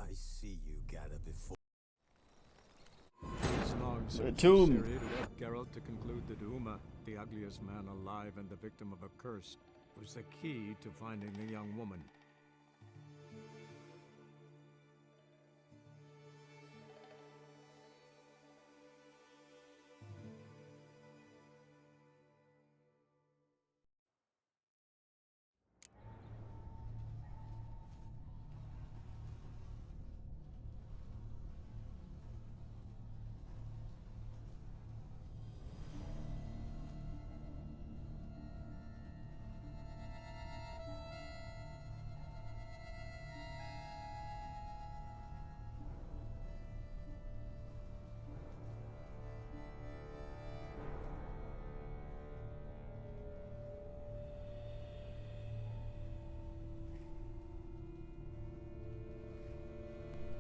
I see you gather before. His long search tomb. for Ciri led Geralt to conclude that Uma, the ugliest man alive and the victim of a curse, was the key to finding the young woman.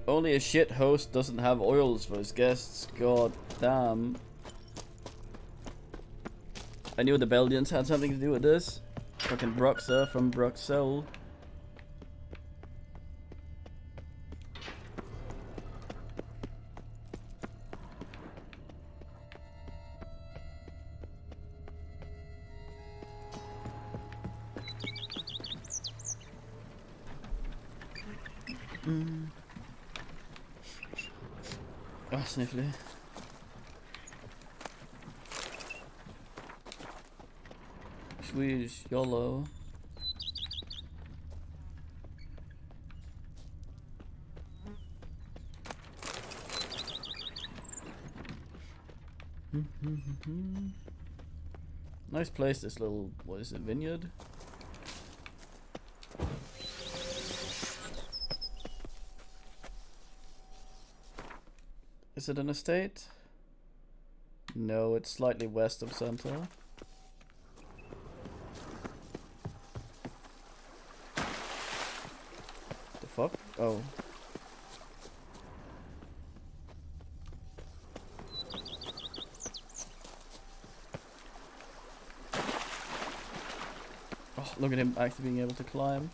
Only a shit host doesn't have oils for his guests. God damn. I knew the Belgians had something to do with this. Fucking Bruxa from Bruxelles. Oh, sniffly. Swedish YOLO. Nice place, this little, what is it, vineyard? Is it an estate? No, it's slightly west of center. The fuck? Oh. Oh, look at him actually being able to climb.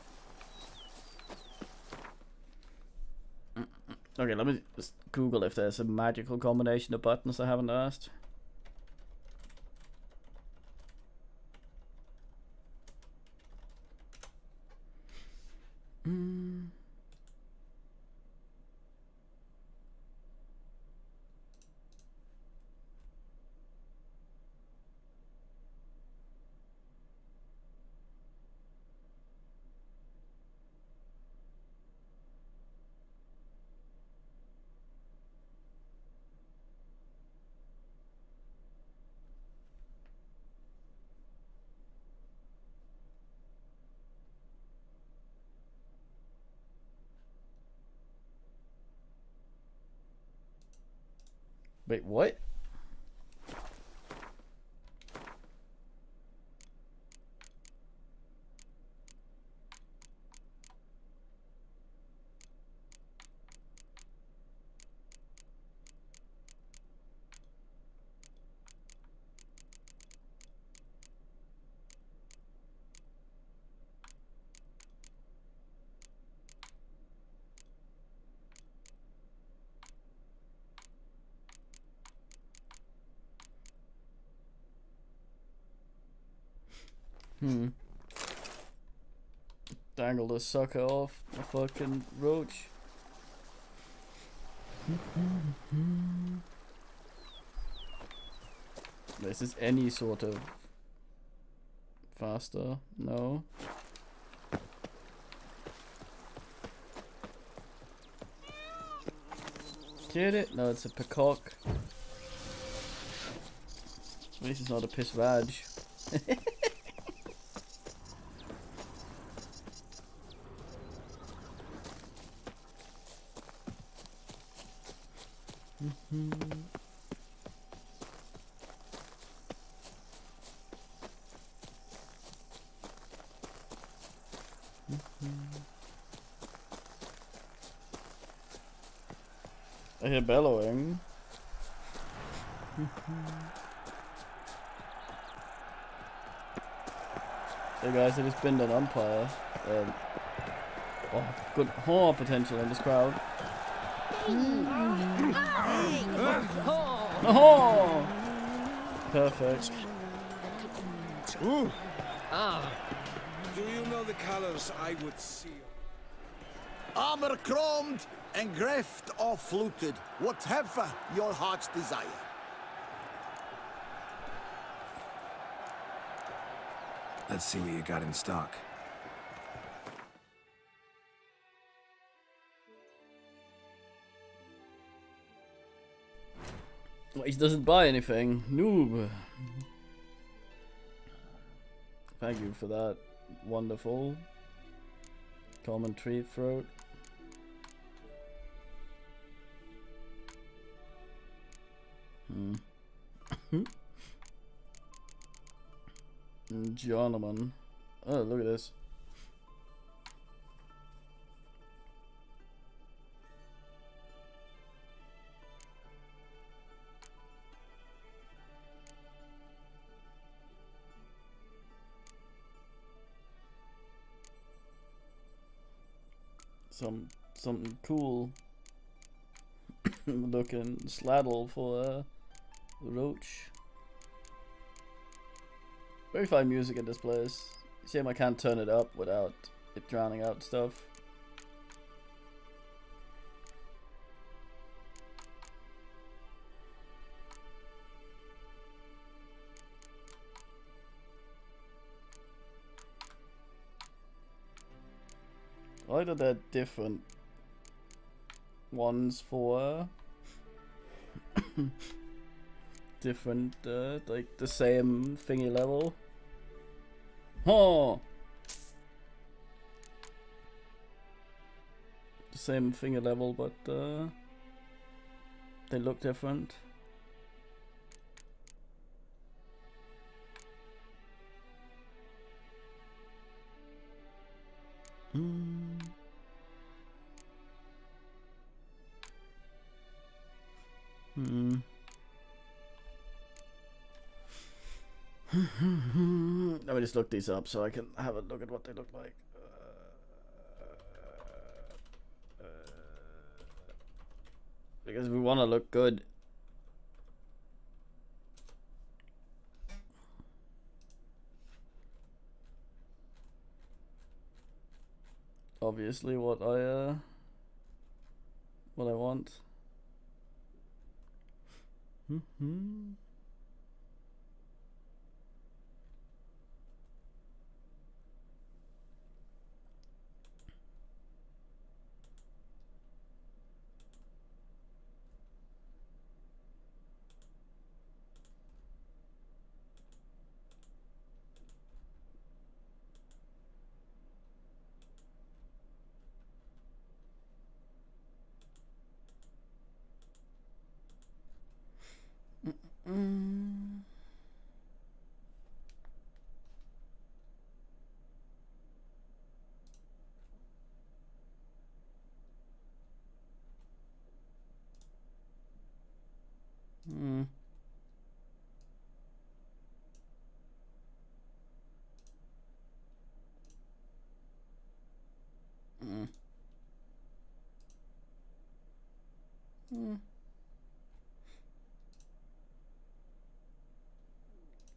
Okay, let me just Google if there's a magical combination of buttons I haven't asked. Wait, what? Dangle the sucker off a fucking roach. This is any sort of faster? No. Get it? No, it's a peacock. At least it's not a piss rag. I hear bellowing. Hey guys, I just binned an umpire. Oh, good horror potential in this crowd. Oh! Perfect. Ooh. Do you know the colors I would see? Armor chromed, engraved or fluted, whatever your heart's desire. Let's see what you got in stock. Well, he doesn't buy anything. Noob. Thank you for that. Wonderful. Common tree throat. Gentlemen. Oh, look at this. Something cool looking sladdle for Roach. Very fine music in this place. Shame I can't turn it up without it drowning out stuff. Why are there different ones for different like the same thingy level? Oh, the same thingy level, but they look different. Let me just look these up so I can have a look at what they look like. Because we want to look good. Obviously what I want.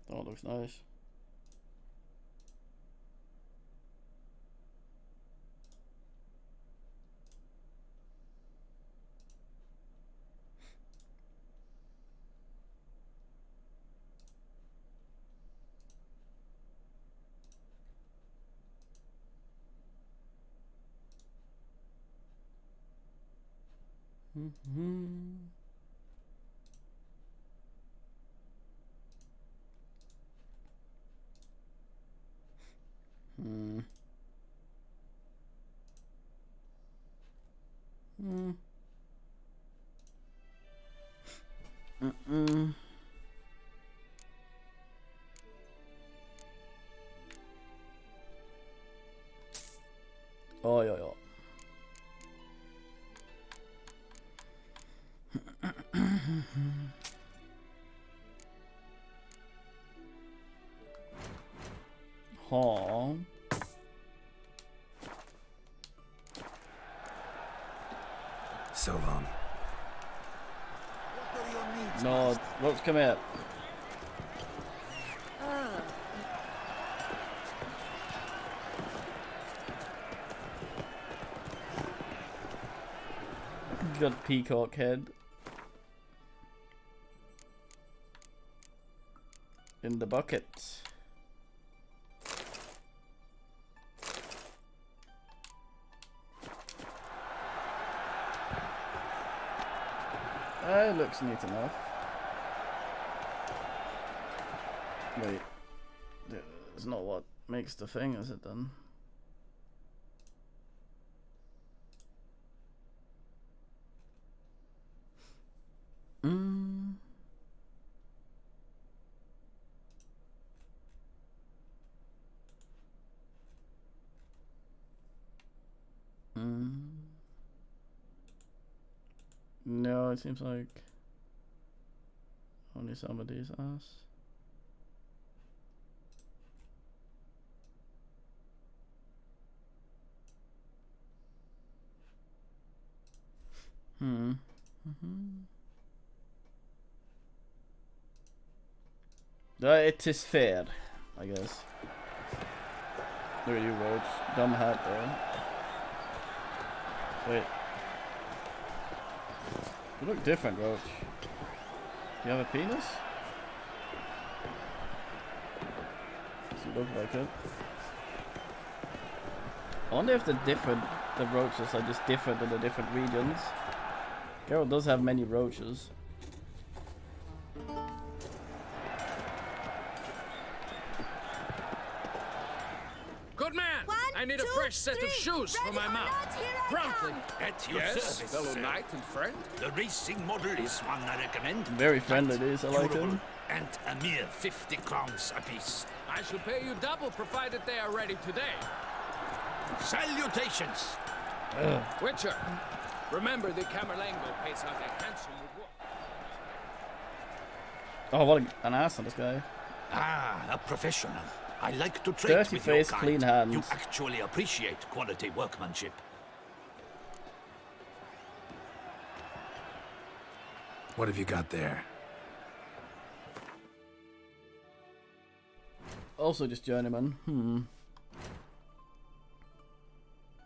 That looks nice. Oh, yeah, yeah. Huh. So long. What are your No, roach, come here. Got peacock head. In the bucket. It looks neat enough. Wait. It's not what makes the thing, is it then? No, it seems like only some of these ass. It is fair, I guess. Look at you, Roach. Dumb hat, bro. Wait. You look different, Roach. You have a penis? Does it look like it? I wonder if the roaches are just different in the different regions. Geralt does have many roaches. Good man! I need a fresh set of shoes for my mount. Promptly. At your service, fellow sir. knight and friend. The racing model is one I recommend. Very friendly, these. I like Durable him. and a mere 50 crowns apiece. I shall pay you double provided they are ready today. Salutations! Witcher, remember the Camerlengo pays out a handsome reward. Oh, what an ass on this guy. Ah, a professional. I like to trade Dirty with face, your kind. clean hands. You actually appreciate quality workmanship. What have you got there? Also just journeyman.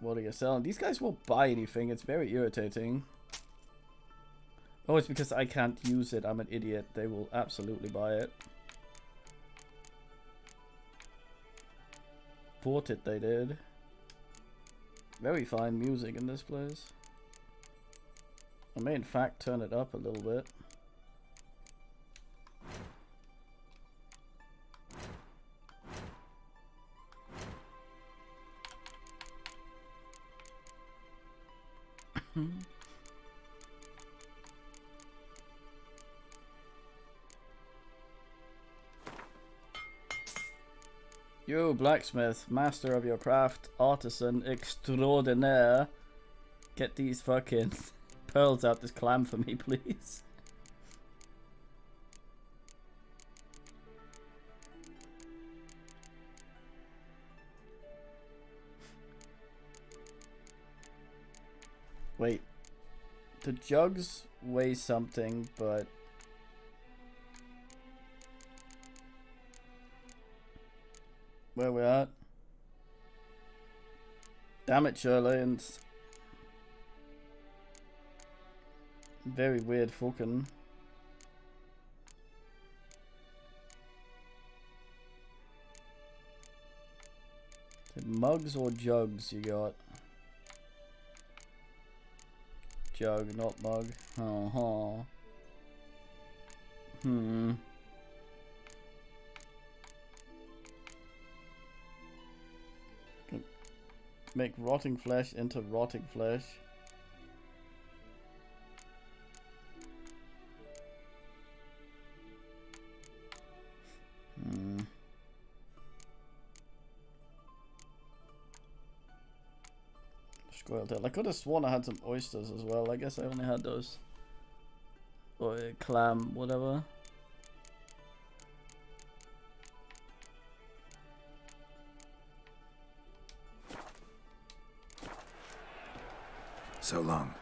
What are you selling? These guys won't buy anything. It's very irritating. Oh, it's because I can't use it. I'm an idiot. They will absolutely buy it. Bought it, they did. Very fine music in this place. I may in fact turn it up a little bit. You blacksmith, master of your craft, artisan extraordinaire. Get these fucking pearls out this clam for me, please. Wait. The jugs weigh something, but... Where we at? Damn it, Sherlands. Very weird fucking. Is it mugs or jugs you got? Jug, not mug. Make rotting flesh into rotting flesh. Squirrel tail. I could have sworn I had some oysters as well. I guess I only had those. Or clam, whatever. So long.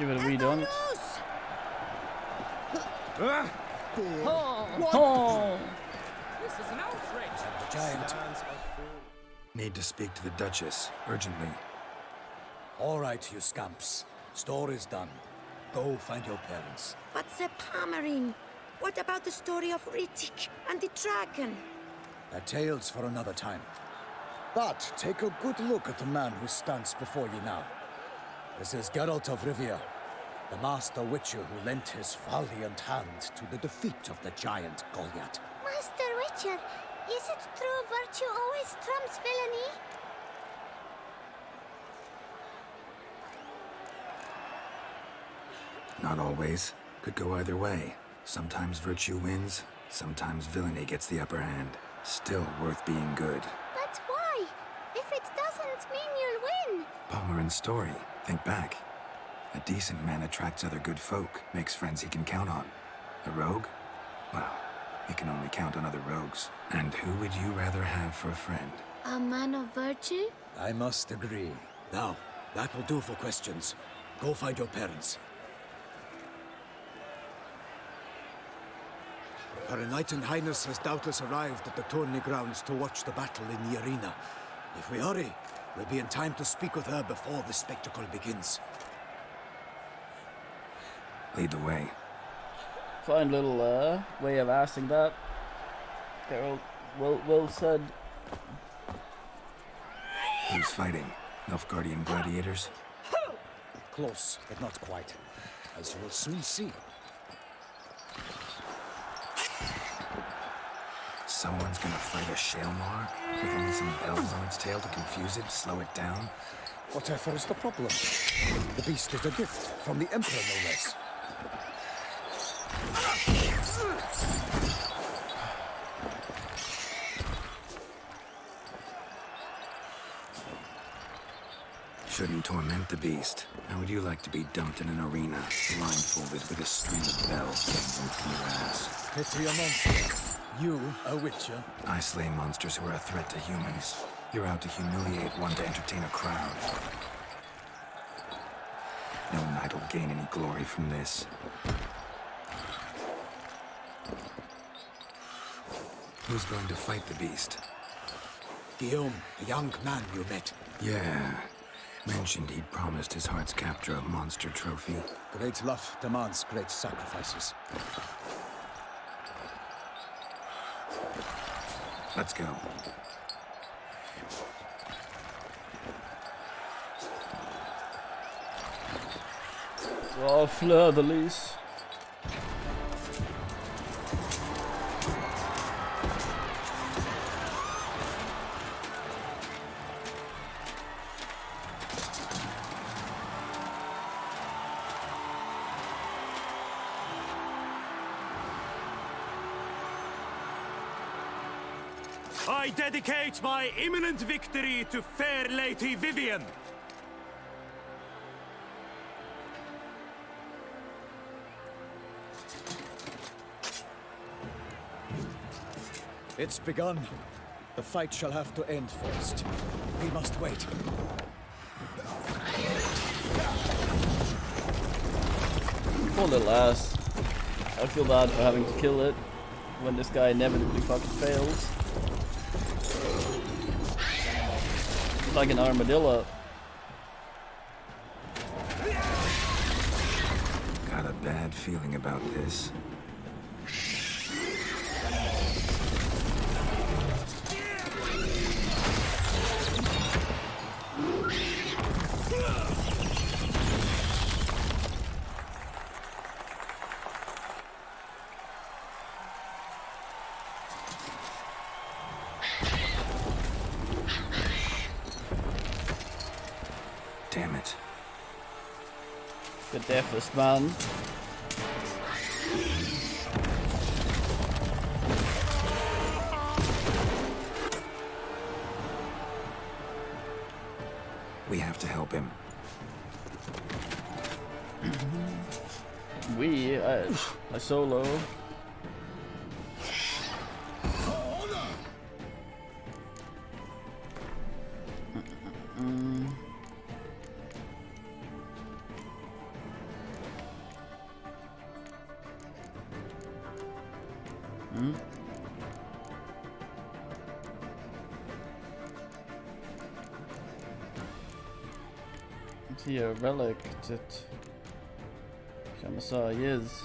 Give it a wee dunk. Oh, Oh! this is an outrage. The giant. Need to speak to the Duchess, urgently. All right, you scamps. Story's done. Go find your parents. But the Pomerine, what about the story of Rittik and the dragon? They're tales for another time. But take a good look at the man who stands before you now. This is Geralt of Rivia, the master witcher who lent his valiant hand to the defeat of the giant Goliath. Master Witcher, is it true virtue always trumps villainy? Not always. Could go either way. Sometimes virtue wins, sometimes villainy gets the upper hand. Still worth being good. But why? If it doesn't mean you'll win. Palmer story. Think back. A decent man attracts other good folk, makes friends he can count on. A rogue? Well, he can only count on other rogues. And who would you rather have for a friend? A man of virtue? I must agree. Now, that will do for questions. Go find your parents. Her Enlightened Highness has doubtless arrived at the tourney grounds to watch the battle in the arena. If we hurry, we'll be in time to speak with her before the spectacle begins. Lead the way. Fine little way of asking that. Geralt, well said. Who's fighting? Nilfgaardian gladiators? Close, but not quite. As you will soon see. Someone's gonna fight a Shaelmar? With only some bells on its tail to confuse it, slow it down? Whatever is the problem? The beast is a gift from the Emperor, no less. Shouldn't torment the beast. How would you like to be dumped in an arena, blindfolded with a string of bells dangling from your ass? Pity a monster. You, a witcher? I slay monsters who are a threat to humans. You're out to humiliate one to entertain a crowd. No knight will gain any glory from this. Who's going to fight the beast? Guillaume, the young man you met. Yeah. Mentioned he'd promised his heart's capture a monster trophy. Great love demands great sacrifices. Let's go. Oh, Fleur de Lis. I dedicate my imminent victory to fair Lady Vivian. It's begun. The fight shall have to end first. We must wait. Poor little ass. I feel bad for having to kill it when this guy inevitably fucking fails. It's like an armadillo. Got a bad feeling about this. Damn it. The deafest man. We have to help him. I solo. See a relic that Shamasai is.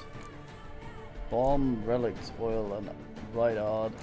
Bomb, relics, oil, and right odd.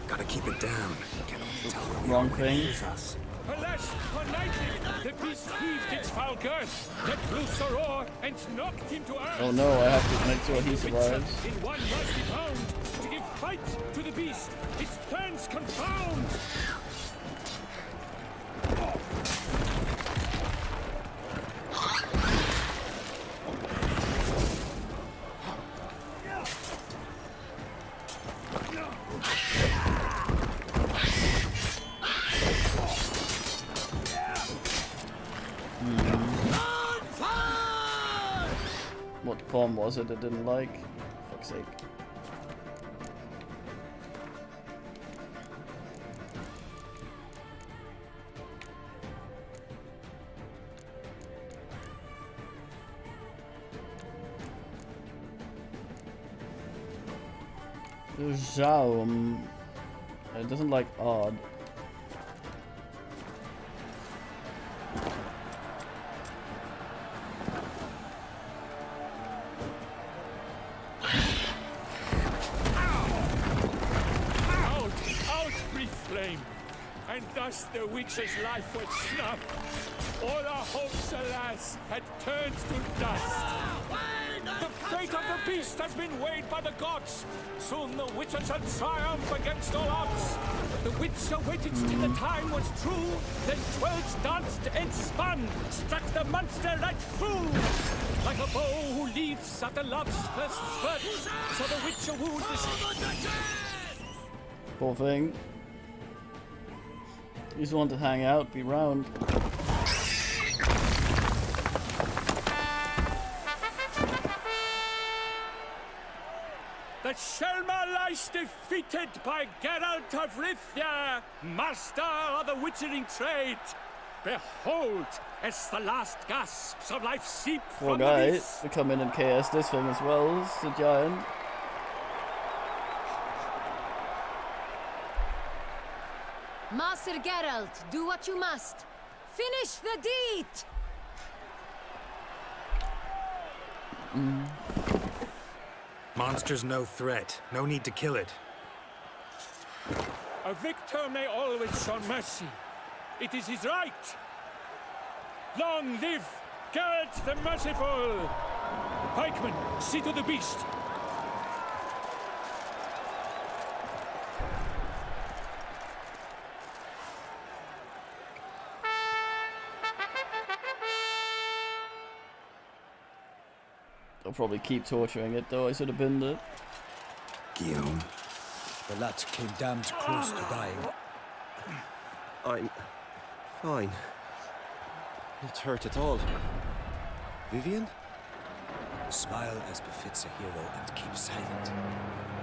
Gotta keep it down. Can only tell when Wrong the thing. is us. Alas, united, the beast heaved its foul girth, let loose a roar, and knocked him to earth. Oh no, I have to make sure he survives. In one mighty bound, to give fight to the beast, its plans confound. What bomb was it I didn't like? Fuck's sake. Zhao, it doesn't like odd. And thus the witch's life was snuffed. All our hopes, alas, had turned to dust. The fate of the beast has been weighed by the gods. Soon the witcher shall triumph against all odds. The witcher waited till the time was true. Then 12 danced and spun, struck the monster right through. Like a bow who leaves after love's first spurt. So the witcher wooed the... Poor thing. You just want to hang out, be round. The Shelma lies defeated by Geralt of Rivia, master of the witchering trade. Behold, as the last gasps of life seep Poor from guy the beast. to come in and KS this thing as well as the giant. Master Geralt, do what you must. Finish the deed! Monster's no threat. No need to kill it. A victor may always show mercy. It is his right. Long live Geralt the Merciful! Pikeman, see to the beast. I'll probably keep torturing it though, I should have binned it. Guillaume. The lad came damned close to dying. I'm fine. Not hurt at all. Vivian? Smile as befits a hero and keep silent.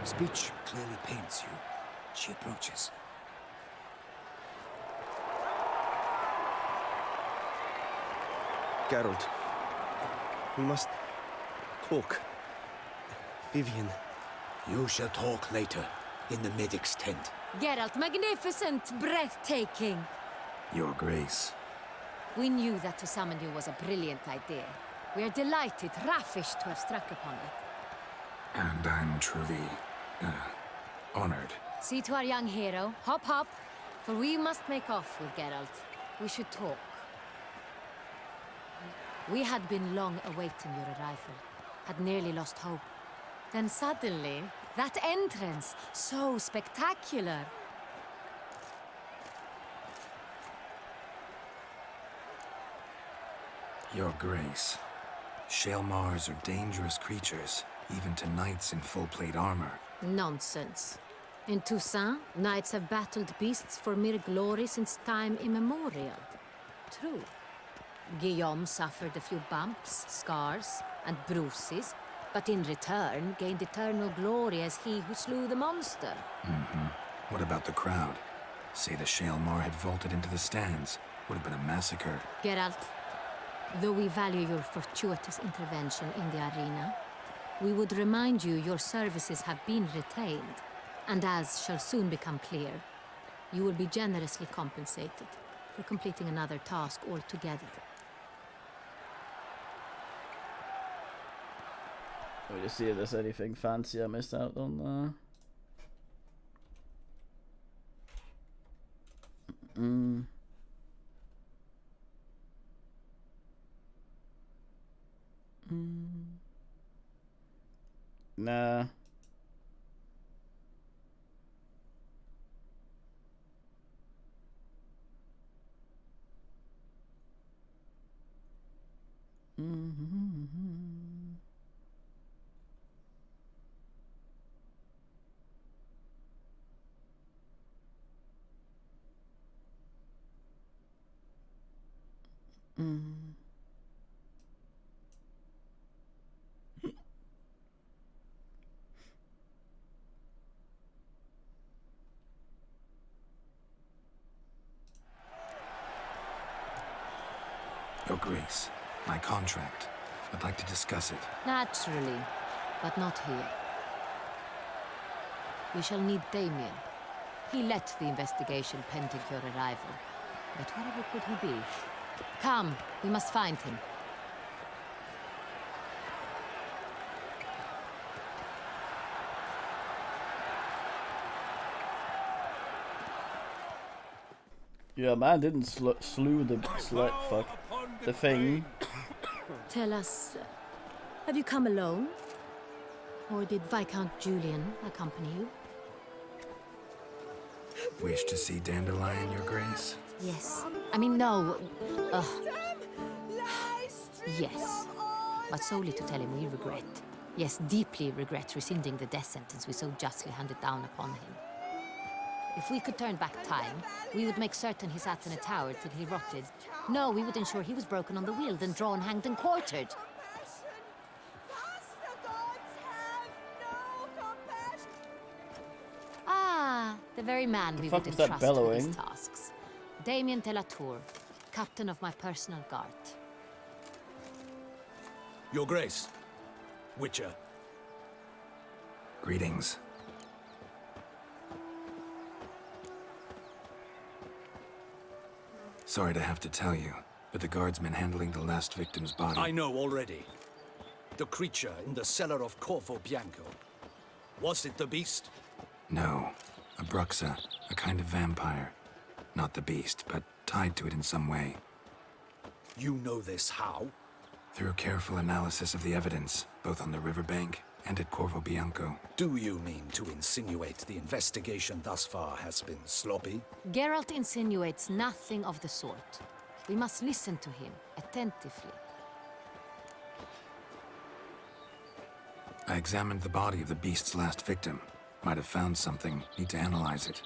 Speech clearly paints you. She approaches. Geralt. We must talk. Vivian. You shall talk later, in the medic's tent. Geralt, magnificent, breathtaking. Your Grace. We knew that to summon you was a brilliant idea. We are delighted, ravished to have struck upon it. And I'm truly, honored. See to our young hero. Hop, hop. For we must make off with Geralt. We should talk. We had been long awaiting your arrival. Had nearly lost hope. Then suddenly, that entrance, so spectacular. Your Grace. Shaelmars are dangerous creatures, even to knights in full-plate armor. Nonsense. In Toussaint, knights have battled beasts for mere glory since time immemorial. True. Guillaume suffered a few bumps, scars, and bruises, but in return gained eternal glory as he who slew the monster. What about the crowd? Say the Shaelmar had vaulted into the stands. Would have been a massacre. Geralt, though we value your fortuitous intervention in the arena, we would remind you your services have been retained, and as shall soon become clear, you will be generously compensated for completing another task altogether. Let me just see if there's anything fancy I missed out on there. Nah. Your Grace, my contract. I'd like to discuss it. Naturally, but not here. We shall need Damien. He led the investigation pending your arrival. But wherever could he be? Come, we must find him. Yeah, man didn't slew the the thing. Tell us, have you come alone? Or did Viscount Julian accompany you? Wish to see Dandelion, Your Grace? Yes. I mean, no. Yes. But solely to tell him we regret. Yes, deeply regret rescinding the death sentence we so justly handed down upon him. If we could turn back time, we would make certain he sat in a tower till he rotted. No, we would ensure he was broken on the wheel, then drawn, hanged, and quartered. Ah, the very man we would entrust with these tasks. Damien de la Tour, captain of my personal guard. Your Grace, Witcher. Greetings. Sorry to have to tell you, but the guardsman handling the last victim's body... I know already. The creature in the cellar of Corvo Bianco. Was it the beast? No. A Bruxa, a kind of vampire. Not the beast, but tied to it in some way. You know this how? Through careful analysis of the evidence, both on the riverbank and at Corvo Bianco. Do you mean to insinuate the investigation thus far has been sloppy? Geralt insinuates nothing of the sort. We must listen to him attentively. I examined the body of the beast's last victim. Might have found something. Need to analyze it.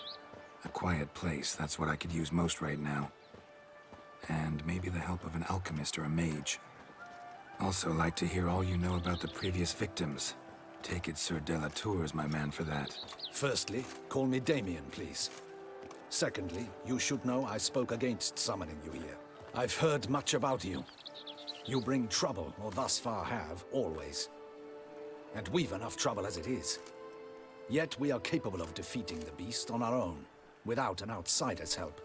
A quiet place, that's what I could use most right now. And maybe the help of an alchemist or a mage. Also like to hear all you know about the previous victims. Take it Sir de la Tour is my man for that. Firstly, call me Damien, please. Secondly, you should know I spoke against summoning you here. I've heard much about you. You bring trouble, or thus far have, always. And we've enough trouble as it is. Yet we are capable of defeating the beast on our own, without an outsider's help.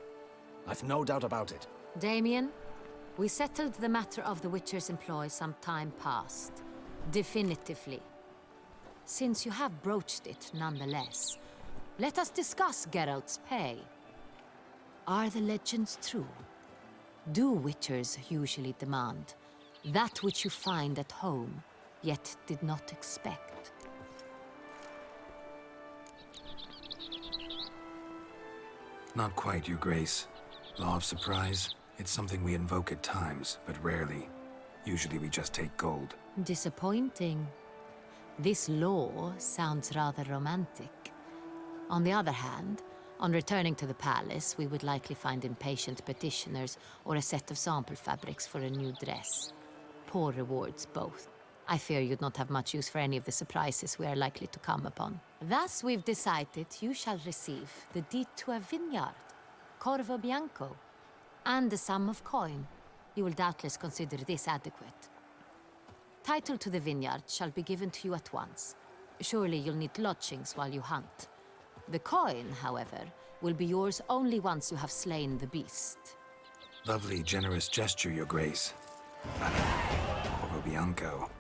I've no doubt about it. Damien, we settled the matter of the Witcher's employ some time past. Definitively. Since you have broached it nonetheless, let us discuss Geralt's pay. Are the legends true? Do Witchers usually demand that which you find at home, yet did not expect? Not quite, Your Grace. Law of surprise, it's something we invoke at times, but rarely. Usually we just take gold. Disappointing. This law sounds rather romantic. On the other hand, on returning to the palace, we would likely find impatient petitioners or a set of sample fabrics for a new dress. Poor rewards both. I fear you'd not have much use for any of the surprises we are likely to come upon. Thus, we've decided you shall receive the deed to a vineyard, Corvo Bianco, and the sum of coin. You will doubtless consider this adequate. Title to the vineyard shall be given to you at once. Surely you'll need lodgings while you hunt. The coin, however, will be yours only once you have slain the beast. Lovely, generous gesture, Your Grace. But, Corvo Bianco,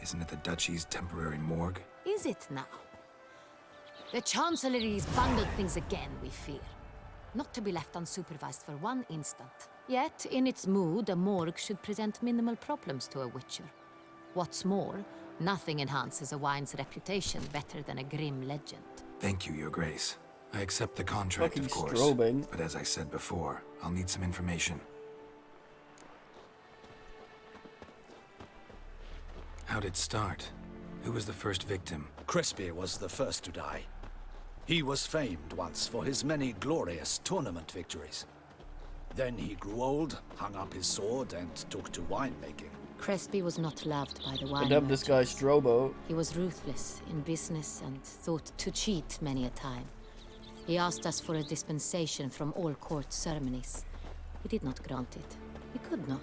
isn't it the Duchy's temporary morgue? Is it now? The Chancellery's bungled things again, we fear. Not to be left unsupervised for one instant. Yet, in its mood, a morgue should present minimal problems to a witcher. What's more, nothing enhances a wine's reputation better than a grim legend. Thank you, Your Grace. I accept the contract, Fucking of course. strobing. But as I said before, I'll need some information. How'd it start? Who was the first victim? Crespi was the first to die. He was famed once for his many glorious tournament victories. Then he grew old, hung up his sword, and took to winemaking. Crespi was not loved by the wine Condemn this guy merchants. Strobo. He was ruthless in business and thought to cheat many a time. He asked us for a dispensation from all court ceremonies. We did not grant it. We could not.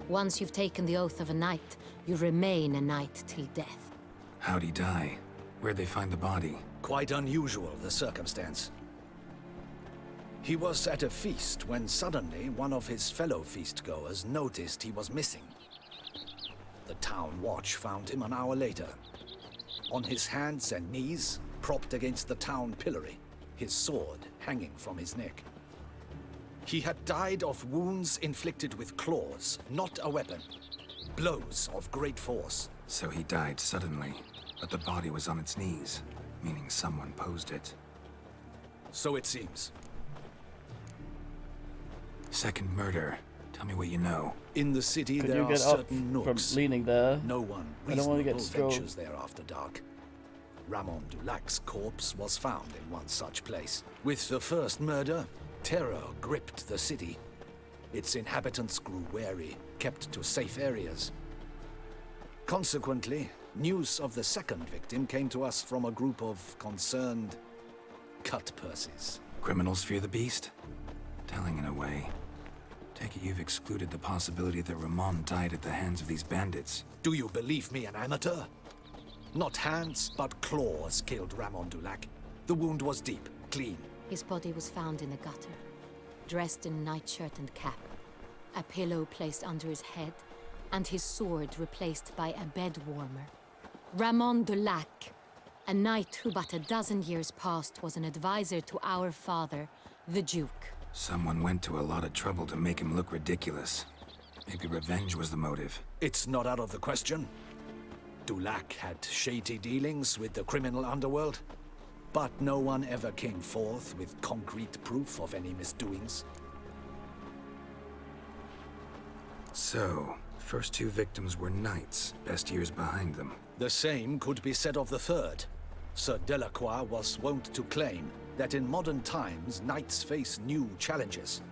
Once you've taken the oath of a knight, you remain a knight till death. How'd he die? Where'd they find the body? Quite unusual, the circumstance. He was at a feast when suddenly one of his fellow feastgoers noticed he was missing. The town watch found him an hour later. On his hands and knees, propped against the town pillory, his sword hanging from his neck. He had died of wounds inflicted with claws, not a weapon. Blows of great force. So he died suddenly, but the body was on its knees, meaning someone posed it. So it seems. Second murder. Tell me what you know. In the city, Could there you are get up certain from nooks. leaning there? No one I don't want to reasonable get stroked. ventures there after dark. Ramon Dulac's corpse was found in one such place. With the first murder, terror gripped the city. Its inhabitants grew wary, kept to safe areas. Consequently, news of the second victim came to us from a group of concerned cut-purses. Criminals fear the beast? Telling in a way. Take it you've excluded the possibility that Ramon died at the hands of these bandits. Do you believe me an amateur? Not hands, but claws killed Ramon Dulac. The wound was deep, clean. His body was found in the gutter, dressed in nightshirt and cap, a pillow placed under his head, and his sword replaced by a bed warmer. Ramon Dulac, a knight who but a dozen years past was an advisor to our father, the Duke. Someone went to a lot of trouble to make him look ridiculous. Maybe revenge was the motive. It's not out of the question. Dulac had shady dealings with the criminal underworld, but no one ever came forth with concrete proof of any misdoings. So, first two victims were knights, best years behind them. The same could be said of the third. Sir Delacroix was wont to claim that in modern times, knights face new challenges,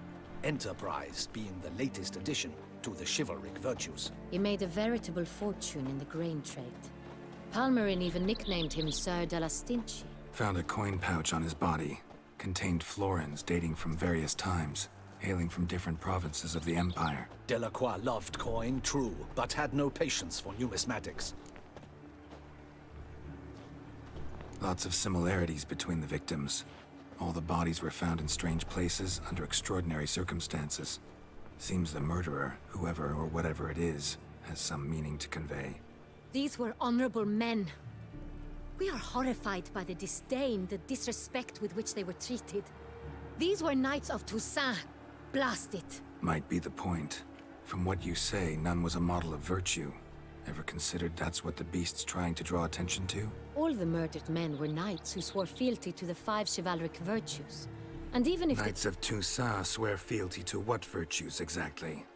enterprise being the latest addition to the chivalric virtues. He made a veritable fortune in the grain trade. Palmerin even nicknamed him Sir de la Stinchi. Found a coin pouch on his body. Contained florins dating from various times, hailing from different provinces of the Empire. Delacroix loved coin, true, but had no patience for numismatics. Lots of similarities between the victims. All the bodies were found in strange places under extraordinary circumstances. Seems the murderer, whoever or whatever it is, has some meaning to convey. These were honorable men. We are horrified by the disdain, the disrespect with which they were treated. These were knights of Toussaint. Blast it. Might be the point. From what you say, none was a model of virtue. Ever considered that's what the beast's trying to draw attention to? All the murdered men were knights who swore fealty to the 5 chivalric virtues. And even if Knights of Toussaint swear fealty to what virtues exactly?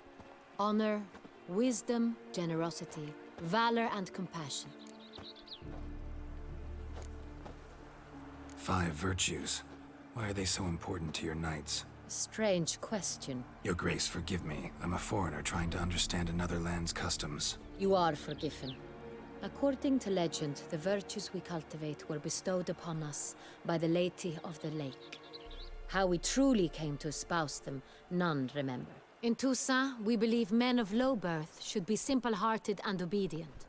honor, wisdom, generosity, valor, and compassion. 5 virtues. Why are they so important to your knights? Strange question. Your Grace, forgive me. I'm a foreigner trying to understand another land's customs. You are forgiven. According to legend, the virtues we cultivate were bestowed upon us by the Lady of the Lake. How we truly came to espouse them, none remember. In Toussaint, we believe men of low birth should be simple-hearted and obedient.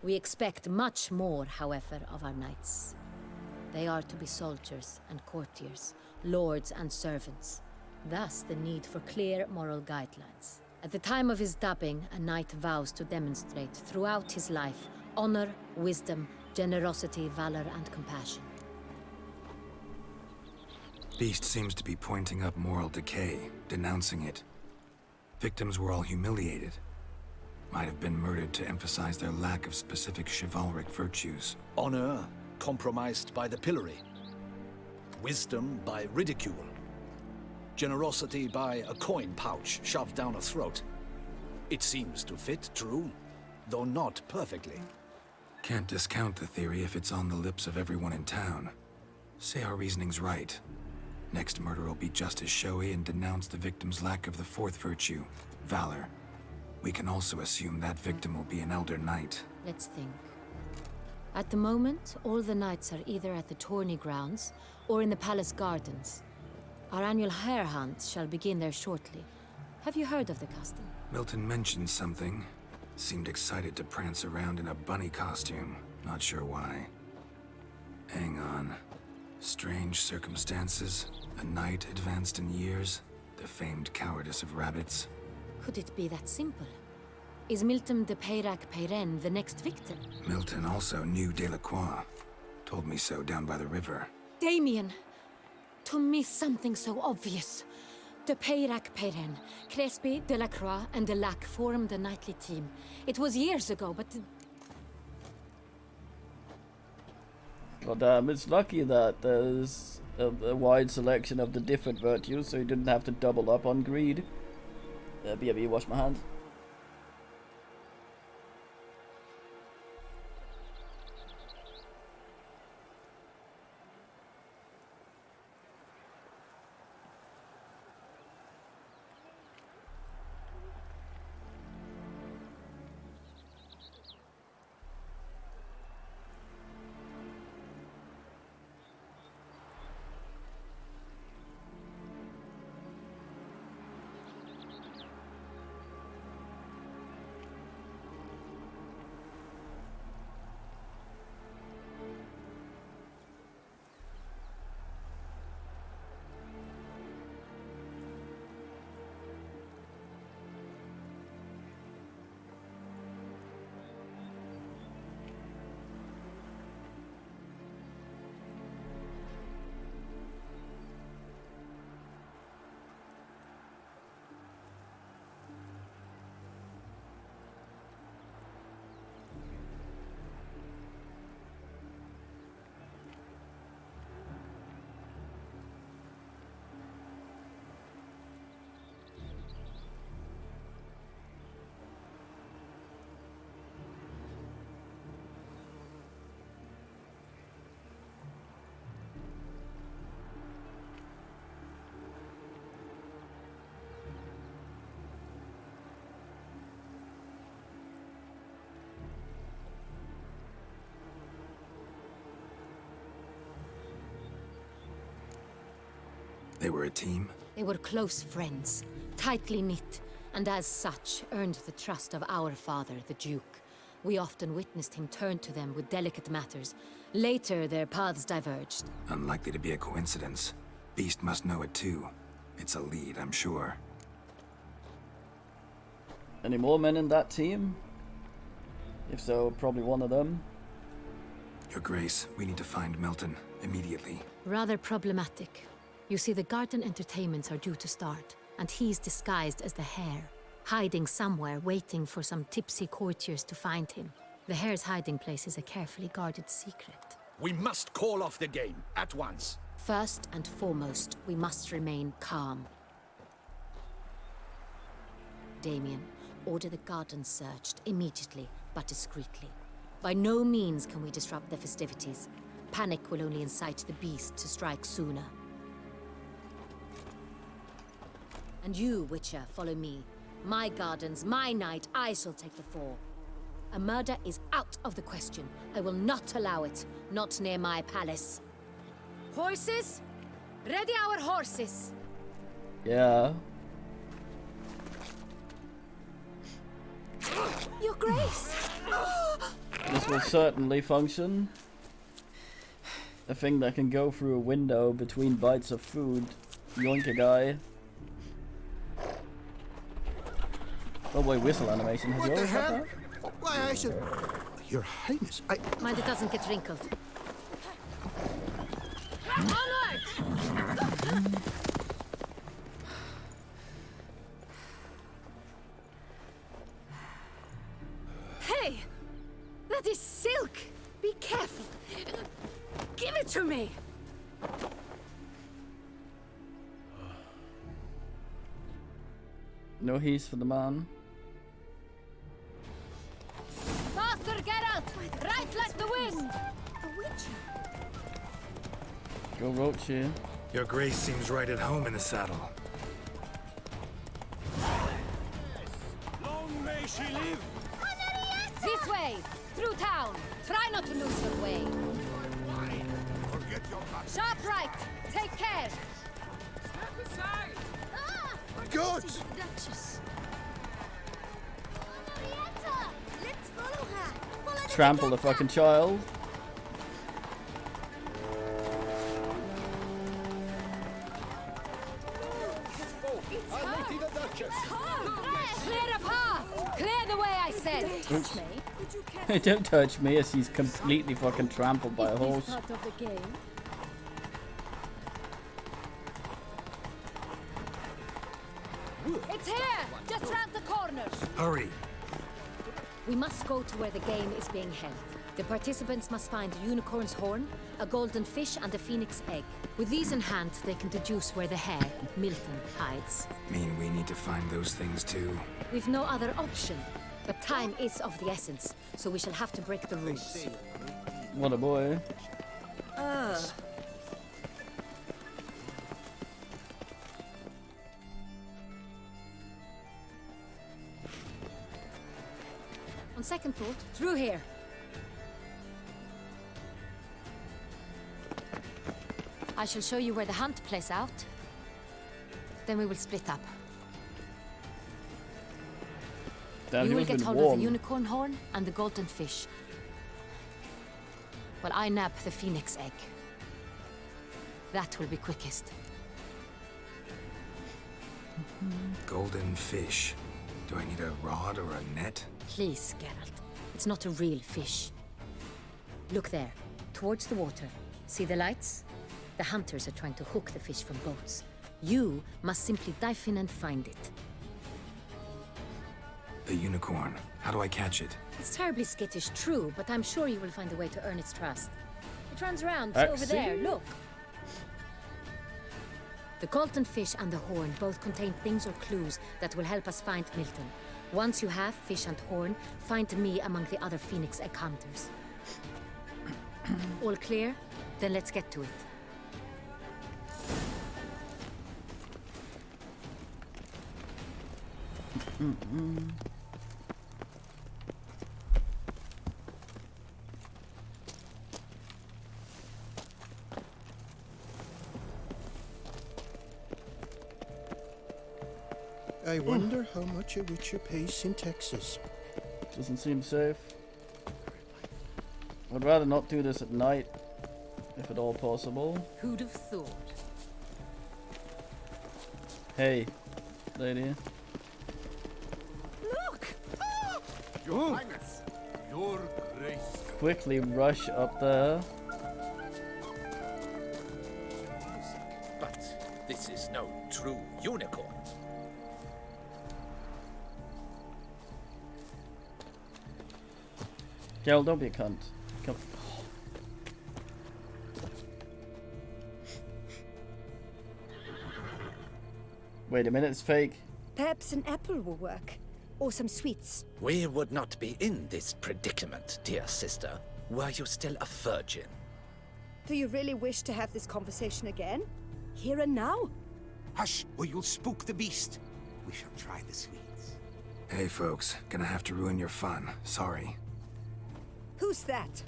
We expect much more, however, of our knights. They are to be soldiers and courtiers, lords and servants. Thus, the need for clear moral guidelines. At the time of his dubbing, a knight vows to demonstrate throughout his life honor, wisdom, generosity, valor, and compassion. Beast seems to be pointing up moral decay, denouncing it. Victims were all humiliated. Might have been murdered to emphasize their lack of specific chivalric virtues. Honor compromised by the pillory. Wisdom by ridicule. Generosity by a coin pouch shoved down a throat. It seems to fit, true, though not perfectly. Can't discount the theory if it's on the lips of everyone in town. Say our reasoning's right. Next murder will be just as showy and denounce the victim's lack of the fourth virtue, valor. We can also assume that victim will be an elder knight. Let's think. At the moment, all the knights are either at the tourney grounds or in the palace gardens. Our annual hare hunt shall begin there shortly. Have you heard of the custom? Milton mentioned something. Seemed excited to prance around in a bunny costume. Not sure why. Hang on. Strange circumstances. A knight advanced in years. The famed cowardice of rabbits. Could it be that simple? Is Milton de Peyrac-Peyren the next victim? Milton also knew Delacroix. Told me so down by the river. Damien! To miss something so obvious. De Peyrac-Peyren, Crespi, Delacroix, and Delac formed a knightly team. It was years ago, but... God damn, it's lucky that there's a wide selection of the different virtues, so you didn't have to double up on greed. BRB, wash my hands. They were a team? They were close friends, tightly knit, and as such earned the trust of our father, the Duke. We often witnessed him turn to them with delicate matters. Later, their paths diverged. Unlikely to be a coincidence. Beast must know it too. It's a lead, I'm sure. Any more men in that team? If so, probably one of them. Your Grace, we need to find Milton, immediately. Rather problematic. You see, the garden entertainments are due to start, and he's disguised as the hare, hiding somewhere, waiting for some tipsy courtiers to find him. The hare's hiding place is a carefully guarded secret. We must call off the game, at once. First and foremost, we must remain calm. Damien, order the garden searched immediately, but discreetly. By no means can we disrupt the festivities. Panic will only incite the beast to strike sooner. And you, Witcher, follow me. My gardens, my night, I shall take the fall. A murder is out of the question. I will not allow it. Not near my palace. Horses? Ready our horses! Yeah. Your Grace! This will certainly function. A thing that can go through a window between bites of food. Yoink a guy. Oh boy, whistle animation. Has What yours the had hell? that? Why, I should... Your Highness, I... Mind it doesn't get wrinkled. Onward! Hey! That is silk! Be careful! Give it to me! No he's for the man. Faster, Geralt! Right like the wind! A witcher? Go Roche. Your Grace seems right at home in the saddle. Long may she live! This way! Through town! Try not to lose your way! Forget your back. Sharp right! Take care! Good! Duchess. Let's follow her. Follow the Trample the fucking child. Clear a path! Clear the way, I said! Oops. me. Don't touch me as he's completely fucking trampled by a horse. Part of the game. It's here! Just round the corner! Hurry! We must go to where the game is being held. The participants must find a unicorn's horn, a golden fish, and a phoenix egg. With these in hand, they can deduce where the hare, Milton, hides. Mean we need to find those things too? We've no other option. But time is of the essence, so we shall have to break the rules. What a boy. On second thought, through here. I shall show you where the hunt plays out. Then we will split up. Damn, You he will must get have been hold of warm. the unicorn horn and the golden fish. While I nab the phoenix egg. That will be quickest. Golden fish. Do I need a rod or a net? Please, Geralt. It's not a real fish. Look there, towards the water. See the lights? The hunters are trying to hook the fish from boats. You must simply dive in and find it. The unicorn. How do I catch it? It's terribly skittish, true, but I'm sure you will find a way to earn its trust. It runs around I over there, see. look. The golden fish and the horn both contain things or clues that will help us find Milton. Once you have fish and horn, find me among the other phoenix egg hunters. All clear? Then let's get to it. I wonder how much a witcher pays in taxes. Doesn't seem safe. I'd rather not do this at night, if at all possible. Who'd have thought? Hey, lady. Look! Your Highness, your Grace. Quickly rush up there. But this is no true unicorn. Geralt, don't be a cunt. Come. Wait a minute, it's fake. Perhaps an apple will work. Or some sweets. We would not be in this predicament, dear sister, were you still a virgin. Do you really wish to have this conversation again? Here and now? Hush, or you'll spook the beast. We shall try the sweets. Hey folks, gonna have to ruin your fun. Sorry. Who's that?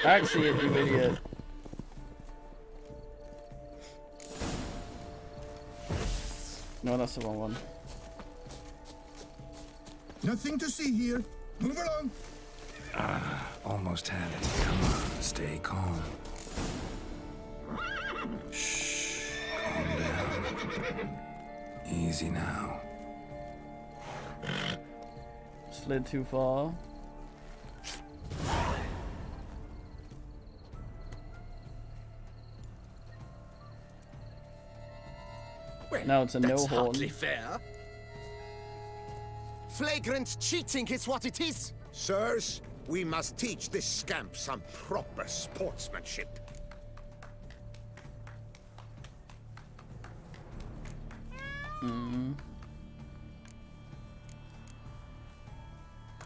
Actually, you idiot. No, that's the wrong one. Nothing to see here. Move along. Almost had it. Come on, stay calm. Shh. Calm down. Easy now. Slid too far. Well, Now it's a that's no horn. hardly fair. Flagrant cheating is what it is. Sirs, we must teach this scamp some proper sportsmanship.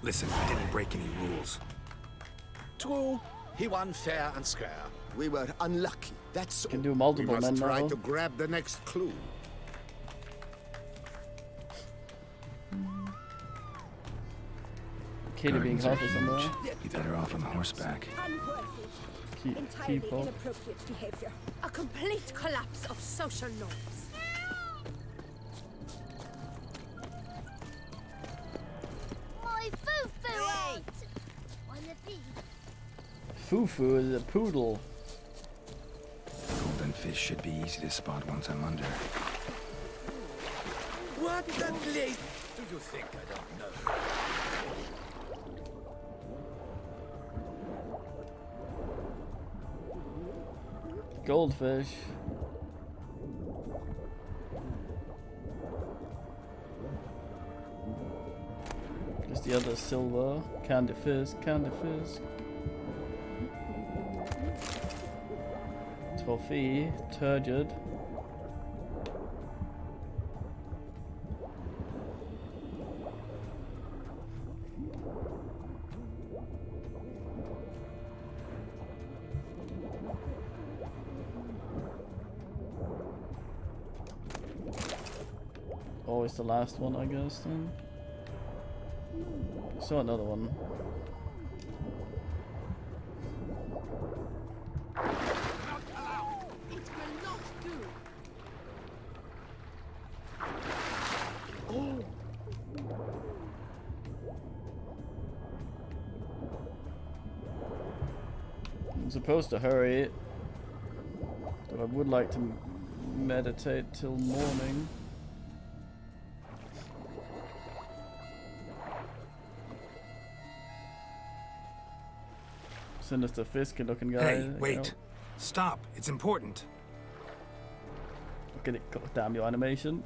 Listen, I didn't break any rules. True, he won fair and square. We were unlucky, that's all. Can do We multiple must men try now. to grab the next clue. Katie being Gardens are healthy somewhere. huge. Be better off on horseback. Keep up. Inappropriate behavior. A complete collapse of social norms. My foo-foo out! Wanna be? Fufu is a poodle. Golden fish should be easy to spot once I'm under. What the blade do you think I don't know? Goldfish. There's the other silver. Candy fizz, candy fizz. Toffee, turgid. Always the last one, I guess, then. Saw another one. I'm supposed to hurry, but I would like to meditate till morning. Sinister Fisky looking guy. Hey, wait. Stop. It's important. Look at it, damn your animation.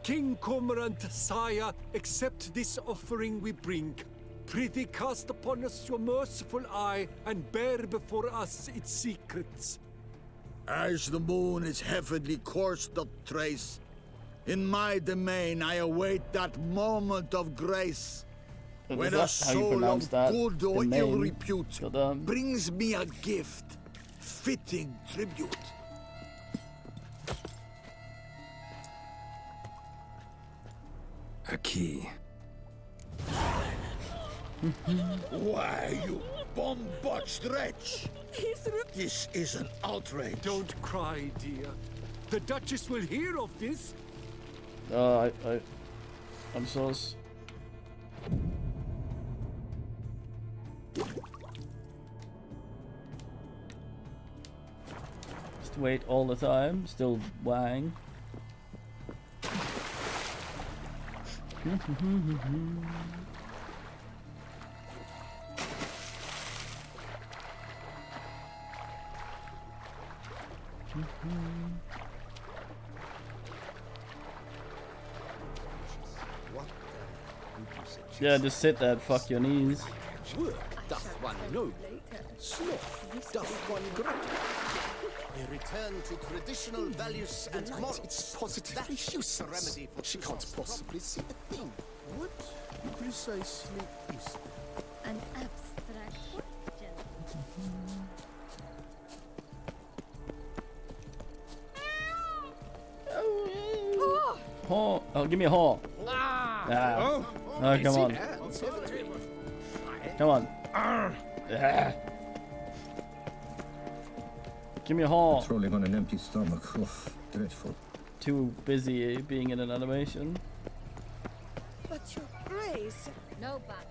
King Cormorant, sire, accept this offering we bring. Prithee cast upon us your merciful eye and bear before us its secrets. As the moon its heavenly course doth trace, in my domain I await that moment of grace. Is When that a how you soul pronounce of that? good or Domain? ill repute Well done. brings me a gift, fitting tribute. A key. Why, you bomb-botched wretch! This is an outrage. Don't cry, dear. The Duchess will hear of this. I'm so. Just wait all the time. Still wang. Yeah, just sit there, fuck your knees. Work doth one noble, sloth doth one great. A return to traditional values and morals. It's positively That's useless. the remedy for She Suzanne's can't possibly see a thing. What precisely is that? An abstract question. Haw. Oh, give me a haw. Ah. Oh, come on. Come on. Ah. Give me a haw. Trolling on an empty stomach. Oh, dreadful. Too busy being in an animation. But your grace. No, but.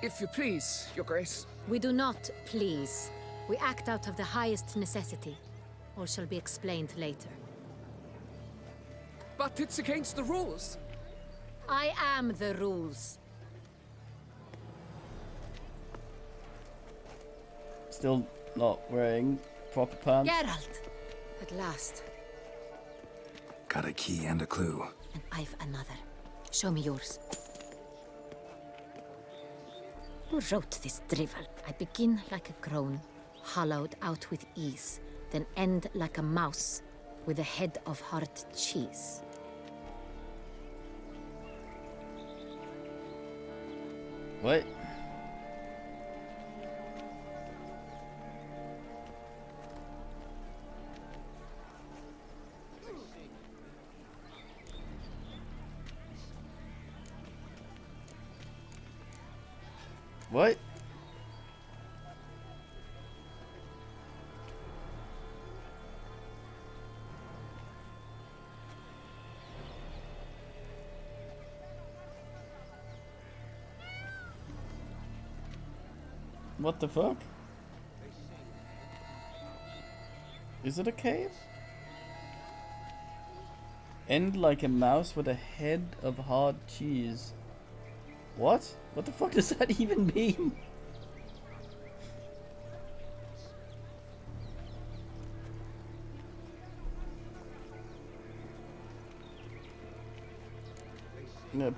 If you please, Your Grace. We do not please. We act out of the highest necessity. All shall be explained later. But it's against the rules. I am the rules. Still not wearing proper pants. Geralt! At last. Got a key and a clue. And I've another. Show me yours. Who wrote this drivel? I begin like a groan, hollowed out with ease, then end like a mouse with a head of hard cheese. What? What? What the fuck? Is it a cave? End like a mouse with a head of hard cheese. What? What the fuck does that even mean? No.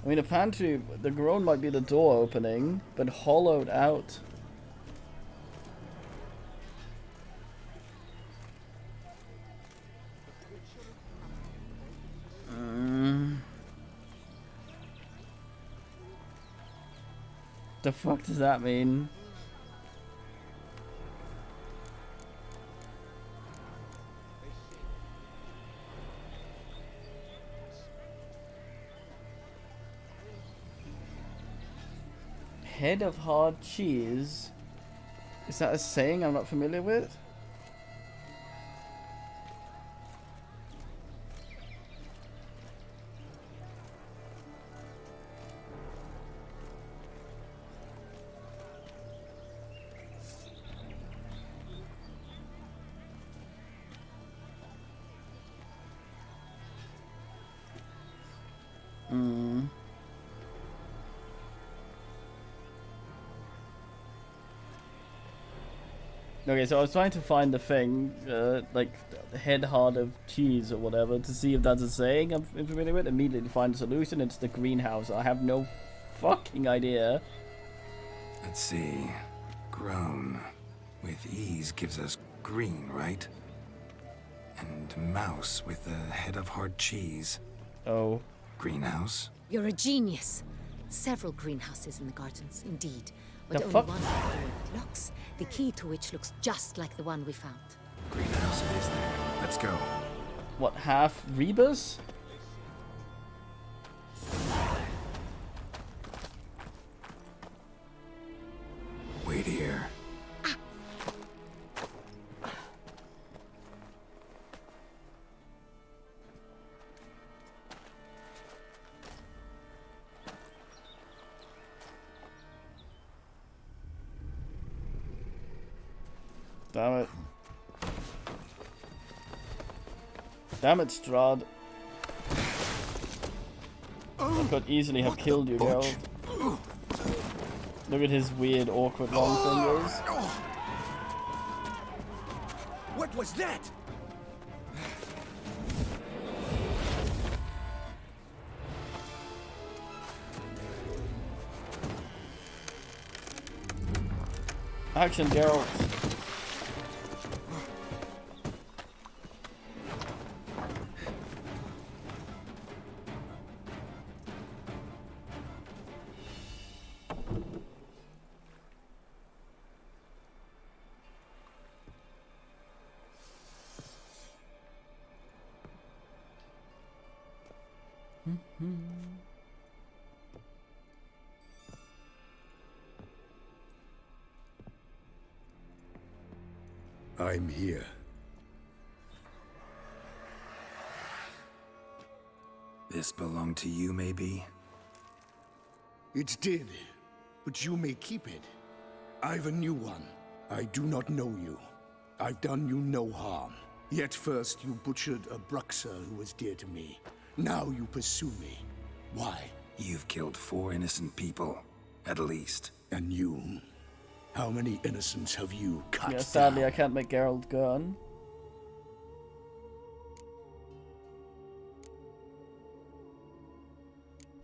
I mean, apparently the groan might be the door opening, but hollowed out. The fuck does that mean? Head of hard cheese? Is that a saying I'm not familiar with? Okay, so I was trying to find the thing, like the head hard of cheese or whatever, to see if that's a saying I'm familiar with. Immediately find the solution. It's the greenhouse. I have no fucking idea. Let's see. Grown with ease gives us green, right? And mouse with the head of hard cheese. Oh. Greenhouse? You're a genius. Several greenhouses in the gardens, indeed. But The only fuck? one with a door that locks, the key to which looks just like the one we found. Greenhouse it is then. Let's go. What, half rebus? Wait here. Damn it. Damn it, Strahd. I could easily have killed you, Geralt. Look at his weird, awkward long fingers. What was that? Action, Geralt. I'm here. This belonged to you, maybe? It did, but you may keep it. I've a new one. I do not know you. I've done you no harm. Yet first you butchered a Bruxer who was dear to me. Now you pursue me. Why? You've killed 4 innocent people, at least. And you? How many innocents have you cut Yeah, sadly down? I can't make Geralt gun.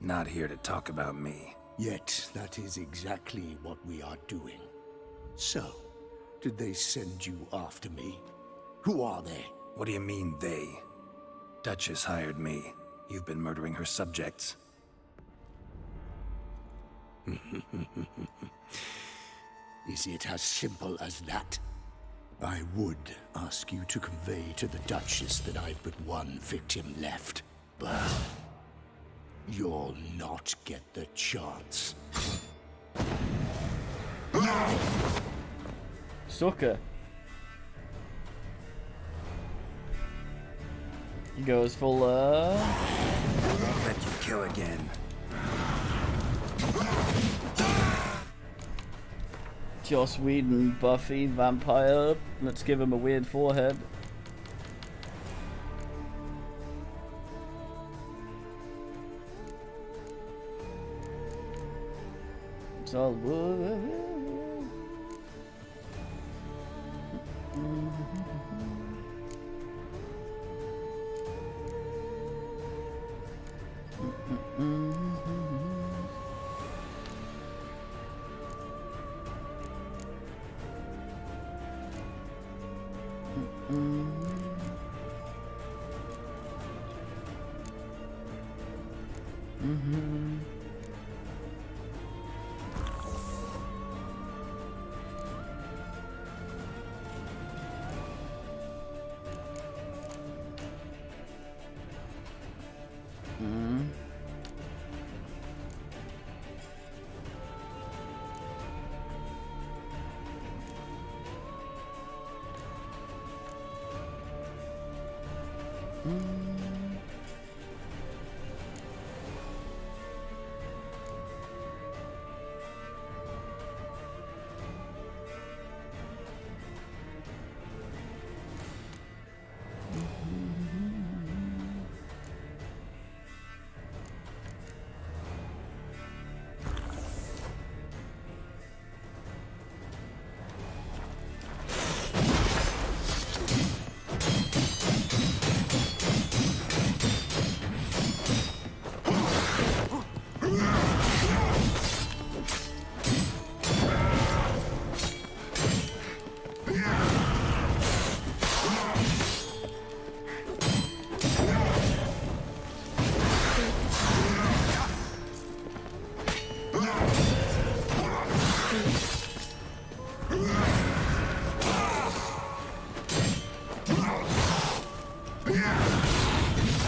Not here to talk about me. Yet that is exactly what we are doing. So, did they send you after me? Who are they? What do you mean, they? Duchess hired me. You've been murdering her subjects. Is it as simple as that? I would ask you to convey to the Duchess that I've but one victim left, but you'll not get the chance. Sucker. He goes full, Won't let you kill again. Joss Whedon, Buffy, vampire. Let's give him a weird forehead. It's all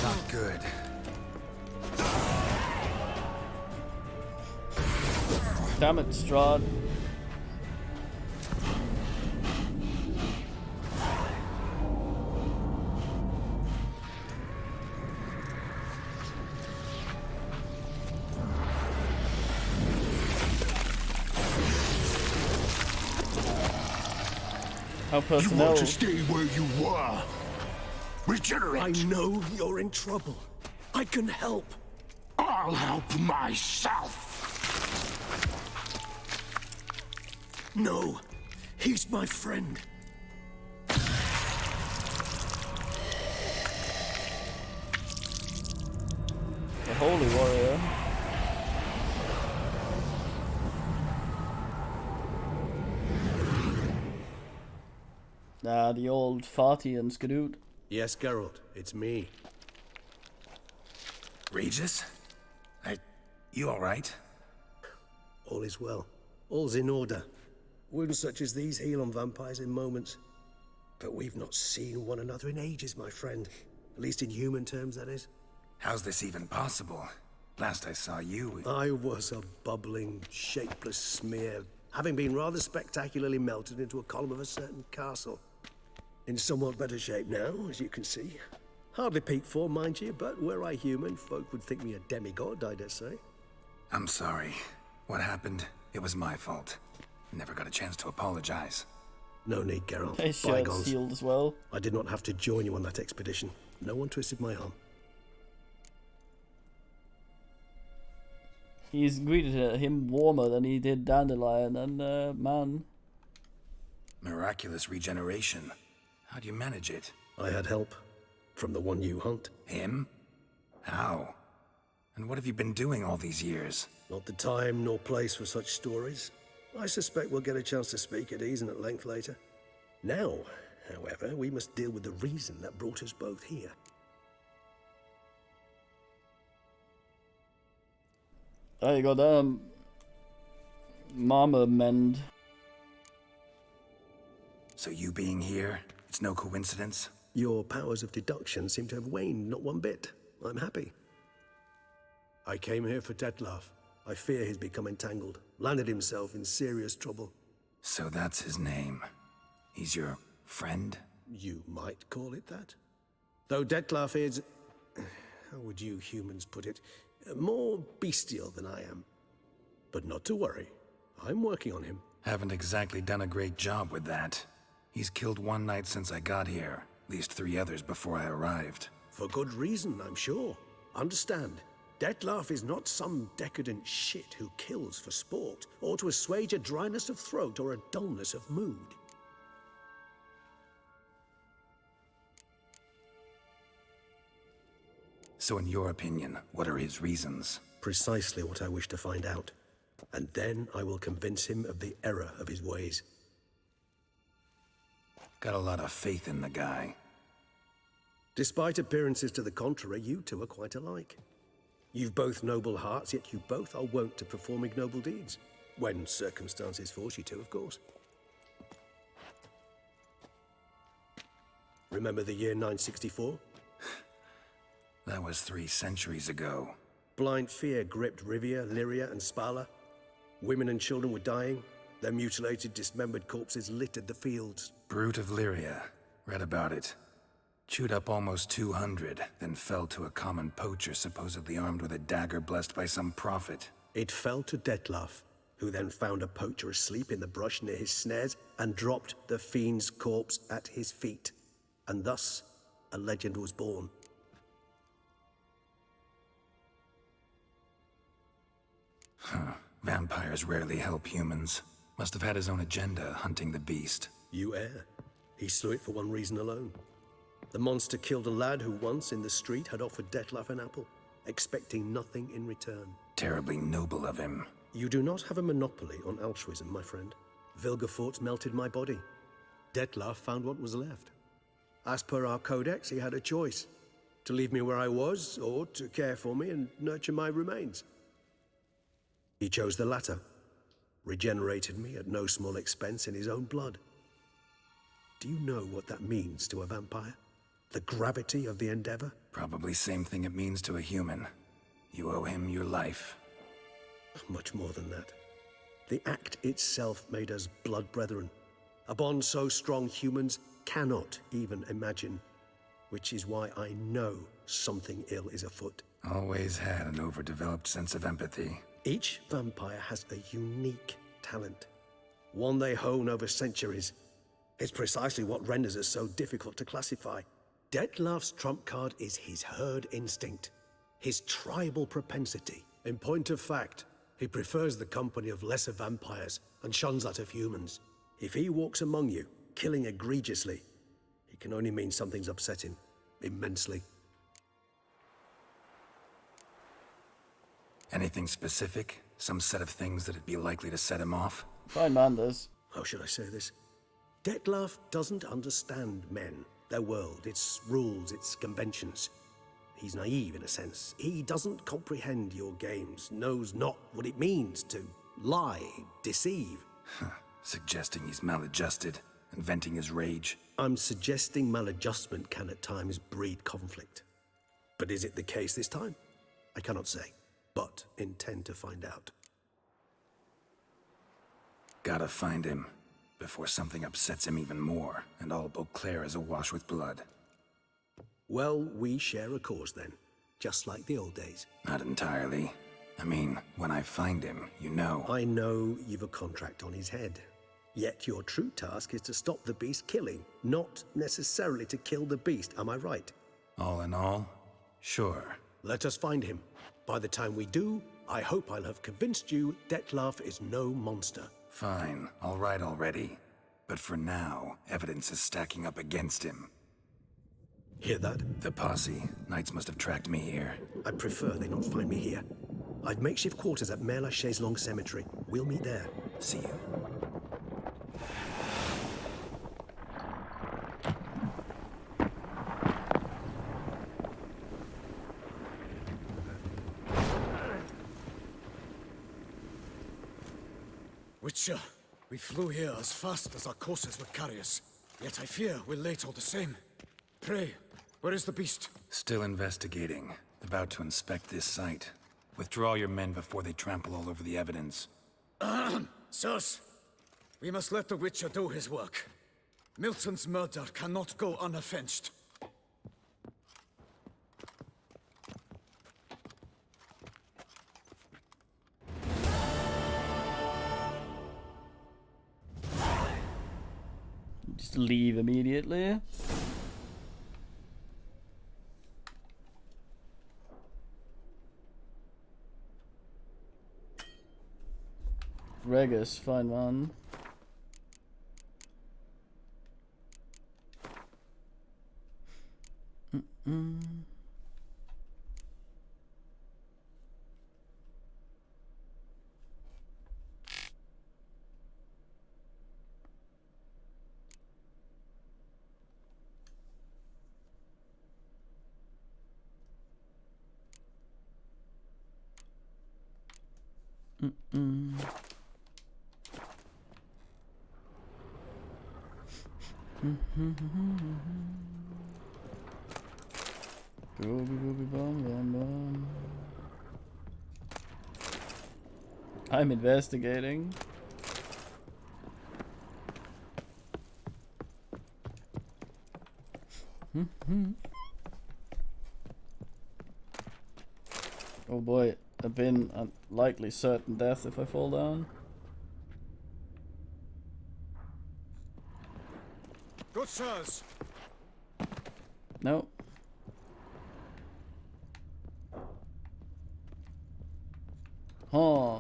Not good. Damn it, Strahd. How You personnel. want to stay where you were. Regenerate. I know you're in trouble. I can help. I'll help myself. No, he's my friend. The Holy Warrior. The old farty and Skadoot. Yes, Geralt, it's me. Regis? You alright? All is well. All's in order. Wounds such as these heal on vampires in moments. But we've not seen one another in ages, my friend. At least in human terms, that is. How's this even possible? Last I saw you... I was a bubbling, shapeless smear, having been rather spectacularly melted into a column of a certain castle. In somewhat better shape now, as you can see. Hardly peak form, mind you, but were I human, folk would think me a demigod, I dare say. I'm sorry. What happened, it was my fault. Never got a chance to apologize. No need, Geralt. His shirt's Bygones. healed as well. I did not have to join you on that expedition. No one twisted my arm. He's greeted him warmer than he did Dandelion and Man. Miraculous regeneration. How do you manage it? I had help. From the one you hunt. Him? How? And what have you been doing all these years? Not the time nor place for such stories. I suspect we'll get a chance to speak at ease and at length later. Now, however, we must deal with the reason that brought us both here. Oh, you got Mama Mend. So you being here, it's no coincidence? Your powers of deduction seem to have waned not one bit. I'm happy. I came here for Dettlaff. I fear he's become entangled, landed himself in serious trouble. So that's his name. He's your friend? You might call it that. Though Dettlaff is... how would you humans put it? More bestial than I am. But not to worry. I'm working on him. Haven't exactly done a great job with that. He's killed one knight since I got here. At least 3 others before I arrived. For good reason, I'm sure. Understand, Dettlaff is not some decadent shit who kills for sport, or to assuage a dryness of throat or a dullness of mood. So in your opinion, what are his reasons? Precisely what I wish to find out. And then I will convince him of the error of his ways. Got a lot of faith in the guy. Despite appearances to the contrary, you two are quite alike. You've both noble hearts, yet you both are wont to perform ignoble deeds. When circumstances force you to, of course. Remember the year 964? That was 3 centuries ago. Blind fear gripped Rivia, Lyria, and Spala. Women and children were dying. Their mutilated, dismembered corpses littered the fields. Brute of Lyria. Read about it. Chewed up almost 200, then fell to a common poacher supposedly armed with a dagger blessed by some prophet. It fell to Dettlaff, who then found a poacher asleep in the brush near his snares and dropped the fiend's corpse at his feet. And thus, a legend was born. Huh. Vampires rarely help humans. Must have had his own agenda, hunting the beast. You err. He slew it for one reason alone. The monster killed a lad who once, in the street, had offered Dettlaff an apple, expecting nothing in return. Terribly noble of him. You do not have a monopoly on altruism, my friend. Vilgefortz melted my body. Dettlaff found what was left. As per our codex, he had a choice. To leave me where I was, or to care for me and nurture my remains. He chose the latter. Regenerated me at no small expense in his own blood. Do you know what that means to a vampire? The gravity of the endeavor? Probably same thing it means to a human. You owe him your life. Much more than that. The act itself made us blood brethren. A bond so strong humans cannot even imagine. Which is why I know something ill is afoot. Always had an overdeveloped sense of empathy. Each vampire has a unique talent. One they hone over centuries. It's precisely what renders us so difficult to classify. Dettlaff's trump card is his herd instinct, his tribal propensity. In point of fact, he prefers the company of lesser vampires and shuns that of humans. If he walks among you, killing egregiously, it can only mean something's upset him, immensely. Anything specific? Some set of things that'd be likely to set him off? Fine man does. How should I say this? Dettlaff doesn't understand men, their world, its rules, its conventions. He's naive in a sense. He doesn't comprehend your games, knows not what it means to lie, deceive. Suggesting he's maladjusted and venting his rage. I'm suggesting maladjustment can at times breed conflict. But is it the case this time? I cannot say. but intend to find out. Gotta find him before something upsets him even more, and all Beauclair is awash with blood. Well, we share a cause then, just like the old days. Not entirely. I mean, when I find him, you know. I know you've a contract on his head. Yet your true task is to stop the beast killing, not necessarily to kill the beast, am I right? All in all, sure. Let us find him. By the time we do, I hope I'll have convinced you Dettlaff is no monster. Fine, all right already. But for now, evidence is stacking up against him. Hear that? The posse. Knights must have tracked me here. I prefer they not find me here. I've makeshift quarters at Mère Lachaise Long Cemetery. We'll meet there. See you. Witcher, we flew here as fast as our courses would carry us. Yet I fear we're late all the same. Pray, where is the beast? Still investigating. About to inspect this site. Withdraw your men before they trample all over the evidence. Sirs, we must let the Witcher do his work. Milton's murder cannot go unavenged. Just leave immediately. Regis, fine man. I'm investigating. Oh boy, I've been unlikely certain death if I fall down. Good sirs. No. Huh.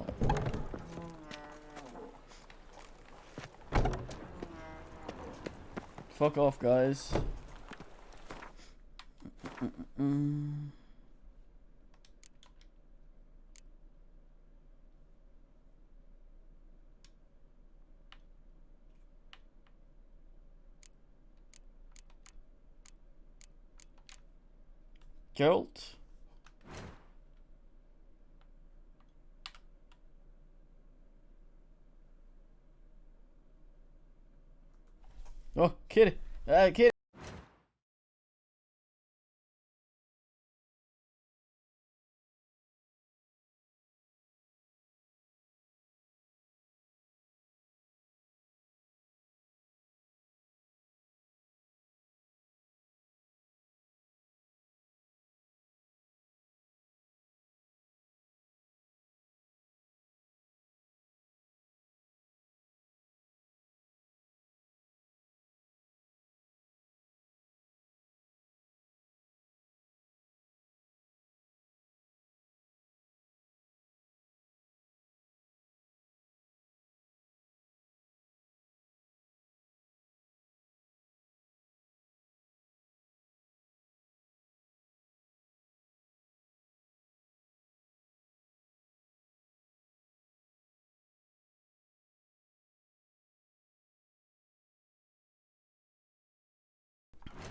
Fuck off, guys. Geralt? Oh, kitty! Kitty!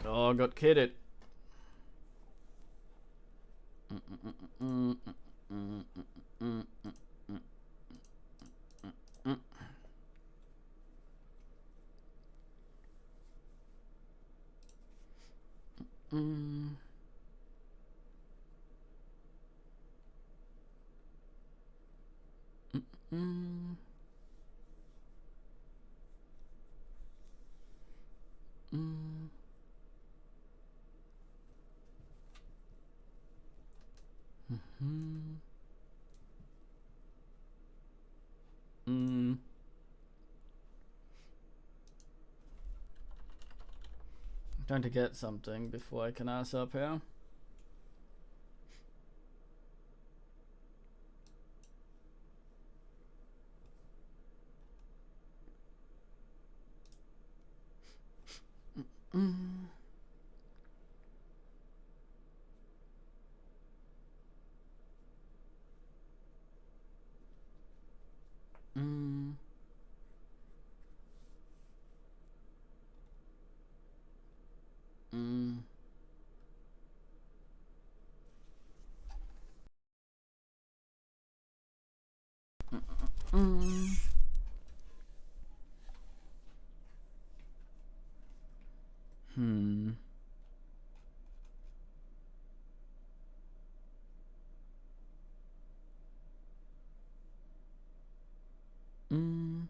Oh, I got kidded. Mm. Mm. Mm-hmm. Mm. I'm trying to get something before I can ass up here. Mm. Mm. Mm. Mm. Hmm. Mm.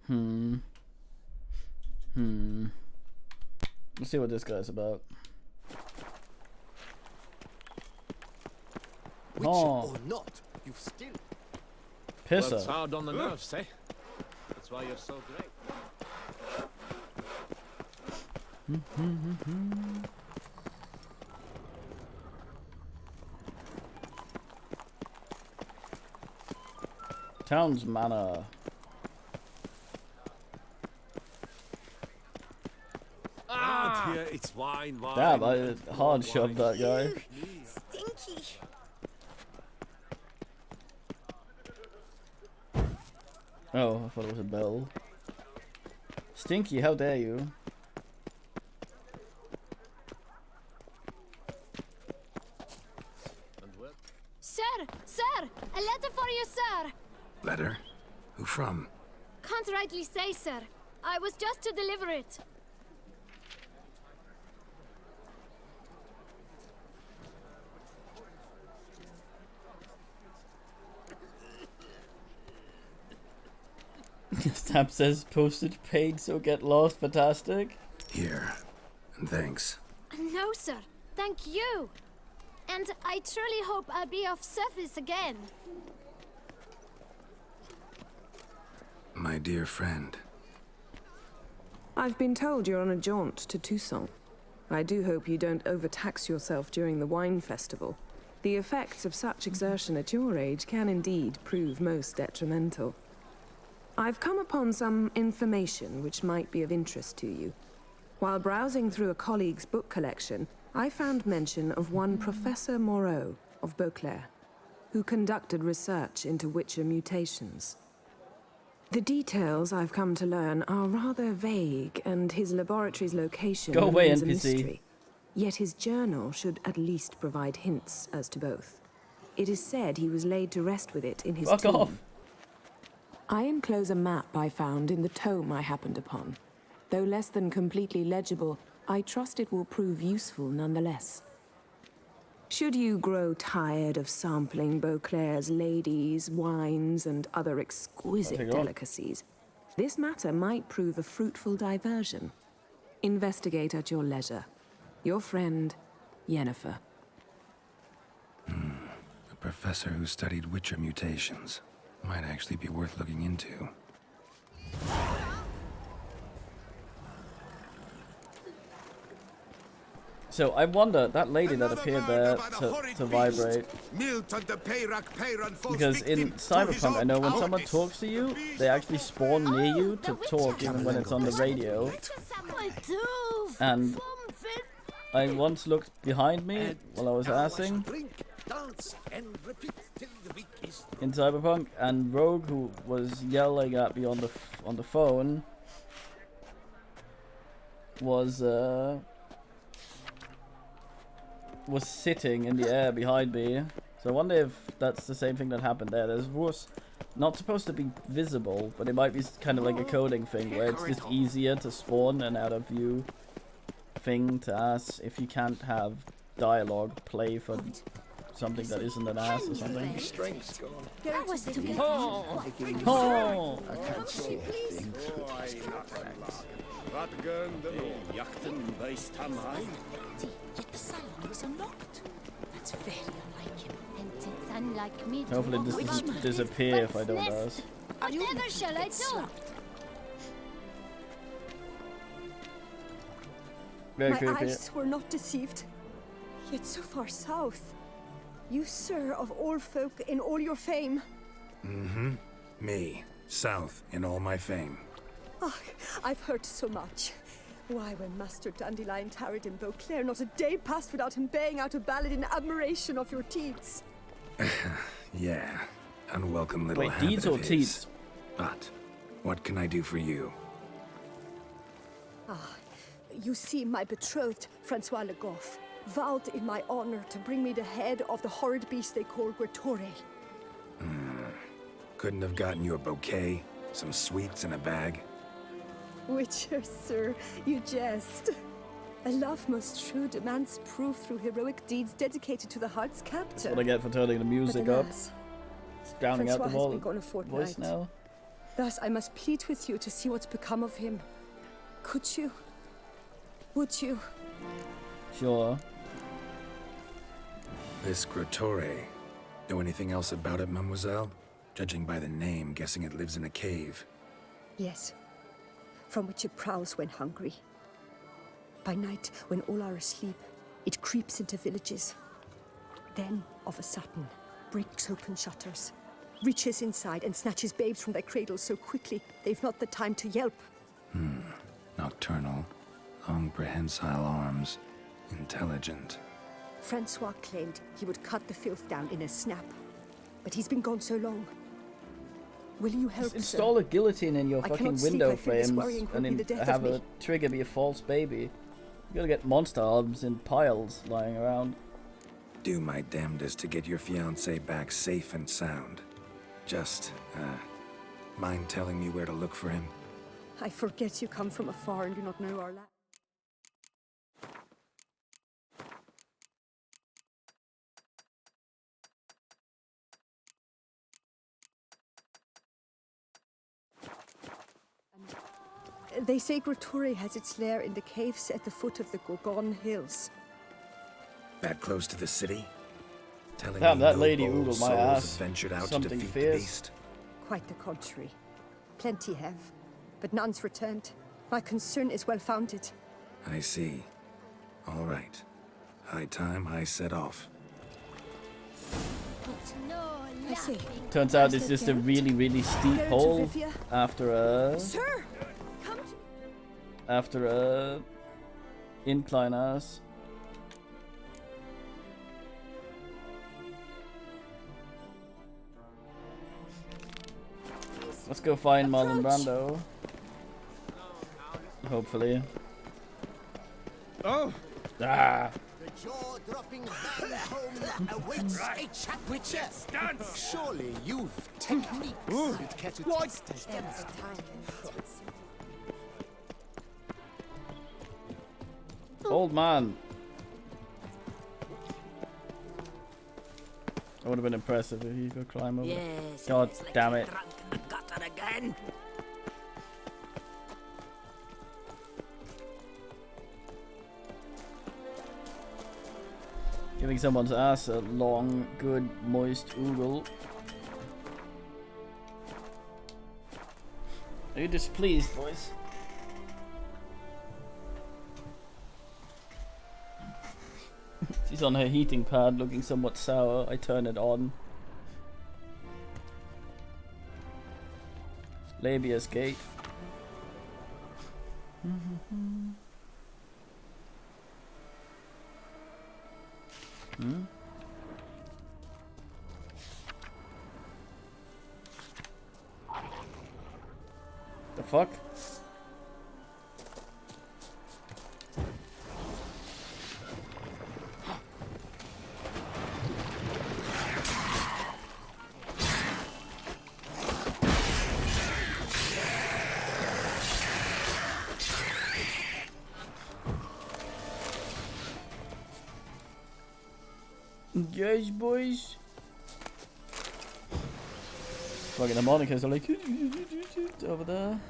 Hmm. Hmm. Let's see what this guy's about. Witcher Oh. or not, you've still... Pisser. Worked hard on the nerves, eh? That's why you're so great. Town's manor. Ah, here it's wine. Damn, I hard shoved that guy. Stinky. Oh, I thought it was a bell. Stinky, how dare you? Sir! Sir! A letter for you, sir! Letter? Who from? Can't rightly say, sir. I was just to deliver it. Stamp says postage paid, so get lost. Fantastic. Here. And thanks. No, sir. Thank you. And I truly hope I'll be of service again. My dear friend. I've been told you're on a jaunt to Toussaint. I do hope you don't overtax yourself during the wine festival. The effects of such exertion at your age can indeed prove most detrimental. I've come upon some information which might be of interest to you. While browsing through a colleague's book collection, I found mention of one Professor Moreau of Beauclair, who conducted research into Witcher mutations. The details I've come to learn are rather vague, and his laboratory's location Go away, remains a NPC. mystery. Yet his journal should at least provide hints as to both. It is said he was laid to rest with it in his Fuck tomb. off. I enclose a map I found in the tome I happened upon. Though less than completely legible, I trust it will prove useful nonetheless. Should you grow tired of sampling Beauclair's ladies, wines, and other exquisite delicacies, this matter might prove a fruitful diversion. Investigate at your leisure. Your friend, Yennefer. A professor who studied Witcher mutations. Might actually be worth looking into. So I wonder, that lady that appeared there to vibrate, because in Cyberpunk I know when someone talks to you, they actually spawn near you to talk even when it's on the radio. And I once looked behind me while I was assing in Cyberpunk, and Rogue, who was yelling at me on the phone, was sitting in the air behind me. So I wonder if that's the same thing that happened there. Was not supposed to be visible, but it might be kind of like a coding thing where it's just easier to spawn an out of view thing to ask if you can't have dialogue play for something that isn't an ass or something. Strength's gone. That was too good. Oh! Yet the salon was unlocked. That's very unlike him. And it's unlike me to Hopefully walk this without doesn't his disappear if I don't bird's ask. nest. Whatever shall I do? Very My creepy. eyes were not deceived. Yet so far south. You, sir, of all folk in all your fame. Mm-hmm. Me, south, in all my fame. Ah, I've heard so much. Why, when Master Dandelion tarried in Beauclair, not a day passed without him baying out a ballad in admiration of your deeds. Yeah, unwelcome little Wait, habit deeds of or his. teats? But, what can I do for you? Ah, you see, my betrothed, Francois Le Goff, vowed in my honor to bring me the head of the horrid beast they call Gretore. Couldn't have gotten you a bouquet, some sweets in a bag? Witcher, sir, you jest. A love most true demands proof through heroic deeds dedicated to the heart's captor. That's what I get for turning the music up. alas, It's drowning out the Francois has been gone a fortnight. voice now. Thus, I must plead with you to see what's become of him. Could you? Would you? Sure. This Gretore. Know anything else about it, mademoiselle? Judging by the name, guessing it lives in a cave. Yes. From which it prowls when hungry. By night, when all are asleep, it creeps into villages. Then, of a sudden, breaks open shutters, reaches inside and snatches babes from their cradles so quickly they've not the time to yelp. Nocturnal. Long prehensile arms. Intelligent. Francois claimed he would cut the filth down in a snap. But he's been gone so long. Will you help, Just install a guillotine in your I fucking cannot sleep. window I fear this frames worrying will and be then the death of have me. a trigger be a false baby. You gotta get monster arms in piles lying around. Do my damnedest to get your fiancé back safe and sound. Just, mind telling me where to look for him? I forget you come from afar and do not know our land. They say Gretore has its lair in the caves at the foot of the Gorgon Hills. That close to the city? Telling Damn, me that no lady bold oogled my souls ass. have ventured out Something to defeat fierce. the beast? Quite the contrary. Plenty have, but none's returned. My concern is well founded. I see. All right. High time I set off. It's no I see. laughing. Turns out it's just a really, really steep Geralt of hole Rivia? after a Sir! Come to... after a incline ass. Let's go find Marlon Brando. Hopefully. Oh! Ah! The jaw-dropping home awaits a chat with you. Surely you've techniques you'd care to test as Old man. That would have been impressive if he could climb over. Yes, God yes, let's damn get it. drunk and gutter again. Giving someone's ass a long, good, moist oogle. Are you displeased, boys? She's on her heating pad looking somewhat sour. I turn it on. Labia's gate. Hmm? The fuck? Yes, boys. Fucking harmonicas are like over there.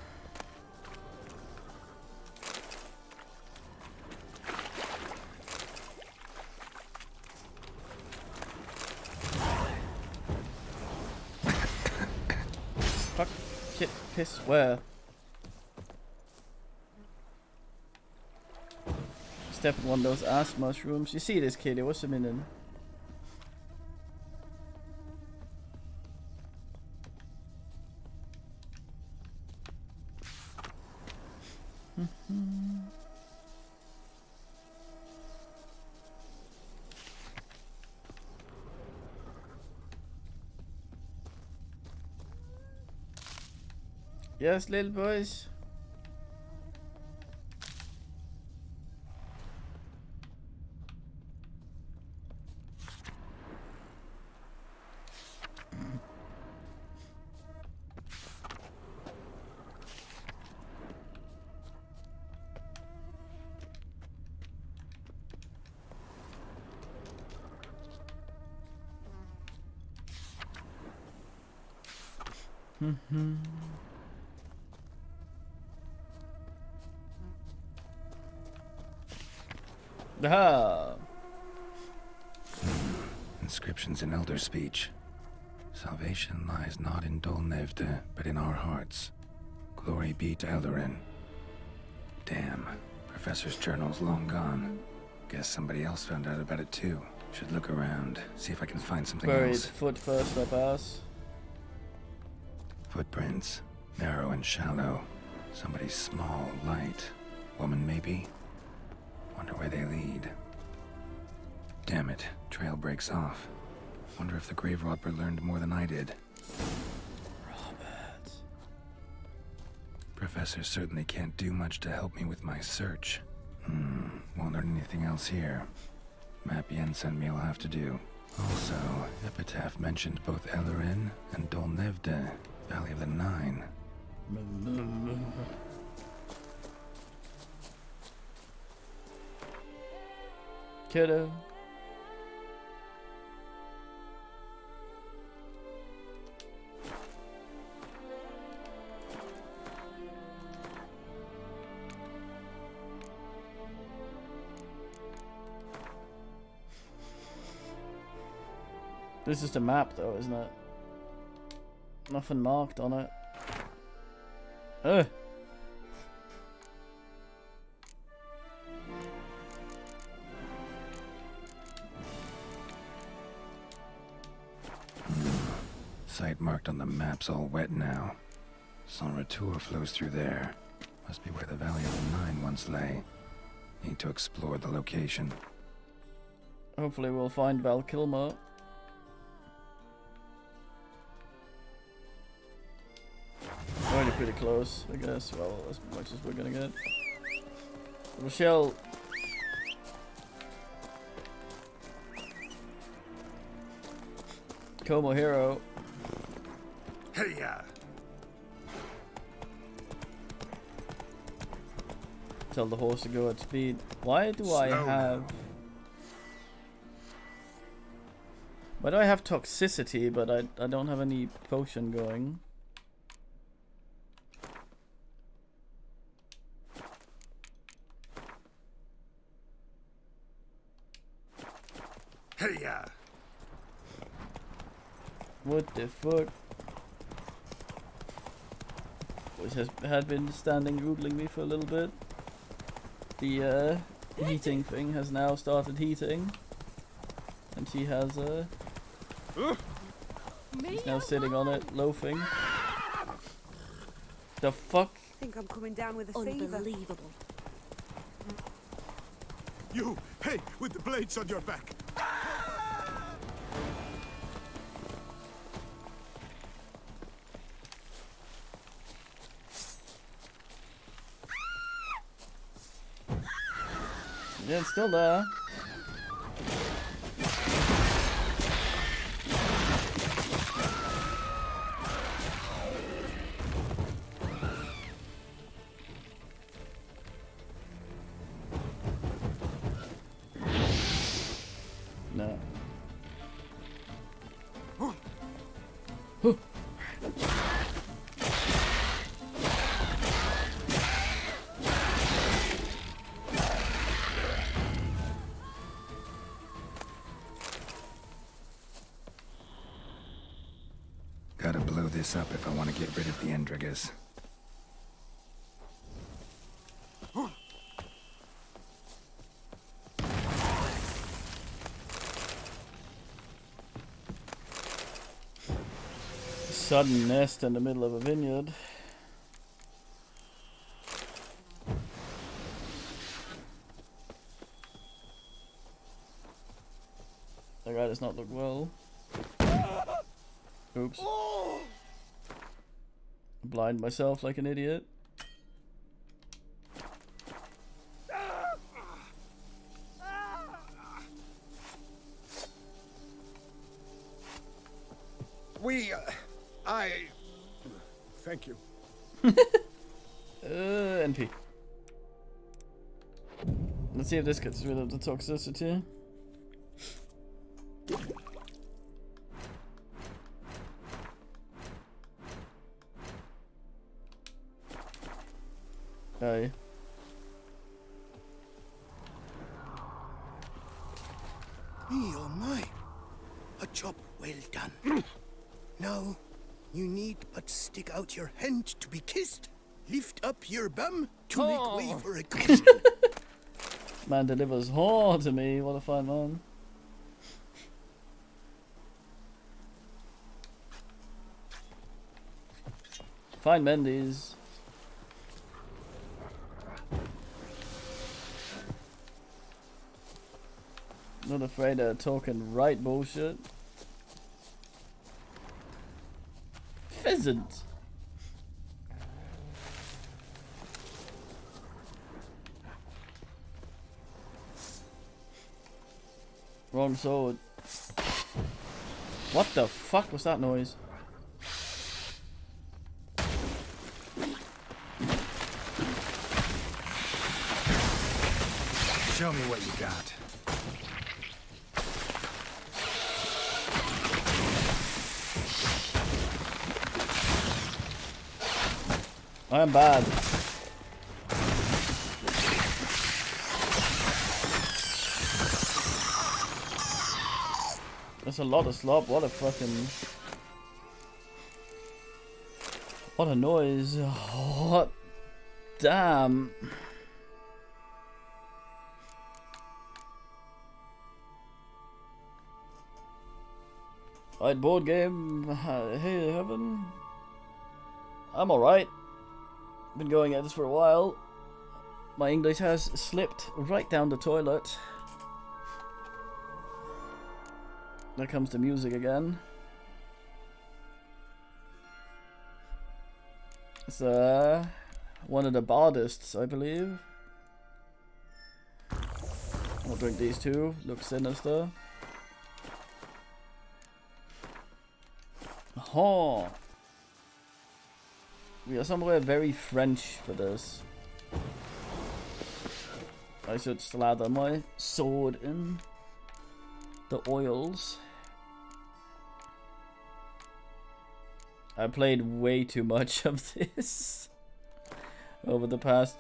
Fuck, shit, piss, where? Step in one of those ass mushrooms. You see this, Katie? What's the minute? Yes, little boys. Aha! Inscriptions in Elder speech. Salvation lies not in Dol Nevde, but in our hearts. Glory be to Eldarin. Damn, Professor's journal's long gone. Guess somebody else found out about it too. Should look around, see if I can find something Buried else. foot first up ass. Footprints, narrow and shallow. Somebody's small, light. Woman, maybe? Wonder where they lead. Damn it, trail breaks off. Wonder if the grave robber learned more than I did. Robert. Professor certainly can't do much to help me with my search. Won't learn anything else here. Map Yen sent me will have to do. Also, Epitaph mentioned both Eldarin and Dol Nevde, Valley of the Nine. Kiddo. This is the map though, isn't it? Nothing marked on it. Ugh. Site marked on the map's all wet now. San Retour flows through there. Must be where the Valley of the Nine once lay. Need to explore the location. Hopefully we'll find Val Kilmer. Already pretty close, I guess. Well, as much as we're gonna get. Rochelle. Como Hero. Hey, yeah. Tell the horse to go at speed. Why do I have... Why do I have toxicity, but I don't have any potion going? Hey, yeah. What the fuck? Which had been standing googling me for a little bit. The heating thing has now started heating. And she has she's now sitting on it, loafing. The fuck? I think I'm coming down with a fever. Unbelievable. You, hey, with the blades on your back. Yeah, it's still there. No. Gotta blow this up if I want to get rid of the Endriggers. Sudden nest in the middle of a vineyard. That guy does not look well. Oops. Blind myself like an idiot. Thank you. NP. Let's see if this gets rid of the toxicity. Aye. Oh my. A job well done. Now, you need but stick out your hand to be kissed, lift up your bum to make way for a cushion. Man delivers whore to me, what a fine man. Fine Mendes. Not afraid of talking right bullshit. Pheasant. Wrong sword. What the fuck was that noise? Show me what you got. I am bad. There's a lot of slop. What a fucking... What a noise. What? Damn. Right, board game. Hey, Heaven. I'm alright. Been going at this for a while. My English has slipped right down the toilet. There comes the music again. It's one of the bardists, I believe. I'll drink these two. Look sinister. Oh. We are somewhere very French for this. I should slather my sword in the oils. I played way too much of this over the past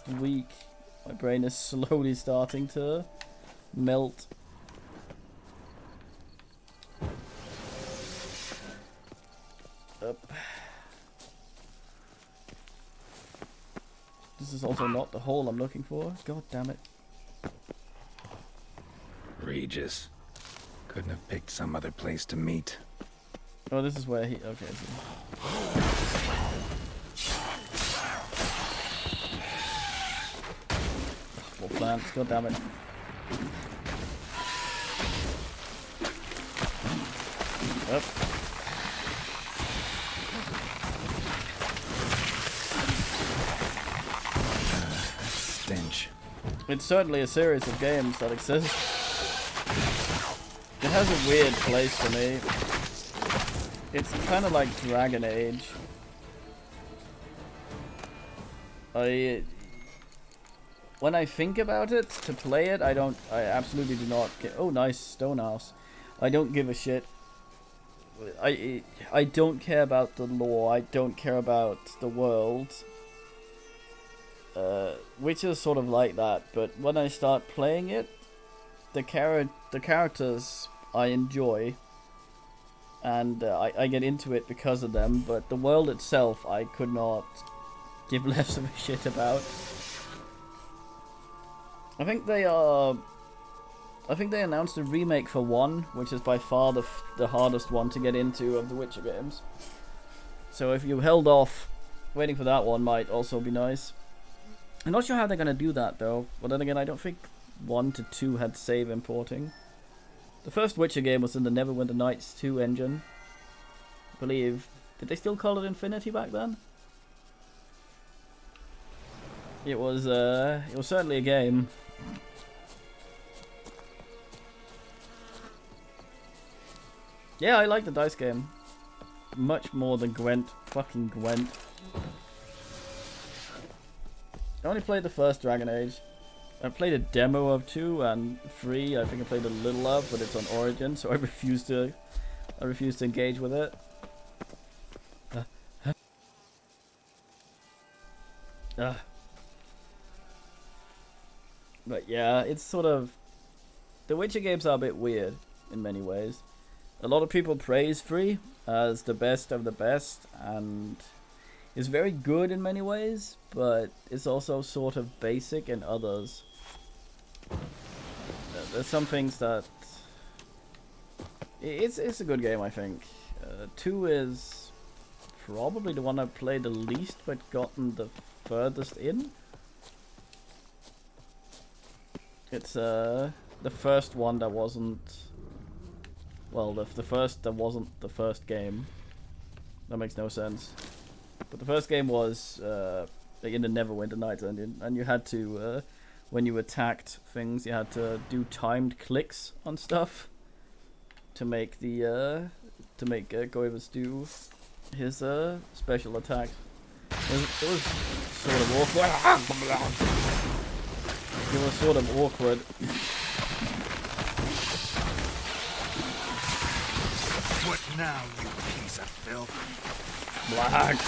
week. My brain is slowly starting to melt. Up. This is also not the hole I'm looking for. God damn it. Regis. Couldn't have picked some other place to meet. Oh, this is where he... Okay. More plants. God damn it. Up. Stench. It's certainly a series of games that exist. It has a weird place for me. It's kind of like Dragon Age. When I think about it, to play it, I absolutely do not get... Oh, nice stone house. I don't give a shit. I don't care about the lore. I don't care about the world. Witcher's sort of like that, but when I start playing it, the characters I enjoy, and I get into it because of them. But the world itself, I could not give less of a shit about. I think they announced a remake for 1, which is by far the hardest one to get into of the Witcher games. So if you held off, waiting for that one might also be nice. I'm not sure how they're gonna do that though. But then again, I don't think 1 to 2 had save importing. The first Witcher game was in the Neverwinter Nights 2 engine. I believe. Did they still call it Infinity back then? It was certainly a game. Yeah, I like the dice game. Much more than Gwent. Fucking Gwent. I only played the first Dragon Age. I played a demo of 2 and 3. I think I played a little of, but it's on Origin, so I refuse to engage with it. But yeah, it's sort of... The Witcher games are a bit weird in many ways. A lot of people praise 3 as the best of the best, and it's very good in many ways, but it's also sort of basic in others. There's some things that... It's a good game, I think. 2 is probably the one I've played the least, but gotten the furthest in. It's the first one that wasn't... Well, the first that wasn't the first game. That makes no sense. But the first game was like in the Neverwinter Nights engine, and you had to, when you attacked things, you had to do timed clicks on stuff to make the Goivus do his special attack. It was sort of awkward. It was sort of awkward. What now, you piece of filth? Black.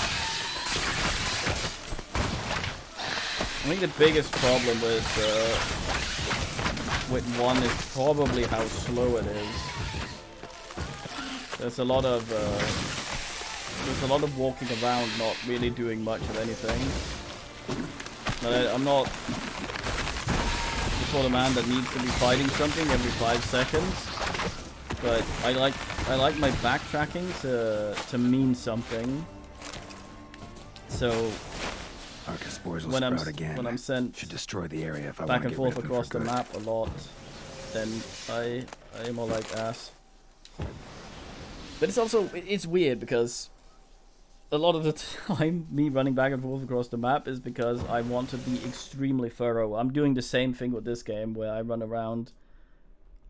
I think the biggest problem with 1 is probably how slow it is. There's a lot of walking around, not really doing much of anything. I'm not the sort of man that needs to be fighting something every 5 seconds. But I like my backtracking to mean something. So when I'm sent should destroy the area if I back want to and get rid forth of them across for the good. map a lot, then I am all like ass. But it's also it's weird because a lot of the time me running back and forth across the map is because I want to be extremely thorough. I'm doing the same thing with this game where I run around.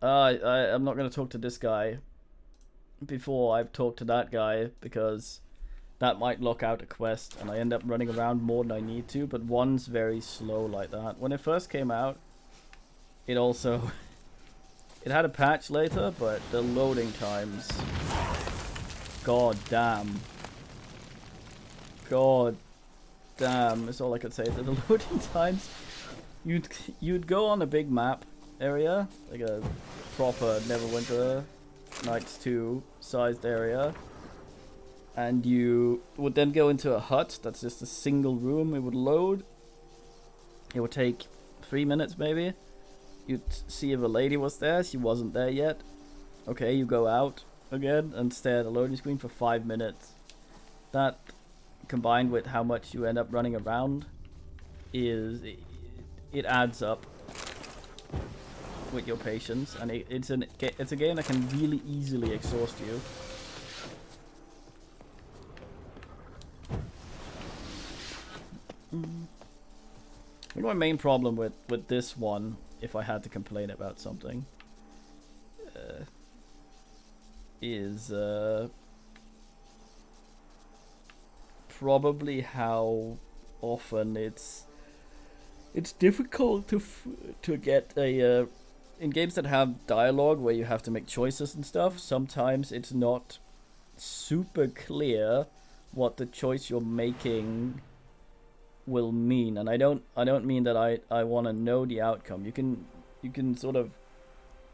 I'm not going to talk to this guy before I've talked to that guy because that might lock out a quest and I end up running around more than I need to, but 1's very slow like that. When it first came out, it also... it had a patch later, but the loading times... God damn. God damn is all I could say. The loading times... You'd go on a big map area, like a proper Neverwinter Nights 2 sized area, and you would then go into a hut that's just a single room. It would load. It would take 3 minutes maybe. You'd see if a lady was there. She wasn't there yet. Okay, you go out again and stare at the loading screen for 5 minutes. That, combined with how much you end up running around, it adds up with your patience, and it's a game that can really easily exhaust you. I think my main problem with this one, if I had to complain about something, is probably how often it's difficult to get a in games that have dialogue where you have to make choices and stuff, sometimes it's not super clear what the choice you're making will mean. And I don't mean that I want to know the outcome. You can sort of,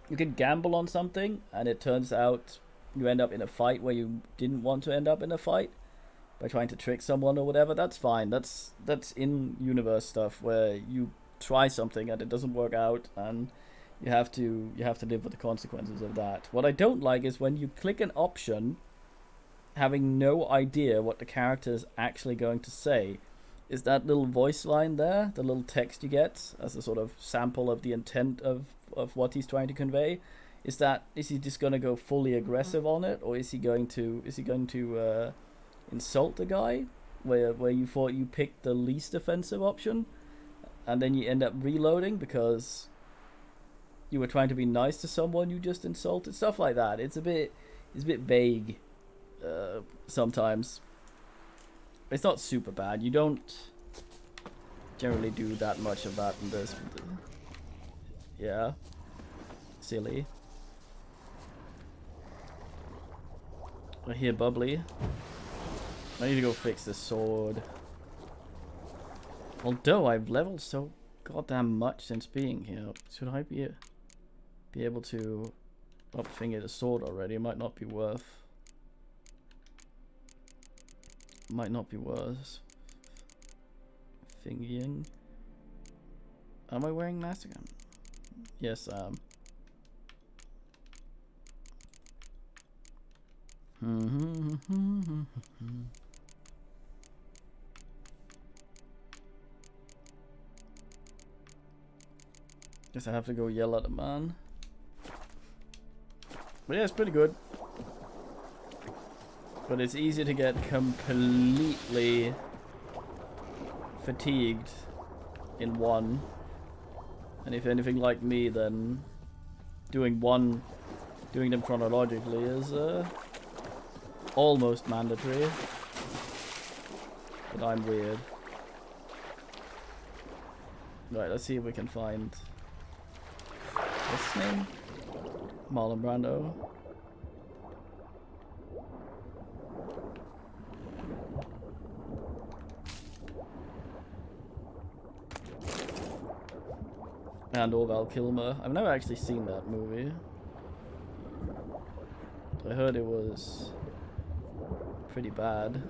you can gamble on something and it turns out you end up in a fight where you didn't want to end up in a fight by trying to trick someone or whatever. That's fine. That's in universe stuff where you try something and it doesn't work out and you have to live with the consequences of that. What I don't like is when you click an option having no idea what the character is actually going to say. Is that little voice line there, the little text you get as a sort of sample of the intent of what he's trying to convey? Is he just going to go fully aggressive on it, or is he going to insult the guy where you thought you picked the least offensive option and then you end up reloading because you were trying to be nice to someone you just insulted? Stuff like that. It's a bit vague sometimes. It's not super bad. You don't generally do that much of that in this. Yeah. Silly. I hear bubbly. I need to go fix this sword. Although I've leveled so goddamn much since being here, should I be able to upfinger the sword already? It might not be worth. Might not be worth thingying. Am I wearing mask again? Yes, I am. Guess I have to go yell at the man. But yeah, it's pretty good. But it's easy to get completely fatigued in one. And if anything like me, then doing them chronologically is almost mandatory. But I'm weird. Right, let's see if we can find what's his name? Marlon Brando. And or Val Kilmer. I've never actually seen that movie. I heard it was pretty bad.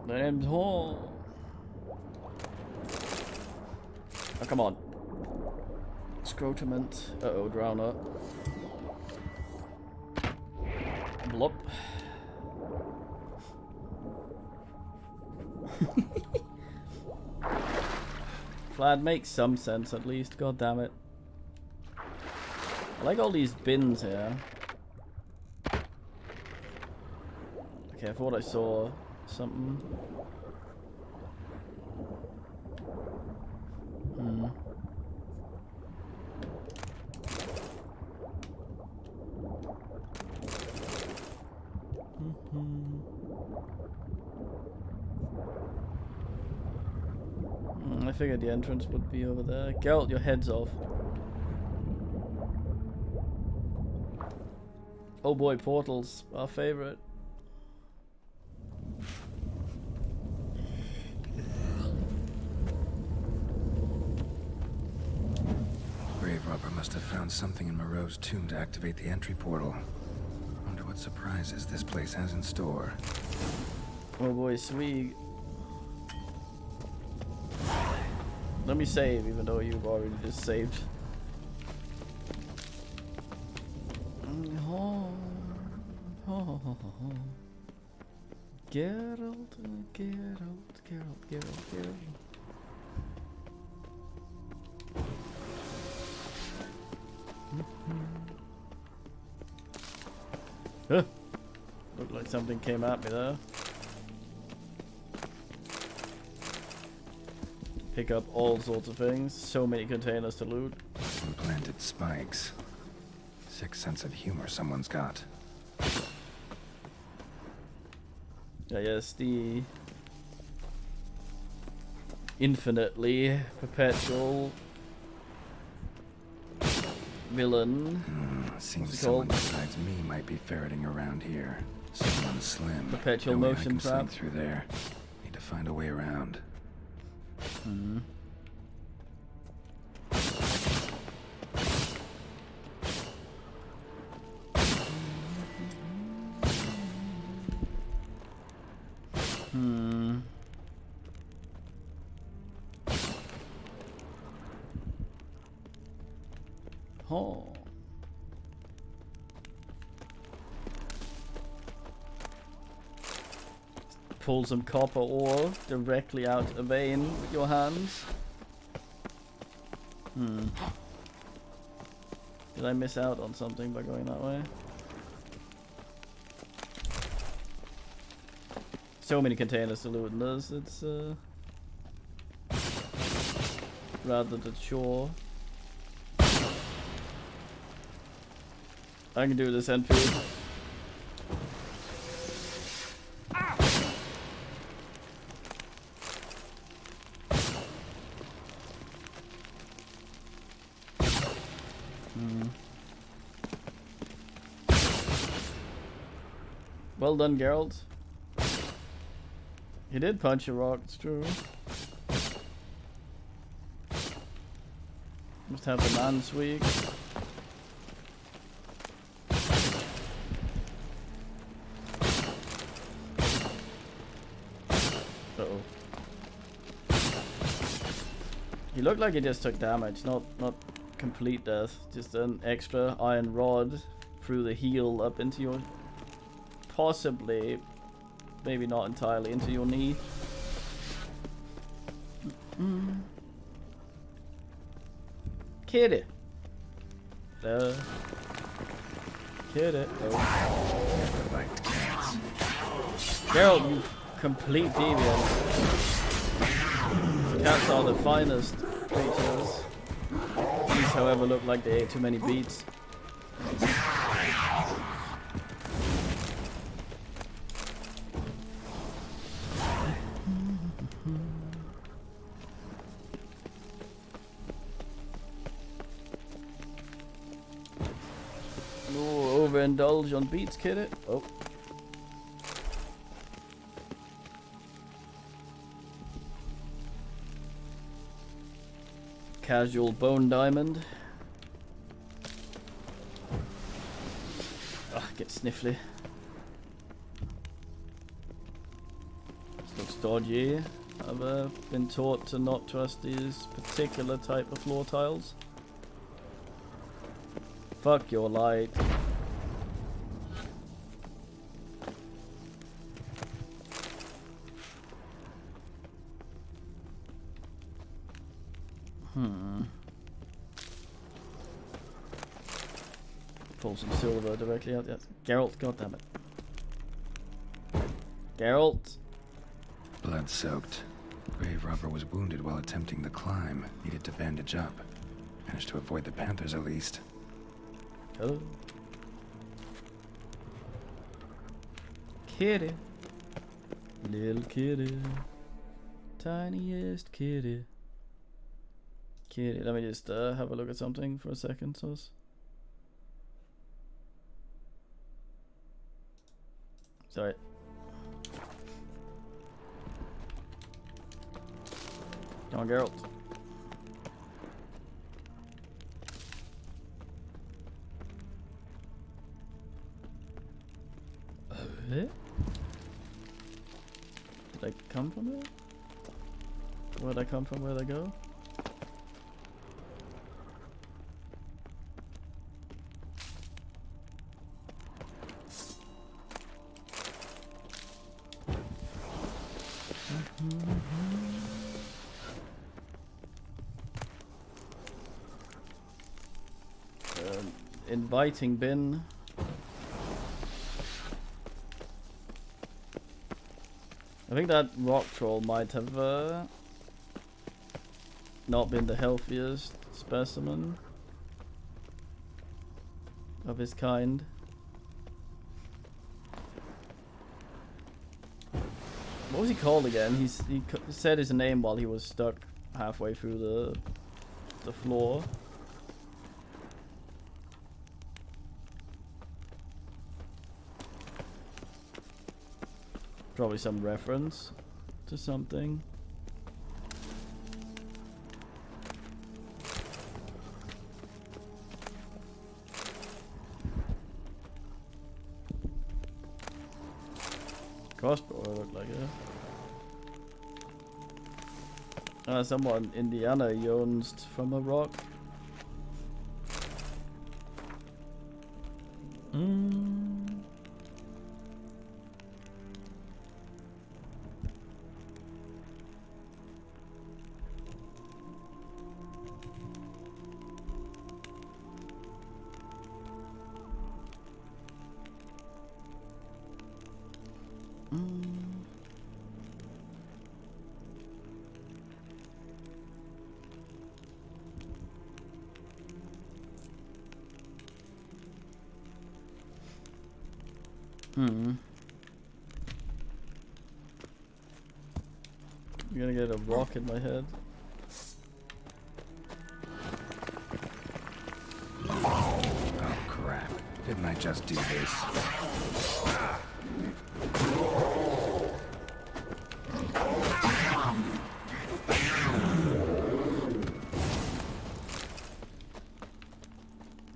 My name's Hall. Oh, come on. Scrotumant. Uh-oh, Drowner. Blop. Vlad makes some sense at least, god damn it. I like all these bins here. Okay, I thought I saw something. I figured the entrance would be over there. Geralt, your head's off. Oh boy, portals, our favorite. Grave Robber must have found something in Moreau's tomb to activate the entry portal. Wonder what surprises this place has in store. Oh boy, sweet. Let me save, even though you've already just saved. Geralt, Geralt. Huh. Looked like something came at me there. Pick up all sorts of things. So many containers to loot. Implanted spikes. Sick sense of humor someone's got. Yeah, yes, the infinitely perpetual villain. Seems someone besides me might be ferreting around here. Someone slim. Perpetual No way I motion can trap. sneak through there. Need to find a way around. Oh. Pull some copper ore directly out a vein with your hands. Did I miss out on something by going that way? So many containers to loot in this, it's rather than sure. I can do this NP. Well done, Geralt. He did punch a rock, it's true. Must have the man's weak. Uh-oh. He looked like he just took damage, not complete death. Just an extra iron rod through the heel up into your... possibly, maybe not entirely, into your knee. Kitty. Kitty. Oh. Geralt, you complete deviant. Cats are the finest creatures. These, however, look like they ate too many beets. Overindulge on beats, kid it. Oh. Casual bone diamond. Ah, get sniffly. This looks dodgy. I've been taught to not trust these particular type of floor tiles. Fuck your light. Pull some silver directly out. Yes. Geralt, goddammit. Geralt. Blood soaked. Grave robber was wounded while attempting the climb. Needed to bandage up. Managed to avoid the panthers at least. Oh. Kitty. Little kitty. Tiniest kitty. Kitty. Let me just have a look at something for a second, Sos. Sorry. Come on, Geralt. Did I come from there? Where'd I come from? Where'd I go? Inviting bin. I think that rock troll might have not been the healthiest specimen of his kind. What was he called again? He said his name while he was stuck halfway through the floor. Probably some reference to something. Crossbow looked like it. Someone Indiana Jones from a rock. I'm gonna get a rock in my head. Oh crap. Didn't I just do this?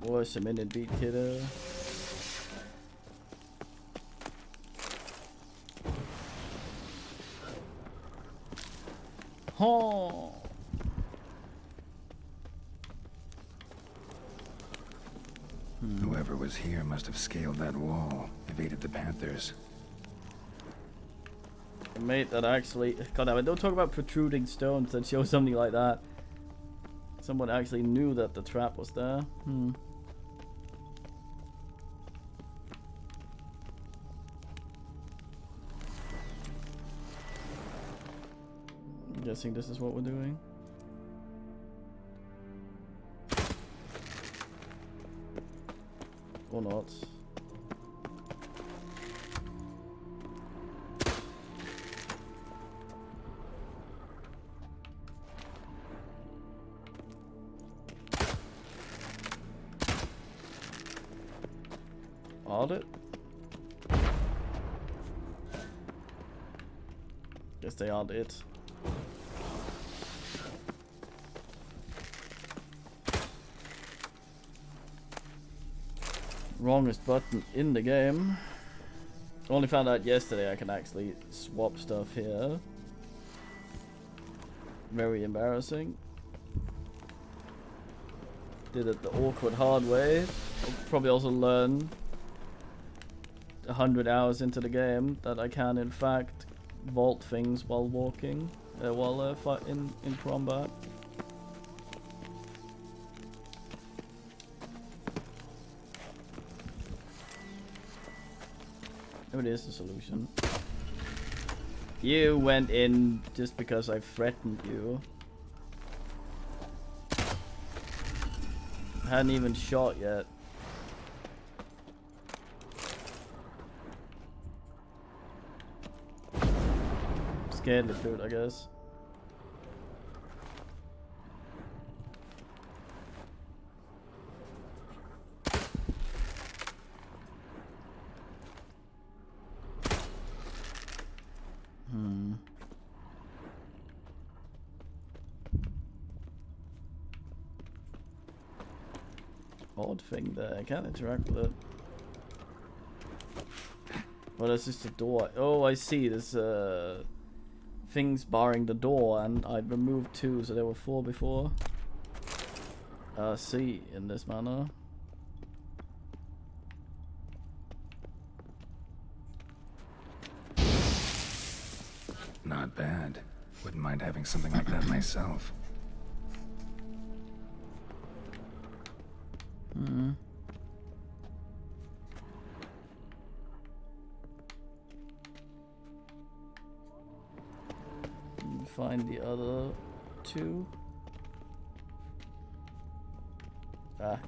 Boy, some minute beat kiddo. Oh. Whoever was here must have scaled that wall, evaded the Panthers. Mate, that actually... God damn it, don't talk about protruding stones that show something like that. Someone actually knew that the trap was there. I'm guessing this is what we're doing. Or not. Audit? Guess they aren't it. Wrongest button in the game. Only found out yesterday I can actually swap stuff here. Very embarrassing. Did it the awkward hard way. I'll probably also learn 100 hours into the game that I can in fact vault things while walking, while in combat. It is the solution. You went in just because I threatened you. I hadn't even shot yet. Scared to do it, I guess. Odd thing there, I can't interact with it. Well, that's just a door. Oh, I see, there's things barring the door, and I removed 2, so there were 4 before. See, in this manner. Not bad. Wouldn't mind having something like that myself. Find the other 2.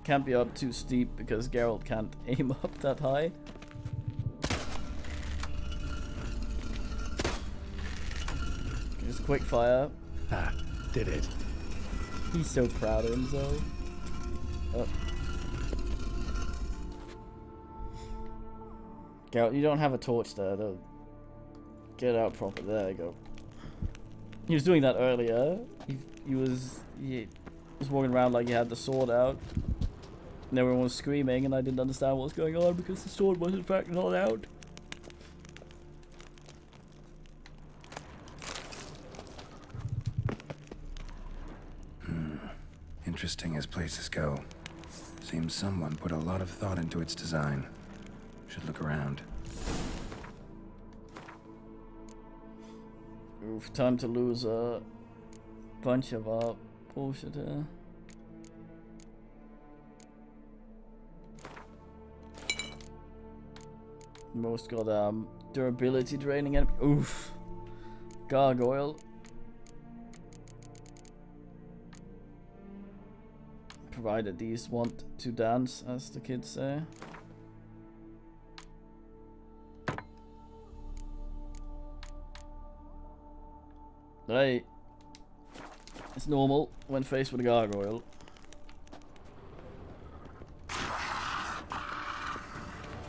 Can't be up too steep because Geralt can't aim up that high. quickfire. Ah, did it. He's so proud of himself. Oh. Geralt, you don't have a torch there, though. Get out proper. There you go. He was doing that earlier. He was walking around like he had the sword out. And everyone was screaming, and I didn't understand what was going on because the sword was in fact not out. Interesting as places go. Seems someone put a lot of thought into its design. Should look around. Oof, time to lose a bunch of our bullshit here. Most got durability draining enemy. Oof. Gargoyle. Provided these want to dance, as the kids say. Hey. It's normal when faced with a gargoyle.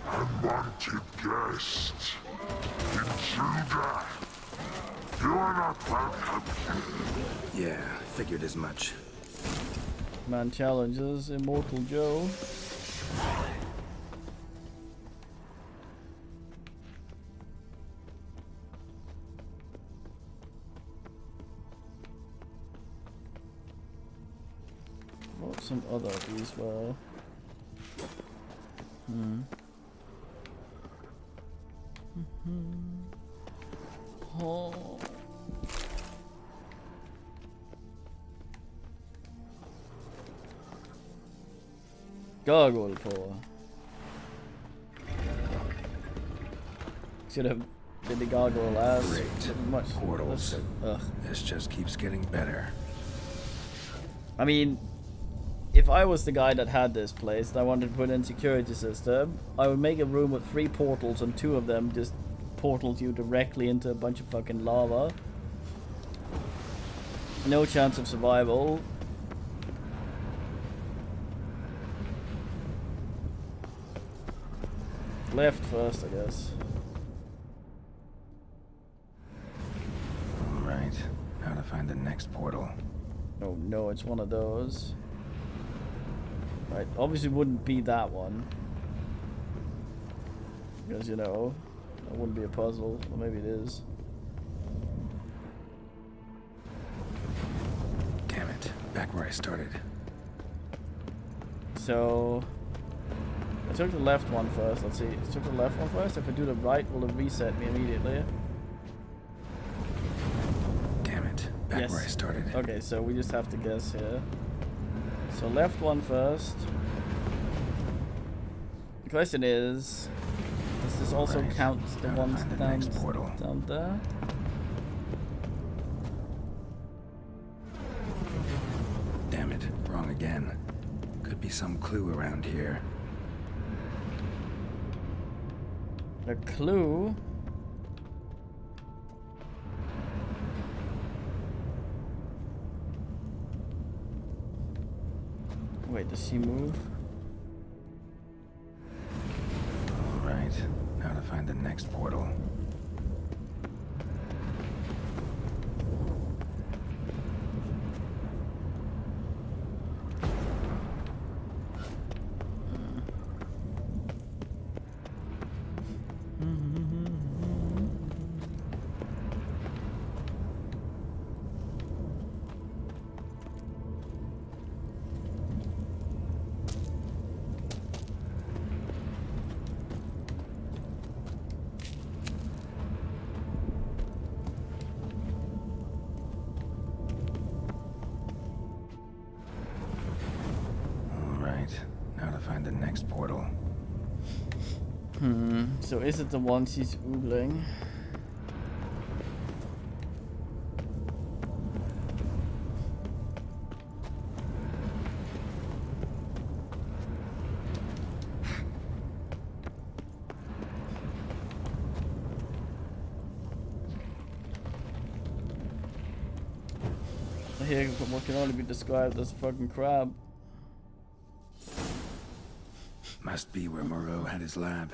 Unwanted guest. Intruder. You are not welcome. Yeah, figured as much. Man challenges Immortal Joe. What some other of these were? Oh. Gargoyle paw. Should have been the gargoyle ass. Great. Much Portals. Ugh. This just keeps getting better. I mean, if I was the guy that had this place and I wanted to put in a security system, I would make a room with 3 portals and 2 of them just portals you directly into a bunch of fucking lava. No chance of survival. Left first, I guess. Alright, now to find the next portal. Oh no, it's one of those. Right, obviously wouldn't be that one. Because, you know, that wouldn't be a puzzle. Or maybe it is. Damn it, back where I started. So... I took the left one first. Let's see. I took the left one first. If I do the right, will it reset me immediately? Damn it. Back Yes. where I started. Okay, so we just have to guess here. So left one first. The question is, does this also Right. count the Now to ones find the down, next portal. down there? Damn it, wrong again. Could be some clue around here. A clue? Wait, does she move? Alright, now to find the next portal. Now to find the next portal. So is it the one she's oogling? Here from what can only be described as a fucking crab. Must be where Moreau had his lab.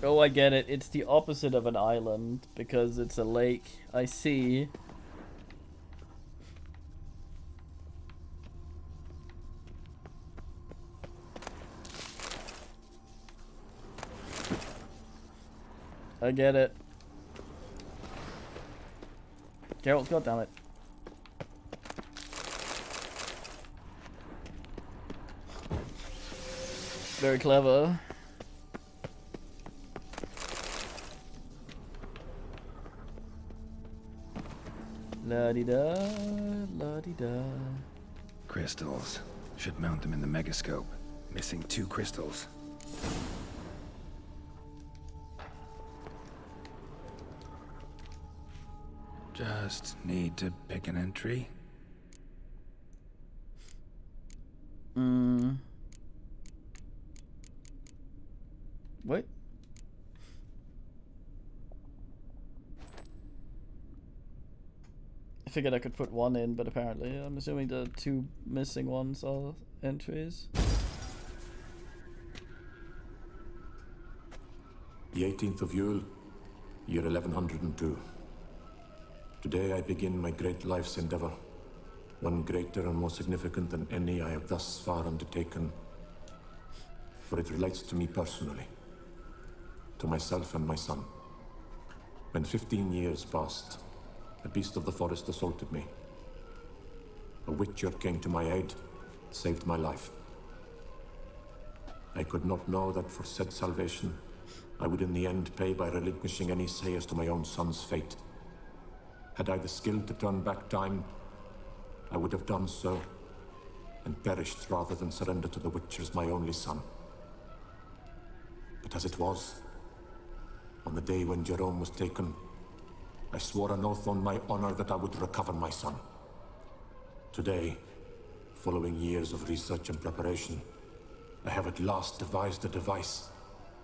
Oh, I get it. It's the opposite of an island because it's a lake. I see. I get it. Geralt, goddammit. Very clever. La-di-da, la-di-da. Crystals. Should mount them in the megascope. Missing 2 crystals. Just need to pick an entry. What? I figured I could put 1 in, but apparently I'm assuming the 2 missing ones are entries. The 18th of Yule, year 1102. Today I begin my great life's endeavor, one greater and more significant than any I have thus far undertaken, for it relates to me personally, to myself and my son. When 15 years passed, a beast of the forest assaulted me. A witcher came to my aid, saved my life. I could not know that for said salvation, I would in the end pay by relinquishing any say as to my own son's fate. Had I the skill to turn back time, I would have done so, and perished rather than surrender to the Witchers my only son. But as it was, on the day when Jerome was taken, I swore an oath on my honor that I would recover my son. Today, following years of research and preparation, I have at last devised a device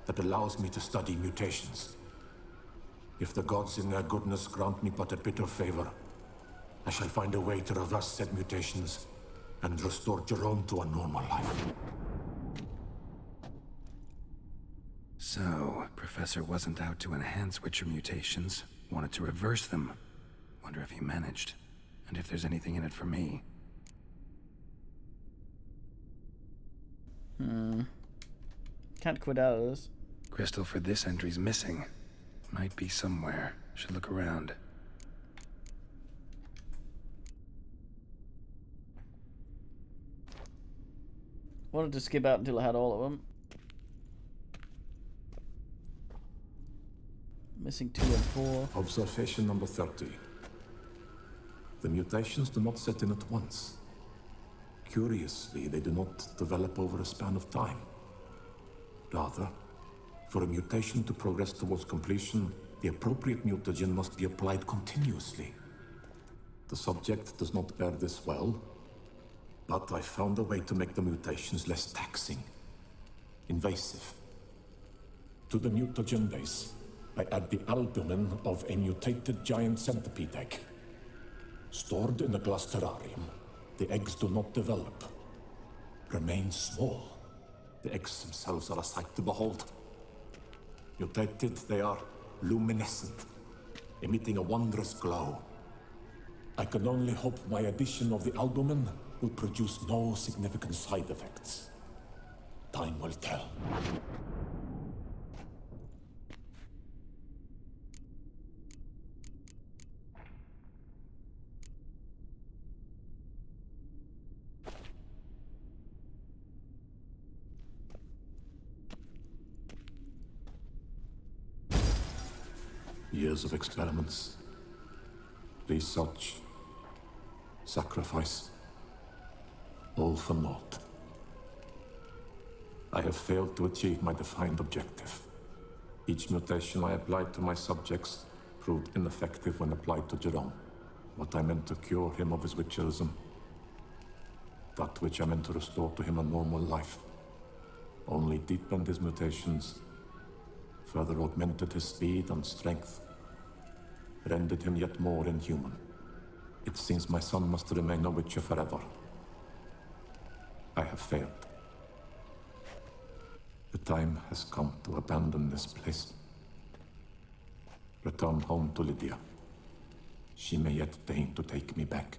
that allows me to study mutations. If the gods in their goodness grant me but a bit of favor, I shall find a way to reverse said mutations and restore Jerome to a normal life. So, Professor wasn't out to enhance Witcher mutations, wanted to reverse them. Wonder if he managed, and if there's anything in it for me. Can't quit out of this. Crystal for this entry's missing. Might be somewhere. Should look around. Wanted to skip out until I had all of them. Missing 2 and 4. Observation number 30. The mutations do not set in at once. Curiously, they do not develop over a span of time. Rather, for a mutation to progress towards completion, the appropriate mutagen must be applied continuously. The subject does not bear this well, but I found a way to make the mutations less taxing, invasive. To the mutagen base, I add the albumin of a mutated giant centipede egg. Stored in a glass terrarium, the eggs do not develop, remain small. The eggs themselves are a sight to behold. Mutated, they are luminescent, emitting a wondrous glow. I can only hope my addition of the albumin will produce no significant side effects. Time will tell. Years of experiments, research, sacrifice, all for naught. I have failed to achieve my defined objective. Each mutation I applied to my subjects proved ineffective when applied to Jerome. What I meant to cure him of his witcherism, that which I meant to restore to him a normal life, only deepened his mutations, further augmented his speed and strength, rendered him yet more inhuman. It seems my son must remain a Witcher forever. I have failed. The time has come to abandon this place. Return home to Lydia. She may yet deign to take me back.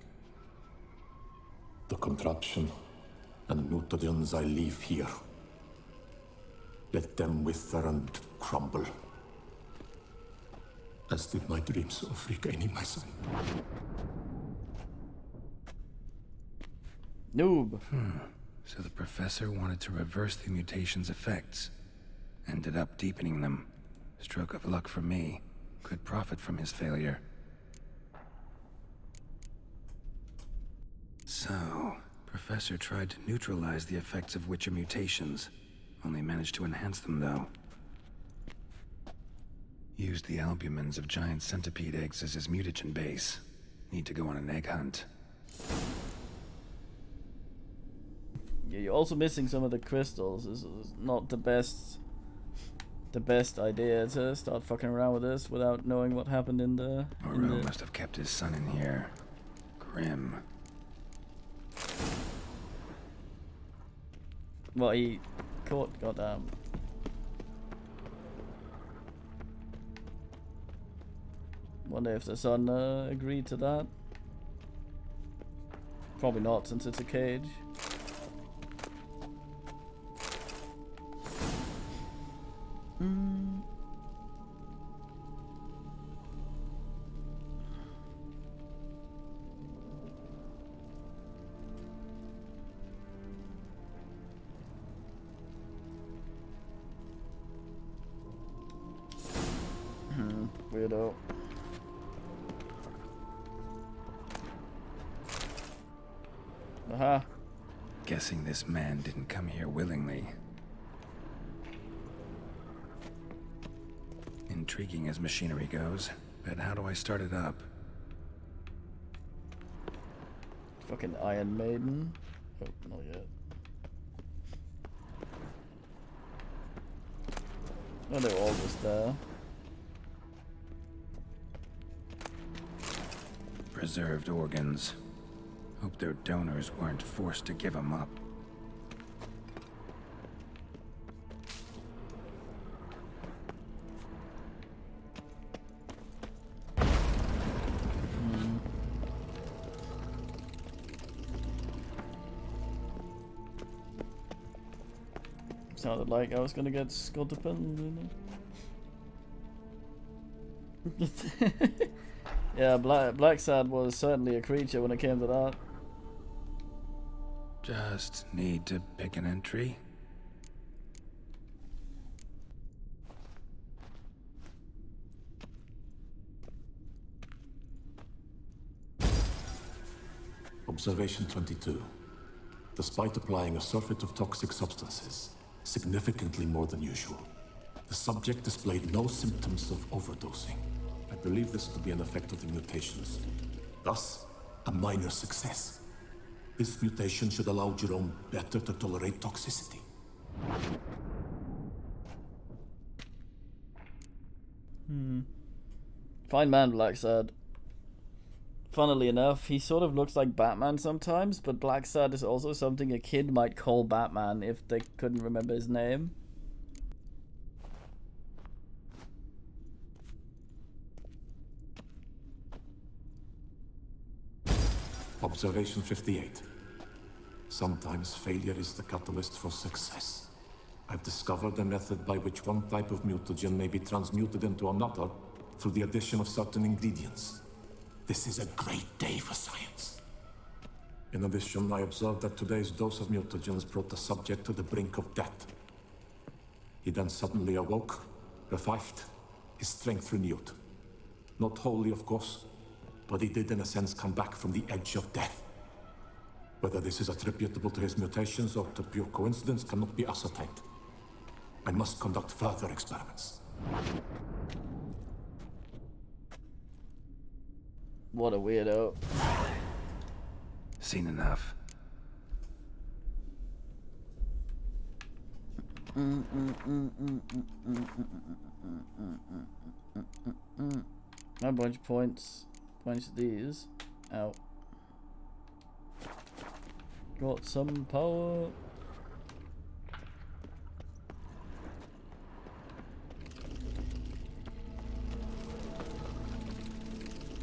The contraption and mutagens I leave here. Let them wither and crumble. As did my dreams of regaining my son. Noob. So the professor wanted to reverse the mutation's effects. Ended up deepening them. Stroke of luck for me. Could profit from his failure. So, Professor tried to neutralize the effects of Witcher mutations. Only managed to enhance them, though. Used the albumins of giant centipede eggs as his mutagen base. Need to go on an egg hunt. Yeah, you're also missing some of the crystals. This is not the best idea to start fucking around with this without knowing what happened in the... Moreau must have kept his son in here. Grim. Well, he caught... Goddamn. Wonder if the son agreed to that. Probably not, since it's a cage. Weirdo. Aha. Guessing this man didn't come here willingly. Intriguing as machinery goes, but how do I start it up? Fucking Iron Maiden. Oh, not yet. Oh, they're all just there. Preserved organs. Hope their donors weren't forced to give them up. Sounded like I was gonna get Skotapen. Yeah, Blacksad was certainly a creature when it came to that. Just need to pick an entry. Observation 22. Despite applying a surfeit of toxic substances, significantly more than usual, the subject displayed no symptoms of overdosing. I believe this to be an effect of the mutations. Thus, a minor success. This mutation should allow Jerome better to tolerate toxicity. Fine man, Blacksad. Funnily enough, he sort of looks like Batman sometimes, but Blacksad is also something a kid might call Batman if they couldn't remember his name. Observation 58. Sometimes failure is the catalyst for success. I've discovered a method by which one type of mutagen may be transmuted into another through the addition of certain ingredients. This is a great day for science. In addition, I observed that today's dose of mutagens brought the subject to the brink of death. He then suddenly awoke, revived, his strength renewed. Not wholly, of course, but he did in a sense come back from the edge of death. Whether this is attributable to his mutations or to pure coincidence cannot be ascertained. I must conduct further experiments. What a weirdo. Seen enough. A bunch of points. Bunch of these. Out. Got some power.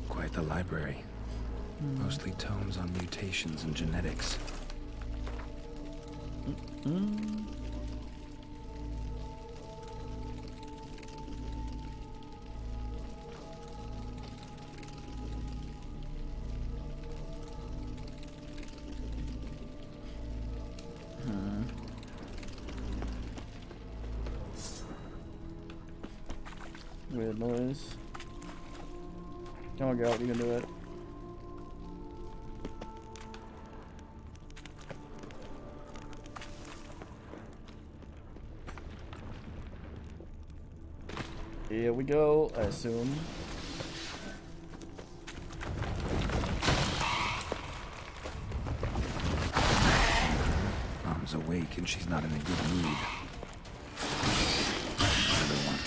Quite the library. Mostly tomes on mutations and genetics. Weird noise. Come on, girl, you can do it. Here we go, I assume. Mom's awake and she's not in a good mood. Another one.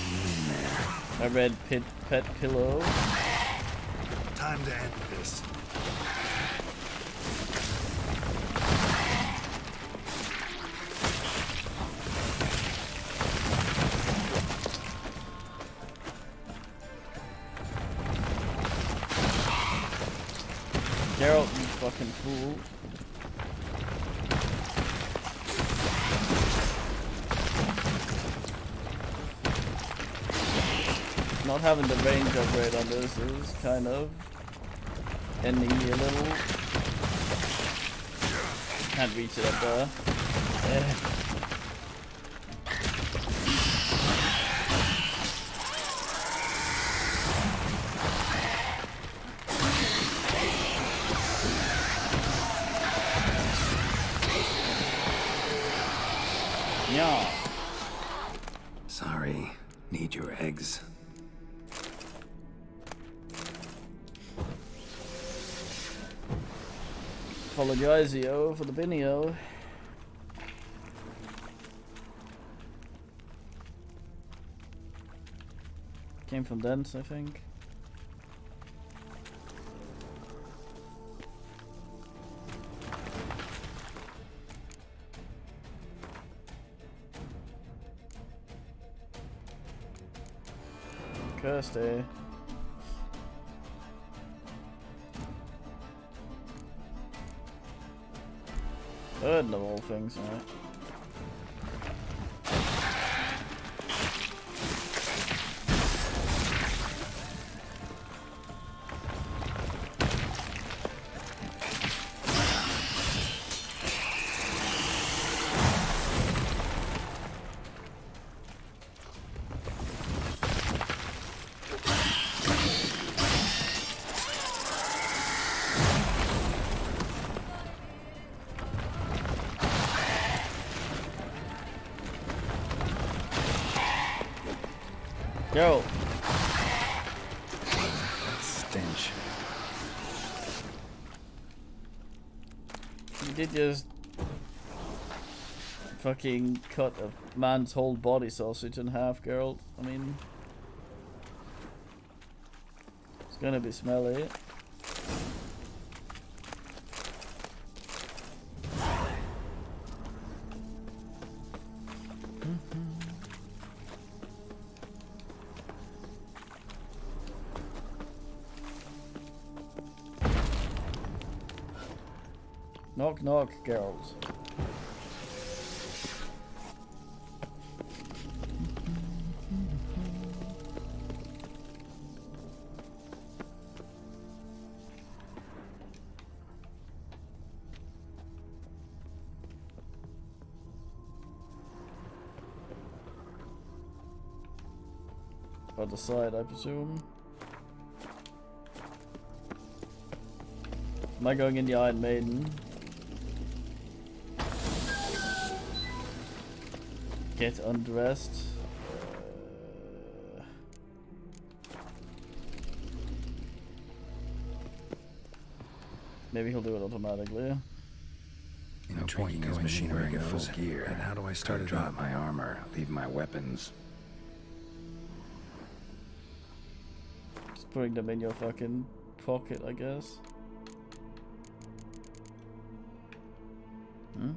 In there. A red pet pillow. Time to end this. Geralt, you fucking fool. Not having the range upgrade on this is kind of ending me a little. Can't reach it up there. Yeah. Yeah. Sorry. Need your eggs. Apologize, yo, for the binio. Came from Dents, I think. Kirsty. Third of all things, right? Go. Stench. You did just fucking cut a man's whole body sausage in half, Geralt. I mean, it's gonna be smelly. Knock knock, Geralt. Other side, I presume. Am I going in the Iron Maiden? Get undressed. Maybe he'll do it automatically. No point in his machine wearing a full gear. And how do I start to drop my armor, leave my weapons? Just putting them in your fucking pocket, I guess. Hmm?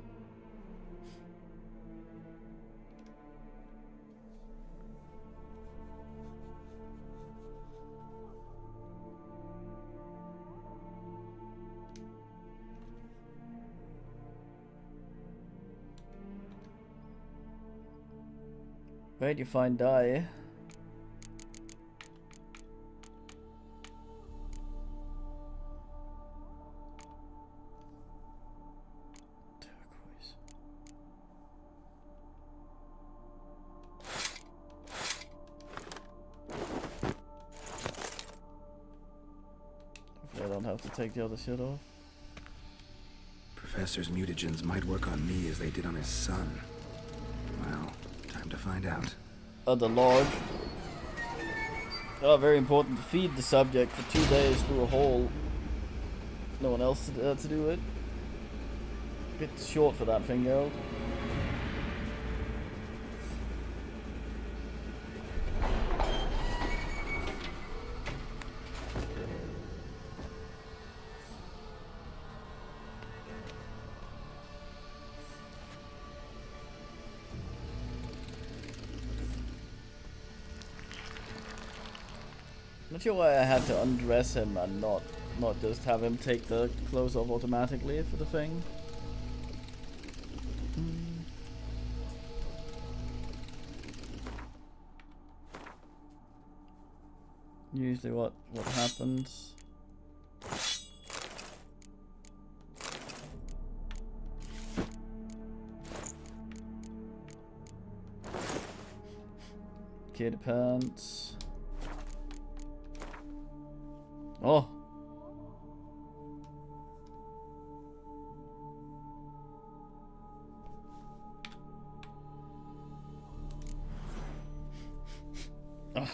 Where do you find dye? Turquoise. Hopefully I don't have to take the other shit off. Professor's mutagens might work on me as they did on his son. Well, time to find out. The log. Oh, very important to feed the subject for 2 days through a hole. No one else to do it. Bit short for that thing, girl. Not sure why I had to undress him and not just have him take the clothes off automatically for the thing. Usually what happens. Kid pants. Oh. Ah.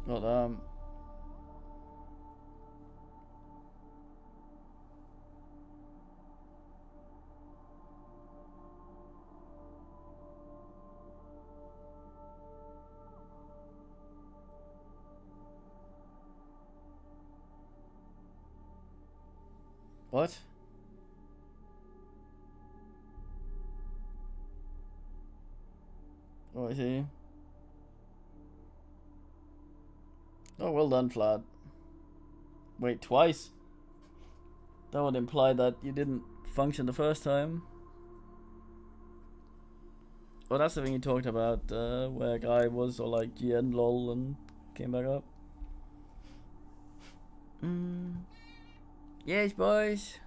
Well, what? Oh, I see. Oh, well done, Vlad. Wait, twice? That would imply that you didn't function the first time. Oh, that's the thing you talked about, where a guy was all like GN lol and came back up. Yes, boys.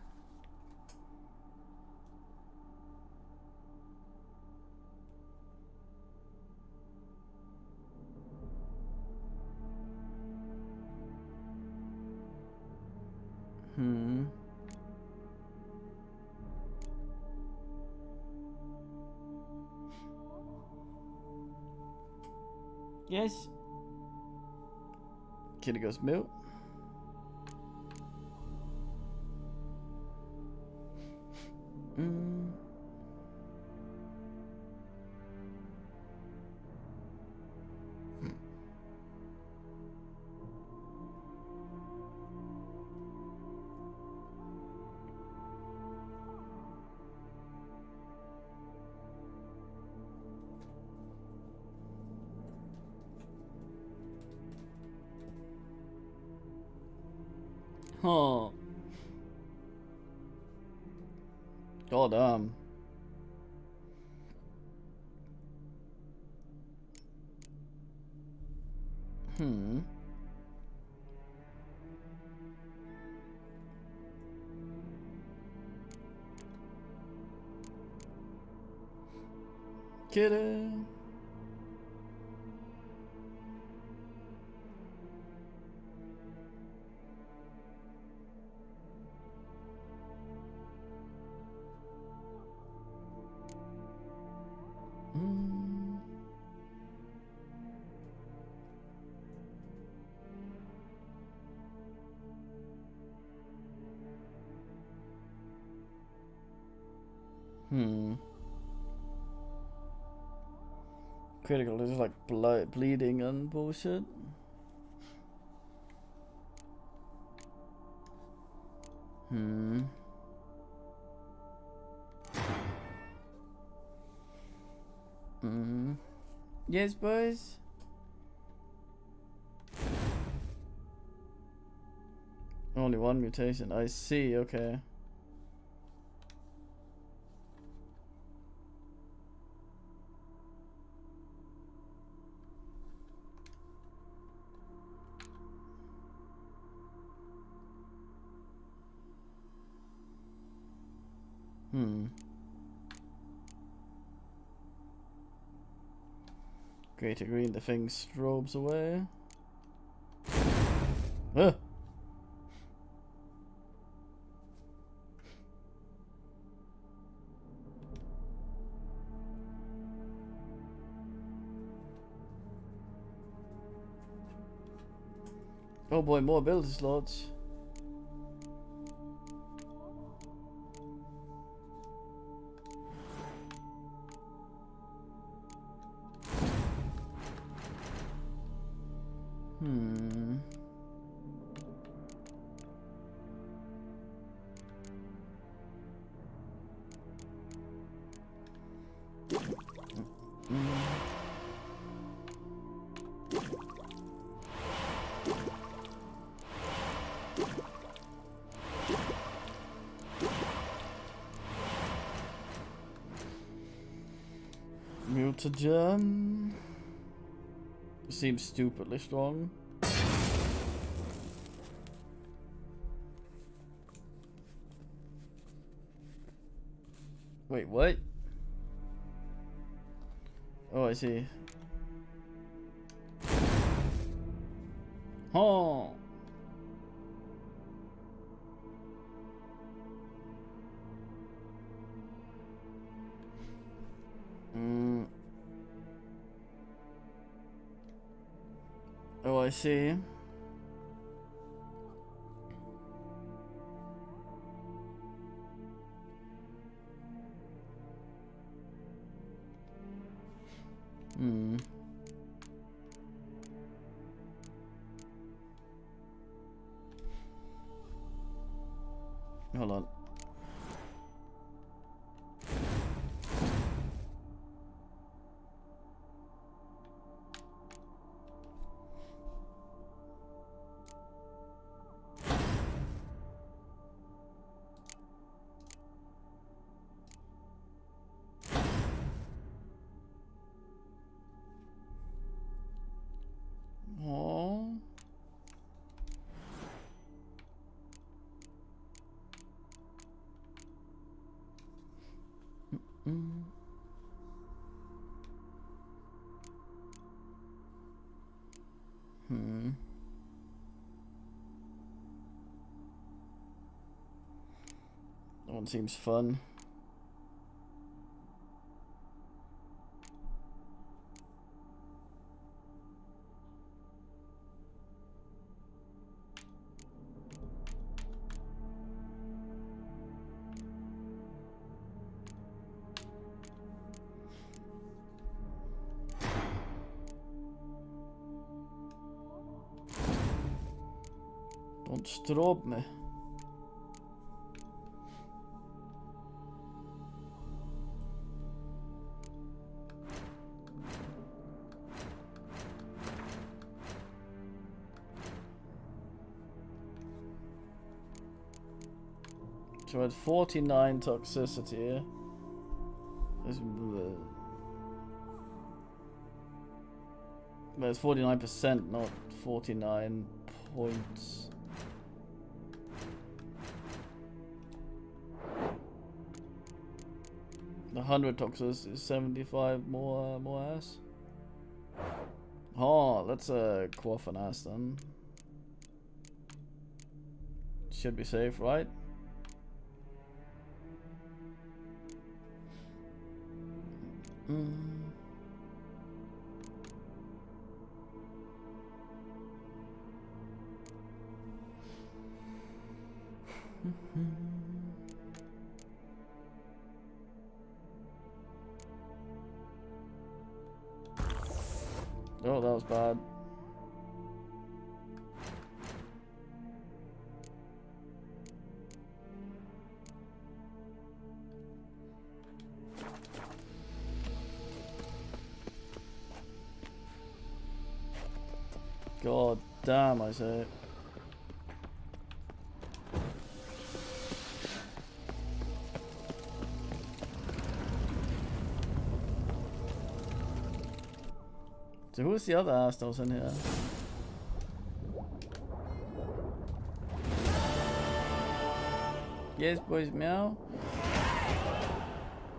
Yes. Kitty goes milk. Huh. God damn. Get it. Critical is like bleeding and bullshit. Yes, boys. Only one mutation. I see. Okay. Greater green, the thing strobes away. Oh boy, more ability slots. Mutagen seems stupidly strong. Wait, what? Oh, I see. Huh. Oh, I see. Hold on. Oh. That one seems fun. Don't strobe me. So it's 49 toxicity. But it's 49%, not 49 points. The 100 toxis is 75 more ass. Oh, let's quaff an ass then. Should be safe, right? Oh, that was bad. God damn, I say. So who's the other assholes in here? Yes, boys, meow.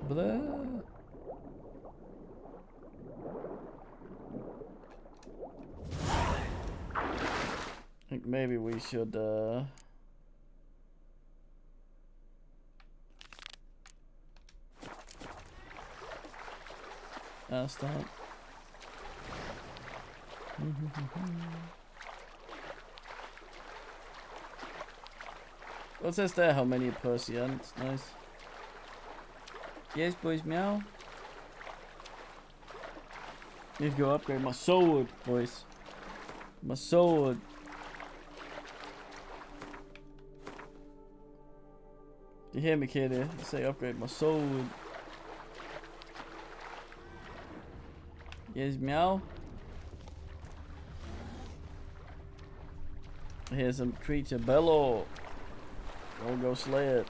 Blah. I think maybe we should ask that. What says there? How many Persians? Nice. Yes, boys, meow. Need to go upgrade my sword, boys. My sword. You hear me, kid? I say upgrade my sword. Yes, meow. Here's some creature bellow. I'll go slay it.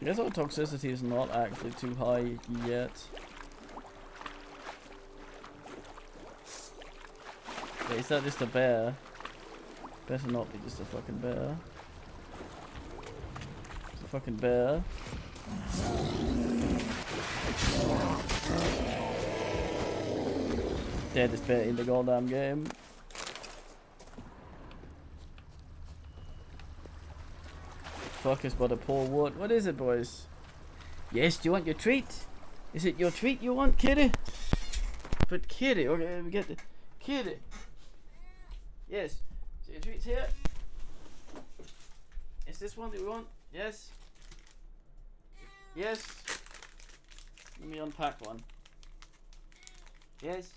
I guess our toxicity is not actually too high yet. Wait, is that just a bear? Better not be just a fucking bear. It's a fucking bear. Deadest bear in the goddamn game. Fuck is but a poor wood. What is it, boys? Yes, do you want your treat? Is it your treat you want, kitty? But kitty, okay, we get the kitty. Yes. So your treat's here. Is this one that we want? Yes. Yes. Let me unpack one. Yes.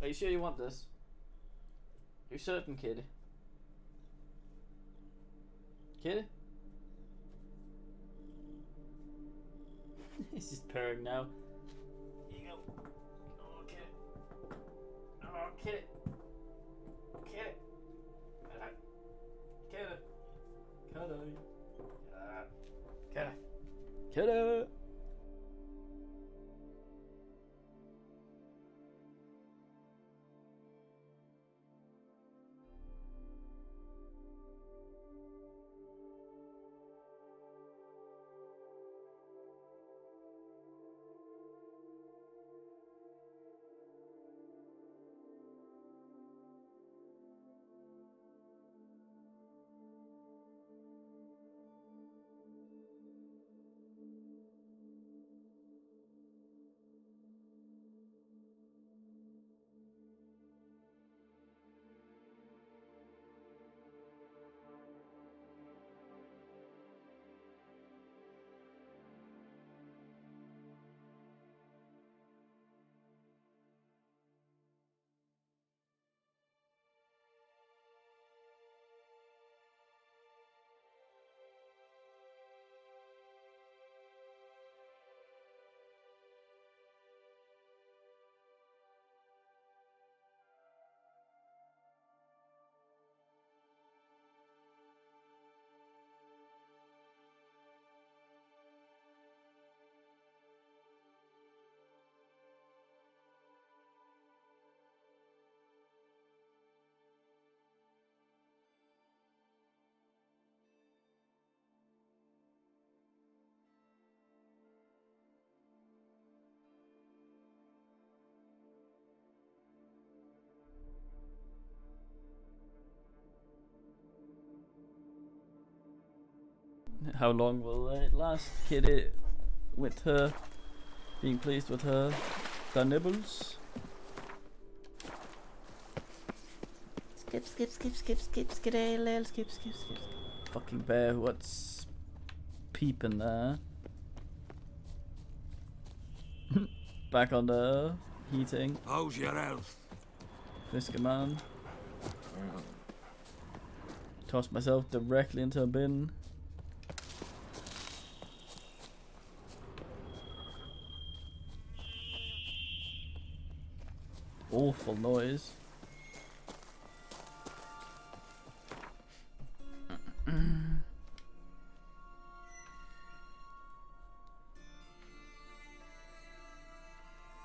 Are you sure you want this? You're certain, kid? Kid? He's just purring now. Here you go. Oh, kid. Oh, kid. Kid. Kid. Kid. Kid. Kid. How long will it last, kitty? With her being pleased with her nibbles. Skip, skip, skip, skip, skip, skip, skip, skip, skip, skip. Fucking bear, what's peeping there? Back on the heating. How's your health? Fisker man. Toss myself directly into a bin. Awful noise.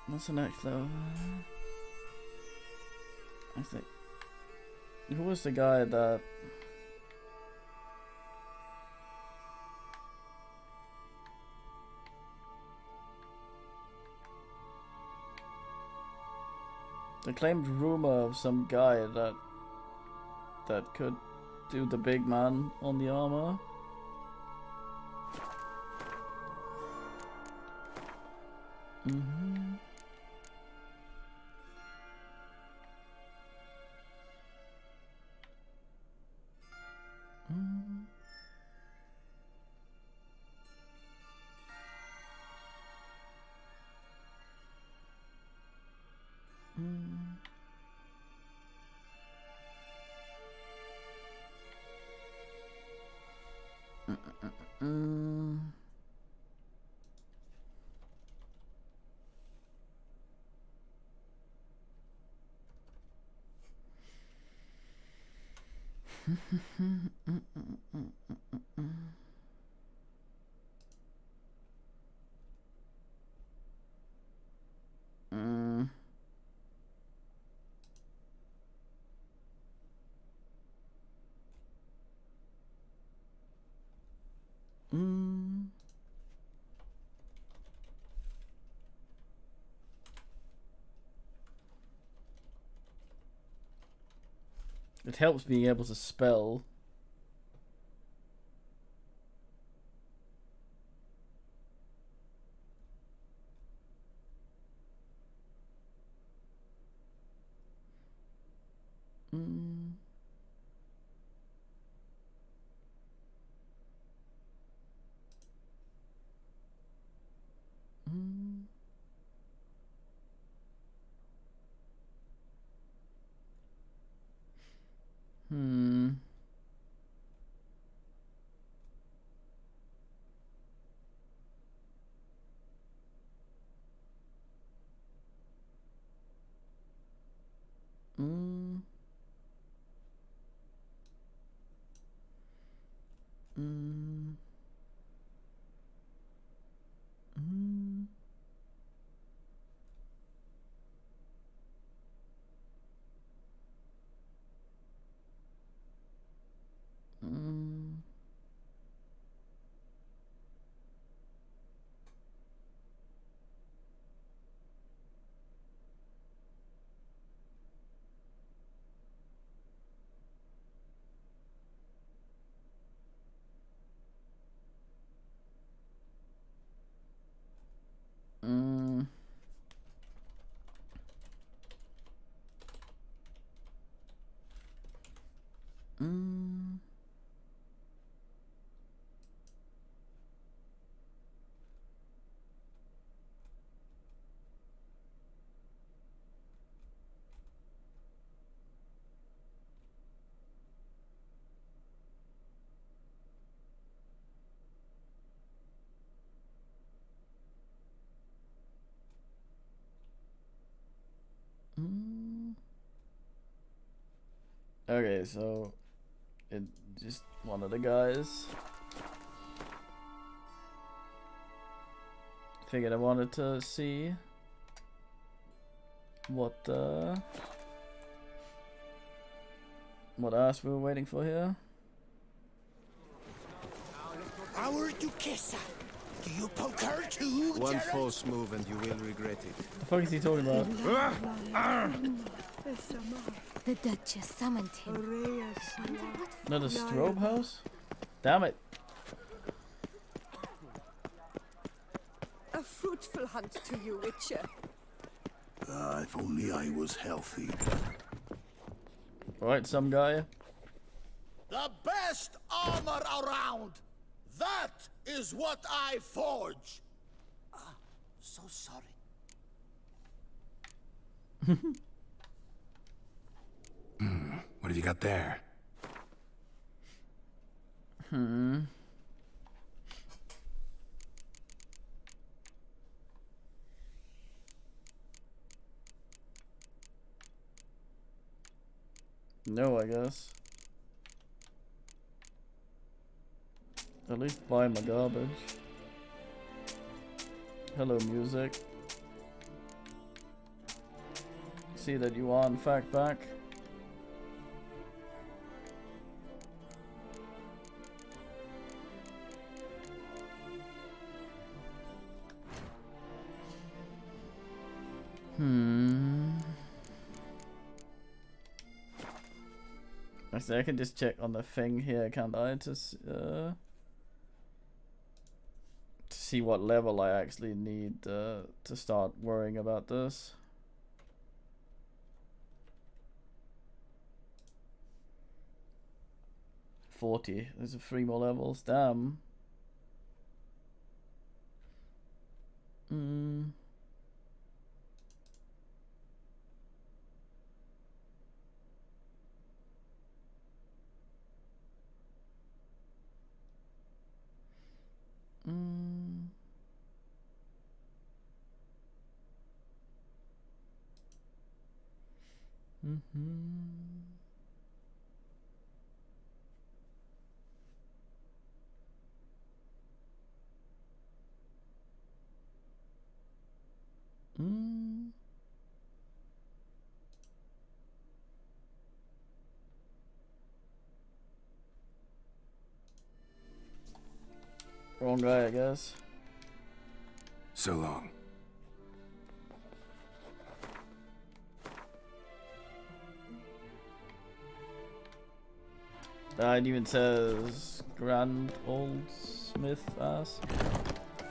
What's the next level? I think. Who was the guy that? The claimed rumor of some guy that could do the big man on the armor. Mm-hmm. It helps being able to spell. Okay, so it just one of the guys. Figured I wanted to see what else we were waiting for here. Our Duquesa. Do you poke her too, One Geralt? false move and you will regret it. What the fuck is he talking about? The Duchess summoned him. Another strobe house? Damn it. fruitful hunt to you, Witcher. If only I was healthy. Right, some guy. The best armor around! That is what I forge! So sorry. What have you got there? No, I guess. At least buy my garbage. Hello, music. See that you are in fact back. Actually, I can just check on the thing here, can't I? To see what level I actually need to start worrying about this. There's 3 more levels. Damn. Wrong guy, I guess. So long. It even says Grand Old Smith ass.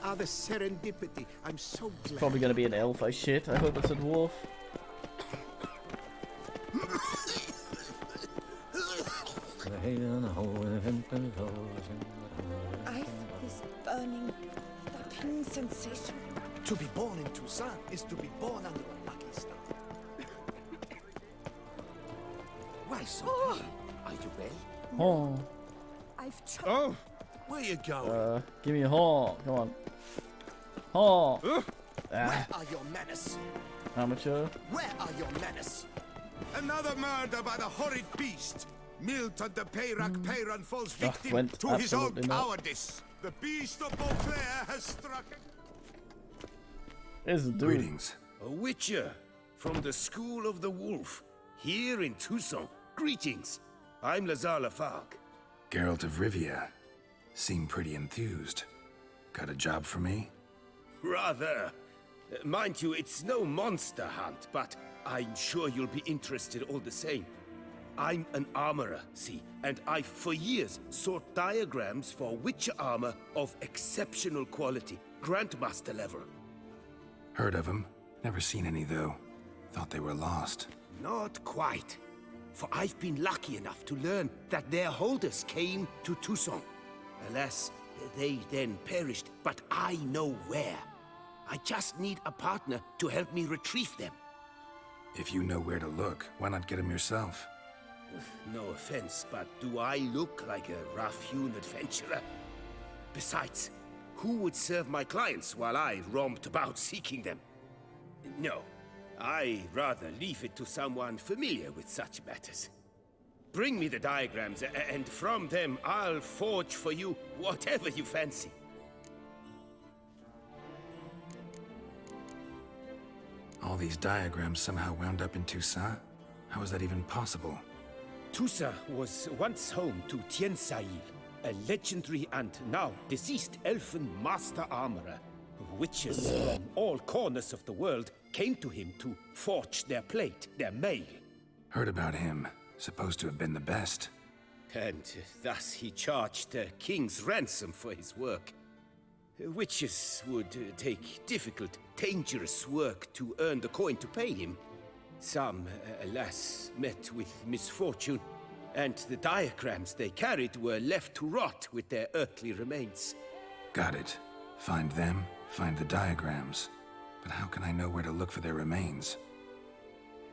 Ah, the serendipity. I'm so glad. Probably gonna be an elf, I shit. I hope it's a dwarf. I've this burning, thumping sensation. To be born in Toussaint is to be born under a lucky star. Why so pale? Are you well? Oh. I've tried. Oh, where you going? Give me a haw. Come on. Haw. Where are your manners? Amateur. Where are your manners? Another murder by the horrid beast. Milton the Peyrac Peyran falls victim to his own cowardice. The beast of Beauclair has struck. Greetings. A witcher from the School of the Wolf, here in Toussaint. Greetings. I'm Lazar Lafargue. Geralt of Rivia. Seem pretty enthused. Got a job for me? Rather. Mind you, it's no monster hunt, but I'm sure you'll be interested all the same. I'm an armorer, see, and I've for years sought diagrams for witcher armor of exceptional quality, Grandmaster level. Heard of them. Never seen any, though. Thought they were lost. Not quite. For I've been lucky enough to learn that their holders came to Toussaint. Alas, they then perished, but I know where. I just need a partner to help me retrieve them. If you know where to look, why not get them yourself? No offense, but do I look like a rough-hewn adventurer? Besides, who would serve my clients while I romped about seeking them? No, I rather leave it to someone familiar with such matters. Bring me the diagrams, and from them I'll forge for you whatever you fancy. All these diagrams somehow wound up in Toussaint? How is that even possible? Toussaint was once home to Tien Sail, a legendary and now deceased elfin master armorer. Witches from all corners of the world came to him to forge their plate, their mail. Heard about him. Supposed to have been the best. And thus he charged the king's ransom for his work. Witches would take difficult, dangerous work to earn the coin to pay him. Some, alas, met with misfortune, and the diagrams they carried were left to rot with their earthly remains. Got it. Find them, find the diagrams. But how can I know where to look for their remains?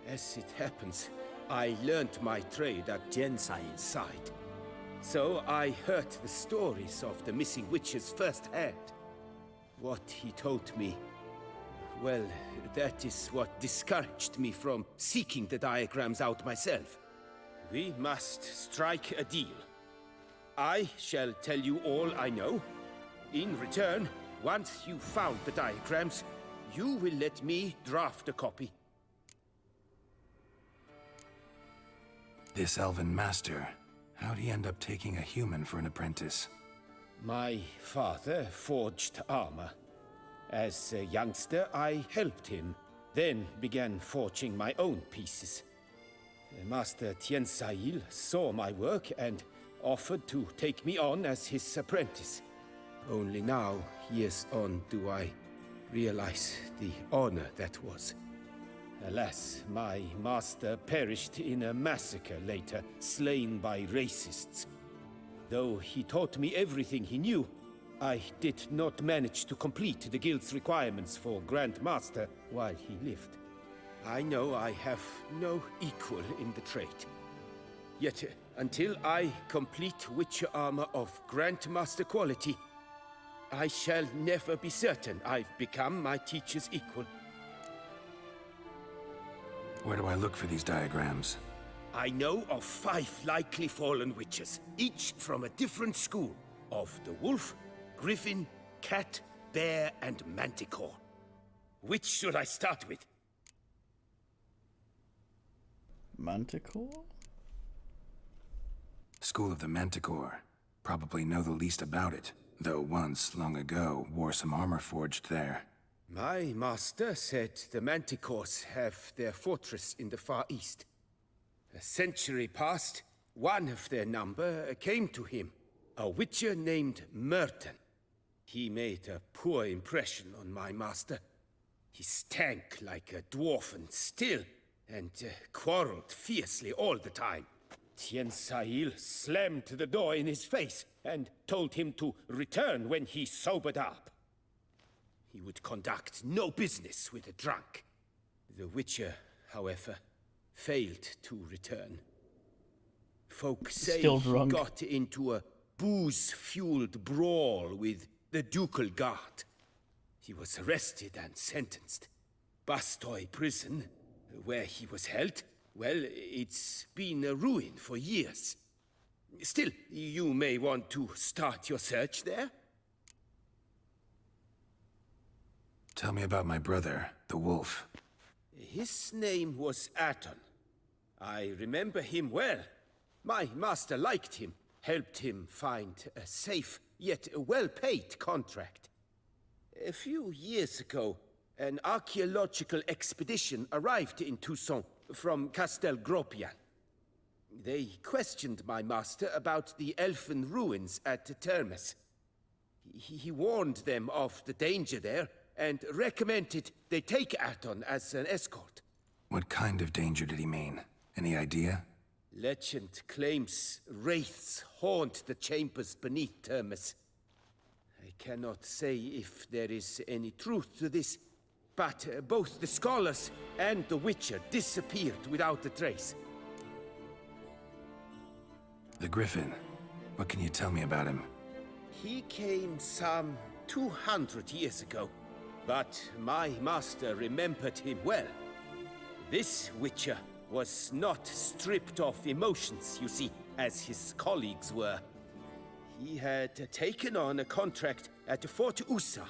As it happens, I learned my trade at Jensail's side. So I heard the stories of the missing witches firsthand. What he told me, well, that is what discouraged me from seeking the diagrams out myself. We must strike a deal. I shall tell you all I know. In return, once you've found the diagrams, you will let me draft a copy. This elven master, how'd he end up taking a human for an apprentice? My father forged armor. As a youngster, I helped him, then began forging my own pieces. Master Tiensail saw my work and offered to take me on as his apprentice. Only now, years on, do I realize the honor that was. Alas, my master perished in a massacre later, slain by racists. Though he taught me everything he knew, I did not manage to complete the guild's requirements for Grand Master while he lived. I know I have no equal in the trade. Yet, until I complete Witcher armor of Grandmaster quality, I shall never be certain I've become my teacher's equal. Where do I look for these diagrams? I know of 5 likely fallen witches, each from a different school of the wolf, griffin, cat, bear, and manticore. Which should I start with? Manticore? School of the Manticore. Probably know the least about it, though once, long ago, wore some armor forged there. My master said the Manticores have their fortress in the Far East. A century past, one of their number came to him, a witcher named Merton. He made a poor impression on my master. He stank like a dwarfen still, and quarreled fiercely all the time. Tiensail slammed the door in his face and told him to return when he sobered up. He would conduct no business with a drunk. The Witcher, however, failed to return. Folk say Still he drunk. got into a booze-fueled brawl with the Ducal Guard. He was arrested and sentenced. Bastoy prison, where he was held, well, it's been a ruin for years. Still, you may want to start your search there. Tell me about my brother, the wolf. His name was Aton. I remember him well. My master liked him, helped him find a safe, yet well-paid contract. A few years ago, an archaeological expedition arrived in Toussaint from Castel Gropian. They questioned my master about the elfin ruins at Termes. He warned them of the danger there and recommended they take Aton as an escort. What kind of danger did he mean? Any idea? Legend claims wraiths haunt the chambers beneath Termes. I cannot say if there is any truth to this, but both the scholars and the Witcher disappeared without a trace. The Griffin. What can you tell me about him? He came some 200 years ago, but my master remembered him well. This Witcher was not stripped of emotions, you see, as his colleagues were. He had taken on a contract at Fort Usa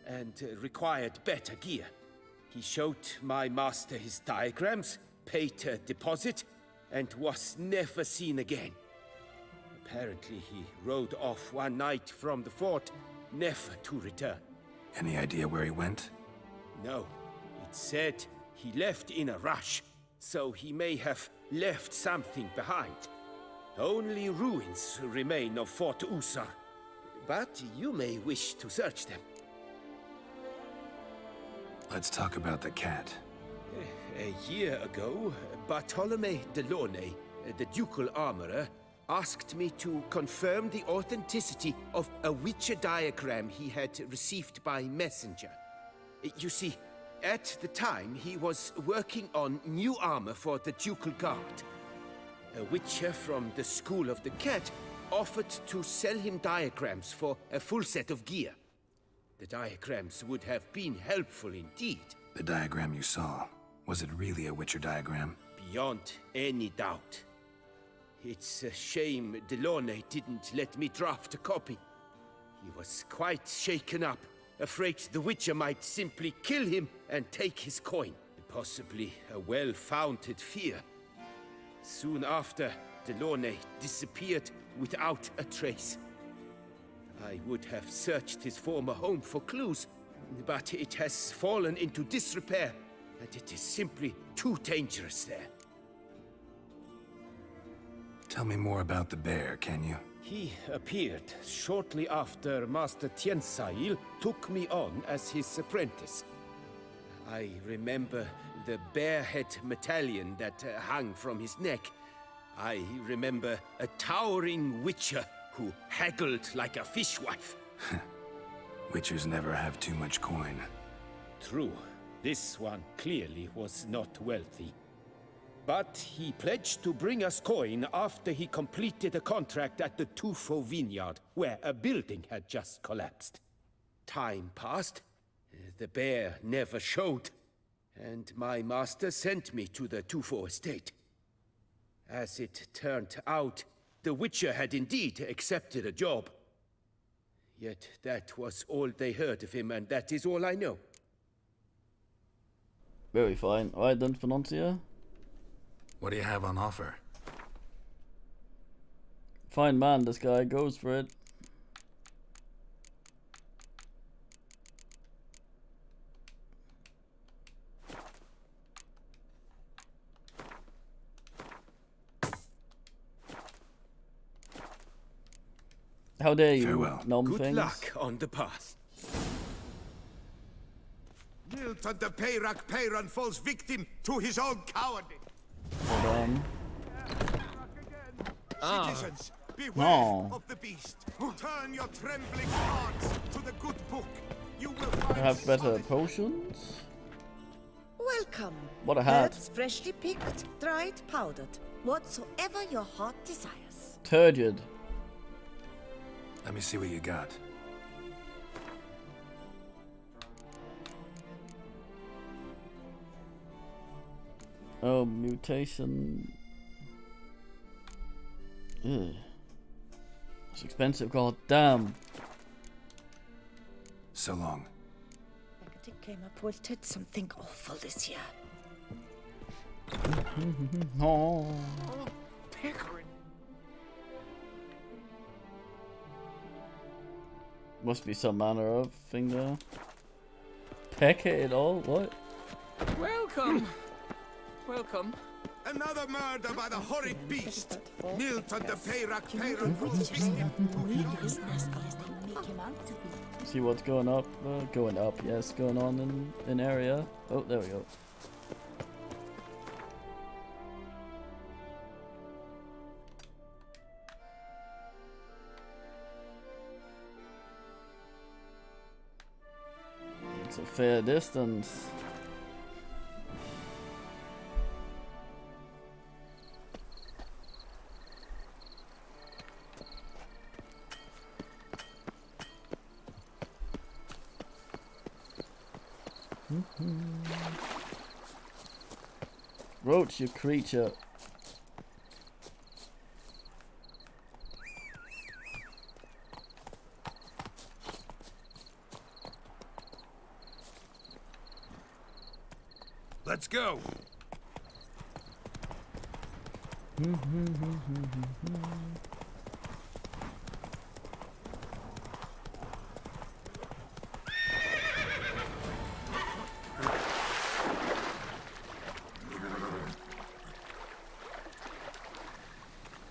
and required better gear. He showed my master his diagrams, paid a deposit, and was never seen again. Apparently he rode off one night from the fort, never to return. Any idea where he went? No, it said he left in a rush, so he may have left something behind. Only ruins remain of Fort Usar, but you may wish to search them. Let's talk about the cat. A year ago, Bartolome de Launay, the ducal armorer, asked me to confirm the authenticity of a Witcher diagram he had received by messenger. You see, at the time he was working on new armor for the ducal guard. A Witcher from the School of the Cat offered to sell him diagrams for a full set of gear. The diagrams would have been helpful indeed. The diagram you saw, was it really a Witcher diagram? Beyond any doubt. It's a shame Delaunay didn't let me draft a copy. He was quite shaken up, afraid the Witcher might simply kill him and take his coin. Possibly a well-founded fear. Soon after, Delaunay disappeared without a trace. I would have searched his former home for clues, but it has fallen into disrepair, and it is simply too dangerous there. Tell me more about the bear, can you? He appeared shortly after Master Tiensail took me on as his apprentice. I remember the bear-head medallion that hung from his neck. I remember a towering Witcher who haggled like a fishwife. Witchers never have too much coin. True. This one clearly was not wealthy. But he pledged to bring us coin after he completed a contract at the Tufo vineyard, where a building had just collapsed. Time passed. The bear never showed, and my master sent me to the Tufo estate. As it turned out, the Witcher had indeed accepted a job. Yet that was all they heard of him, and that is all I know. Very fine. Alright then, Financier. What do you have on offer? Fine man, this guy goes for it. How dare you, Farewell. Good Good luck on the path. Milton de Peyran falls victim to his own cowardice. Hold on. Citizens, beware No. of the beast. Turn your trembling hearts to the good book. You will I find have better solid potions. Welcome. What a hat. Herbs freshly picked, dried, powdered. Whatsoever your heart desires. Turgid. Let me see what you got. Oh, mutation. Ugh. It's expensive, god damn. So long. Hecate came up wilted something awful this year. Oh. Pickering. Must be some manner of thing there. Peck it at all? What? Welcome. Welcome. Another murder by the horrid beast. Milton de Peyran falls victim to his See what's going up? Going up, yes, going on in area. Oh, there we go. It's a fair distance. Roach, you creature. Let's go.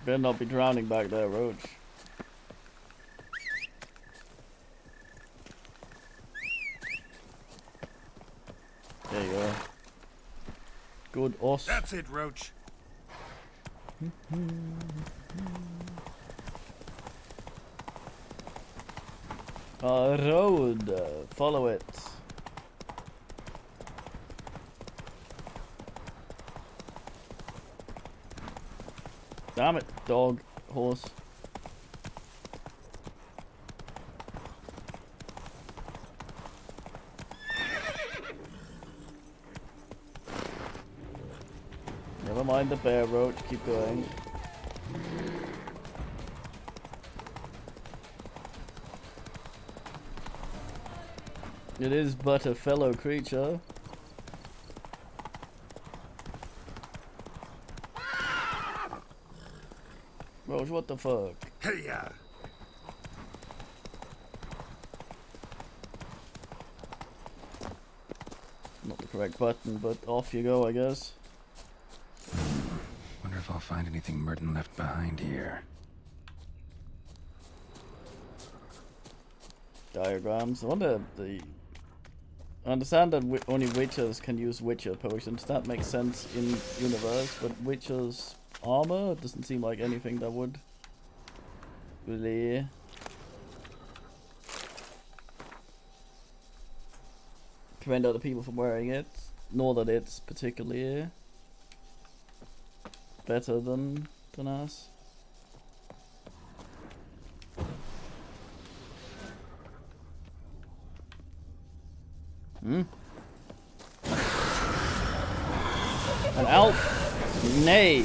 Better not be drowning back there, Roach. There you go. Good os. That's it, Roach. Road. Follow it. Damn it, dog, horse. Never mind the bear road, keep going. It is but a fellow creature. Roach, what the fuck? Hey, yeah. Not the correct button, but off you go, I guess. Wonder if I'll find anything Merton left behind here. Diagrams. I wonder I understand that only witchers can use witcher potions. That makes sense in universe, but witchers armor doesn't seem like anything that would really prevent other people from wearing it, nor that it's particularly better than us. Hmm? An elf? Nay.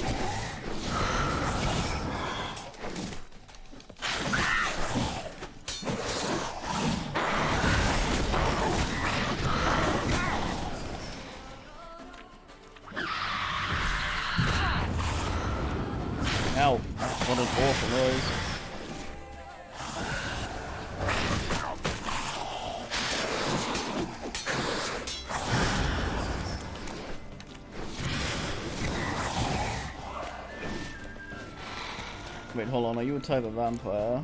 Ow, what an awful noise. Wait, hold on, are you a type of vampire?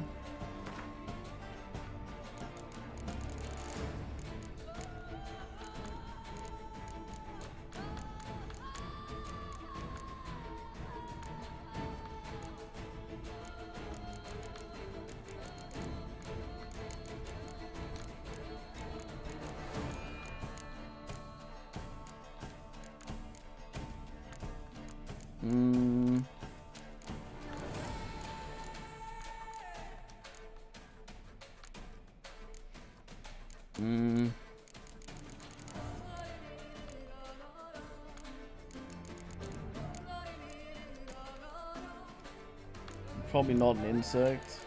Probably not an insect.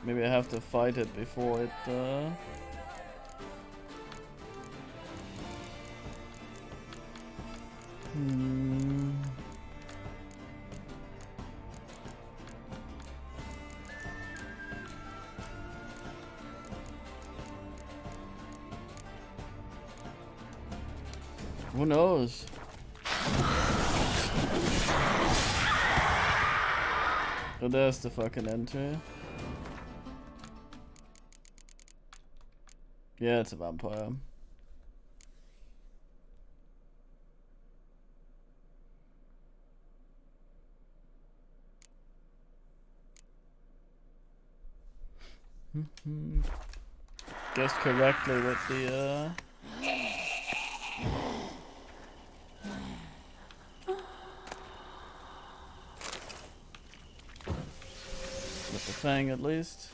Maybe I have to fight it before it Who knows? Oh, there's the fucking entry. Yeah, it's a vampire. Guessed correctly with the with the fang at least.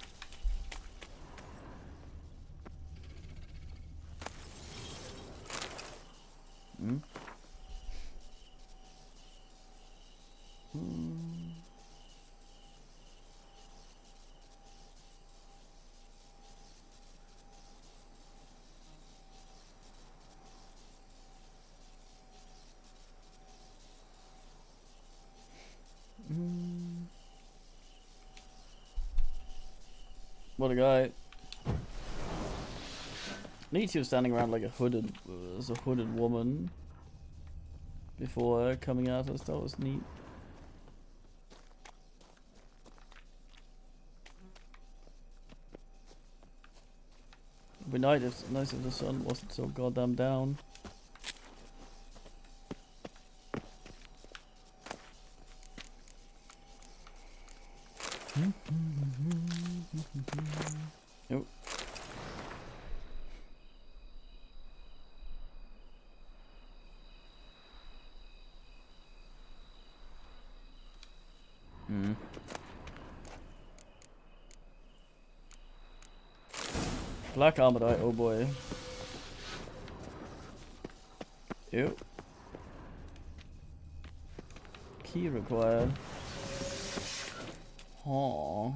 What a guy. Neat, he was standing around like a hooded, as a hooded woman before coming at us. That was neat. It'd be nice if the sun wasn't so goddamn down. Nope. Black Armadite, oh boy. Ew. Key required. Aww.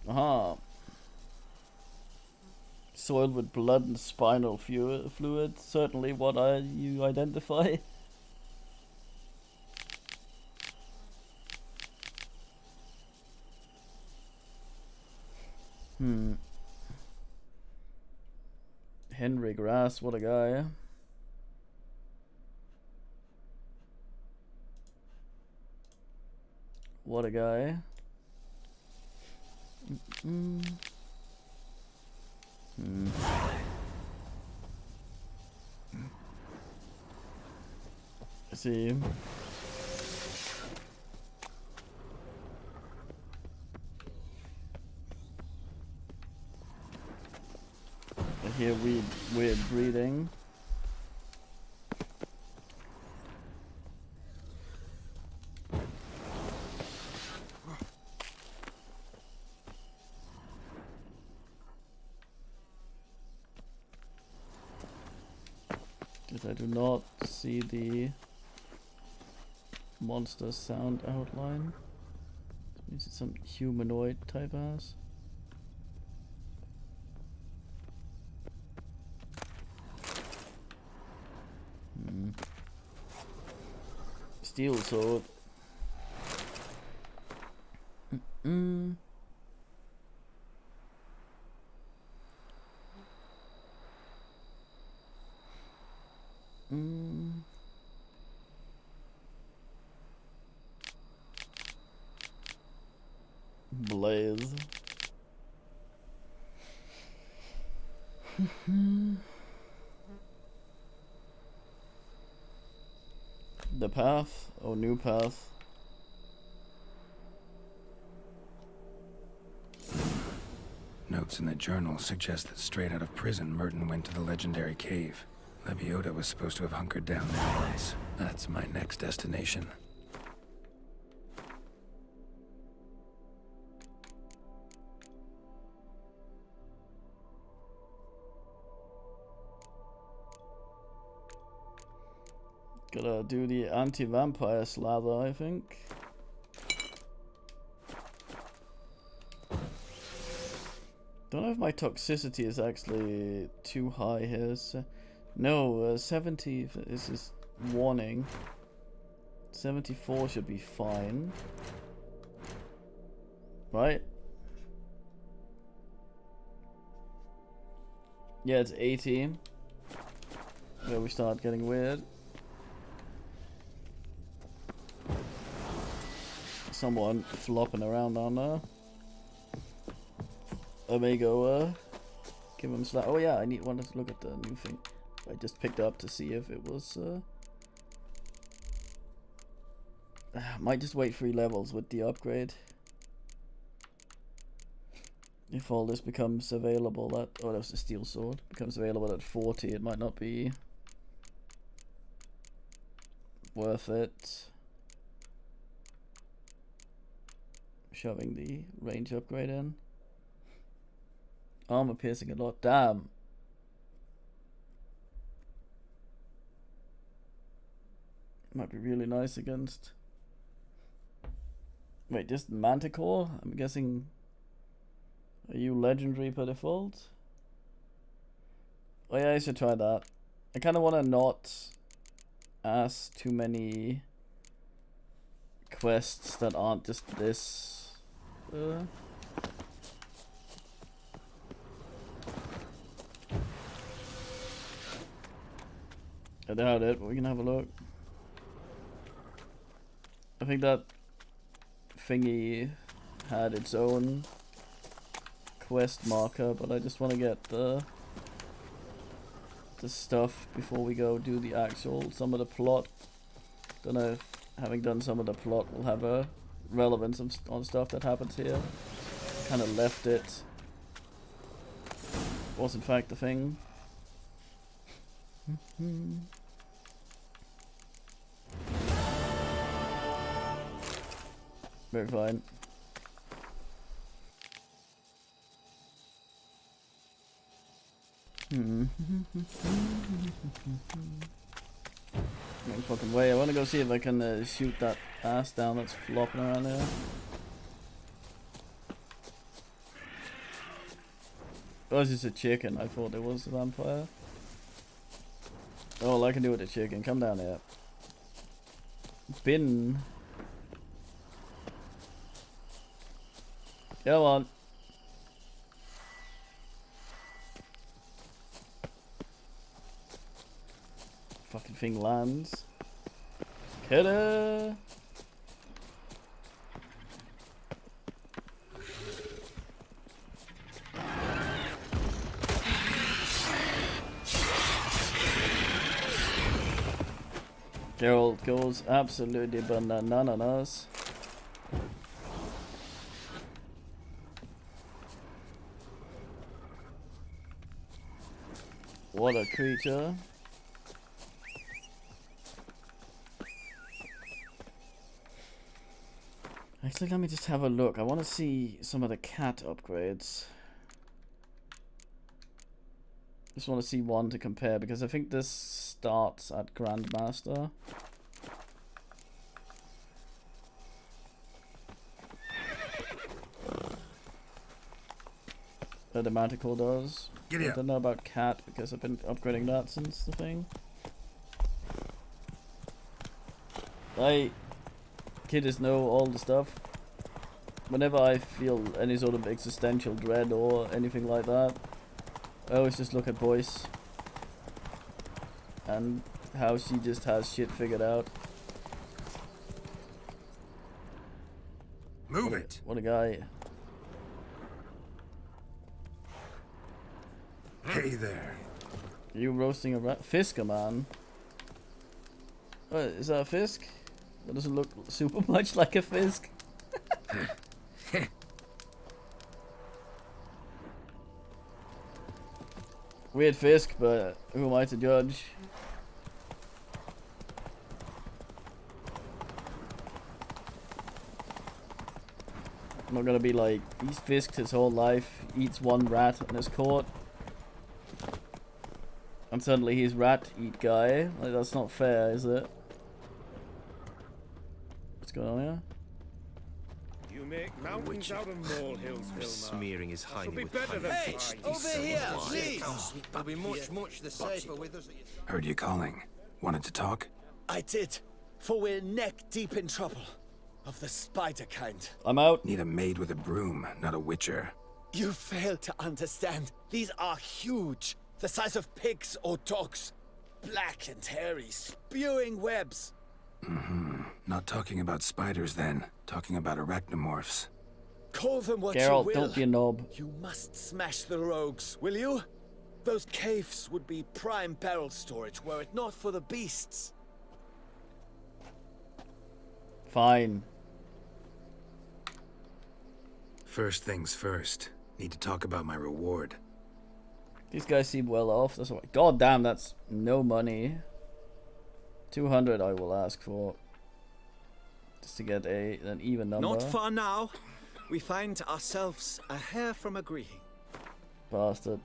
Aha. Soiled with blood and spinal fluid. Certainly what you identify. Henry Grass, what a guy. What a guy. I see. I hear weird breathing. I do not see the monster sound outline. This means it's some humanoid type ass. Steel sword. Blaze. The path? Oh, new path. Notes in the journal suggest that straight out of prison, Merton went to the legendary cave. Lebioda was supposed to have hunkered down there once. That's my next destination. Gotta do the anti-vampire slather, I think. Don't know if my toxicity is actually too high here. So no, 70 is this warning. 74 should be fine. Right? Yeah, it's 80. Where we start getting weird. Someone flopping around down there. I may go give him slack. Oh yeah, I wanted to look at the new thing. I just picked up to see if it was might just wait 3 levels with the upgrade. If all this becomes available at that was the steel sword. Becomes available at 40, it might not be worth it. Shoving the range upgrade in. Armor piercing a lot. Damn. Might be really nice against. Wait, just Manticore? I'm guessing. Are you legendary per default? Oh yeah, I should try that. I kind of want to not ask too many quests that aren't just this. doubt it, but we can have a look. I think that thingy had its own quest marker, but I just want to get the stuff before we go do the actual some of the plot. Don't know if having done some of the plot will have a relevance on stuff that happens here. Kind of left it. Was in fact the thing. Very fine. No fucking way. I want to go see if I can shoot that ass down that's flopping around there. Oh, it's just a chicken. I thought it was a vampire. All I can do with the chicken. Come down here. Bin. Come on. Fucking thing lands. Killer. Geralt goes absolutely bananas. What a creature. Actually, let me just have a look. I want to see some of the cat upgrades. Just want to see one to compare, because I think this starts at Grandmaster. The Manticore does. I don't know about cat, because I've been upgrading that since the thing. Kiddies know all the stuff. Whenever I feel any sort of existential dread or anything like that, I always just look at Boyce and how she just has shit figured out. Move it! What a guy. Hey there. You roasting a rat? Fisker, man. Is that a Fisk? That doesn't look super much like a Fisk. Weird Fisk, but who am I to judge? I'm not gonna be like, he's Fisked his whole life, eats one rat and is caught. And suddenly he's rat eat guy. Like, that's not fair, is it? What's going on here? You make mountains out of molehills, Vilmar. Smearing his hiney with better than honey. flies. Over here, please. We'll be much the safer with us. Heard you calling. Wanted to talk? I did, for we're neck deep in trouble. Of the spider kind. I'm out. Need a maid with a broom, not a witcher. You fail to understand. These are huge. The size of pigs or dogs. Black and hairy, spewing webs. Not talking about spiders then. Talking about arachnomorphs. Call them what Geralt, you will. don't be a knob. You must smash the rogues, will you? Those caves would be prime barrel storage were it not for the beasts. Fine. First things first. Need to talk about my reward. These guys seem well off. That's why. God damn, that's no money. 200 I will ask for. Just to get an even number. Not far now. We find ourselves a hair from agreeing. Bastard.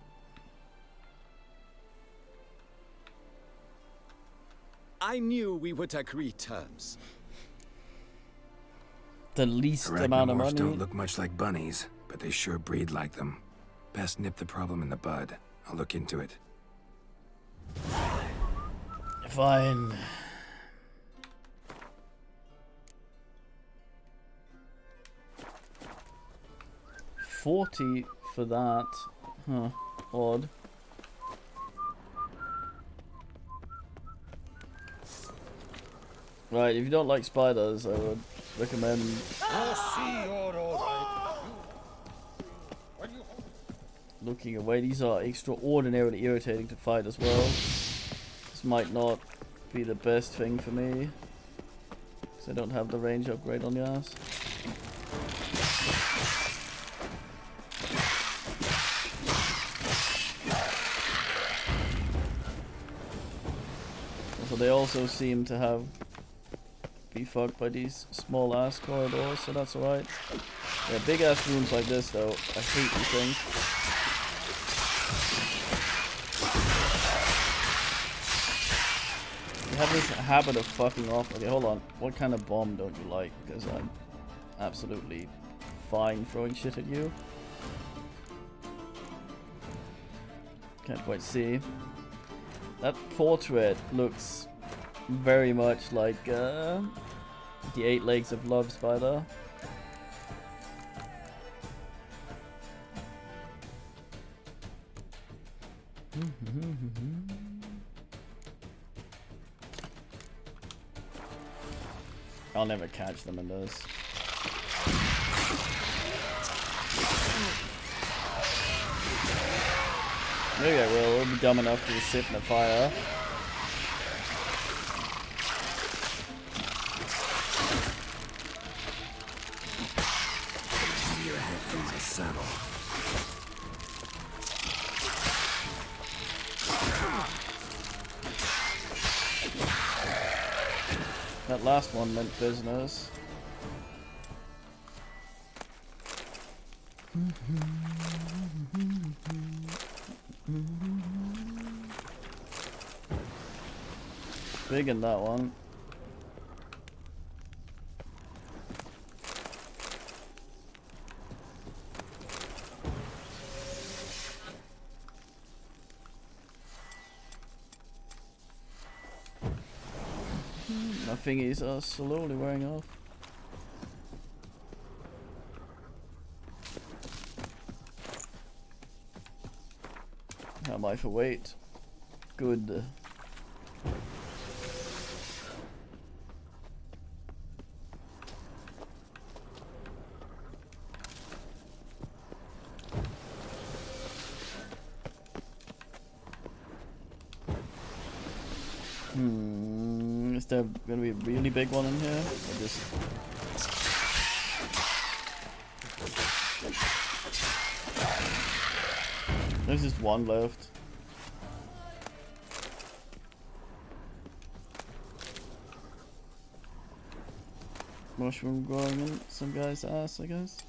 I knew we would agree terms. The least amount of money. Don't look much like bunnies, but they sure breed like them. Best nip the problem in the bud. I'll look into it. Fine. $40 for that. Huh. Odd. Right, if you don't like spiders, I would recommend looking away. These are extraordinarily irritating to fight as well. This might not be the best thing for me, because I don't have the range upgrade on the ass. So they also seem to be fucked by these small ass corridors, so that's alright. Yeah, big ass rooms like this though, I hate these things. They have this habit of fucking off. Okay, hold on. What kind of bomb don't you like? Because I'm absolutely fine throwing shit at you. Can't quite see. That portrait looks very much like the 8 Legs of Love spider. I'll never catch them in this. Maybe I will. I'll be dumb enough to just sit in the fire. Your head from my saddle. That last one meant business. Big in that one. My thingies are slowly wearing off. How am I for weight? Good. Is there gonna be a really big one in here? Or just... There's just one left. Mushroom growing in some guy's ass, I guess.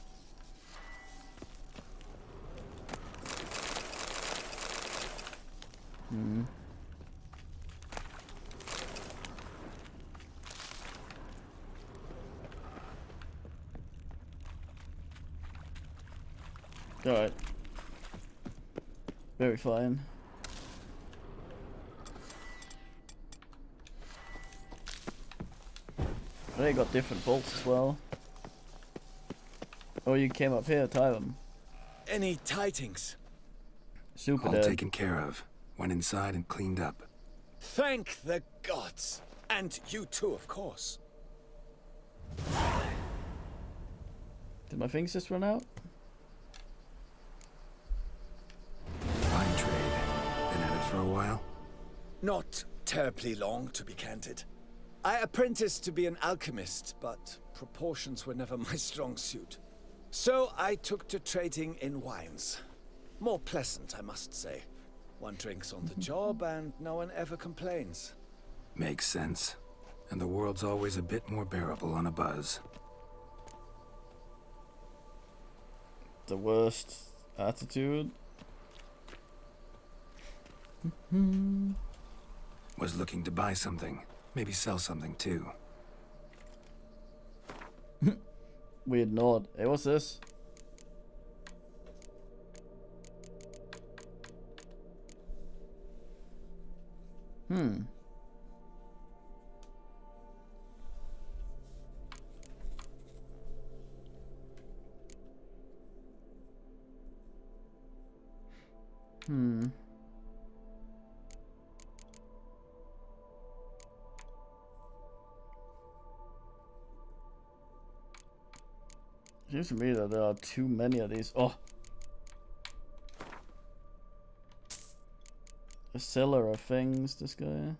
Alright. Very fine. They got different bolts as well. Oh, you came up here, tie them. Any tidings? Super All dead. taken care of. Went inside and cleaned up. Thank the gods. And you too, of course. Did my things just run out? Fine trade. Been at it for a while? Not terribly long, to be candid. I apprenticed to be an alchemist, but proportions were never my strong suit. So I took to trading in wines. More pleasant, I must say. One drinks on the job and no one ever complains. Makes sense. And the world's always a bit more bearable on a buzz. The worst attitude. Was looking to buy something. Maybe sell something too. Weird nod. Hey, what's this? Seems to me that there are too many of these. Oh! A seller of things, this guy.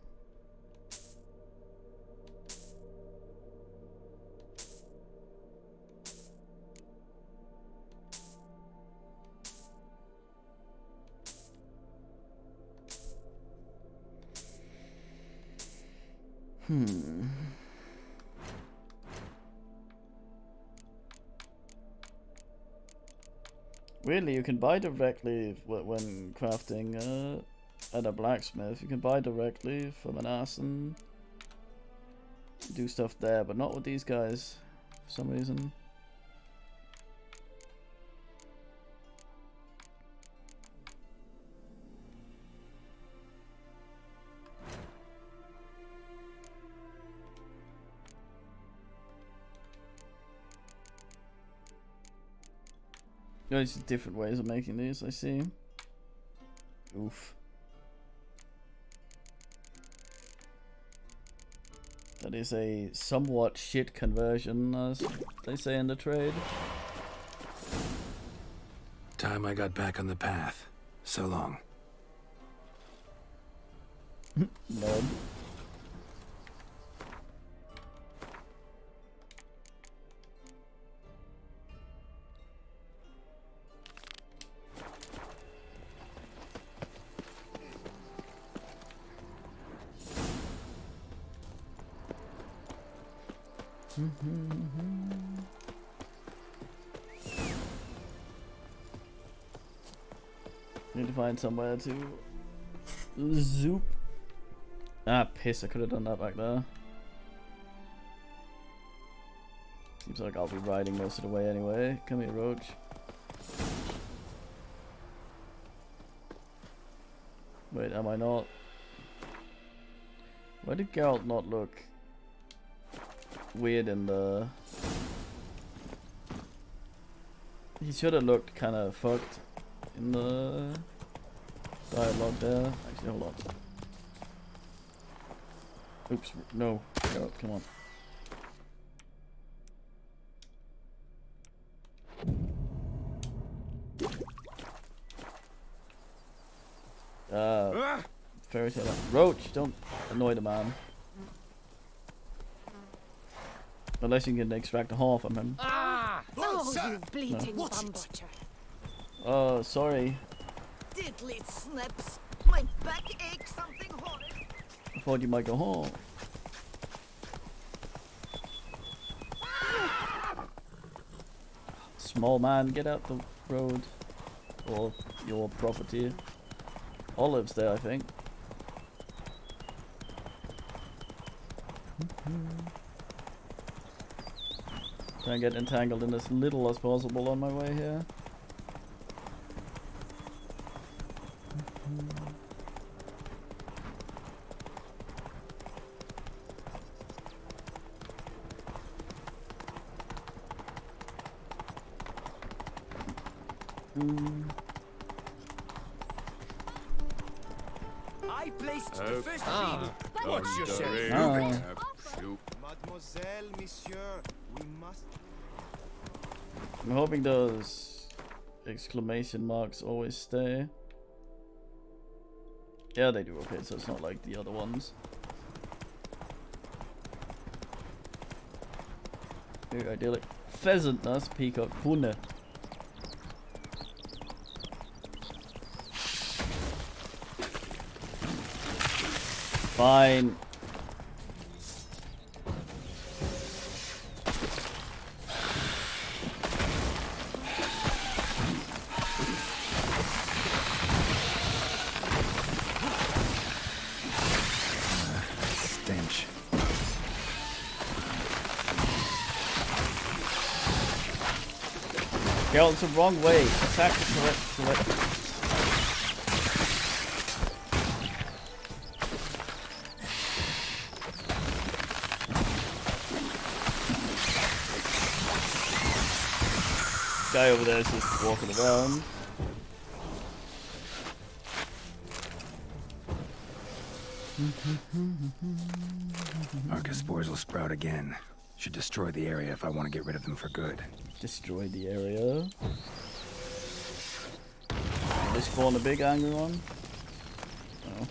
Weirdly, you can buy directly when crafting at a blacksmith. You can buy directly from an artisan. Do stuff there, but not with these guys for some reason. There's different ways of making these, I see. Oof. That is a somewhat shit conversion, as they say in the trade. Time I got back on the path. So long. Nerd. Need to find somewhere to zoop. Ah, piss, I could have done that back there. Seems like I'll be riding most of the way anyway. Come here, Roach. Wait, am I not? Why did Geralt not look weird in the... He should have looked kind of fucked in the dialogue there. Actually, hold on. Oops, no. Geralt, come on. Fairy tale. Roach, don't annoy the man. Unless you can extract a heart from him. Ah! Oh, you bleating bum butcher. Oh, sorry. Diddly snips. My back aches something horrid. I thought you might go home. Small man, get out the road. Or your property. Olive's there, I think. Try and get entangled in as little as possible on my way here. I placed the first Watch yourself. Mademoiselle, monsieur, we must... I'm hoping those exclamation marks always stay. Yeah, they do. Okay, so it's not like the other ones. Very idyllic. Pheasant, that's peacock. Hune. Fine. Stench. Geralt, it's the wrong way. Attack the correct. Guy over there is just walking around. Arca spores will sprout again. Should destroy the area if I want to get rid of them for good. Destroy the area. Did they spawn a big angry one? Oh.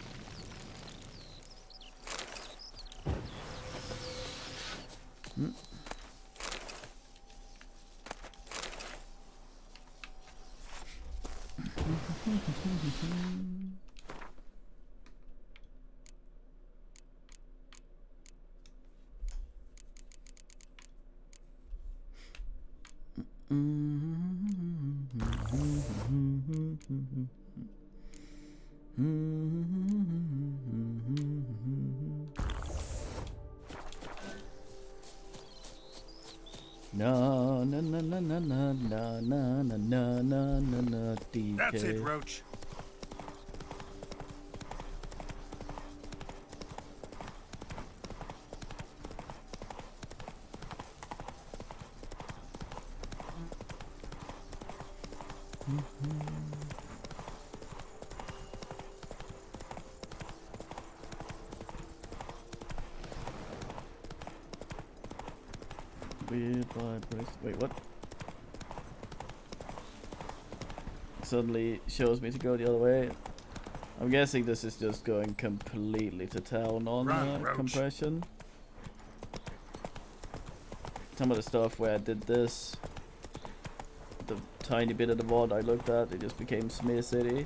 No, no, no, no, no, no, no, no, no, no, no, no, no, DK. That's it, Roach. Weird vibration. Wait, what? Suddenly shows me to go the other way. I'm guessing this is just going completely to town on compression. Some of the stuff where I did this, the tiny bit of the mod I looked at, it just became Smear City.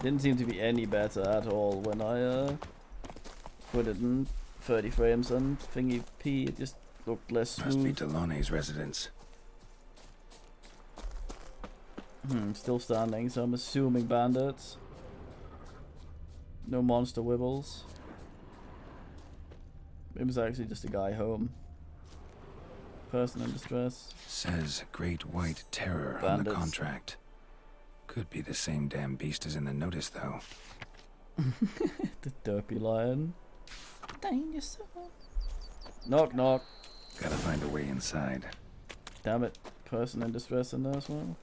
Didn't seem to be any better at all when I put it in 30 frames and thingy P, it just looked less smooth. Must be Delaune's residence. Still standing, so I'm assuming bandits. No monster wibbles. It was actually just a guy home. Person in distress. Says Great White Terror on the contract. Could be the same damn beast as in the notice, though. The derpy lion. Danger zone. Knock, knock. Gotta find a way inside. Damn it. Person in distress in there as well.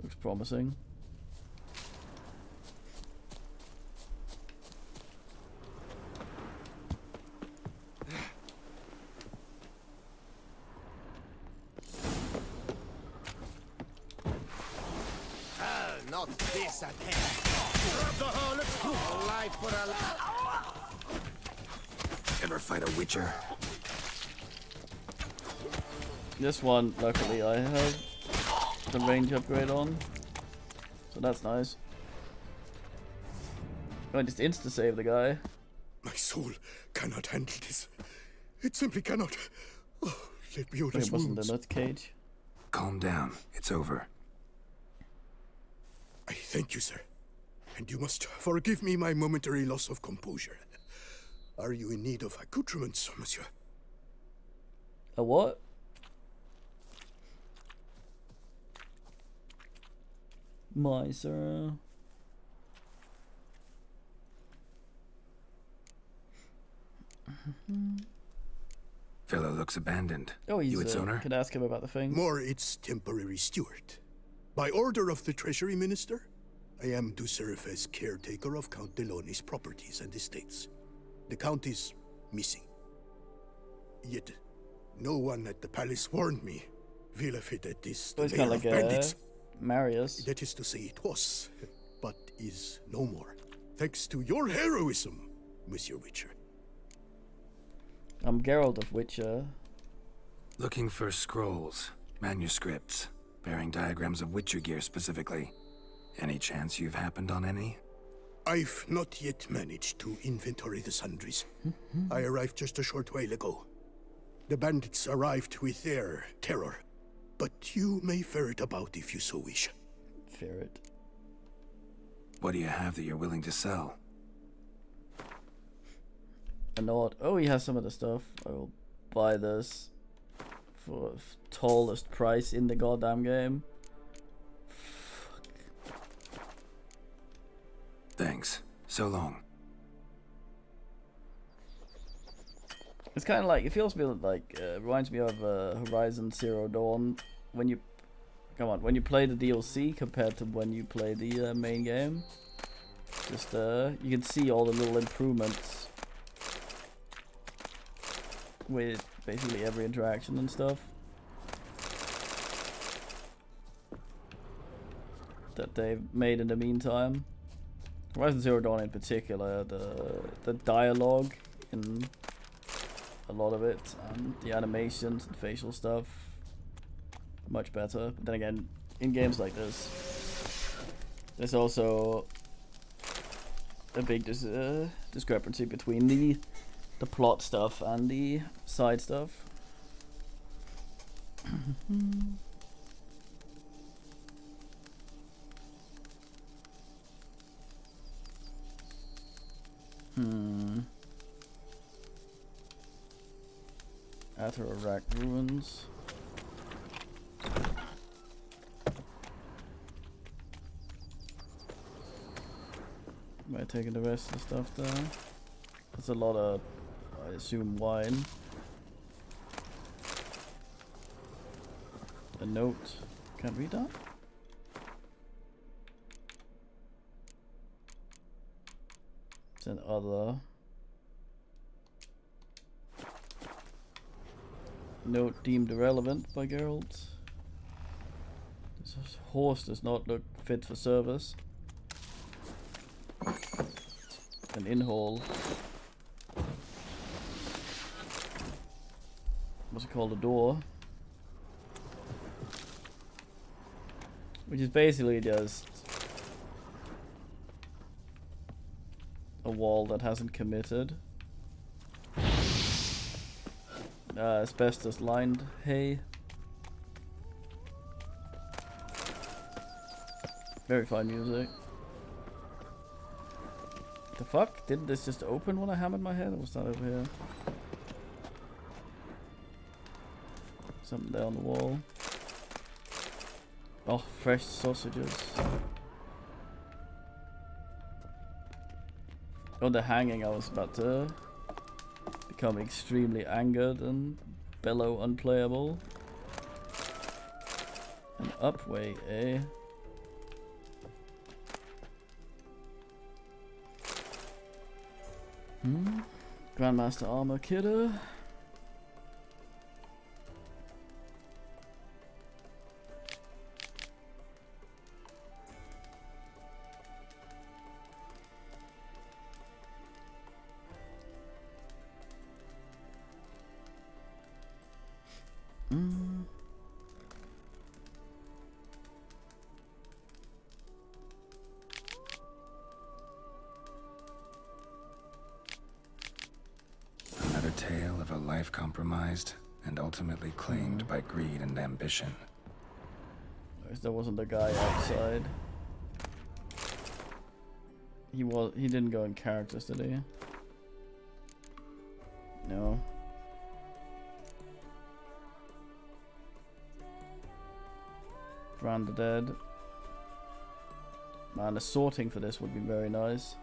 Looks promising. Not this again. Grab the harlot. A life for a life. Ever fight a witcher? This one, luckily, I have the range upgrade on, so that's nice. I just insta-save the guy. My soul cannot handle this. It simply cannot. Oh, let me out his It wasn't wounds. a nut cage. Calm down. It's over. I thank you, sir. And you must forgive me my momentary loss of composure. Are you in need of accoutrements, monsieur? A what? Miser. Fellow looks abandoned. Oh, he's you its owner? Could ask him about the thing. More its temporary steward. By order of the Treasury Minister, I am to serve as caretaker of Count Delaune's properties and estates. The Count is missing. Yet, no one at the palace warned me. Villafittet is the It's lair kind of of like bandits. Marius. That is to say it was, but is no more. Thanks to your heroism, Monsieur Witcher. I'm Geralt of Witcher. Looking for scrolls, manuscripts, bearing diagrams of Witcher gear specifically. Any chance you've happened on any? I've not yet managed to inventory the sundries. I arrived just a short while ago. The bandits arrived with their terror, but you may ferret about if you so wish. Ferret. What do you have that you're willing to sell? A nod. Oh, he has some of the stuff. I will buy this for tallest price in the goddamn game. Thanks. So long. It's kind of like, it feels me like, reminds me of Horizon Zero Dawn when you, when you play the DLC compared to when you play the main game. Just you can see all the little improvements with basically every interaction and stuff that they've made in the meantime. Horizon Zero Dawn in particular, the dialogue in a lot of it, and the animations and facial stuff, much better. But then again, in games like this, there's also a big discrepancy between the plot stuff and the side stuff. Atarak ruins. Am I taking the rest of the stuff there? That's a lot of, I assume, wine. A note. Can't read that? It's an other. Note deemed irrelevant by Geralt. This horse does not look fit for service. An in-hall. What's it called? A door. Which is basically just a wall that hasn't committed. Asbestos lined hay. Very fine music. The fuck? Didn't this just open when I hammered my head? Or was that over here? Something there on the wall. Oh, fresh sausages. On the hanging, I was about to become extremely angered and bellow unplayable. An upway, eh? Grandmaster Armor Kidder. Another tale of a life compromised and ultimately claimed by greed and ambition. There wasn't a guy outside. He didn't go in characters, did he? No. Brand the Dead. Man, the sorting for this would be very nice.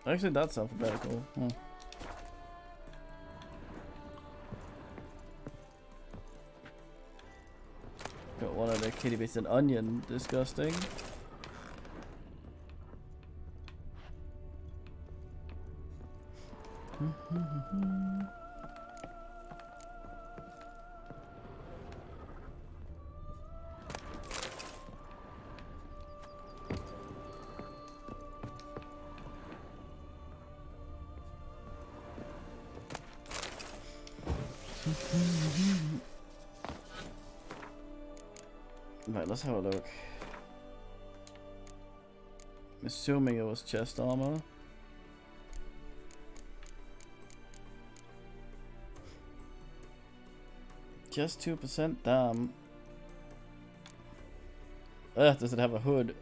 Actually, that's alphabetical. Huh. Got one of the kitty bits and onion. Disgusting. Right, let's have a look. I'm assuming it was chest armor. Just 2%? Damn. Does it have a hood?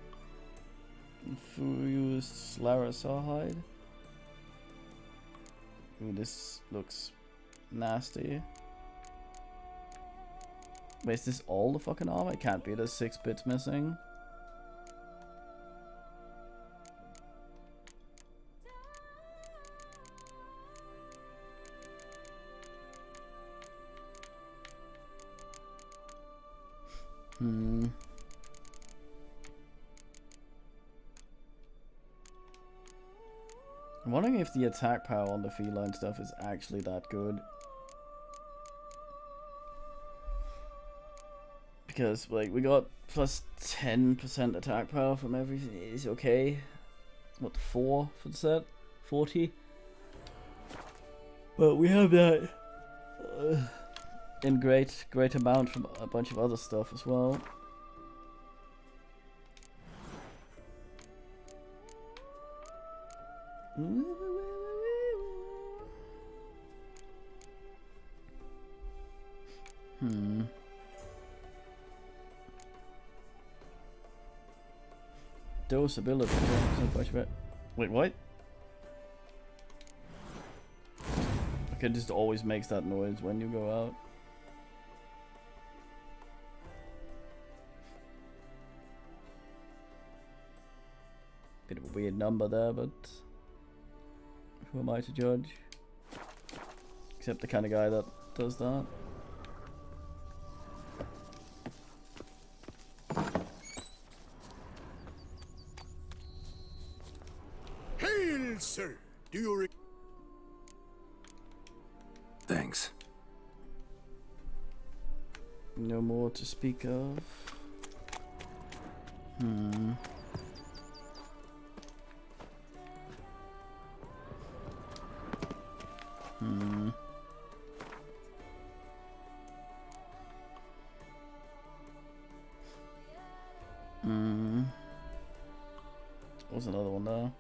Fused Larasar hide? Ooh, this looks nasty. Wait, is this all the fucking armor? It can't be, there's 6 bits missing. I'm wondering if the attack power on the feline stuff is actually that good. Because, like, we got plus 10% attack power from everything. It's okay. What, 4 for the set? 40? But we have that in great amount from a bunch of other stuff as well. Dose ability. Wait, what? Okay, it just always makes that noise when you go out. Bit of a weird number there, but who am I to judge? Except the kind of guy that does that. Hail, sir! Do you Thanks. No more to speak of. There's another one there.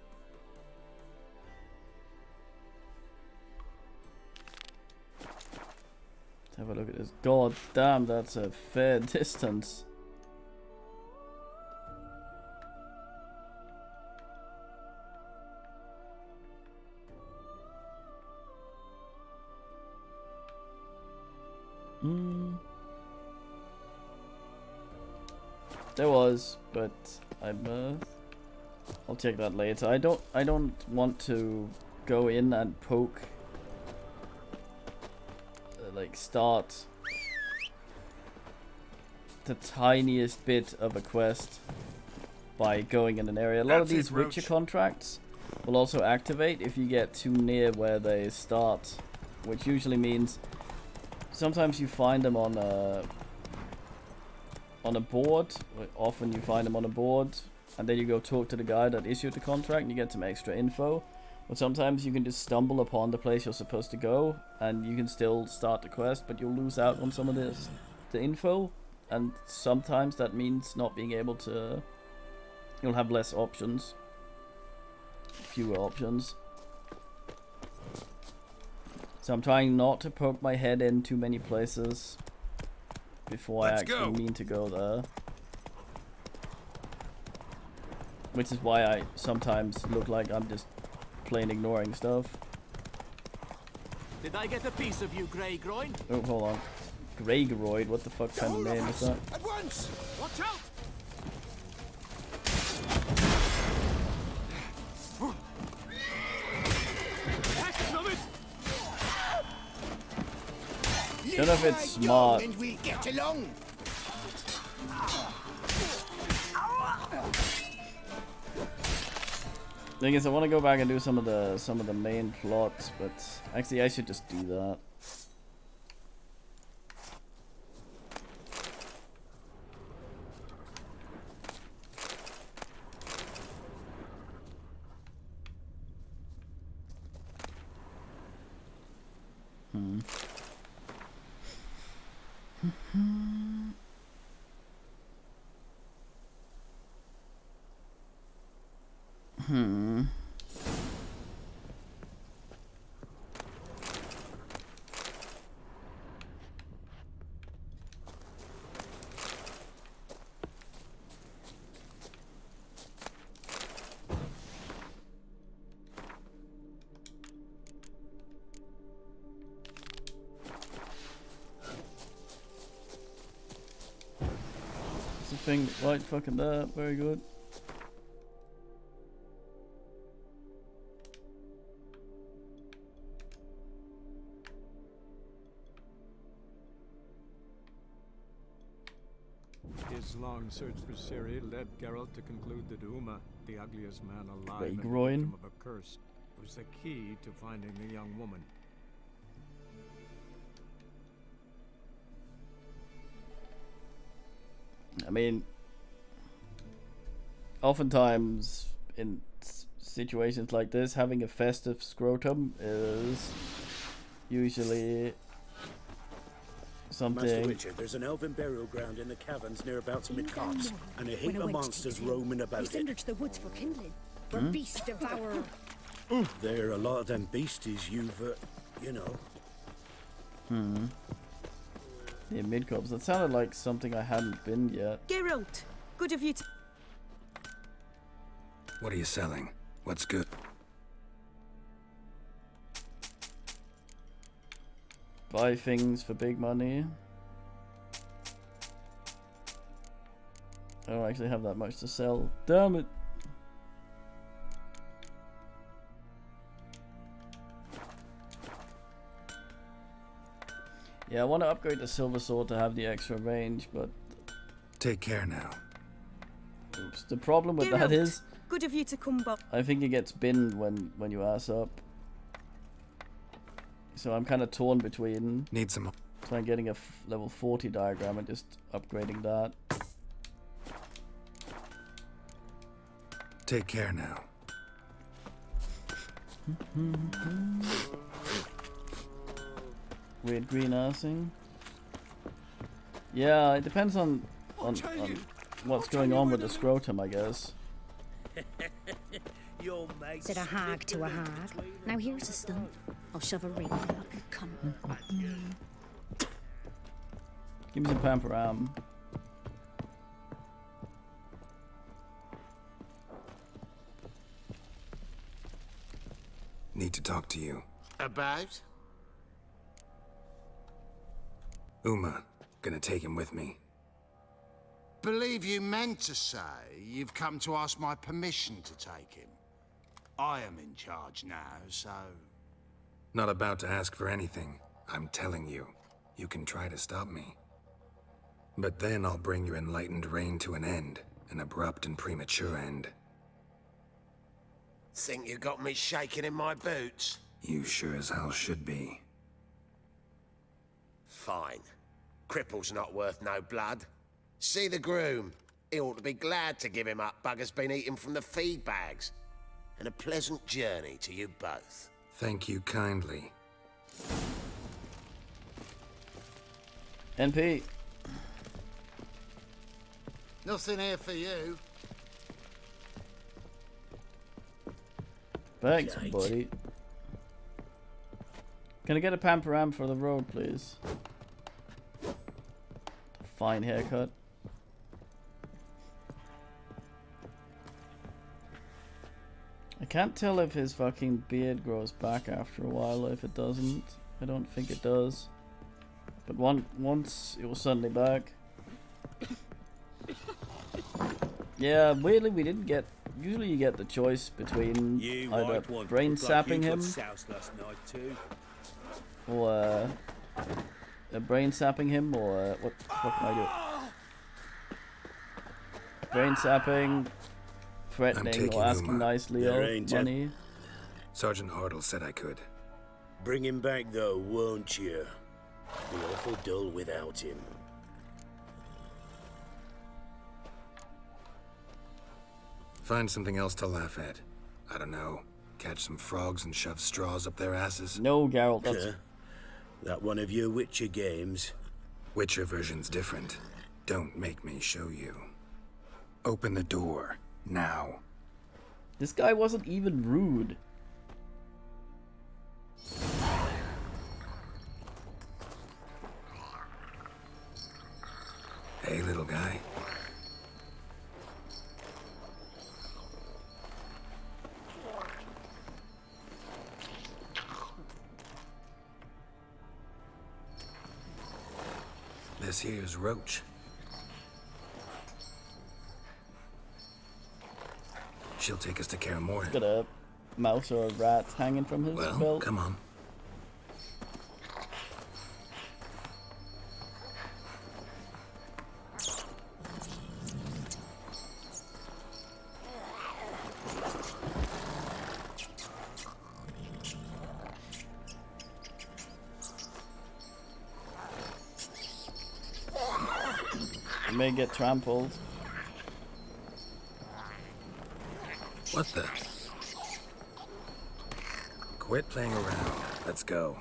Let's have a look at this. God damn, that's a fair distance. There was, but I'll check that later. I don't want to go in and poke, like start the tiniest bit of a quest by going in an area. A lot of these Witcher contracts will also activate if you get too near where they start, which usually means sometimes you find them on a board. Often you find them on a board, and then you go talk to the guy that issued the contract and you get some extra info. But sometimes you can just stumble upon the place you're supposed to go and you can still start the quest, but you'll lose out on some of the info, and sometimes that means not being able to. You'll have less options, fewer options. So I'm trying not to poke my head in too many places before I actually mean to go there. Which is why I sometimes look like I'm just plain ignoring stuff. Did I get a piece of you, Grey Groin? Oh, hold on. Greygroid? What the fuck kind of name is that? At once! Watch out! Don't know if it's smart. And we'll get along. Thing is, I want to go back and do some of the main plots, but actually I should just do that. Thing right fucking there, very good. His long search for Ciri led Geralt to conclude that Uma, the ugliest man alive, Grey had Groin. victim of a curse. was the key to finding the young woman. I mean, oftentimes in situations like this, having a festive scrotum is usually something. Master Witcher, there's an elven burial ground in the caverns nearabouts Midcarps, and a heap of monsters roaming about We send her it. to the woods for kindling. For beast devourer. There are a lot of them beasties you've, you know. Yeah, Midcarps. That sounded like something I hadn't been yet. Geralt, good of you to... What are you selling? What's good? Buy things for big money. I don't actually have that much to sell. Damn it. Yeah, I want to upgrade the silver sword to have the extra range, but Take care now. oops, the problem with that Geralt, is good of you to come back. I think it gets binned when you ass up. So I'm kind of torn between Need some. trying getting a level 40 diagram and just upgrading that. Take care now. Weird green assing. Yeah, it depends on what's going on with the scrotum, I guess. Said a hag to a hag. Now here's a stump. I'll shove a ring. Come. Give me some Pamparam. Need to talk to you. About? Uma. Gonna take him with me. Believe you meant to say you've come to ask my permission to take him. I am in charge now, so... Not about to ask for anything. I'm telling you. You can try to stop me. But then I'll bring your enlightened reign to an end. An abrupt and premature end. Think you got me shaking in my boots? You sure as hell should be. Fine. Cripple's not worth no blood. See the groom. He ought to be glad to give him up. Bugger's been eating from the feed bags. And a pleasant journey to you both. Thank you kindly. NP. Nothing here for you. Thanks, buddy. Can I get a Pamparam for the road, please? Fine haircut. I can't tell if his fucking beard grows back after a while or if it doesn't. I don't think it does. But once it was suddenly back. Yeah, weirdly we didn't get... Usually you get the choice between either brain sapping him or brain sapping him or what the fuck am I doing? Brain sapping, threatening or asking Uma. nicely or money. Sergeant Hartle said I could. Bring him back though, won't you? Be awful dull without him. Find something else to laugh at. I don't know. Catch some frogs and shove straws up their asses. No, Geralt, that's... That one of your Witcher games. Witcher version's different. Don't make me show you. Open the door. Now. This guy wasn't even rude. Hey, little guy. This here's Roach. She'll take us to Kaer Morhen. Got a mouse or a rat hanging from his Well, belt. come on. You may get trampled. What the? Quit playing around. Let's go.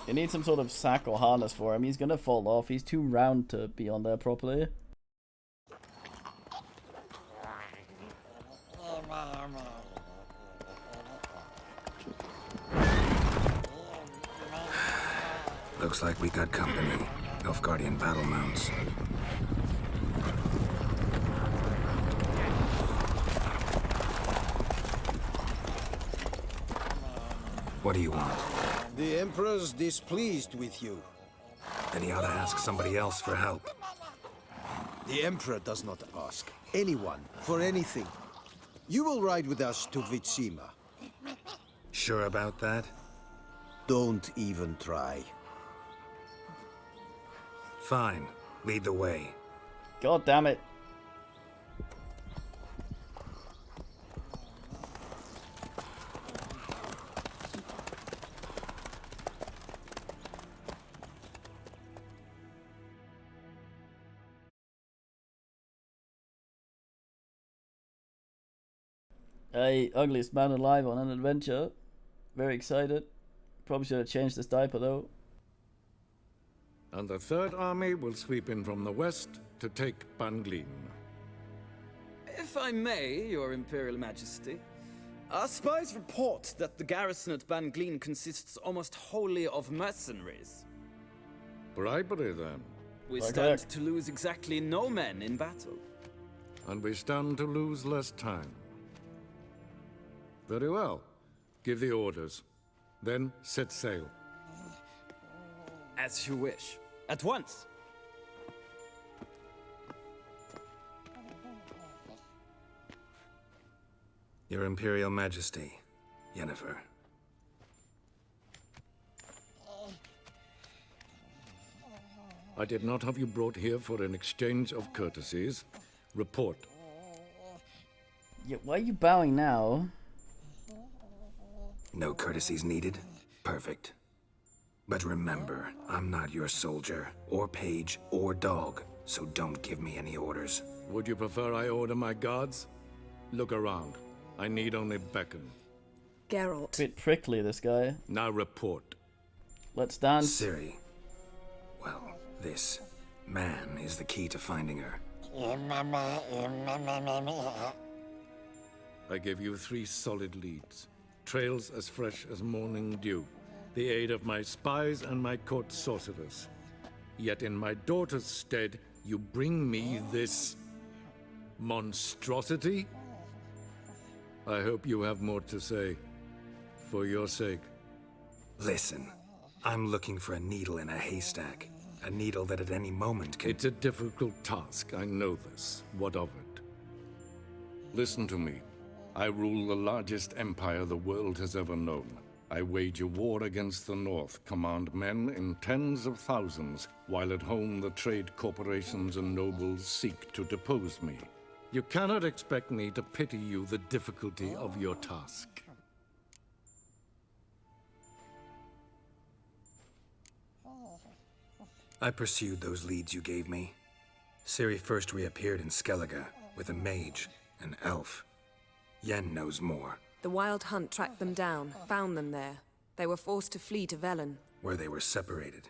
You need some sort of sack or harness for him. He's gonna fall off. He's too round to be on there properly. Looks like we got company. Nilfgaardian battle mounts. What do you want? The Emperor's displeased with you. Then he ought to ask somebody else for help. The Emperor does not ask anyone for anything. You will ride with us to Vitsima. Sure about that? Don't even try. Fine. Lead the way. God damn it. Hey, ugliest man alive on an adventure. Very excited. Probably should have changed this diaper though. And the Third Army will sweep in from the west to take Banglin. If I may, Your Imperial Majesty, our spies report that the garrison at Banglin consists almost wholly of mercenaries. Bribery, then. We stand to lose exactly no men in battle. And we stand to lose less time. Very well. Give the orders. Then set sail. As you wish. At once! Your Imperial Majesty, Yennefer. I did not have you brought here for an exchange of courtesies. Report. Yeah, why are you bowing now? No courtesies needed? Perfect. But remember, I'm not your soldier, or page, or dog, so don't give me any orders. Would you prefer I order my guards? Look around. I need only beckon. Geralt. Bit prickly, this guy. Now report. Let's dance. Ciri. Well, this man is the key to finding her. I give you 3 solid leads. Trails as fresh as morning dew. The aid of my spies and my court sorcerers. Yet in my daughter's stead, you bring me this monstrosity? I hope you have more to say. For your sake. Listen, I'm looking for a needle in a haystack. A needle that at any moment can... It's a difficult task, I know this. What of it? Listen to me. I rule the largest empire the world has ever known. I wage a war against the North, command men in tens of thousands, while at home the trade corporations and nobles seek to depose me. You cannot expect me to pity you the difficulty of your task. I pursued those leads you gave me. Ciri first reappeared in Skellige with a mage, an elf. Yen knows more. The Wild Hunt tracked them down, found them there. They were forced to flee to Velen. Where they were separated.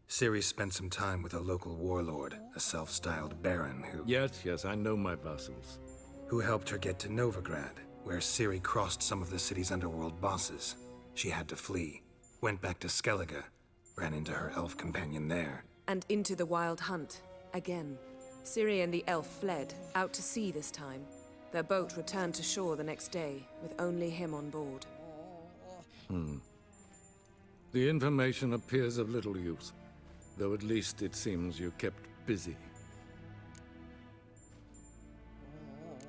Ciri spent some time with a local warlord, a self-styled baron who... Yes, I know my vassals. Who helped her get to Novigrad, where Ciri crossed some of the city's underworld bosses. She had to flee, went back to Skellige, ran into her elf companion there. And into the Wild Hunt, again. Ciri and the elf fled, out to sea this time. Their boat returned to shore the next day, with only him on board. The information appears of little use, though at least it seems you kept busy.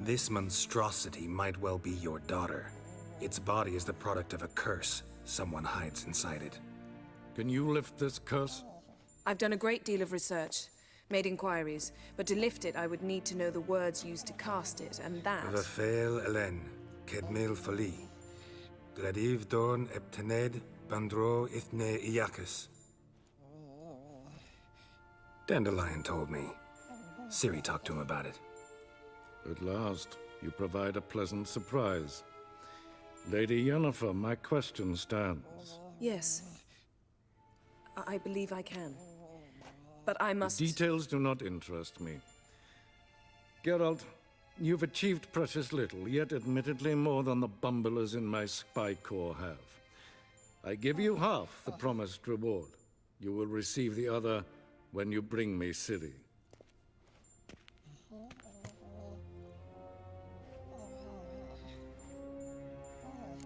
This monstrosity might well be your daughter. Its body is the product of a curse someone hides inside it. Can you lift this curse? I've done a great deal of research, made inquiries, but to lift it I would need to know the words used to cast it, and that... Vafael Elen, Kedmil Fali, Gladiv Dorn Eptened, Bandro Ithne Iacus. Dandelion told me. Ciri talked to him about it. At last, you provide a pleasant surprise. Lady Yennefer, my question stands. Yes. I believe I can. But I must... Details do not interest me. Geralt, you've achieved precious little, yet admittedly more than the bumblers in my spy corps have. I give you half the promised reward. You will receive the other when you bring me Ciri.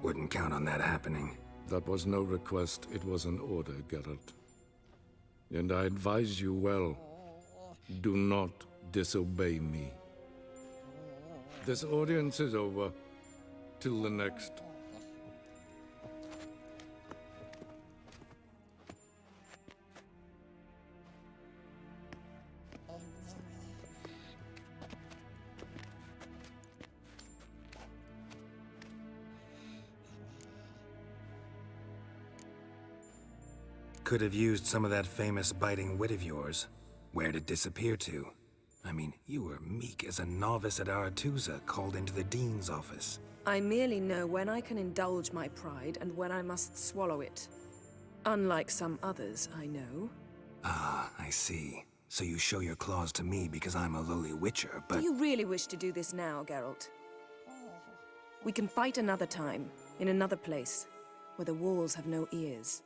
Wouldn't count on that happening. That was no request, it was an order, Geralt. And I advise you well, do not disobey me. This audience is over. Till the next. Could have used some of that famous biting wit of yours. Where'd it disappear to? I mean, you were meek as a novice at Aretuza called into the Dean's office. I merely know when I can indulge my pride and when I must swallow it. Unlike some others I know. Ah, I see. So you show your claws to me because I'm a lowly witcher, but... Do you really wish to do this now, Geralt? We can fight another time, in another place, where the walls have no ears.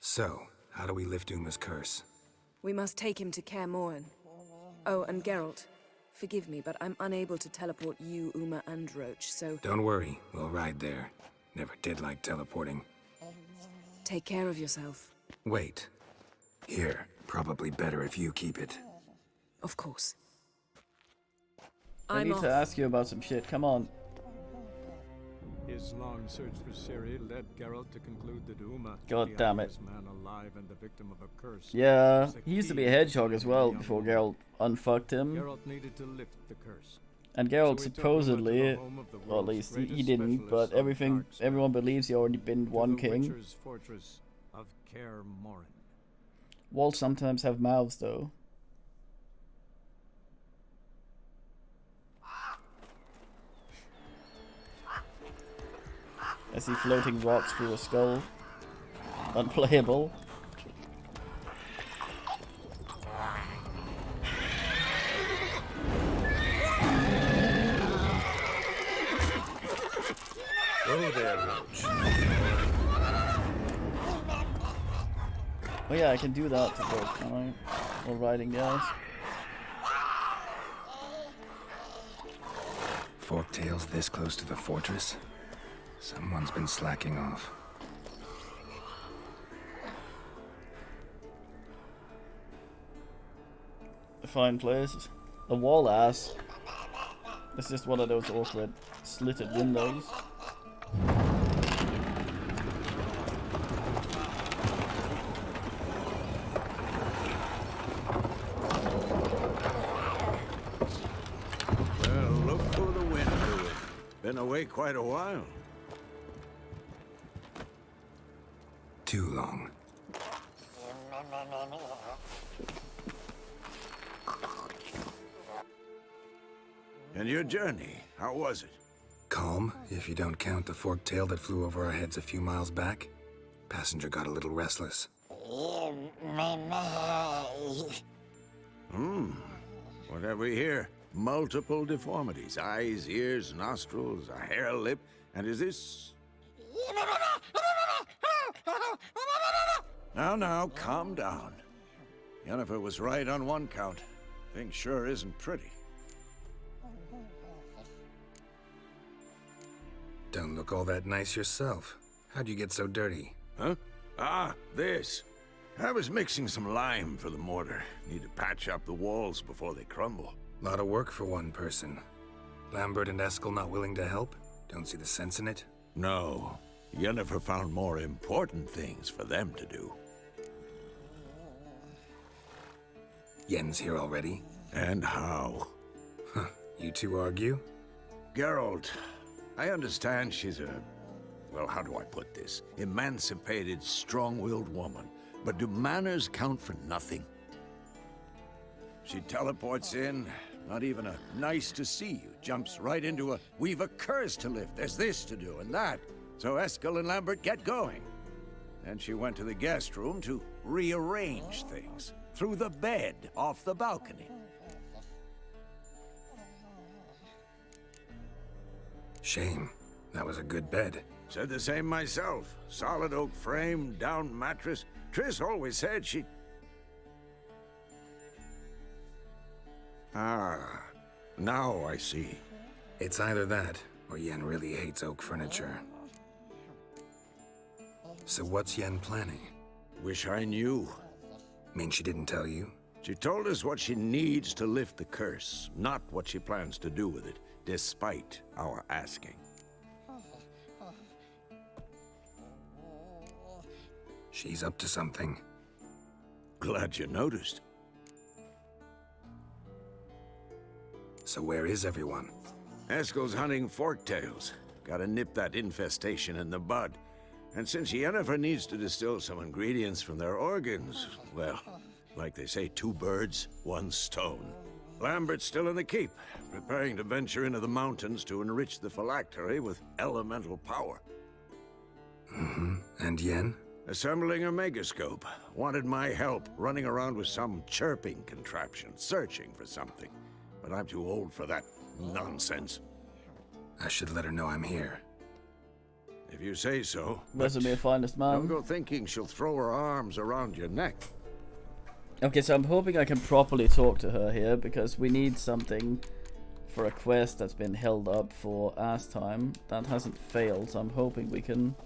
So, how do we lift Uma's curse? We must take him to Kaer Morhen. Oh, and Geralt, forgive me, but I'm unable to teleport you, Uma, and Roach, so... Don't worry, we'll ride there. Never did like teleporting. Take care of yourself. Wait. Here, probably better if you keep it. Of course. I need to ask you about some shit, come on. His long search for Ciri led Geralt to conclude that Uma, God damn it. man alive and the victim of a curse. Yeah, he used to be a hedgehog as well before Geralt unfucked him. Geralt needed to lift the curse. And Geralt supposedly, or at least he didn't, but everyone believes he already been one king. Witcher's fortress of Kaer Morhen. Walls sometimes have mouths though. I see floating rocks through a skull. Unplayable. Oh there, Roach. Oh yeah, I can do that to both, can I? While riding guys. Forktails this close to the fortress? Someone's been slacking off. A fine place. The wall ass. It's just one of those awkward slitted windows. Well, look who the wind blew it. Been away quite a while. Too long. And your journey, how was it? Calm, if you don't count the forktail that flew over our heads a few miles back. Passenger got a little restless. What have we here? Multiple deformities. Eyes, ears, nostrils, a hair lip. And is this... Now, calm down. Yennefer was right on one count. Thing sure isn't pretty. Don't look all that nice yourself. How'd you get so dirty? Huh? Ah, this. I was mixing some lime for the mortar. Need to patch up the walls before they crumble. Lot of work for one person. Lambert and Eskel not willing to help? Don't see the sense in it? No. Yennefer found more important things for them to do. Yen's here already? And how? Huh. You two argue? Geralt, I understand she's a... well, how do I put this? Emancipated, strong-willed woman. But do manners count for nothing? She teleports in, not even a nice to see you, jumps right into a we've a curse to lift, there's this to do and that. So Eskel and Lambert get going. Then she went to the guest room to rearrange things. Threw the bed off the balcony. Shame. That was a good bed. Said the same myself. Solid oak frame, down mattress. Triss always said she... Ah, now I see. It's either that, or Yen really hates oak furniture. So what's Yen planning? Wish I knew. Mean she didn't tell you? She told us what she needs to lift the curse, not what she plans to do with it, despite our asking. She's up to something. Glad you noticed. So where is everyone? Eskel's hunting forktails. Gotta nip that infestation in the bud. And since Yennefer needs to distill some ingredients from their organs, well, like they say, 2 birds, 1 stone. Lambert's still in the keep, preparing to venture into the mountains to enrich the phylactery with elemental power. Mm-hmm. And Yen? Assembling a megascope. Wanted my help running around with some chirping contraption, searching for something. But I'm too old for that nonsense. I should let her know I'm here. If you say so. Vesemir, finest man. Don't go thinking she'll throw her arms around your neck. Okay, so I'm hoping I can properly talk to her here, because we need something for a quest that's been held up for ass time. That hasn't failed, so I'm hoping we can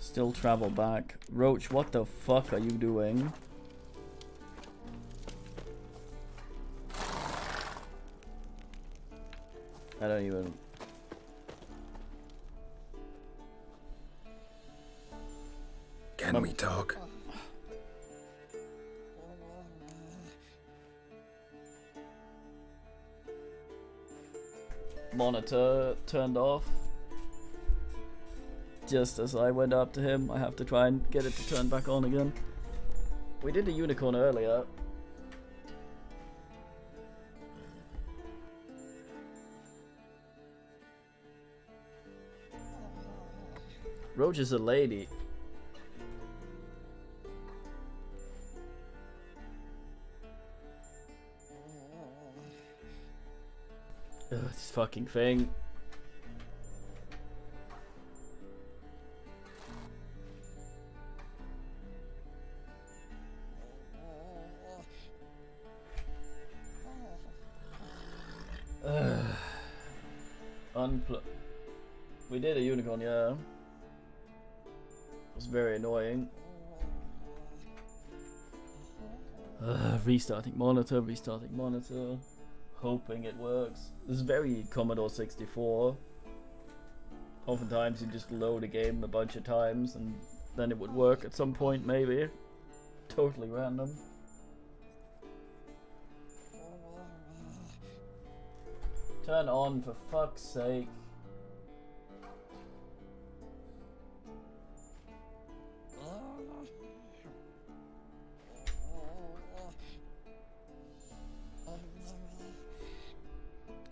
still travel back. Roach, what the fuck are you doing? I don't even... Can we talk? Monitor turned off. Just as I went up to him, I have to try and get it to turn back on again. We did a unicorn earlier. Roach is a lady. Ugh, this fucking thing. We did a unicorn, yeah. It was very annoying. Restarting monitor, hoping it works. This is very Commodore 64. Oftentimes you just load a game a bunch of times and then it would work at some point, maybe. Totally random. Turn on, for fuck's sake.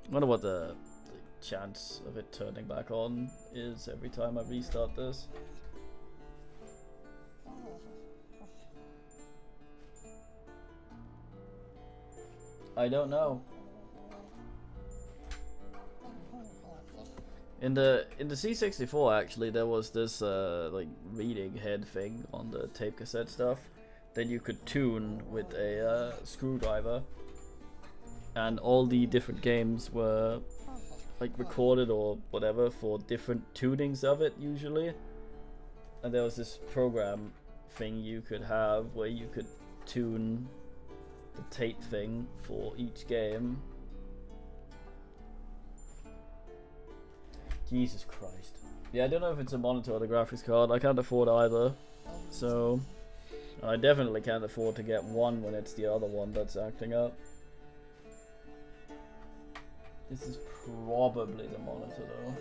I wonder what the chance of it turning back on is every time I restart this. I don't know. In the C64 actually there was this like reading head thing on the tape cassette stuff that you could tune with a screwdriver, and all the different games were like recorded or whatever for different tunings of it usually. And there was this program thing you could have where you could tune the tape thing for each game. Jesus Christ. Yeah, I don't know if it's a monitor or the graphics card. I can't afford either. So, I definitely can't afford to get one when it's the other one that's acting up. This is probably the monitor though.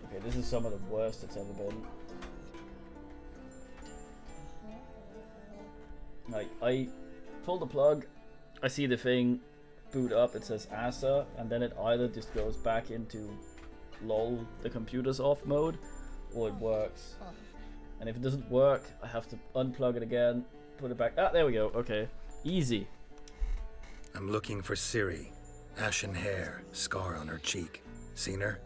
Okay, this is some of the worst it's ever been. Like, I pull the plug, I see the thing boot up, it says ASA, and then it either just goes back into lol, the computer's off mode, or it works. And if it doesn't work, I have to unplug it again, put it back. Ah, there we go. Okay. Easy. I'm looking for Ciri. Ashen hair, scar on her cheek. Seen her?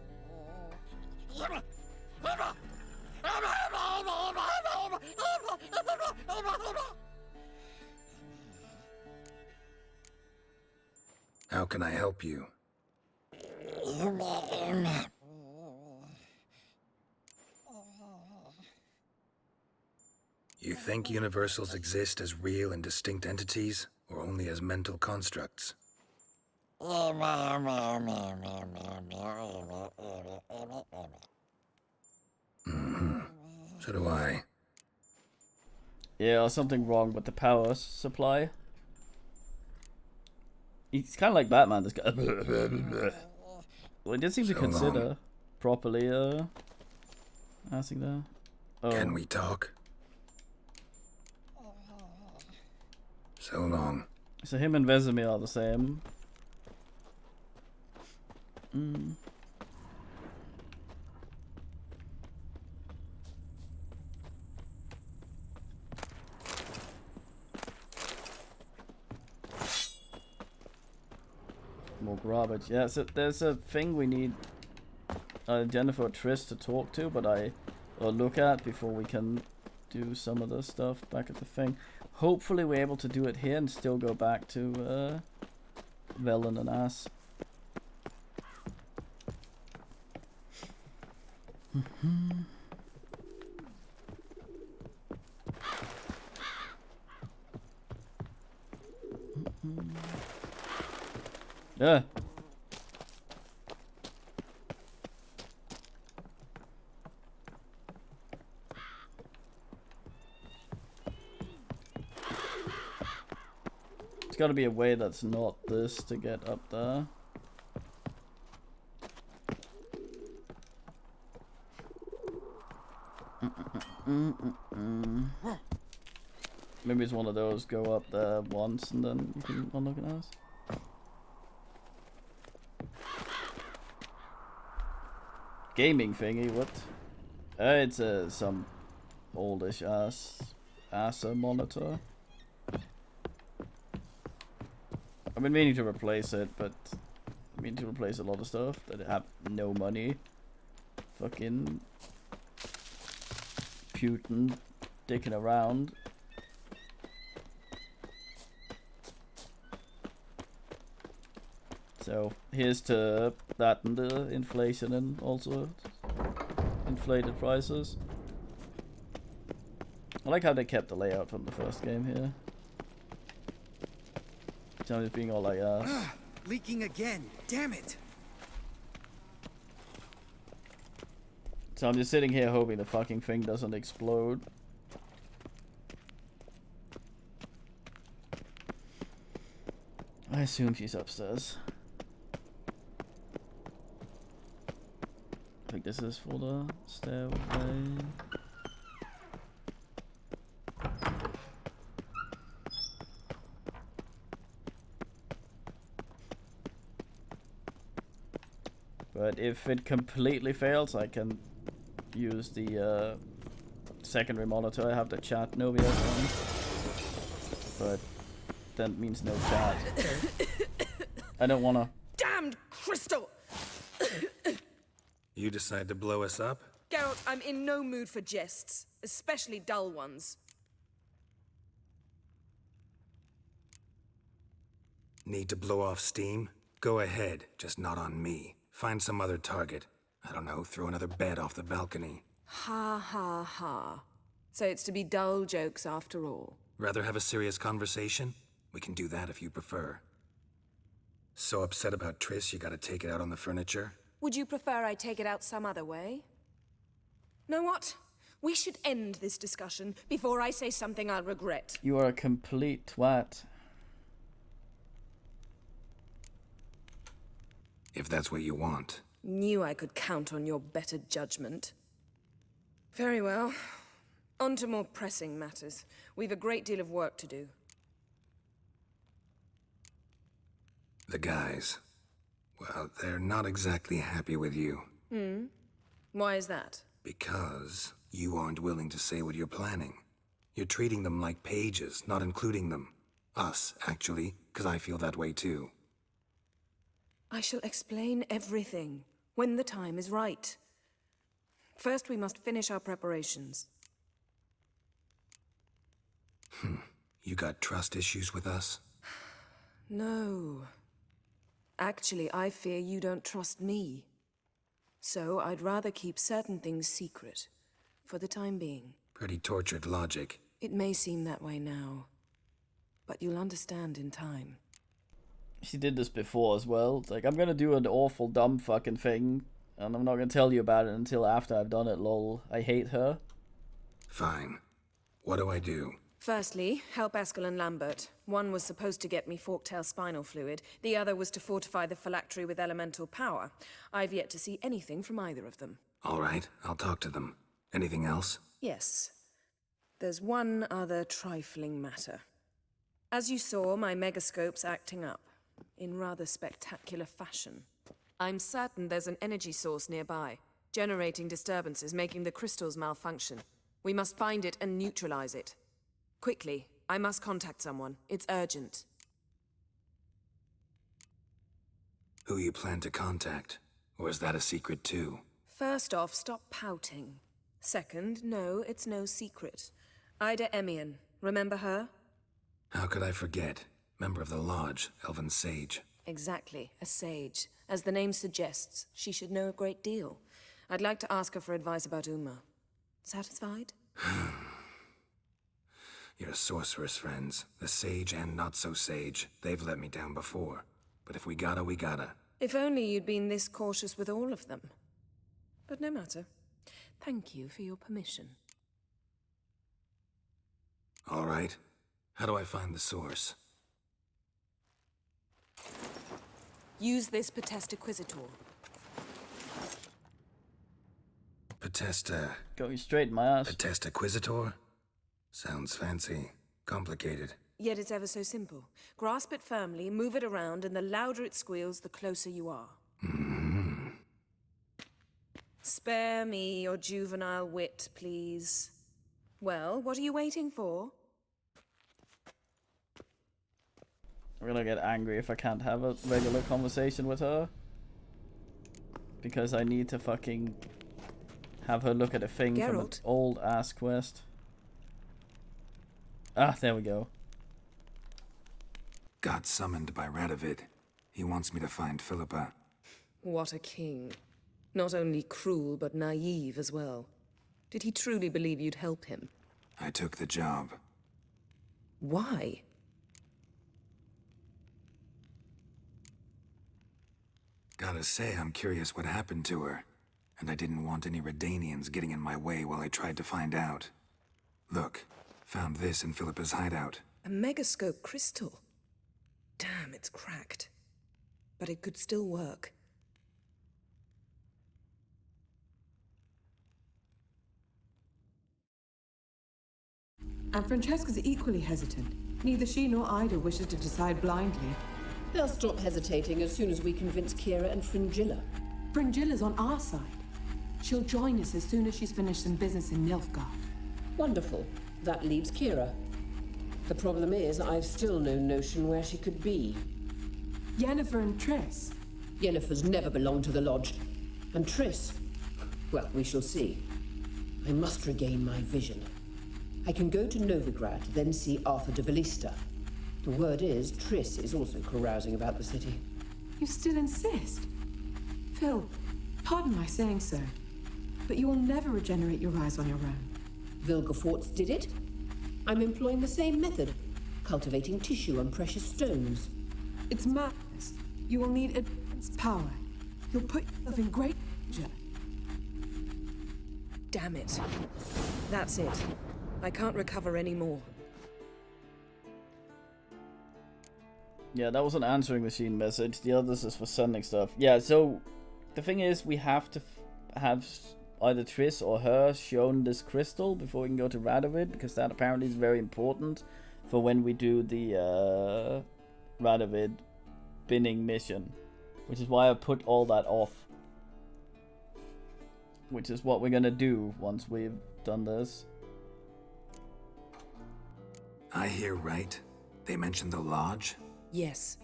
How can I help you? You think universals exist as real and distinct entities, or only as mental constructs? So do I. Yeah, something wrong with the power supply. He's kind of like Batman, this guy. Well, he did seem to consider properly, asking there. Oh. Can we talk? So long. So him and Vesemir are the same. More garbage. Yeah, so there's a thing we need Jennifer or Triss to talk to, but or look at before we can do some of the stuff back at the thing. Hopefully we're able to do it here and still go back to Velen and Ass. Yeah. There's got to be a way that's not this to get up there. Maybe it's one of those, go up there once and then you can unlock an ass. Gaming thingy, what? It's some oldish ass monitor. I've been meaning to replace it, but I mean to replace a lot of stuff that have no money. Fucking Putin dicking around. So here's to that and the inflation and also inflated prices. I like how they kept the layout from the first game here. So I'm just being all like leaking again. Damn it. So I'm just sitting here hoping the fucking thing doesn't explode. I assume she's upstairs. I think this is for the stairway. But if it completely fails, I can use the secondary monitor. I have the chat Novia on. But that means no chat. I don't wanna. Damned crystal! You decide to blow us up? Geralt, I'm in no mood for jests, especially dull ones. Need to blow off steam? Go ahead, just not on me. Find some other target. I don't know, throw another bed off the balcony. Ha ha ha. So it's to be dull jokes after all. Rather have a serious conversation? We can do that if you prefer. So upset about Triss, you gotta take it out on the furniture? Would you prefer I take it out some other way? Know what? We should end this discussion before I say something I'll regret. You are a complete twat. If that's what you want. Knew I could count on your better judgment. Very well. On to more pressing matters. We've a great deal of work to do. The guys. Well, they're not exactly happy with you. Why is that? Because you aren't willing to say what you're planning. You're treating them like pages, not including them. Us, actually, because I feel that way too. I shall explain everything when the time is right. First, we must finish our preparations. You got trust issues with us? No. Actually, I fear you don't trust me. So I'd rather keep certain things secret, for the time being. Pretty tortured logic. It may seem that way now, but you'll understand in time. She did this before as well. It's like, I'm gonna do an awful dumb fucking thing, and I'm not gonna tell you about it until after I've done it, lol. I hate her. Fine. What do I do? Firstly, help Eskel and Lambert. One was supposed to get me forktail spinal fluid, the other was to fortify the phylactery with elemental power. I've yet to see anything from either of them. All right, I'll talk to them. Anything else? Yes. There's one other trifling matter. As you saw, my megascope's acting up, in rather spectacular fashion. I'm certain there's an energy source nearby, generating disturbances, making the crystals malfunction. We must find it and neutralize it. Quickly, I must contact someone. It's urgent. Who you plan to contact? Or is that a secret too? First off, stop pouting. Second, no, it's no secret. Ida Emian, remember her? How could I forget? Member of the Lodge, Elven Sage. Exactly, a sage. As the name suggests, she should know a great deal. I'd like to ask her for advice about Uma. Satisfied? Your sorceress friends, the sage and not-so-sage, they've let me down before. But if we gotta, we gotta. If only you'd been this cautious with all of them. But no matter. Thank you for your permission. All right. How do I find the source? Use this Potesta Quisitor. Potesta... Going straight in my ass. Potesta Quisitor? Sounds fancy. Complicated. Yet it's ever so simple. Grasp it firmly, move it around, and the louder it squeals, the closer you are. Spare me your juvenile wit, please. Well, what are you waiting for? I'm gonna get angry if I can't have a regular conversation with her. Because I need to fucking have her look at a thing from an old ass quest. Ah, there we go. Got summoned by Radovid. He wants me to find Philippa. What a king. Not only cruel, but naive as well. Did he truly believe you'd help him? I took the job. Why? Gotta say, I'm curious what happened to her. And I didn't want any Redanians getting in my way while I tried to find out. Look, found this in Philippa's hideout. A megascope crystal. Damn, it's cracked. But it could still work. And Francesca's equally hesitant. Neither she nor Ida wishes to decide blindly. They'll stop hesitating as soon as we convince Kira and Fringilla. Fringilla's on our side. She'll join us as soon as she's finished some business in Nilfgaard. Wonderful. That leaves Kira. The problem is, I've still no notion where she could be. Yennefer and Triss. Yennefer's never belonged to the Lodge. And Triss... well, we shall see. I must regain my vision. I can go to Novigrad, then see Arthur de Valista. The word is, Triss is also carousing about the city. You still insist? Phil, pardon my saying so, but you will never regenerate your eyes on your own. Vilgefortz did it. I'm employing the same method, cultivating tissue and precious stones. It's madness. You will need advanced power. You'll put yourself in great danger. Damn it. That's it. I can't recover any more. Yeah, that was an answering machine message. The others is for sending stuff. Yeah, so the thing is, we have to have either Triss or her shown this crystal before we can go to Radovid, because that apparently is very important for when we do the Radovid binning mission, which is why I put all that off, which is what we're gonna do once we've done this. I hear right? They mentioned the Lodge? Yes.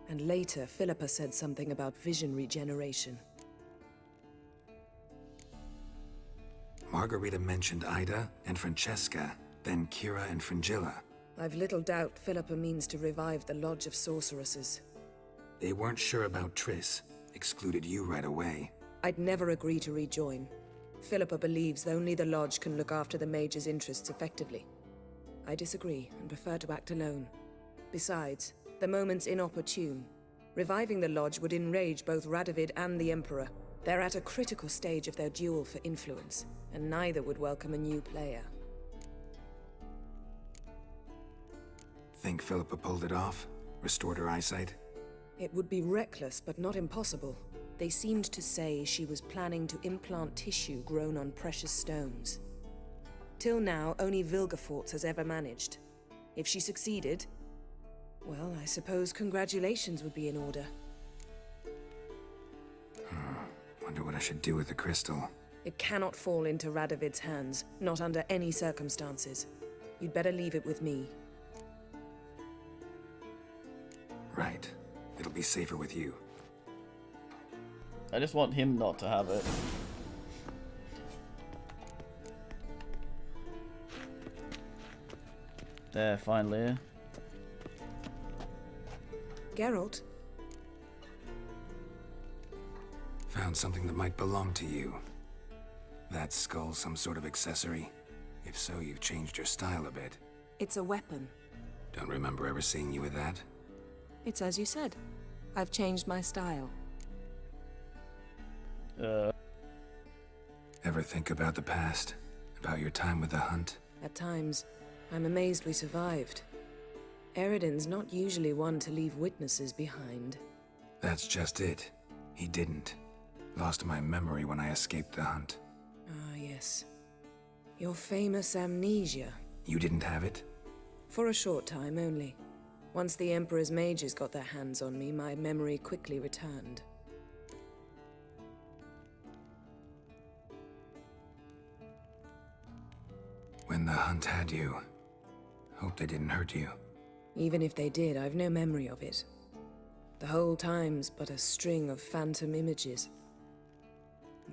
And later, Philippa said something about vision regeneration. Margarita mentioned Ida and Francesca, then Kira and Fringilla. I've little doubt Philippa means to revive the Lodge of Sorceresses. They weren't sure about Triss, excluded you right away. I'd never agree to rejoin. Philippa believes only the Lodge can look after the Mage's interests effectively. I disagree and prefer to act alone. Besides, the moment's inopportune. Reviving the Lodge would enrage both Radovid and the Emperor. They're at a critical stage of their duel for influence, and neither would welcome a new player. Think Philippa pulled it off? Restored her eyesight? It would be reckless, but not impossible. They seemed to say she was planning to implant tissue grown on precious stones. Till now, only Vilgefortz has ever managed. If she succeeded, well, I suppose congratulations would be in order. Wonder what I should do with the crystal. It cannot fall into Radovid's hands, not under any circumstances. You'd better leave it with me. Right. It'll be safer with you. I just want him not to have it. There, finally. Geralt? Found something that might belong to you. That skull some sort of accessory? If so, you've changed your style a bit. It's a weapon. Don't remember ever seeing you with that. It's as you said. I've changed my style. Ever think about the past? About your time with the Hunt? At times, I'm amazed we survived. Eredin's not usually one to leave witnesses behind. That's just it. He didn't. Lost my memory when I escaped the Hunt. Ah, yes. Your famous amnesia. You didn't have it? For a short time only. Once the Emperor's mages got their hands on me, my memory quickly returned. When the Hunt had you, hope they didn't hurt you. Even if they did, I've no memory of it. The whole time's but a string of phantom images.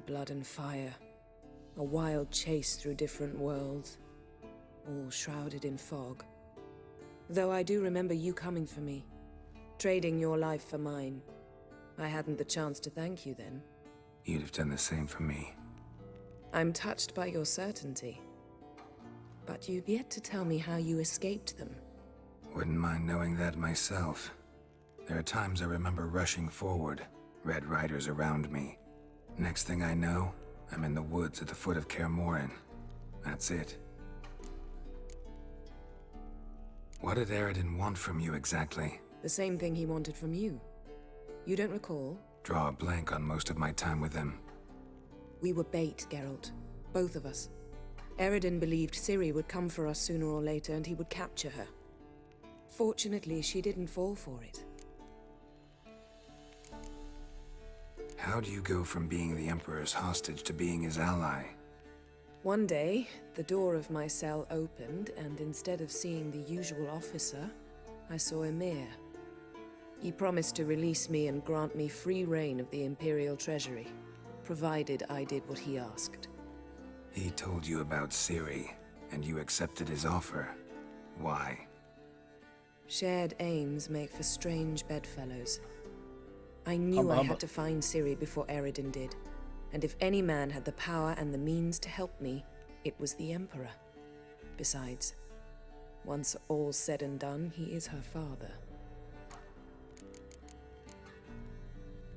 Blood and fire. A wild chase through different worlds. All shrouded in fog. Though I do remember you coming for me. Trading your life for mine. I hadn't the chance to thank you then. You'd have done the same for me. I'm touched by your certainty. But you've yet to tell me how you escaped them. Wouldn't mind knowing that myself. There are times I remember rushing forward, Red Riders around me. Next thing I know, I'm in the woods at the foot of Kaer Morhen. That's it. What did Eredin want from you exactly? The same thing he wanted from you. You don't recall? Draw a blank on most of my time with him. We were bait, Geralt. Both of us. Eredin believed Ciri would come for us sooner or later and he would capture her. Fortunately, she didn't fall for it. How do you go from being the Emperor's hostage to being his ally? One day, the door of my cell opened, and instead of seeing the usual officer, I saw Emhyr. He promised to release me and grant me free reign of the Imperial Treasury, provided I did what he asked. He told you about Ciri, and you accepted his offer. Why? Shared aims make for strange bedfellows. I knew I had to find Ciri before Eredin did, and if any man had the power and the means to help me, it was the Emperor. Besides, once all's said and done, he is her father.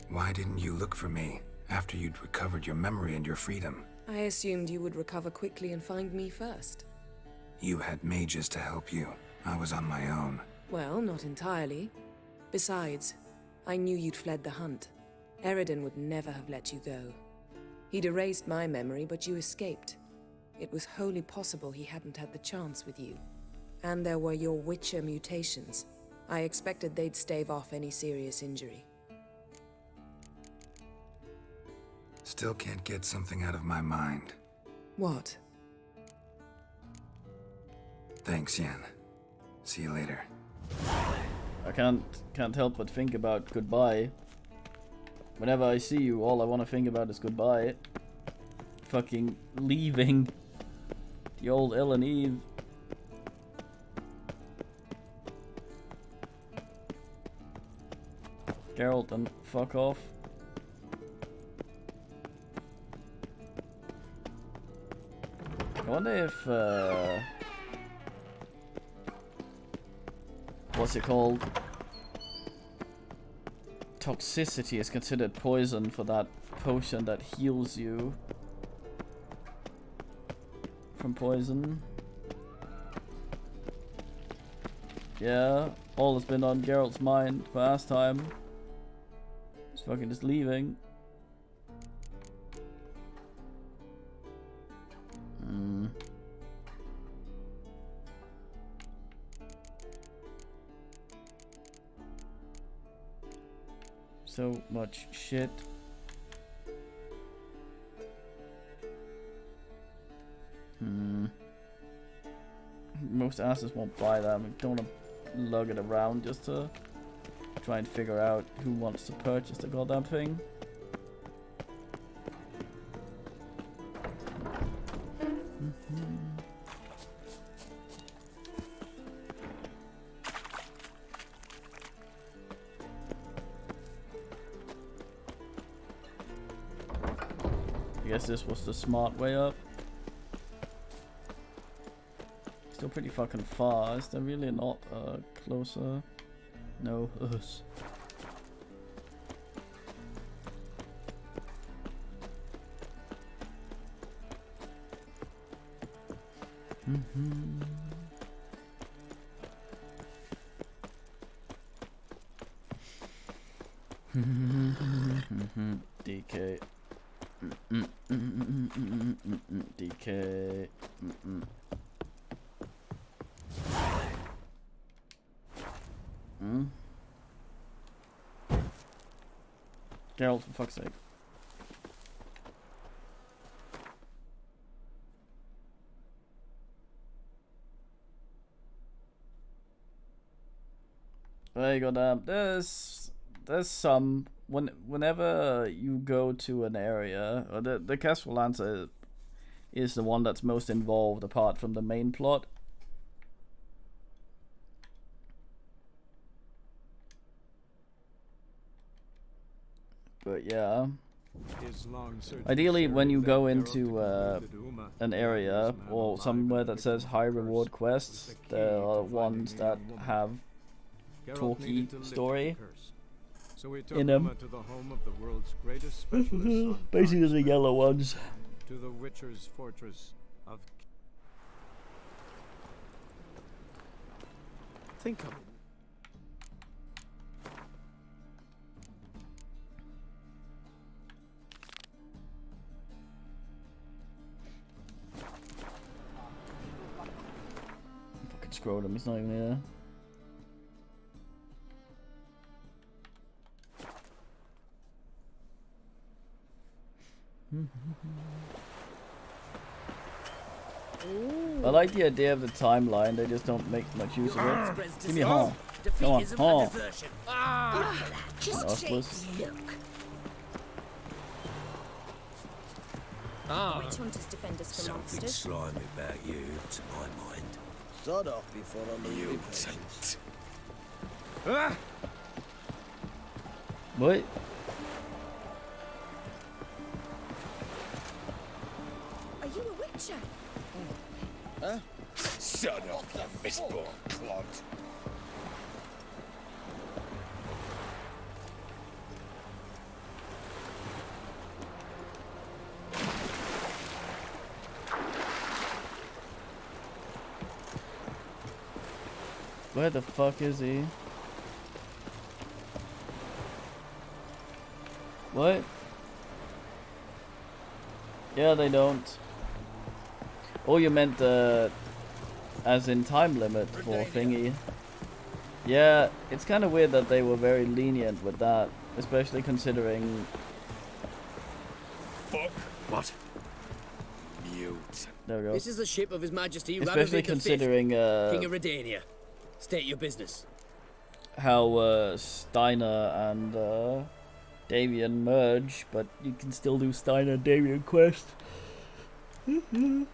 Why didn't you look for me after you'd recovered your memory and your freedom? I assumed you would recover quickly and find me first. You had mages to help you. I was on my own. Well, not entirely. Besides, I knew you'd fled the Hunt. Eredin would never have let you go. He'd erased my memory, but you escaped. It was wholly possible he hadn't had the chance with you. And there were your Witcher mutations. I expected they'd stave off any serious injury. Still can't get something out of my mind. What? Thanks, Yen. See you later. I can't help but think about goodbye. Whenever I see you, all I want to think about is goodbye. Fucking leaving the old Ellen Eve. Geralt, then fuck off. I wonder if what's it called? Toxicity is considered poison for that potion that heals you from poison. Yeah, all that's been on Geralt's mind last time. He's fucking just leaving. So much shit. Most asses won't buy that. I don't want to lug it around just to try and figure out who wants to purchase the goddamn thing. I guess this was the smart way up. Still pretty fucking far. Is there really not closer? No, us. DK. DK. Geralt, for fuck's sake. There you go, damn. There's some whenever you go to an area, or the Castle Lancer is the one that's most involved apart from the main plot. But yeah, ideally when you go into an area or somewhere that says high reward quests, there are ones that have talky story in them. To the home of the world's greatest specialist Basically the yellow ones. To the Witcher's fortress of... Think of it. Fucking scrolled him, he's not even here. I like the idea of the timeline, they just don't make much use of it. Give me a horn. Go on, horn. Just take a look. Witch hunters defend us from Something monsters. slimy about you, to my mind. Sod off before I'm You impatient. What? Are you a Witcher? Huh? Son of the mistborn clod. Where the fuck is he? What? Yeah, they don't. Oh, you meant as in time limit for thingy. Yeah, it's kind of weird that they were very lenient with that, especially considering. Fuck. What? Mute. There we go. This is the ship of His Majesty Especially Radovid considering V, King of Redania. State your business. how Steiner and Damien merge, but you can still do Steiner and Damien quest. I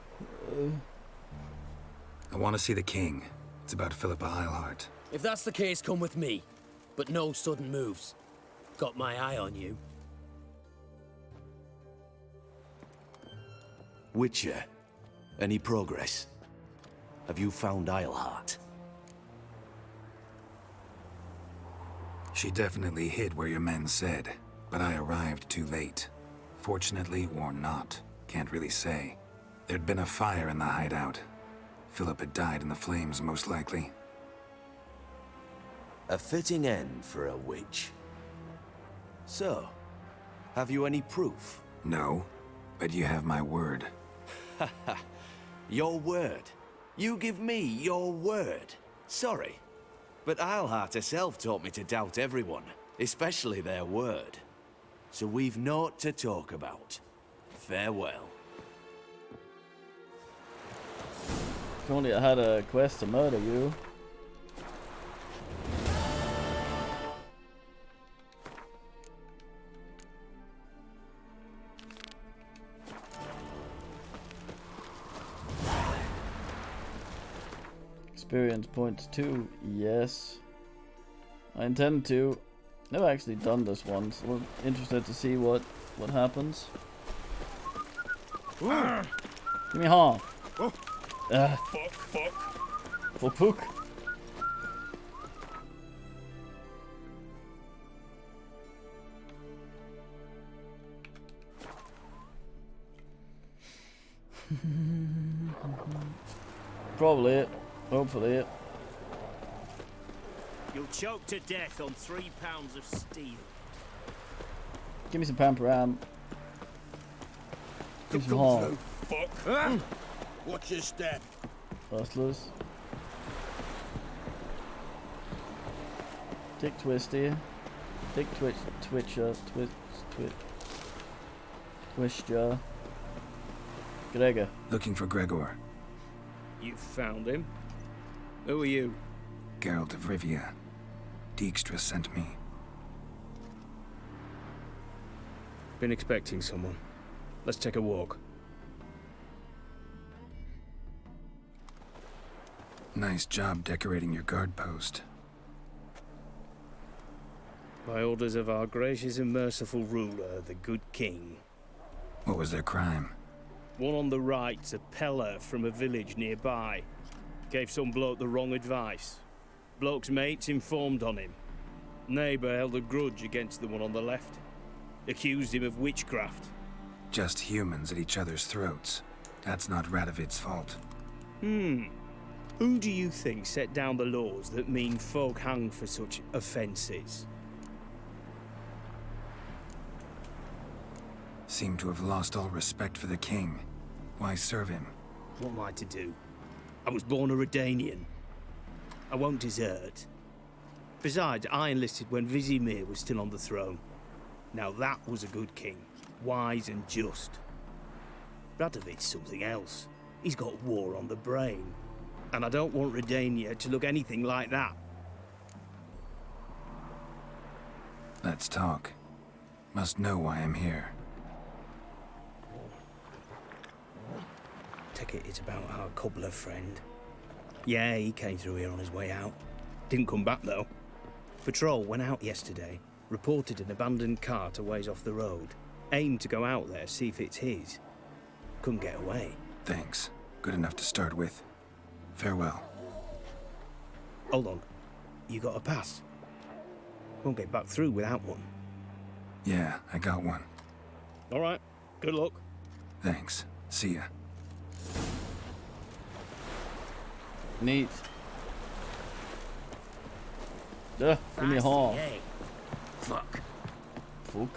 want to see the king. It's about Philippa Eilhart. If that's the case, come with me. But no sudden moves. Got my eye on you. Witcher, any progress? Have you found Eilhart? She definitely hid where your men said, but I arrived too late. Fortunately or not, can't really say. There'd been a fire in the hideout. Philip had died in the flames, most likely. A fitting end for a witch. So, have you any proof? No, but you have my word. Haha, your word? You give me your word? Sorry, but Eilhart herself taught me to doubt everyone, especially their word. So we've naught to talk about. Farewell. If only I had a quest to murder you. Experience points 2, yes. I intend to. Never actually done this one, so I'm interested to see what happens. Give me a hand. Fuck. For pook. Probably it. Hopefully it. You'll choke to death on 3 pounds of steel. Give me some Pamperam. Give me some hard. Fuck. Watch your step. Hustlers. Dick Twisty. Dick Twitcher. Twistja. Gregor. Looking for Gregor. You found him? Who are you? Geralt of Rivia. Dijkstra sent me. Been expecting someone. Let's take a walk. Nice job decorating your guard post. By orders of our gracious and merciful ruler, the good king. What was their crime? One on the right's a peller from a village nearby. Gave some bloke the wrong advice. Bloke's mates informed on him. Neighbour held a grudge against the one on the left. Accused him of witchcraft. Just humans at each other's throats. That's not Radovid's fault. Who do you think set down the laws that mean folk hang for such offences? Seem to have lost all respect for the king. Why serve him? What am I to do? I was born a Redanian. I won't desert. Besides, I enlisted when Vizimir was still on the throne. Now that was a good king. Wise and just. Radovid's something else. He's got war on the brain. And I don't want Redania to look anything like that. Let's talk. Must know why I'm here. Take it it's about our cobbler friend. Yeah, he came through here on his way out. Didn't come back though. Patrol went out yesterday, reported an abandoned cart a ways off the road. Aimed to go out there, see if it's his. Couldn't get away. Thanks. Good enough to start with. Farewell. Hold on. You got a pass? Won't get back through without one. Yeah, I got one. All right. Good luck. Thanks. See ya. Neat. Give me a horn. Fuck. Fuck.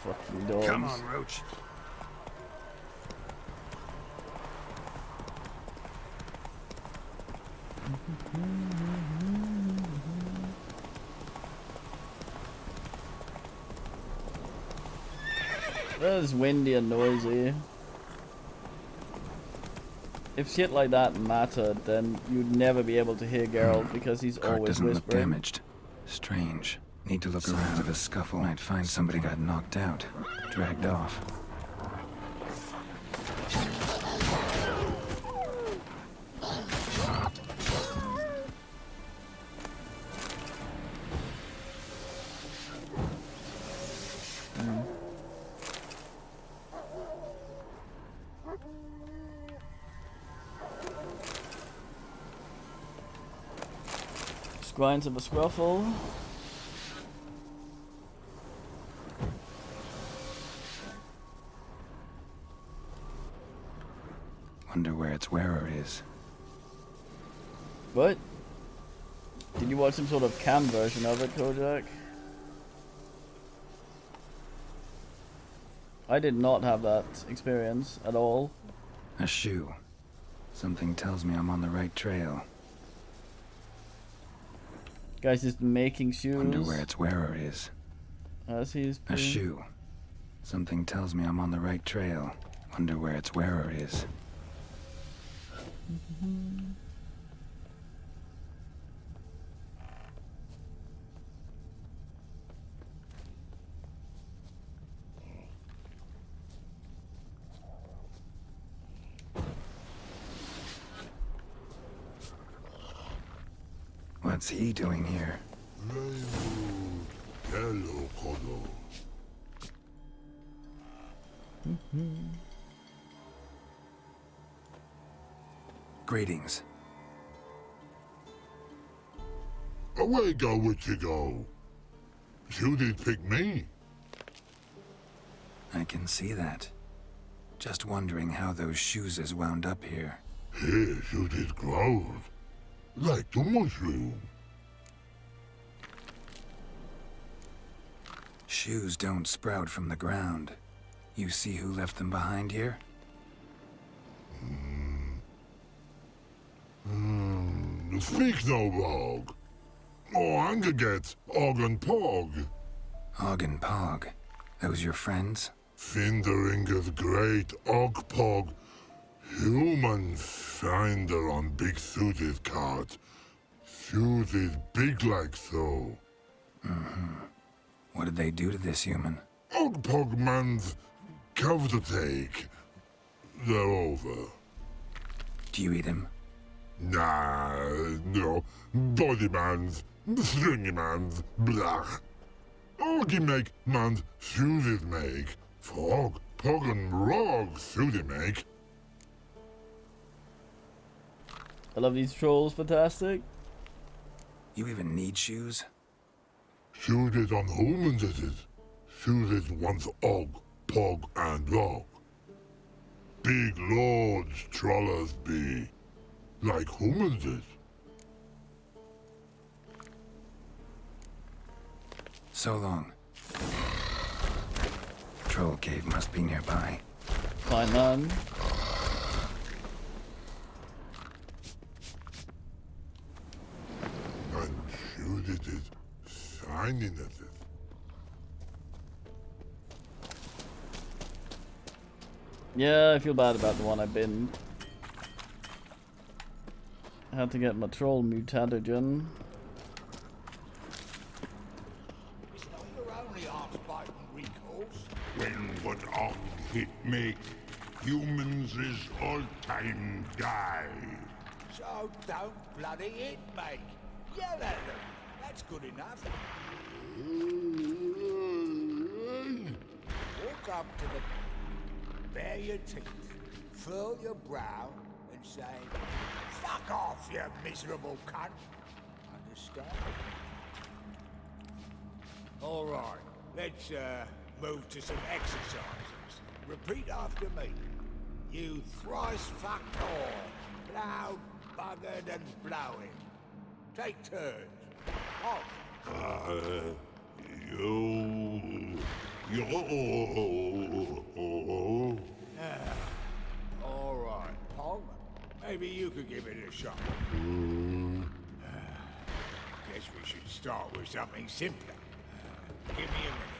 Fucking dogs. Come on, Roach. That is windy and noisy. If shit like that mattered, then you'd never be able to hear Geralt because he's Cart always doesn't look whispering. damaged. Strange. Need to look around. Of a scuffle. Might find somebody got knocked out, dragged off. Grinds of a scruffle. Wonder where its wearer is. What? Did you watch some sort of cam version of it, Kojak? I did not have that experience at all. A shoe. Something tells me I'm on the right trail. Guy's just making shoes. Wonder where its wearer is. As he's A shoe. Something tells me I'm on the right trail. Wonder where its wearer is. What's he doing here? Greetings. Away go with you go. You did pick me. I can see that. Just wondering how those shoes has wound up here. Here you did grow. Like the mushroom. Shoes don't sprout from the ground. You see who left them behind here? Speak no rogue. Oh, anger get Og and Pog. Og and Pog. Those your friends? Finderinger's great Og Pog. Human finder on big suited cart. Suited big like so. What did they do to this human? Og Pog man's cover to take. They're over. Do you eat him? Nah, no. Body man's, stringy man's, blach. Oggy make man's suited make. Fog, Pog and Rog suited make. I love these trolls, fantastic. You even need shoes? Suited on humans it is. Suited once Og, Pog and Rog. Big lords trollers be. Like humans is. So long. Troll cave must be nearby. Fine man. And Judith is shining at it. Yeah, I feel bad about the one I binned. Had to get my troll mutagen. When what Og hit make, humans is all time die. So don't bloody hit, mate. Yell at them. That's good enough. Walk up to them, bare your teeth, furl your brow, and say, "Fuck off, you miserable cunt." Understand? All right, let's move to some exercises. Repeat after me. You thrice fucked whore, loud, buggered, and blowing. Take turns. On. You All right, Pog. Maybe you could give it a shot. Guess we should start with something simpler. Give me a minute.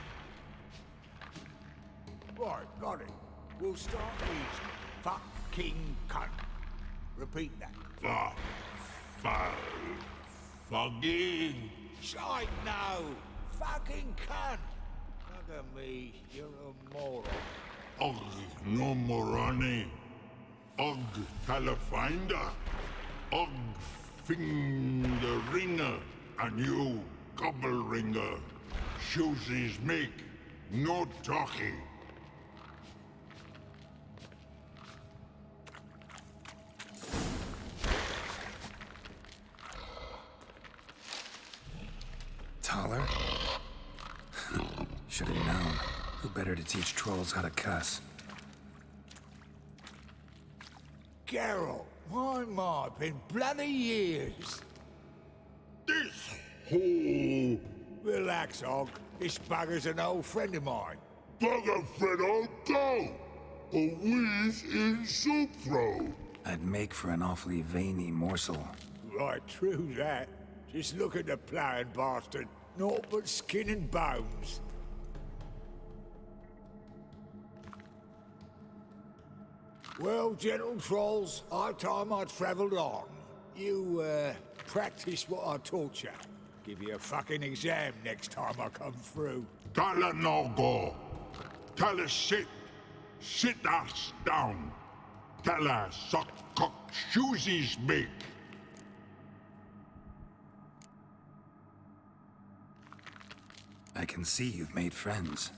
Right, got it. We'll start easy. Fucking cunt. Repeat that. Fucking. Shite, no. Fucking cunt. Look at me. You're a moron. Og no moroni. Og Talafinder. Og Fingeringer. And you, Gobble Ringer. Shoesies make. No talking. Taller? Should have known. Who better to teach trolls how to cuss? Geralt, my, been bloody years. This whole... Relax, Og. This bugger's an old friend of mine. Bugger Fredo, go! A whiz in soup throw. I'd make for an awfully veiny morsel. Right, true that. Just look at the plowing bastard. Naught but skin and bones. Well, gentle trolls, high time I travelled on. You, practice what I taught you. Give you a fucking exam next time I come through. Tala no go. Tala sit. Sit us down. Tala suck cock shoesies make. I can see you've made friends,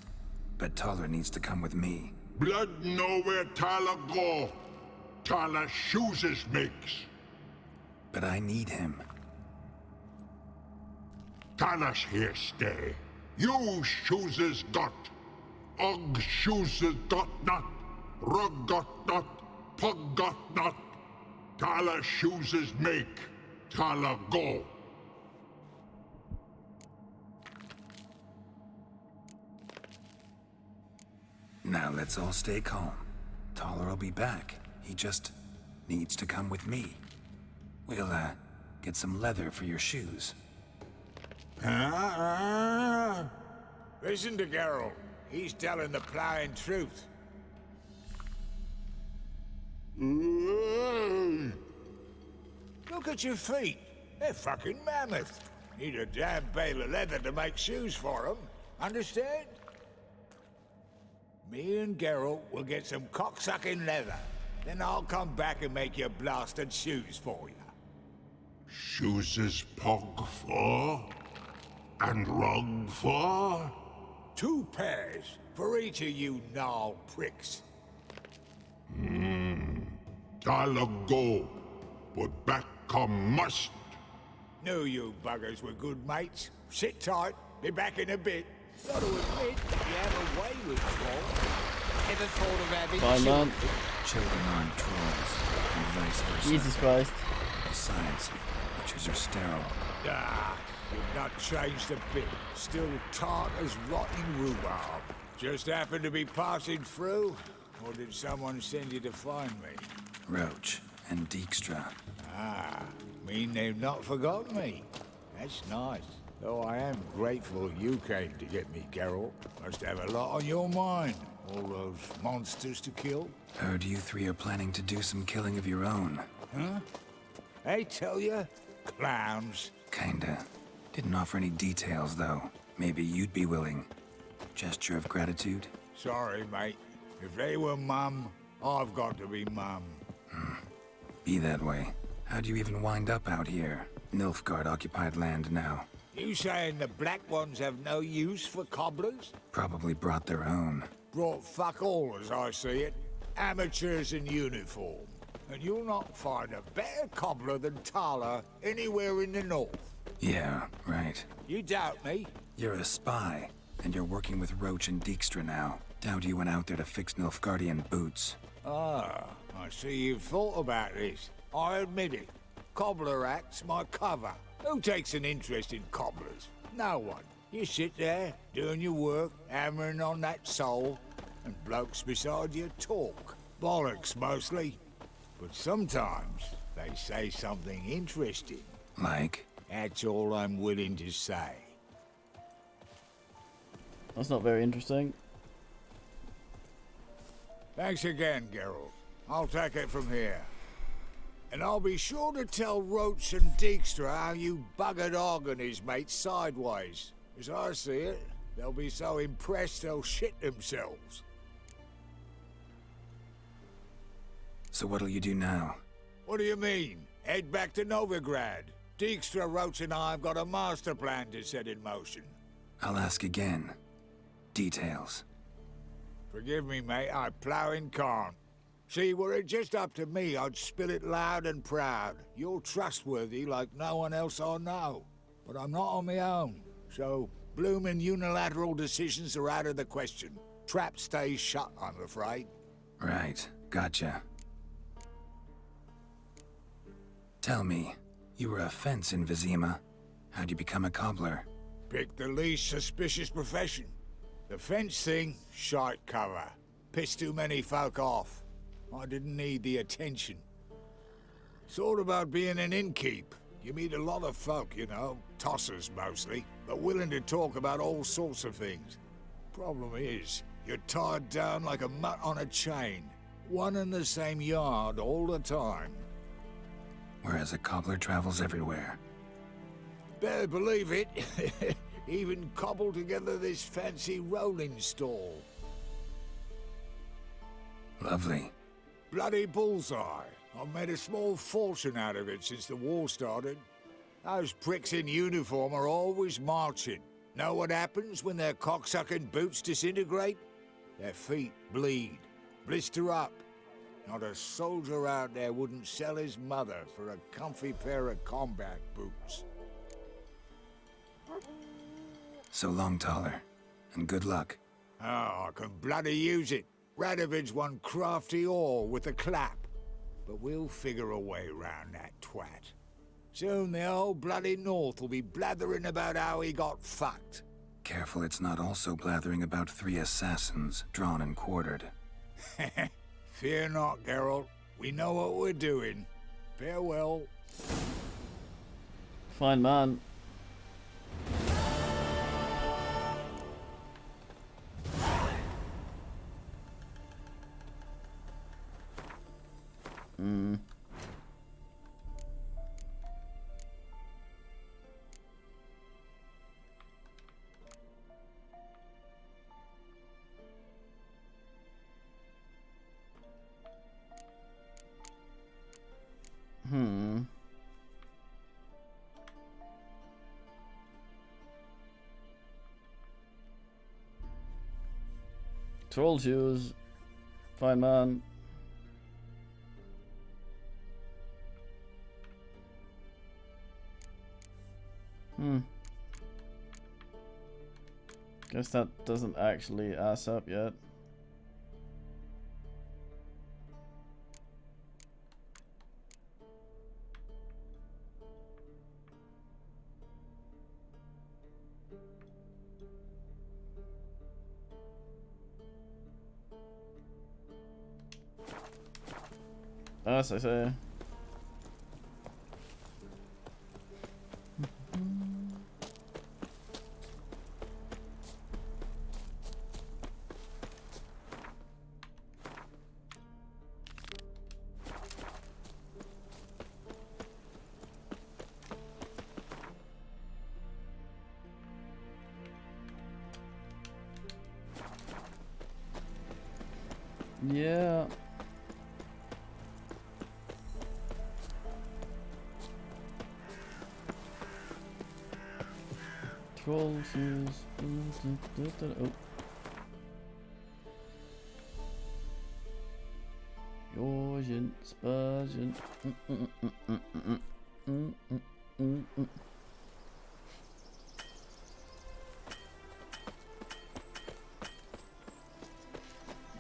but Taller needs to come with me. Blood nowhere Tala go. Tala shoeses makes. But I need him. Tala's here stay. You shoeses got. Og shoeses got not. Rug got not. Pug got not. Tala shoeses make. Tala go. Now let's all stay calm. Taller will be back. He just needs to come with me. We'll, get some leather for your shoes. Listen to Geralt. He's telling the plowing truth. Look at your feet. They're fucking mammoth. Need a damn bale of leather to make shoes for them. Understand? Me and Geralt will get some cocksucking leather. Then I'll come back and make your blasted shoes for you. Shoeses pog for? And rug for? 2 pairs for each of you gnarl pricks. Tala go. But back come must. Knew you buggers were good mates. Sit tight. Be back in a bit. Gotta admit, you have a way with trolls. Ever thought of having Children aren't trolls, and vice versa. Jesus Christ. Besides, witches are sterile. You've not changed a bit. Still tart as rotten rhubarb. Just happened to be passing through? Or did someone send you to find me? Roach and Dijkstra. Mean they've not forgotten me. That's nice. Though I am grateful you came to get me, Geralt. Must have a lot on your mind. All those monsters to kill. Heard you 3 are planning to do some killing of your own. Huh? I tell you, clowns. Kinda. Didn't offer any details, though. Maybe you'd be willing. Gesture of gratitude? Sorry, mate. If they were Mum, I've got to be Mum. Be that way. How'd you even wind up out here? Nilfgaard-occupied land now. You saying the Black Ones have no use for cobblers? Probably brought their own. Brought fuck all, as I see it. Amateurs in uniform. And you'll not find a better cobbler than Tala anywhere in the north. Yeah, right. You doubt me? You're a spy, and you're working with Roach and Dijkstra now. Doubt you went out there to fix Nilfgaardian boots. I see you've thought about this. I admit it. Cobbler act's my cover. Who takes an interest in cobblers? No one. You sit there, doing your work, hammering on that soul, and blokes beside you talk. Bollocks, mostly. But sometimes they say something interesting. Like? That's all I'm willing to say. That's not very interesting. Thanks again, Geralt. I'll take it from here. And I'll be sure to tell Roach and Dijkstra how you buggered Og and his mates sideways. As I see it, they'll be so impressed they'll shit themselves. So what'll you do now? What do you mean? Head back to Novigrad. Dijkstra, Roach and I have got a master plan to set in motion. I'll ask again. Details. Forgive me, mate, I ploughing can't. See, were it just up to me, I'd spill it loud and proud. You're trustworthy like no one else I know. But I'm not on my own, so bloomin' unilateral decisions are out of the question. Trap stays shut, I'm afraid. Right, gotcha. Tell me, you were a fence in Vizima. How'd you become a cobbler? Pick the least suspicious profession. The fence thing, shite cover. Pissed too many folk off. I didn't need the attention. It's all about being an innkeep. You meet a lot of folk, you know, tossers mostly, but willing to talk about all sorts of things. Problem is, you're tied down like a mutt on a chain. One and the same yard all the time. Whereas a cobbler travels everywhere. Better believe it. Even cobbled together this fancy rolling stall. Lovely. Bloody bullseye. I've made a small fortune out of it since the war started. Those pricks in uniform are always marching. Know what happens when their cocksucking boots disintegrate? Their feet bleed, blister up. Not a soldier out there wouldn't sell his mother for a comfy pair of combat boots. So long, Taller. And good luck. Oh, I can bloody use it. Radovid's one crafty all with a clap. But we'll figure a way round that twat. Soon the whole bloody North will be blathering about how he got fucked. Careful it's not also blathering about 3 assassins, drawn and quartered. Fear not, Geralt. We know what we're doing. Farewell. Fine, man. Hmm. Troll shoes. Fine, man. Guess that doesn't actually ass up yet. As I say. Yeah. Troll shoes. Oh. Jorgen, Spurgeon.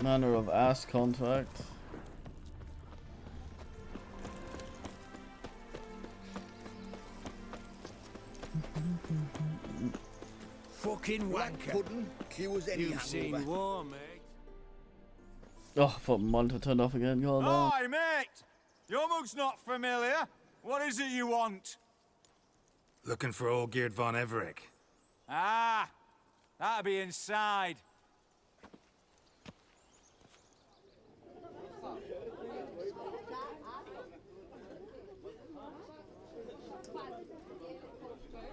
Manner of ass contract. fucking wanker. Pudding, cue as any You've seen hangover. war, mate. Oh, I thought monitor turned off again. God, no. Hi, mate! Your mug's not familiar. What is it you want? Looking for Olgierd von Everec. Ah, that'll be inside.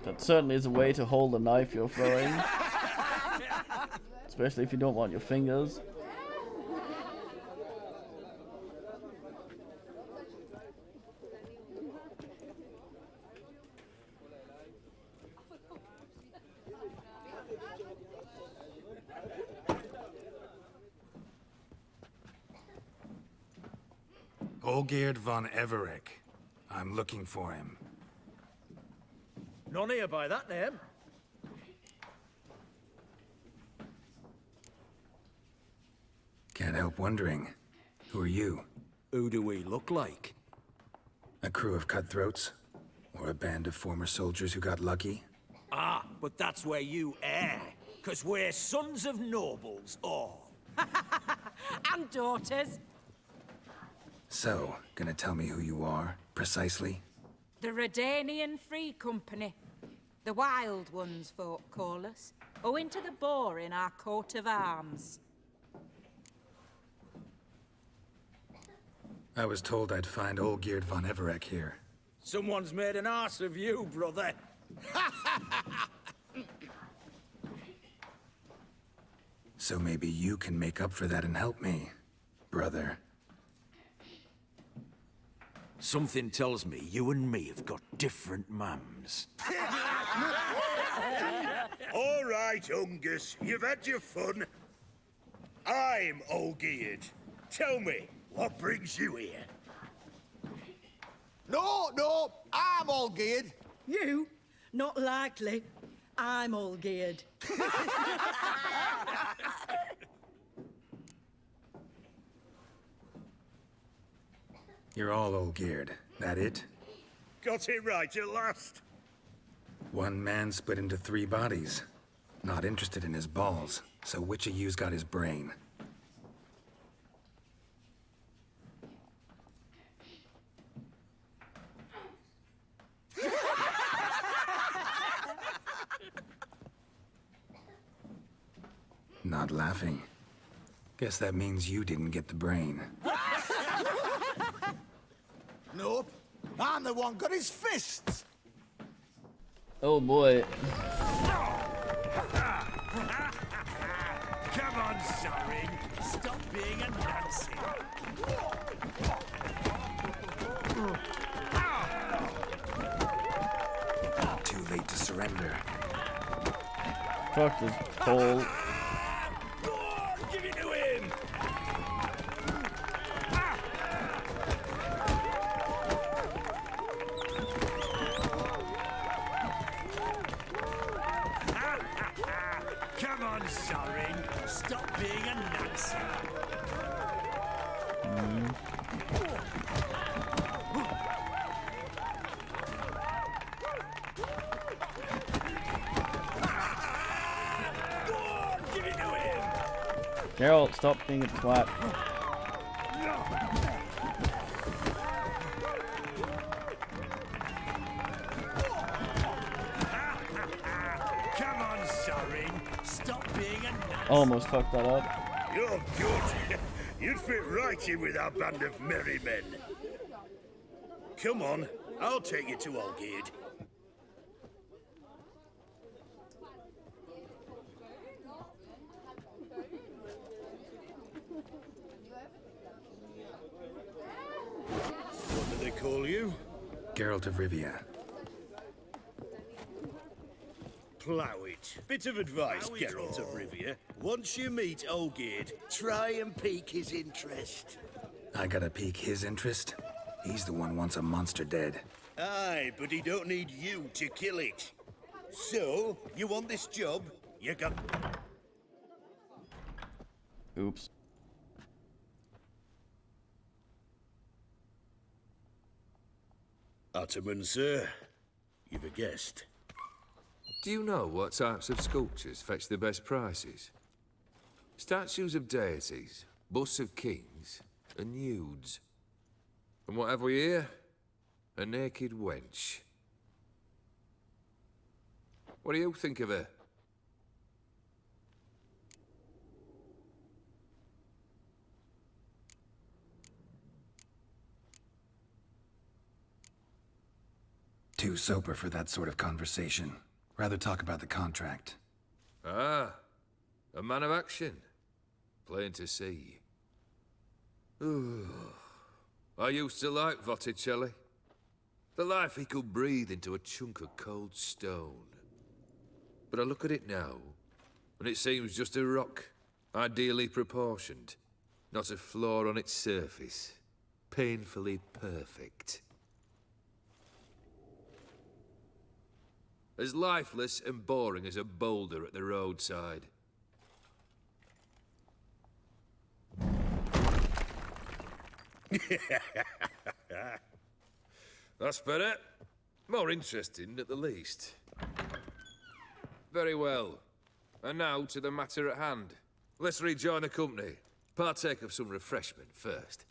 That certainly is a way to hold the knife you're throwing. Especially if you don't want your fingers. Olgierd von Everec. I'm looking for him. None here by that name. Can't help wondering. Who are you? Who do we look like? A crew of cutthroats? Or a band of former soldiers who got lucky? Ah, but that's where you err. 'Cause we're sons of nobles, all. And daughters. So, gonna tell me who you are, precisely? The Redanian Free Company. The Wild Ones, folk call us. Owing to the boar in our coat of arms. I was told I'd find Olgierd von Everec here. Someone's made an arse of you, brother. So maybe you can make up for that and help me, brother. Something tells me you and me have got different mums. All right, Ungus, you've had your fun. I'm Olgierd. Tell me, what brings you here? No, I'm Olgierd. You? Not likely. I'm all geared. You're all Olgierd. That it? Got it right at last. One man split into 3 bodies. Not interested in his balls, so which of you's got his brain? Not laughing. Guess that means you didn't get the brain. Nope. I'm the one got his fists. Oh boy. Come on, Sorin. Stop being a Nancy. Too late to surrender. Fuck this pole. Give it to him. Come on, Sorin. Stop being a Nancy. Give it to him. Geralt, stop being a twat. Come on, Sorin. Stop being a Nancy. Almost fucked that up. You're good. You'd fit right in with our band of merry men. Come on, I'll take you to Olgierd. What do they call you? Geralt of Rivia. Plough it. Bit of advice, Geralt of Rivia. Once you meet Olgierd, try and pique his interest. I gotta pique his interest? He's the one wants a monster dead. Aye, but he don't need you to kill it. So, you want this job? You got... Oops. Ataman, sir. You've a guest. Do you know what types of sculptures fetch the best prices? Statues of deities, busts of kings, and nudes. And what have we here? A naked wench. What do you think of her? Too sober for that sort of conversation. Rather talk about the contract. Ah, a man of action. Plain to see. Ooh. I used to like Botticelli. The life he could breathe into a chunk of cold stone. But I look at it now, and it seems just a rock, ideally proportioned. Not a flaw on its surface. Painfully perfect. As lifeless and boring as a boulder at the roadside. That's better. More interesting, at the least. Very well. And now to the matter at hand. Let's rejoin the company. Partake of some refreshment first.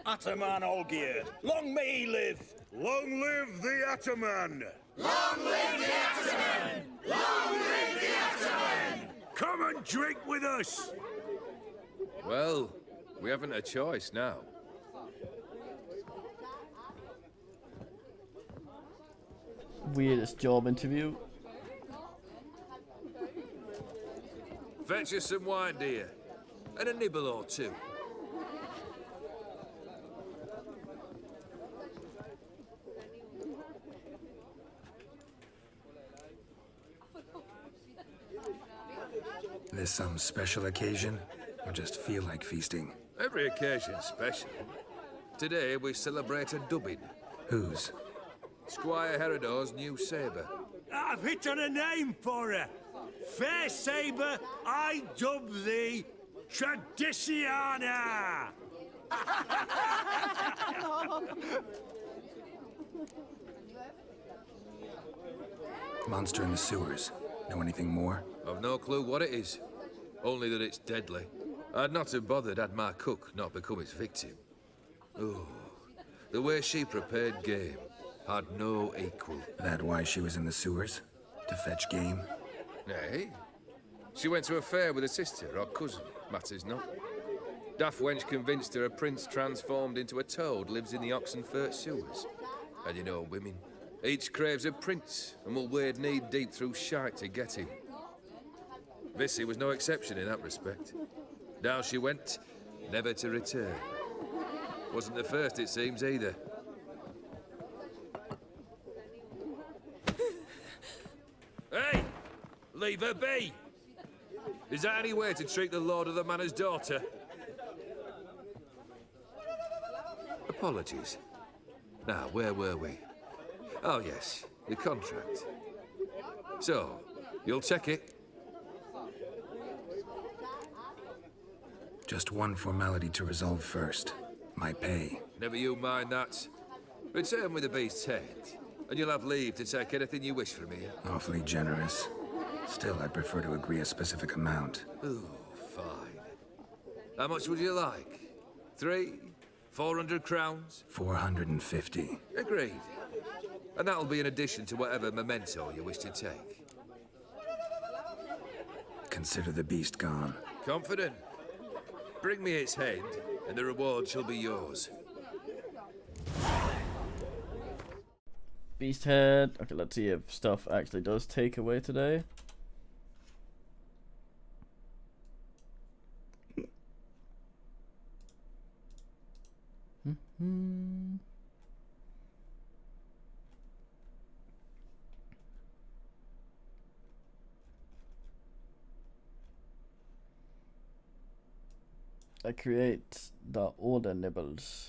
Ataman Olgierd, long may he live! Long live the Ataman! Long live the Ataman! Long live the Ataman! Come and drink with us! Well, we haven't a choice now. Weirdest job interview. Fetch us some wine, dear. And a nibble or two. This some special occasion? Or just feel like feasting? Every occasion's special. Today we celebrate a dubbing. Whose? Squire Herodor's new sabre. I've hit on a name for her. Fair Sabre, I dub thee Tradiciana! Monster in the sewers. Know anything more? I've no clue what it is. Only that it's deadly. I'd not have bothered had my cook not become its victim. Oh, the way she prepared game had no equal. That why she was in the sewers? To fetch game? Nay. She went to a fair with a sister or cousin, matters not. Daft wench convinced her a prince transformed into a toad lives in the Oxenfurt sewers. And you know women. Each craves a prince and will wade knee-deep through shite to get him. Vissy was no exception in that respect. Down she went, never to return. Wasn't the first, it seems, either. Hey! Leave her be! Is that any way to treat the lord of the manor's daughter? Apologies. Now, where were we? Oh, yes, the contract. So, you'll check it? Just one formality to resolve first. My pay. Never you mind that. Return with the beast's head, and you'll have leave to take anything you wish from me. Awfully generous. Still, I'd prefer to agree a specific amount. Ooh, fine. How much would you like? 300, 400 crowns? 450. Agreed. And that'll be in addition to whatever memento you wish to take. Consider the beast gone. Confident? Bring me its head, and the reward shall be yours. Beast head. Okay, let's see if stuff actually does take away today. I create the order nibbles.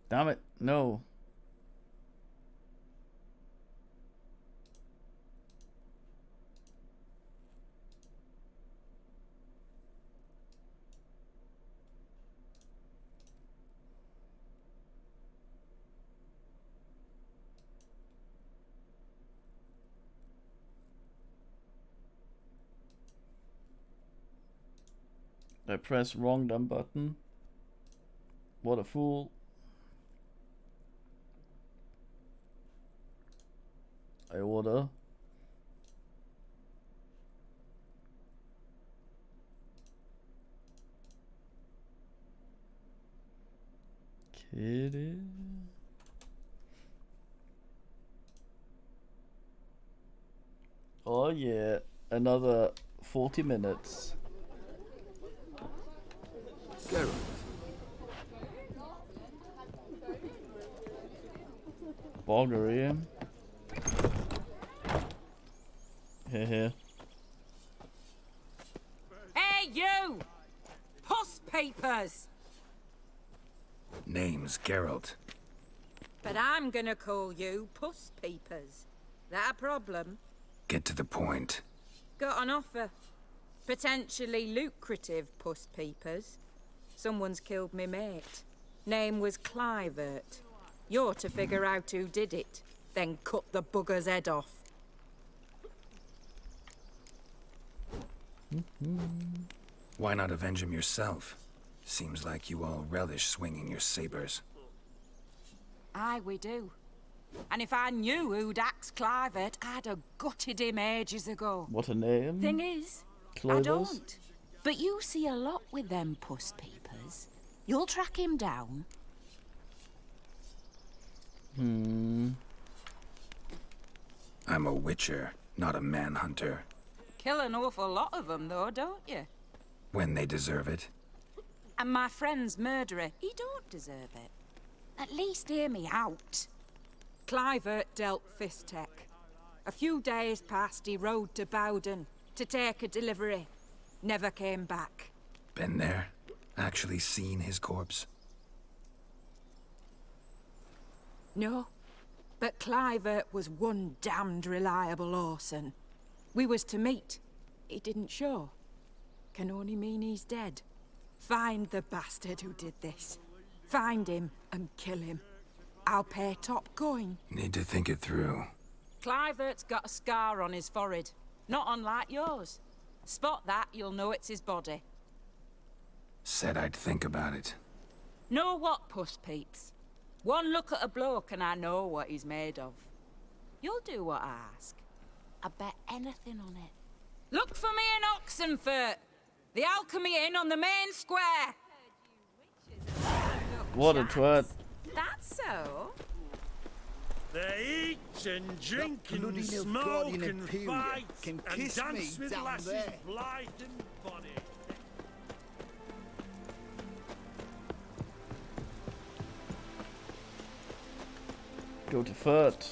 Damn it, no. I pressed wrong dumb button. What a fool. I order. Kitty. Oh yeah, another 40 minutes. Geralt. Bulgaria. Here. Hey, you! Puss papers! Name's Geralt. But I'm gonna call you Puss Peepers. That a problem? Get to the point. Got an offer. Potentially lucrative Puss Peepers. Someone's killed me mate. Name was Clivert. You're to figure out who did it, then cut the bugger's head off. Why not avenge him yourself? Seems like you all relish swinging your sabers. Aye, we do. And if I knew who'd axed Clivert, I'd have gutted him ages ago. What a name. Thing is, Clovis? I don't. But you see a lot with them Puss Peepers. You'll track him down. I'm a witcher, not a manhunter. Kill an awful lot of them, though, don't you? When they deserve it. And my friend's murderer, he don't deserve it. At least hear me out. Clivert dealt Fistech. A few days past, he rode to Bowden to take a delivery. Never came back. Been there? Actually seen his corpse? No, but Clivert was one damned reliable Orson. We was to meet. He didn't show. Can only mean he's dead. Find the bastard who did this. Find him and kill him. I'll pay top coin. Need to think it through. Clivert's got a scar on his forehead. Not unlike yours. Spot that, you'll know it's his body. Said I'd think about it. Know what, Puss Peeps? One look at a bloke and I know what he's made of. You'll do what I ask. I bet anything on it. Look for me in Oxenfurt! The Alchemy Inn on the main square! What a twat. That's so. They eat and drink bloody and little smoke guardian and Imperial fight can and kiss dance me with down lasses there. blithe and bonny. Go to Furt.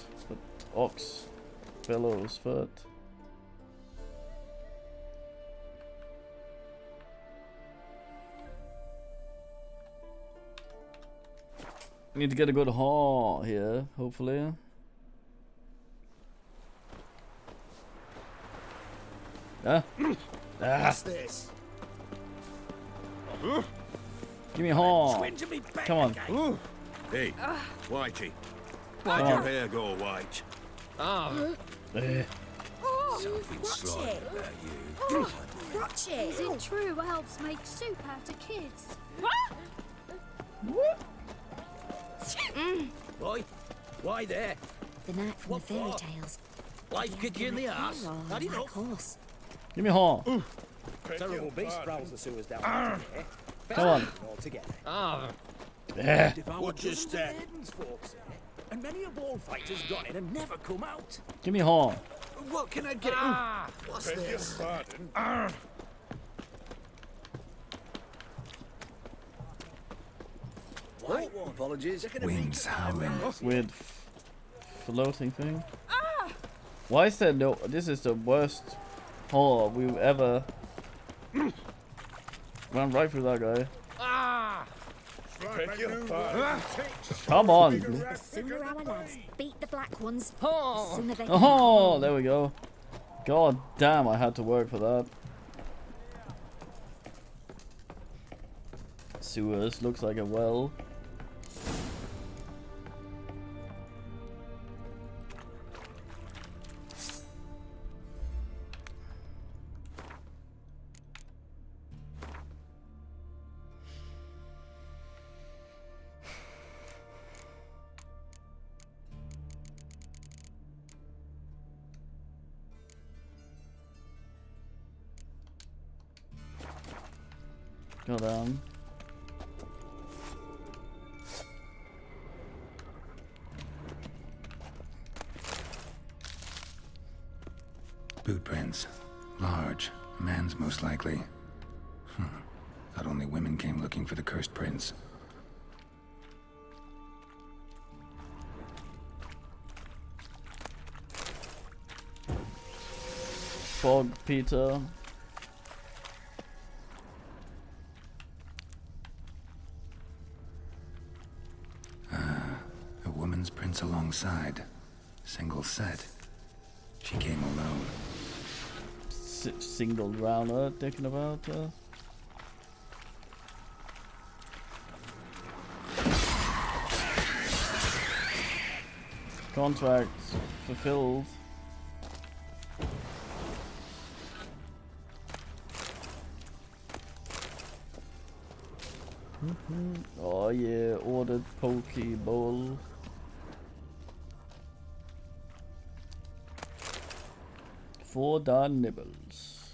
Ox. Fellows, Furt. Need to get a good haul here, hopefully. What's this? Give me a horn. Twinge me back Come on. again. Hey, Whitey. Come Why'd your on. hair go white? Something sly about you. Watch it! Is it true elves make soup out of kids? Boy, why there? The night from What the fairy for? tales. Life kick you in the arse. Had enough. Horse. Give me a horn. Terrible beast prowls the sewers down there. Come on. All together. Yeah. Devoured just dozens of that? maidens, folks, eh? And many a wall fighter's gone in and never come out. Give me a horn. What can I get? What's this? White one. Apologies. Winds howling. Weird floating thing. Why is there no... This is the worst hole we've ever... Ran right through that guy. Come on. The sooner our lads beat the black ones, the sooner they can Oh, there we go. God damn, I had to work for that. Sewers, looks like a well. Go down. Boot prints. Large. A man's most likely. Thought only women came looking for the cursed prince. Fog Peter. A woman's prints alongside. Single set. She came alone. Single rounder, thinking about contract fulfilled. Oh yeah, ordered Pokeball. For the nibbles.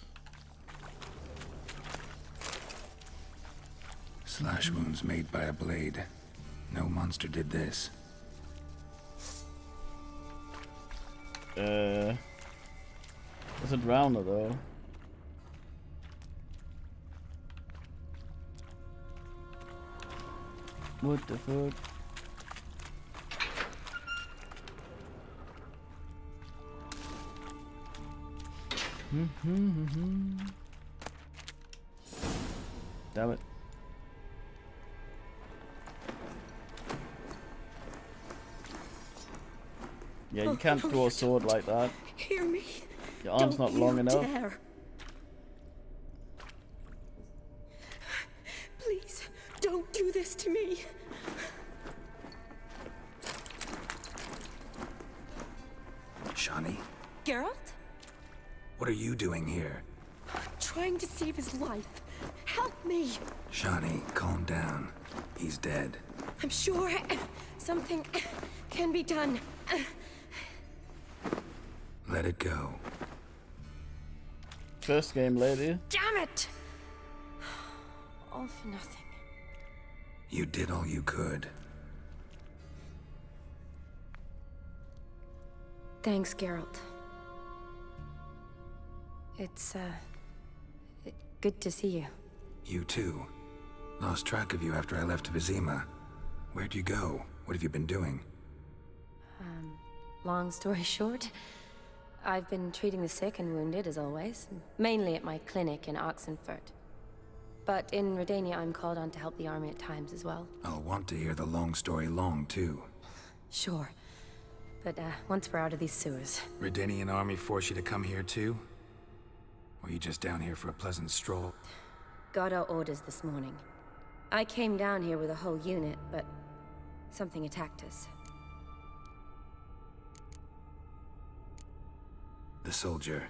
Slash wounds made by a blade. No monster did this. It's a rounder though. What the fuck? Damn it. Yeah, you can't draw a sword like that. Hear me. Your arm's not long enough. Dare. Please, don't do this to me. Shani, Geralt? what are you doing here? Trying to save his life. Help me. Shani, calm down. He's dead. I'm sure something can be done. Let it go. First game, lady. Damn it! All for nothing. You did all you could. Thanks, Geralt. It's, good to see you. You too. Lost track of you after I left Vizima. Where'd you go? What have you been doing? Long story short, I've been treating the sick and wounded, as always. Mainly at my clinic in Oxenfurt. But in Redania, I'm called on to help the army at times as well. I'll want to hear the long story long, too. Sure. But, once we're out of these sewers. Redanian army force you to come here, too? Were you just down here for a pleasant stroll? Got our orders this morning. I came down here with a whole unit, but something attacked us. The soldier.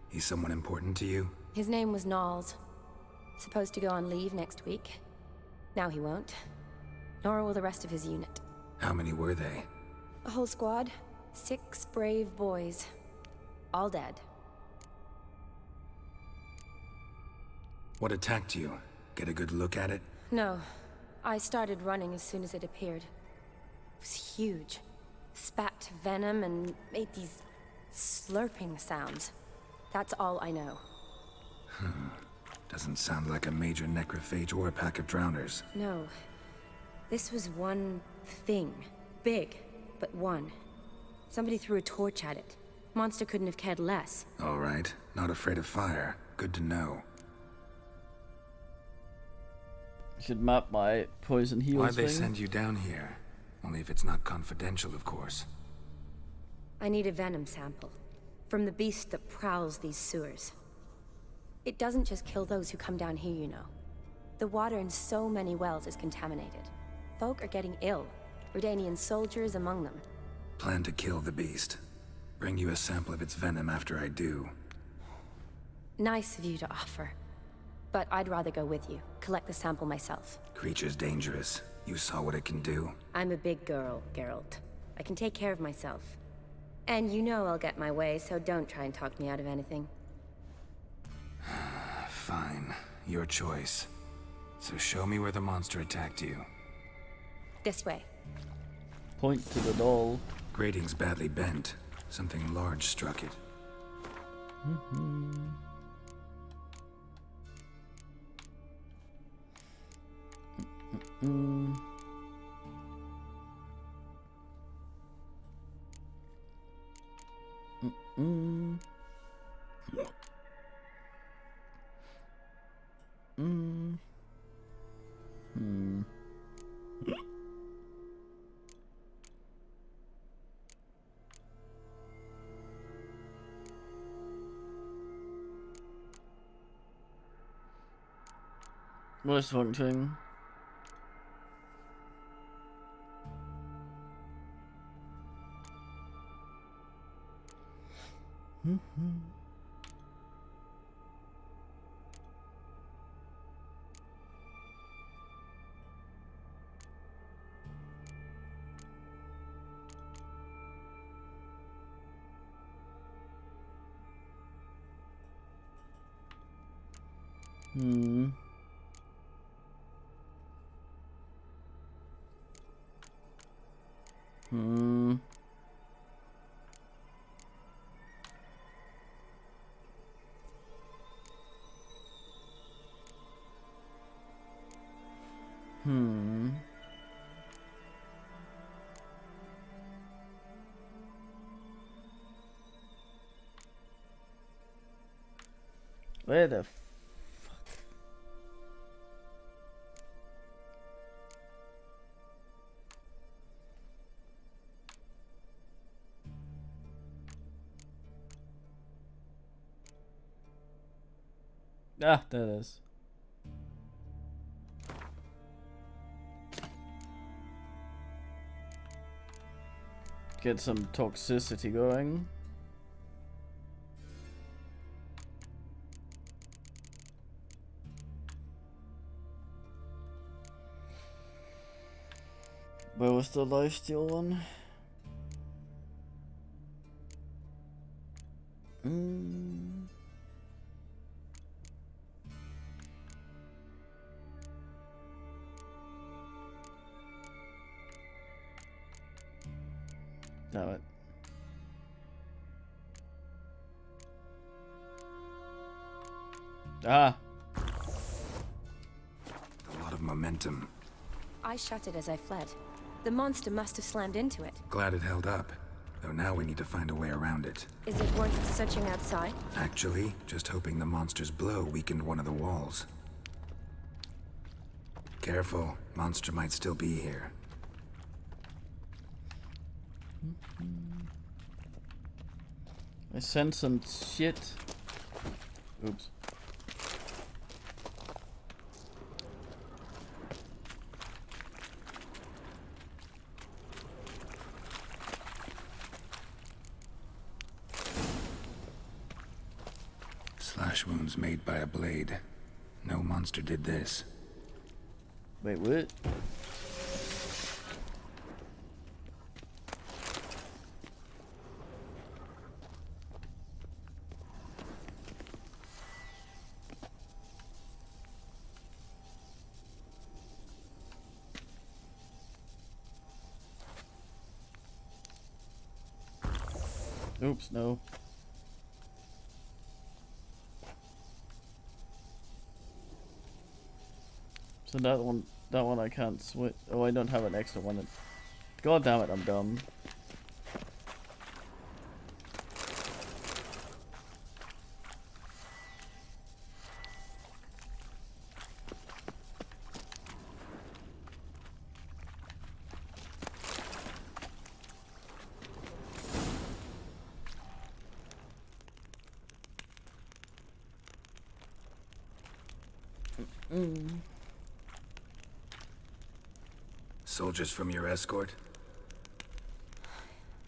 He's someone important to you? His name was Knowles. Supposed to go on leave next week. Now he won't. Nor will the rest of his unit. How many were they? A whole squad. 6 brave boys. All dead. What attacked you? Get a good look at it? No. I started running as soon as it appeared. It was huge. Spat venom and made these slurping sounds. That's all I know. Doesn't sound like a major necrophage or a pack of drowners. No. This was one thing. Big, but one. Somebody threw a torch at it. Monster couldn't have cared less. All right. Not afraid of fire. Good to know. Should map my poison heals Why'd they thing. send you down here? Only if it's not confidential, of course. I need a venom sample. From the beast that prowls these sewers. It doesn't just kill those who come down here, you know. The water in so many wells is contaminated. Folk are getting ill. Redanian soldiers among them. Plan to kill the beast. Bring you a sample of its venom after I do. Nice of you to offer. But I'd rather go with you. Collect the sample myself. Creature's dangerous. You saw what it can do. I'm a big girl, Geralt. I can take care of myself. And you know I'll get my way, so don't try and talk me out of anything. Fine. Your choice. So show me where the monster attacked you. This way. Point to the doll. Grating's badly bent. Something large struck it. What is fucking thing? Where the fuck? Ah, there it is. Get some toxicity going. Where was the lifesteal one? Damn it. Ah. A lot of momentum. I shut it as I fled. The monster must have slammed into it. Glad it held up. Though now we need to find a way around it. Is it worth searching outside? Actually, just hoping the monster's blow weakened one of the walls. Careful, monster might still be here. I sense some shit. Oops. Slash wounds made by a blade. No monster did this. Wait, what? Oops, no. So that one I can't switch. Oh, I don't have an extra one. God damn it, I'm dumb. Soldiers from your escort?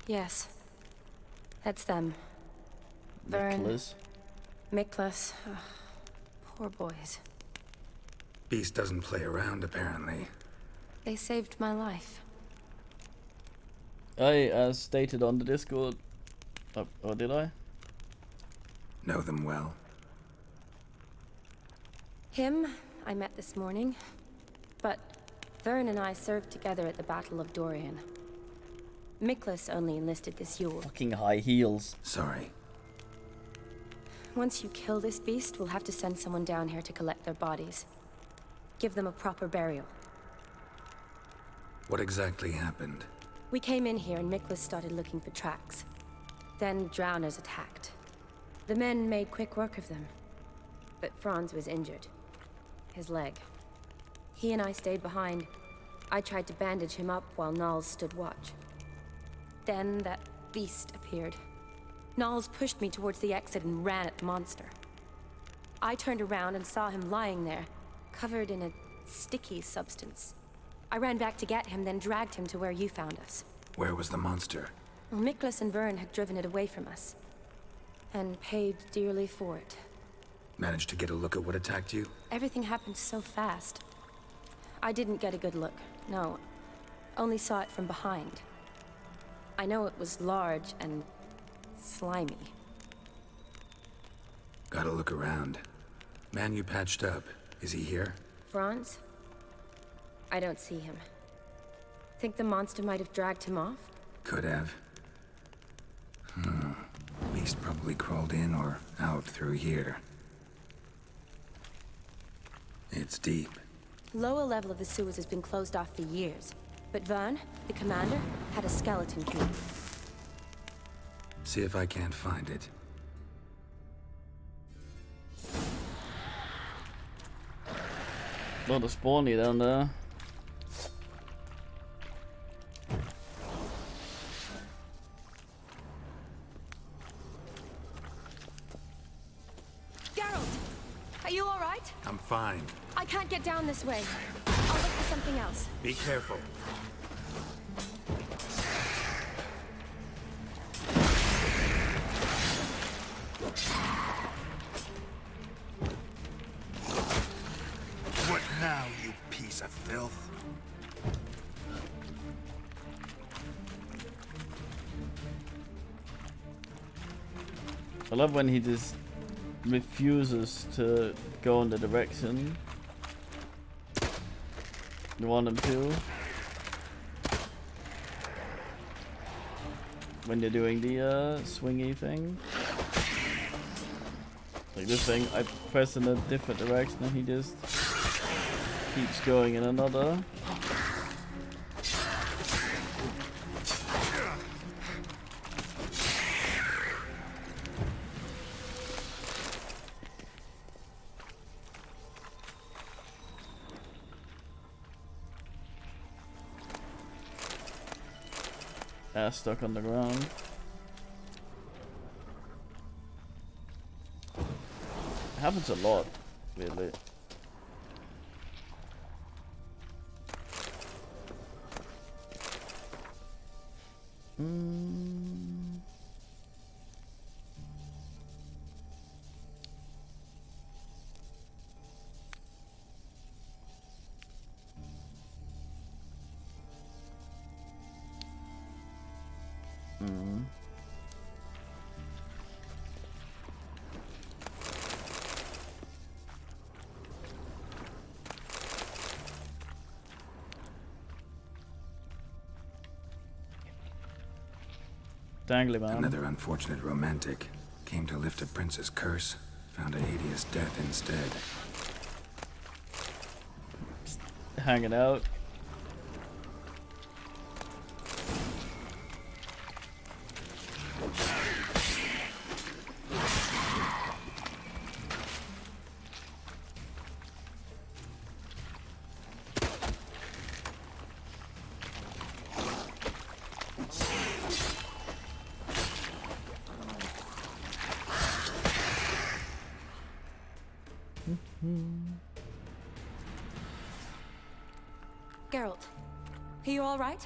Yes. That's them. Vern. Miklas. Miklas. Poor boys. Beast doesn't play around, apparently. They saved my life. I stated on the Discord. Or did I? Know them well. Him, I met this morning. But Vern and I served together at the Battle of Dorian. Miklas only enlisted this Yule. Fucking high heels. Sorry. Once you kill this beast, we'll have to send someone down here to collect their bodies. Give them a proper burial. What exactly happened? We came in here and Miklas started looking for tracks. Then drowners attacked. The men made quick work of them. But Franz was injured. His leg. He and I stayed behind. I tried to bandage him up while Nals stood watch. Then that beast appeared. Nals pushed me towards the exit and ran at the monster. I turned around and saw him lying there, covered in a sticky substance. I ran back to get him, then dragged him to where you found us. Where was the monster? Well, Miklas and Vern had driven it away from us. And paid dearly for it. Managed to get a look at what attacked you? Everything happened so fast. I didn't get a good look, no. Only saw it from behind. I know it was large and slimy. Gotta look around. Man you patched up, is he here? Franz? I don't see him. Think the monster might have dragged him off? Could have. Beast probably crawled in or out through here. It's deep. Lower level of the sewers has been closed off for years. But Vern, the commander, had a skeleton key. See if I can't find it. Lot of spawny down there. Geralt! Are you alright? I'm fine. I can't get down this way. I'll look for something else. Be careful. What now, you piece of filth? I love when he just refuses to go in the direction you want him to. When you're doing the swingy thing. Like this thing, I press in a different direction and he just keeps going in another. Stuck on the ground. happens a lot, really. Dangly man. Another unfortunate romantic came to lift a prince's curse, found a hideous death instead. Hanging out. Geralt, are you all right?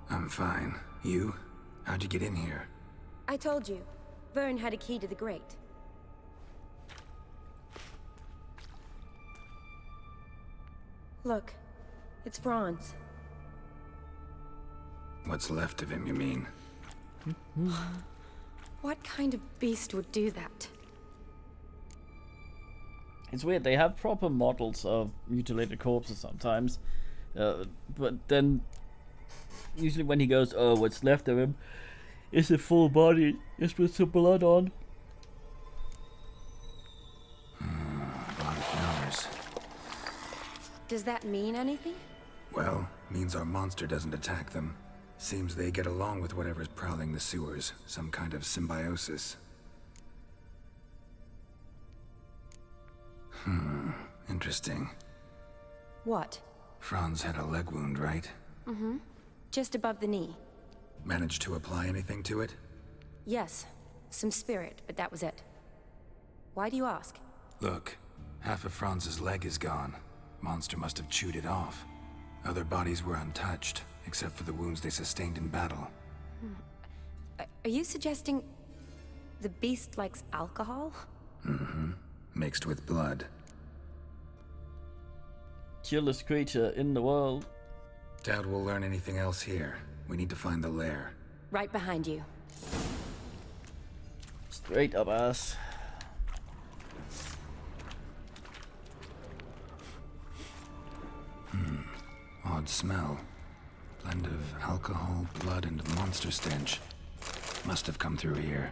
I'm fine. You? How'd you get in here? I told you, Vern had a key to the grate. Look, it's Franz. What's left of him, you mean? What kind of beast would do that? It's weird, they have proper models of mutilated corpses sometimes. But then, usually when he goes, oh, what's left of him is a full body, just with some blood on. A lot of flowers. Does that mean anything? Well, means our monster doesn't attack them. Seems they get along with whatever's prowling the sewers. Some kind of symbiosis. Interesting. What? Franz had a leg wound, right? Mm-hmm. Just above the knee. Managed to apply anything to it? Yes. Some spirit, but that was it. Why do you ask? Look, half of Franz's leg is gone. Monster must have chewed it off. Other bodies were untouched, except for the wounds they sustained in battle. Are you suggesting the beast likes alcohol? Mm-hmm. Mixed with blood. Chillest creature in the world. Doubt we'll learn anything else here. We need to find the lair. Right behind you. Straight up ass. Odd smell. Blend of alcohol, blood, and monster stench. Must have come through here.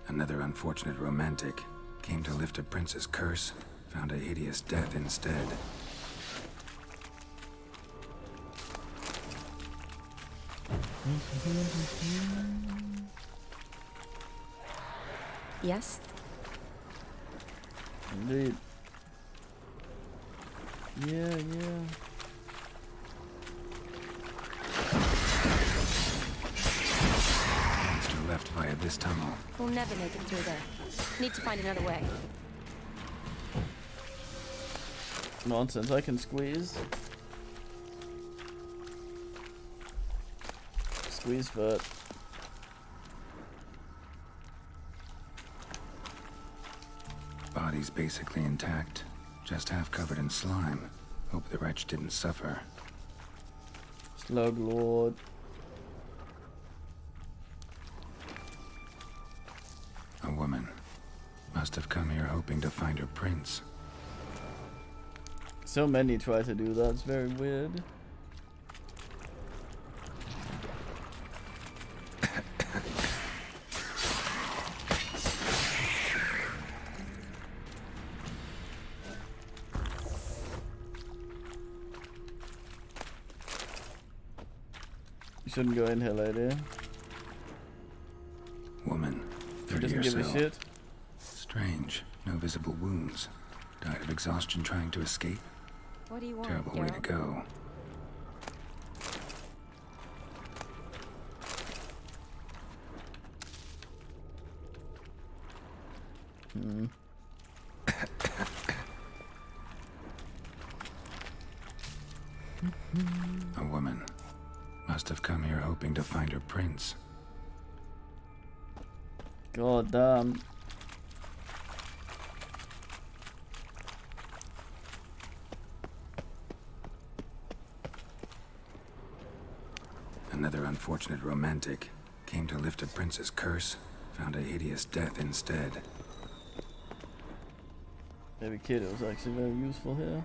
Another unfortunate romantic. Came to lift a prince's curse. Found a hideous death instead. Yes? Indeed. Yeah. Monster left via this tunnel. We'll never make it through there. Need to find another way. Nonsense, I can squeeze. Squeeze foot. Body's basically intact. Just half covered in slime. Hope the wretch didn't suffer. Slug Lord. A woman. Must have come here hoping to find her prince. So many try to do that, it's very weird. You shouldn't go in here, lady. Woman, She 30 doesn't or give so. a shit. Strange. No visible wounds. Died of exhaustion trying to escape. What do you want, Terrible way to Geralt? go. A woman. Must have come here hoping to find her prince. God damn. Another unfortunate romantic. Came to lift a prince's curse, found a hideous death instead. Maybe kid was actually very useful here.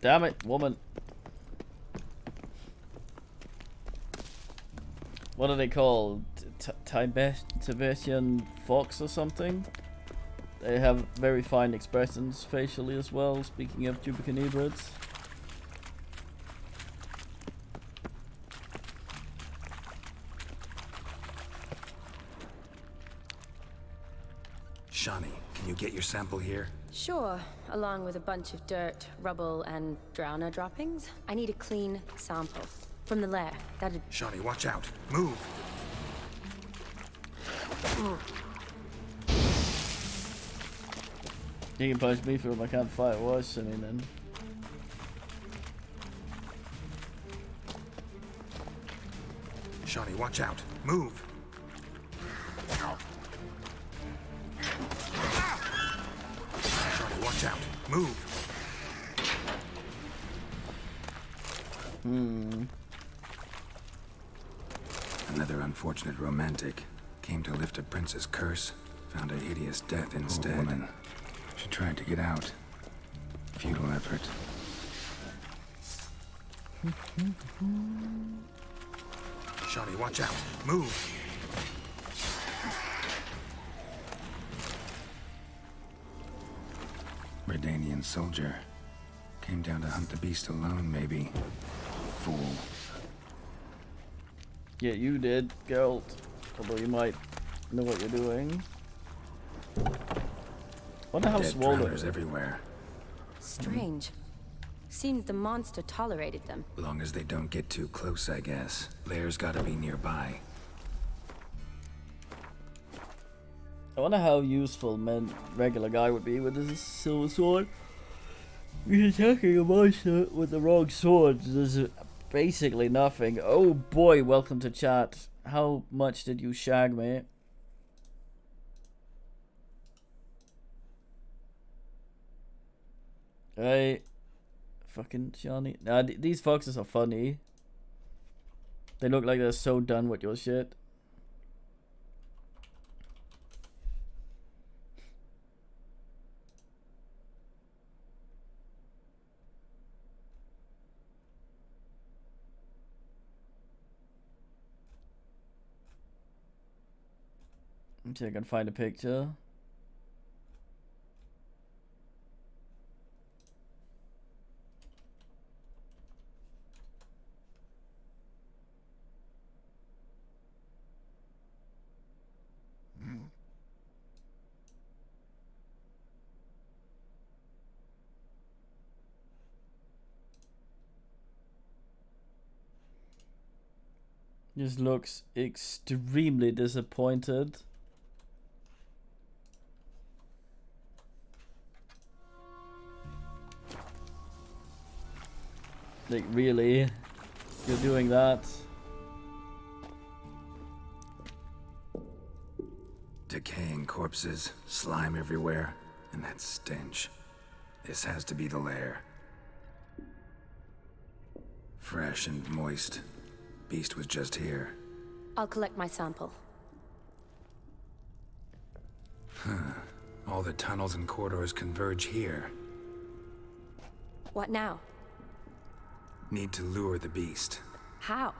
Damn it, woman. What are they called? Tibetan fox or something? They have very fine expressions facially as well, speaking of Tubican hybrids. Shani, can you get your sample here? Sure, along with a bunch of dirt, rubble, and drowner droppings. I need a clean sample. From the lair. That'd... Shani, watch out. Move! You can punch me through, I can't fight worse, I mean then. Shani, watch out. Move! Shani, watch out. Move! Another unfortunate romantic. Came to lift a prince's curse, found a hideous death instead. A woman. She tried to get out. Futile effort. Shani, watch out. Move! Redanian soldier. Came down to hunt the beast alone, maybe. Fool. Yeah, you did, Geralt. Although you might know what you're doing. Wonder how swollen. Dead drowners everywhere. Strange. Seems the monster tolerated them. Long as they don't get too close, I guess. Lair's gotta be nearby. I wonder how useful regular guy would be with his silver sword. He's attacking a monster with the wrong sword. There's basically nothing. Oh boy, welcome to chat. How much did you shag me? Hey, fucking Johnny. Nah, these foxes are funny. They look like they're so done with your shit. Let's see if I can find a picture. Just looks extremely disappointed. Like, really? You're doing that? Decaying corpses, slime everywhere, and that stench. This has to be the lair. Fresh and moist. Beast was just here. I'll collect my sample. Huh. All the tunnels and corridors converge here. What now? Need to lure the beast. How?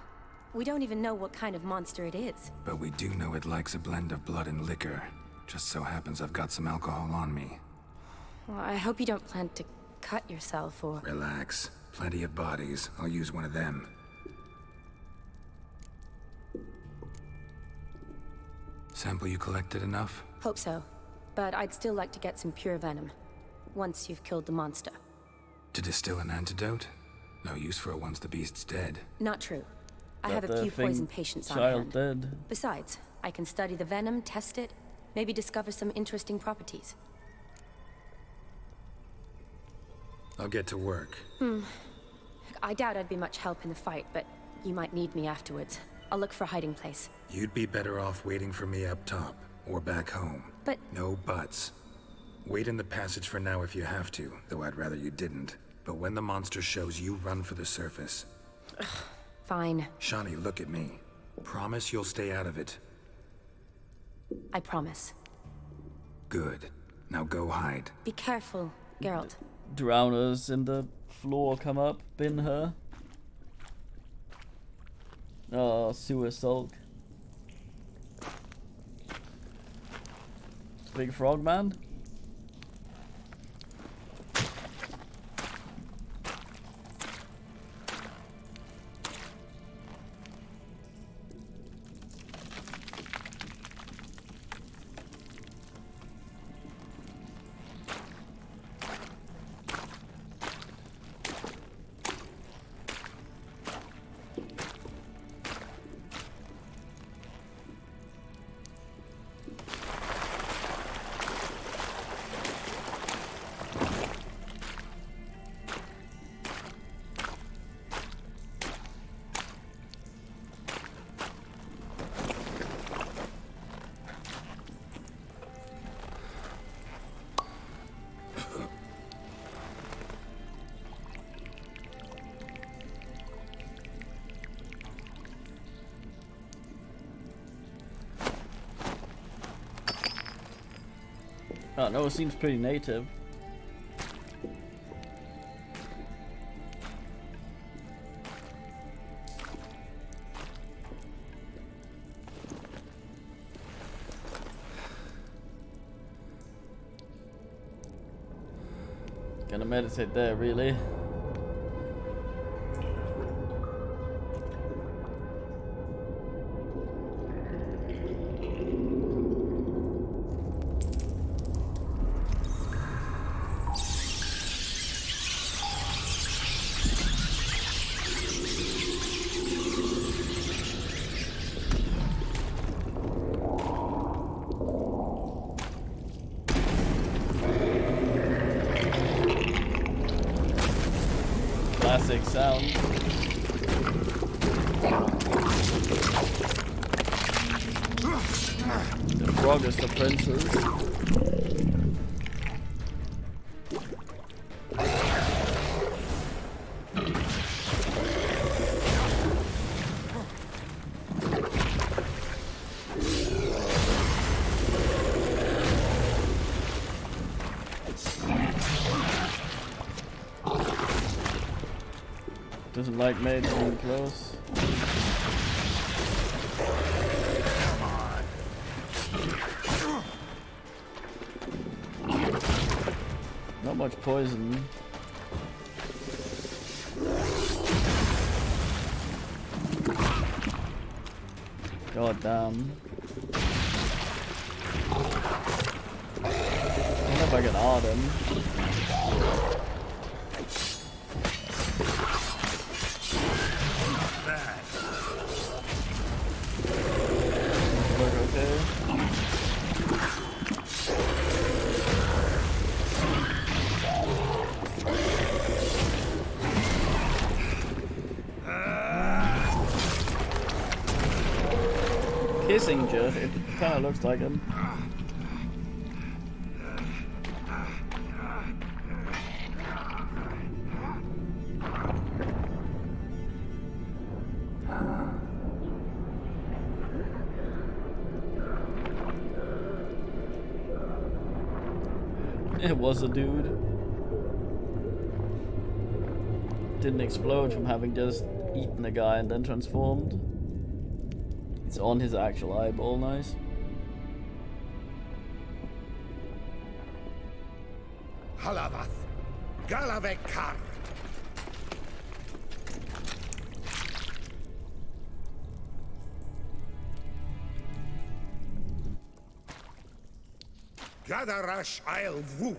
We don't even know what kind of monster it is. But we do know it likes a blend of blood and liquor. Just so happens I've got some alcohol on me. Well, I hope you don't plan to cut yourself or... Relax. Plenty of bodies. I'll use one of them. Sample you collected enough? Hope so. but I'd still like to get some pure venom, once you've killed the monster. To distill an antidote? No use for it once the beast's dead. Not true. I But have a the few thing poison patients on child hand. dead. Besides, I can study the venom, test it, maybe discover some interesting properties. I'll get to work. I doubt I'd be much help in the fight, but you might need me afterwards. I'll look for a hiding place. You'd be better off waiting for me up top, or back home. But... No buts. Wait in the passage for now if you have to, though I'd rather you didn't. But when the monster shows, you run for the surface. Fine. Shani, look at me. Promise you'll stay out of it. I promise. Good. Now go hide. Be careful, Geralt. Drowners in the floor come up, bin her. Oh, sewer sulk. Big frog man. Oh no, it seems pretty native. Gonna meditate there, really. Classic sound. The frog is the princess. Doesn't like maids being close. Not much poison. God damn. I wonder if I can Arden. Look okay. Kissinger, it kind of looks like him. It was a dude. Didn't explode from having just eaten a guy and then transformed. It's on his actual eyeball, nice. Halavath, Galavekar. Gadarash I'll woot.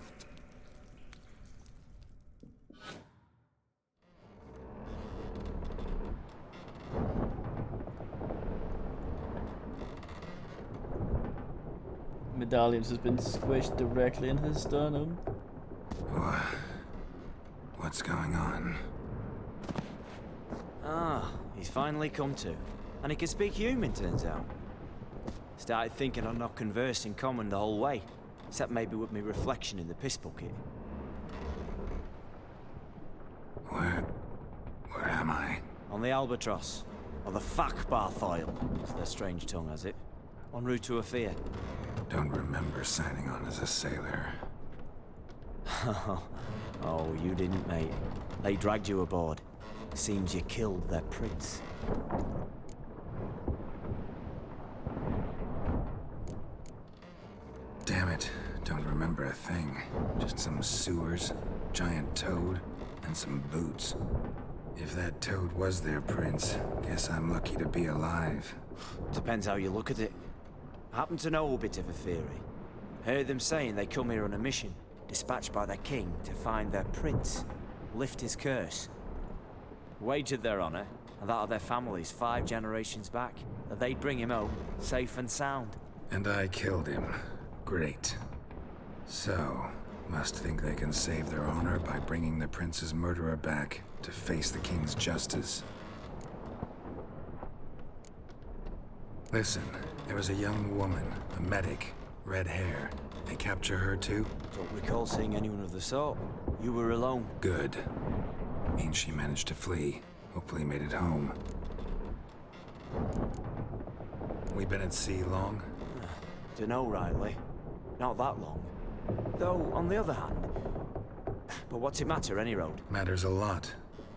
Medallions has been squished directly in his sternum. What's going on? Ah, he's finally come to. And he can speak human, turns out. Started thinking I'd not conversed in common the whole way, except maybe with me reflection in the piss bucket. Where am I? On the Albatross, or the Fakbarthoil, as their strange tongue has it, en route to Ophir. Don't remember signing on as a sailor. Oh, you didn't, mate. They dragged you aboard. Seems you killed their prince. Damn it, don't remember a thing. Just some sewers, giant toad, and some boots. If that toad was their prince, guess I'm lucky to be alive. Depends how you look at it. I happen to know a bit of a theory. Heard them saying they come here on a mission, dispatched by their king to find their prince, lift his curse. Wagered their honor, and that of their families 5 generations back, that they'd bring him home, safe and sound. And I killed him. Great. So, must think they can save their honor by bringing the prince's murderer back to face the king's justice. Listen, there was a young woman, a medic, red hair. They capture her too? Don't recall seeing anyone of the sort. You were alone. Good. Means she managed to flee. Hopefully made it home. We been at sea long? Dunno rightly. Not that long. Though, on the other hand... But what's it matter, any road? Matters a lot.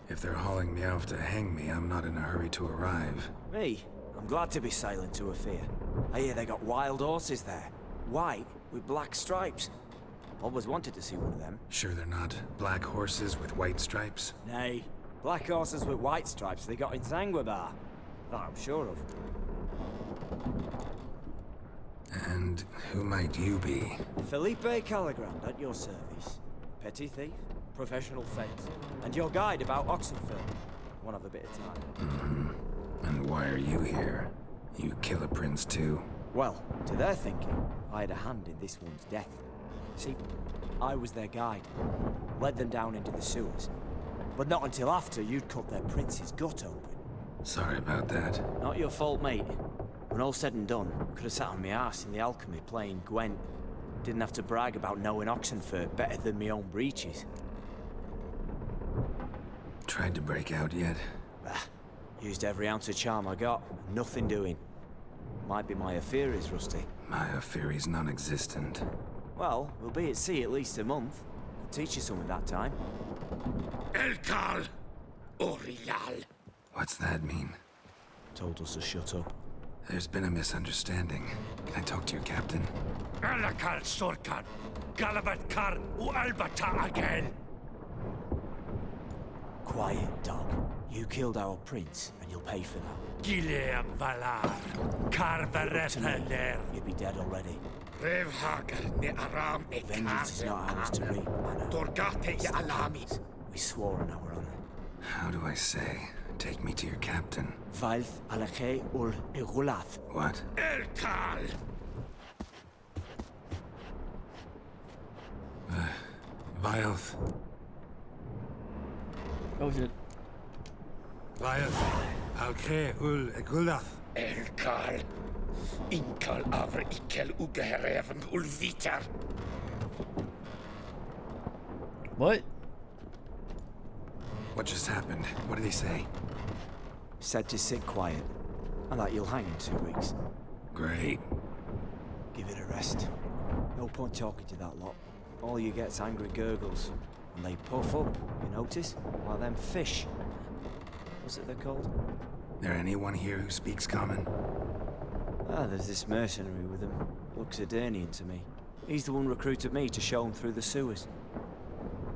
If they're hauling me off to hang me, I'm not in a hurry to arrive. Me? I'm glad to be sailing to Ophir. I hear they got wild horses there. White, with black stripes. Always wanted to see one of them. Sure they're not black horses with white stripes? Nay, black horses with white stripes they got in Zanguebar. That I'm sure of. And who might you be? Felipe Caligrand, at your service. Petty thief, professional fence, and your guide about Oxenfurt. Won't have a bit of time. Mm-hmm. And why are you here? You kill a prince too? Well, to their thinking, I had a hand in this one's death. See, I was their guide. Led them down into the sewers. But not until after you'd cut their prince's gut open. Sorry about that. Not your fault, mate. When all said and done, could have sat on my arse in the alchemy playing Gwent. Didn't have to brag about knowing Oxenfurt better than my own breeches. Tried to break out yet? Used every ounce of charm I got. Nothing doing. Might be my Ophiri's rusty. My Ophiri's non-existent. Well, we'll be at sea at least a month. Could teach you something that time. Elkal Orilal. What's that mean? Told us to shut up. There's been a misunderstanding. Can I talk to your captain? Alakal Sorkan. Galabat Kar Albata again. Quiet, dog. You killed our prince, and you'll pay for that. Gileam Valar. Karvaretheler. You'd be dead already. Revhagar ne Aram e Vengeance is not ours to reap, Anna. Torgate ya Alamis. We swore on our honor. How do I say? Take me to your captain. Valth Alache ul Egulath. What? Elkal! Vilth. Oh shit. Vilth Alche ul Egulath. Elkal. Inkal avre ikel ugehereven ul Vitar. What? What just happened? What did he say? Said to sit quiet, and that you'll hang in 2 weeks. Great. Give it a rest. No point talking to that lot. All you get's angry gurgles. And they puff up, you notice? Like them fish. What's it they're called? There anyone here who speaks common? Ah, there's this mercenary with him. Looks Adernian to me. He's the one recruited me to show him through the sewers.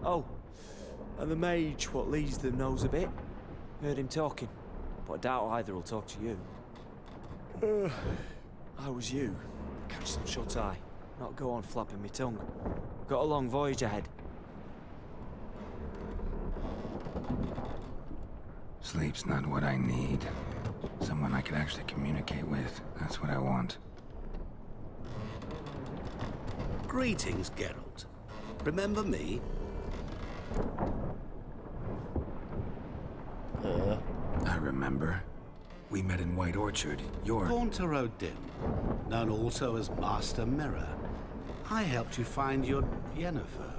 Oh, and the mage what leads them knows a bit. Heard him talking, but I doubt either will talk to you. I was you. Catch some shut eye. not go on flapping me tongue. Got a long voyage ahead. Sleep's not what I need. Someone I could actually communicate with. That's what I want. Greetings, Geralt. Remember me? I remember. We met in White Orchard. You're... Haunter Odin, known also as Master Mirror. I helped you find your Yennefer.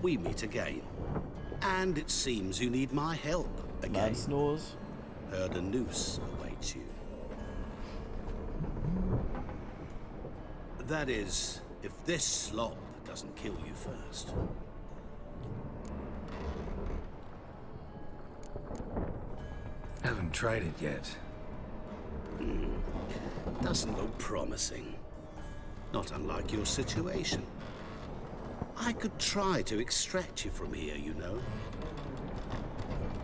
We meet again. And it seems you need my help again. Man snores. Heard a noose awaits you. That is, if this slop doesn't kill you first. Haven't tried it yet. Doesn't look promising. Not unlike your situation. I could try to extract you from here, you know.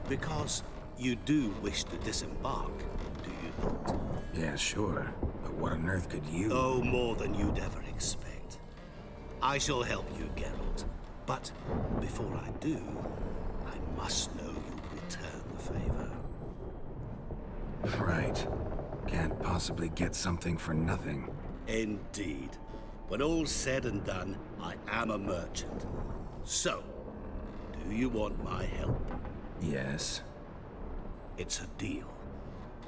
Because you do wish to disembark, do you not? Yeah, sure. But what on earth could you... Oh, more than you'd ever expect. I shall help you, Geralt. But before I do, I must know you'll return the favor. Right. Can't possibly get something for nothing. Indeed. When all's said and done, I am a merchant. So, do you want my help? Yes. It's a deal.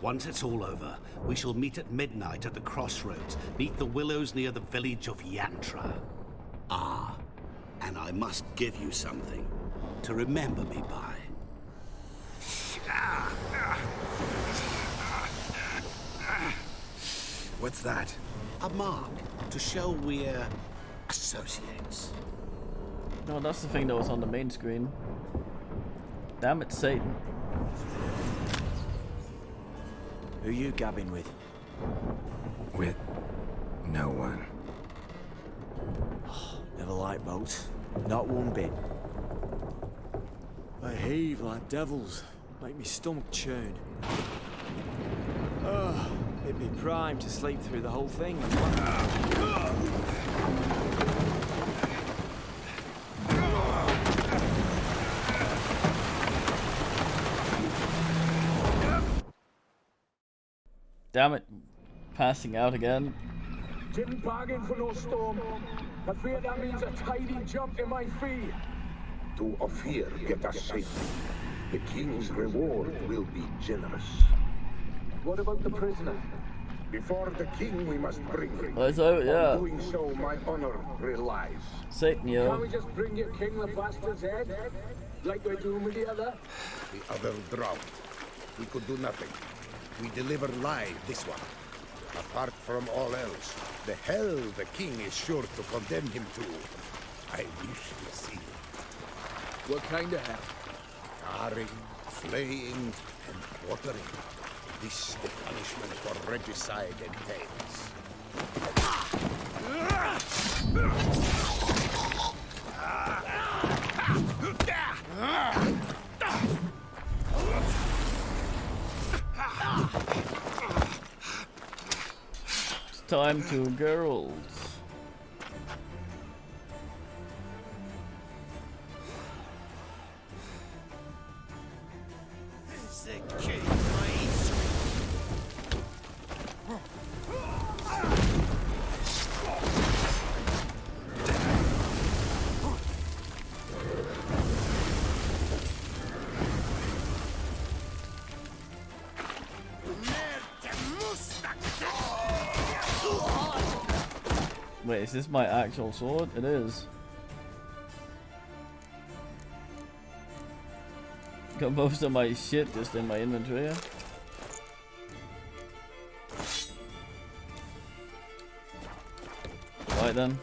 Once it's all over, we shall meet at midnight at the crossroads, beneath the willows near the village of Yantra. Ah, and I must give you something to remember me by. What's that? A mark to show we're associates. No, that's the thing that was on the main screen. Damn it, Satan. Who you gabbing with? With no one. Never liked boats. Not one bit. They heave like devils. Make me stomach churn. It'd be prime to sleep through the whole thing. Damn it. Passing out again. Didn't bargain for no storm. I fear that means a tidy jump in my fee. To Ophir, get us safely. The king's reward will be generous. What about the prisoner? Before the king, we must bring him. So, yeah. On doing so, my honor relies. Satan, yo. Can't we just bring your king the bastard's head? Like we're doing with the other? The other drowned. We could do nothing. We deliver live this one. Apart from all else, the hell the king is sure to condemn him to. I wish to see it. What kind of hell? Carring, flaying, and watering. This the punishment for regicide entails. It's time to girls. Wait, is this my actual sword? It is. Got most of my shit just in my inventory. Right then.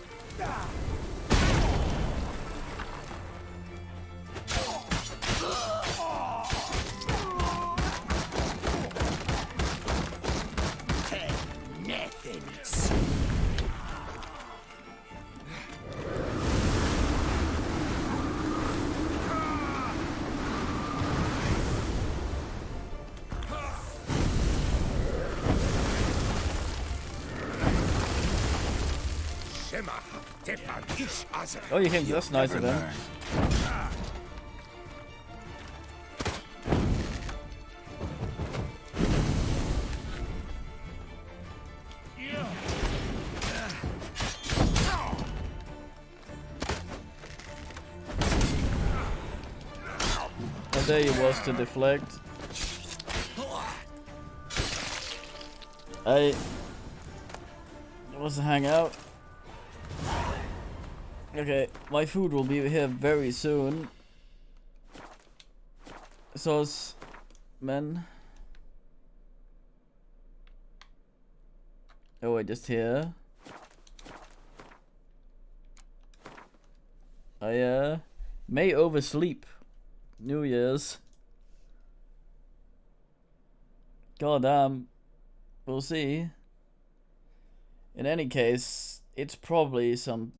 Oh, you think that's nice of him. And there he was to deflect. Hey, what's the hangout? Okay, my food will be here very soon. Sauce, men. Oh, wait, just here. I may oversleep. New Year's. God damn. We'll see. In any case, it's probably some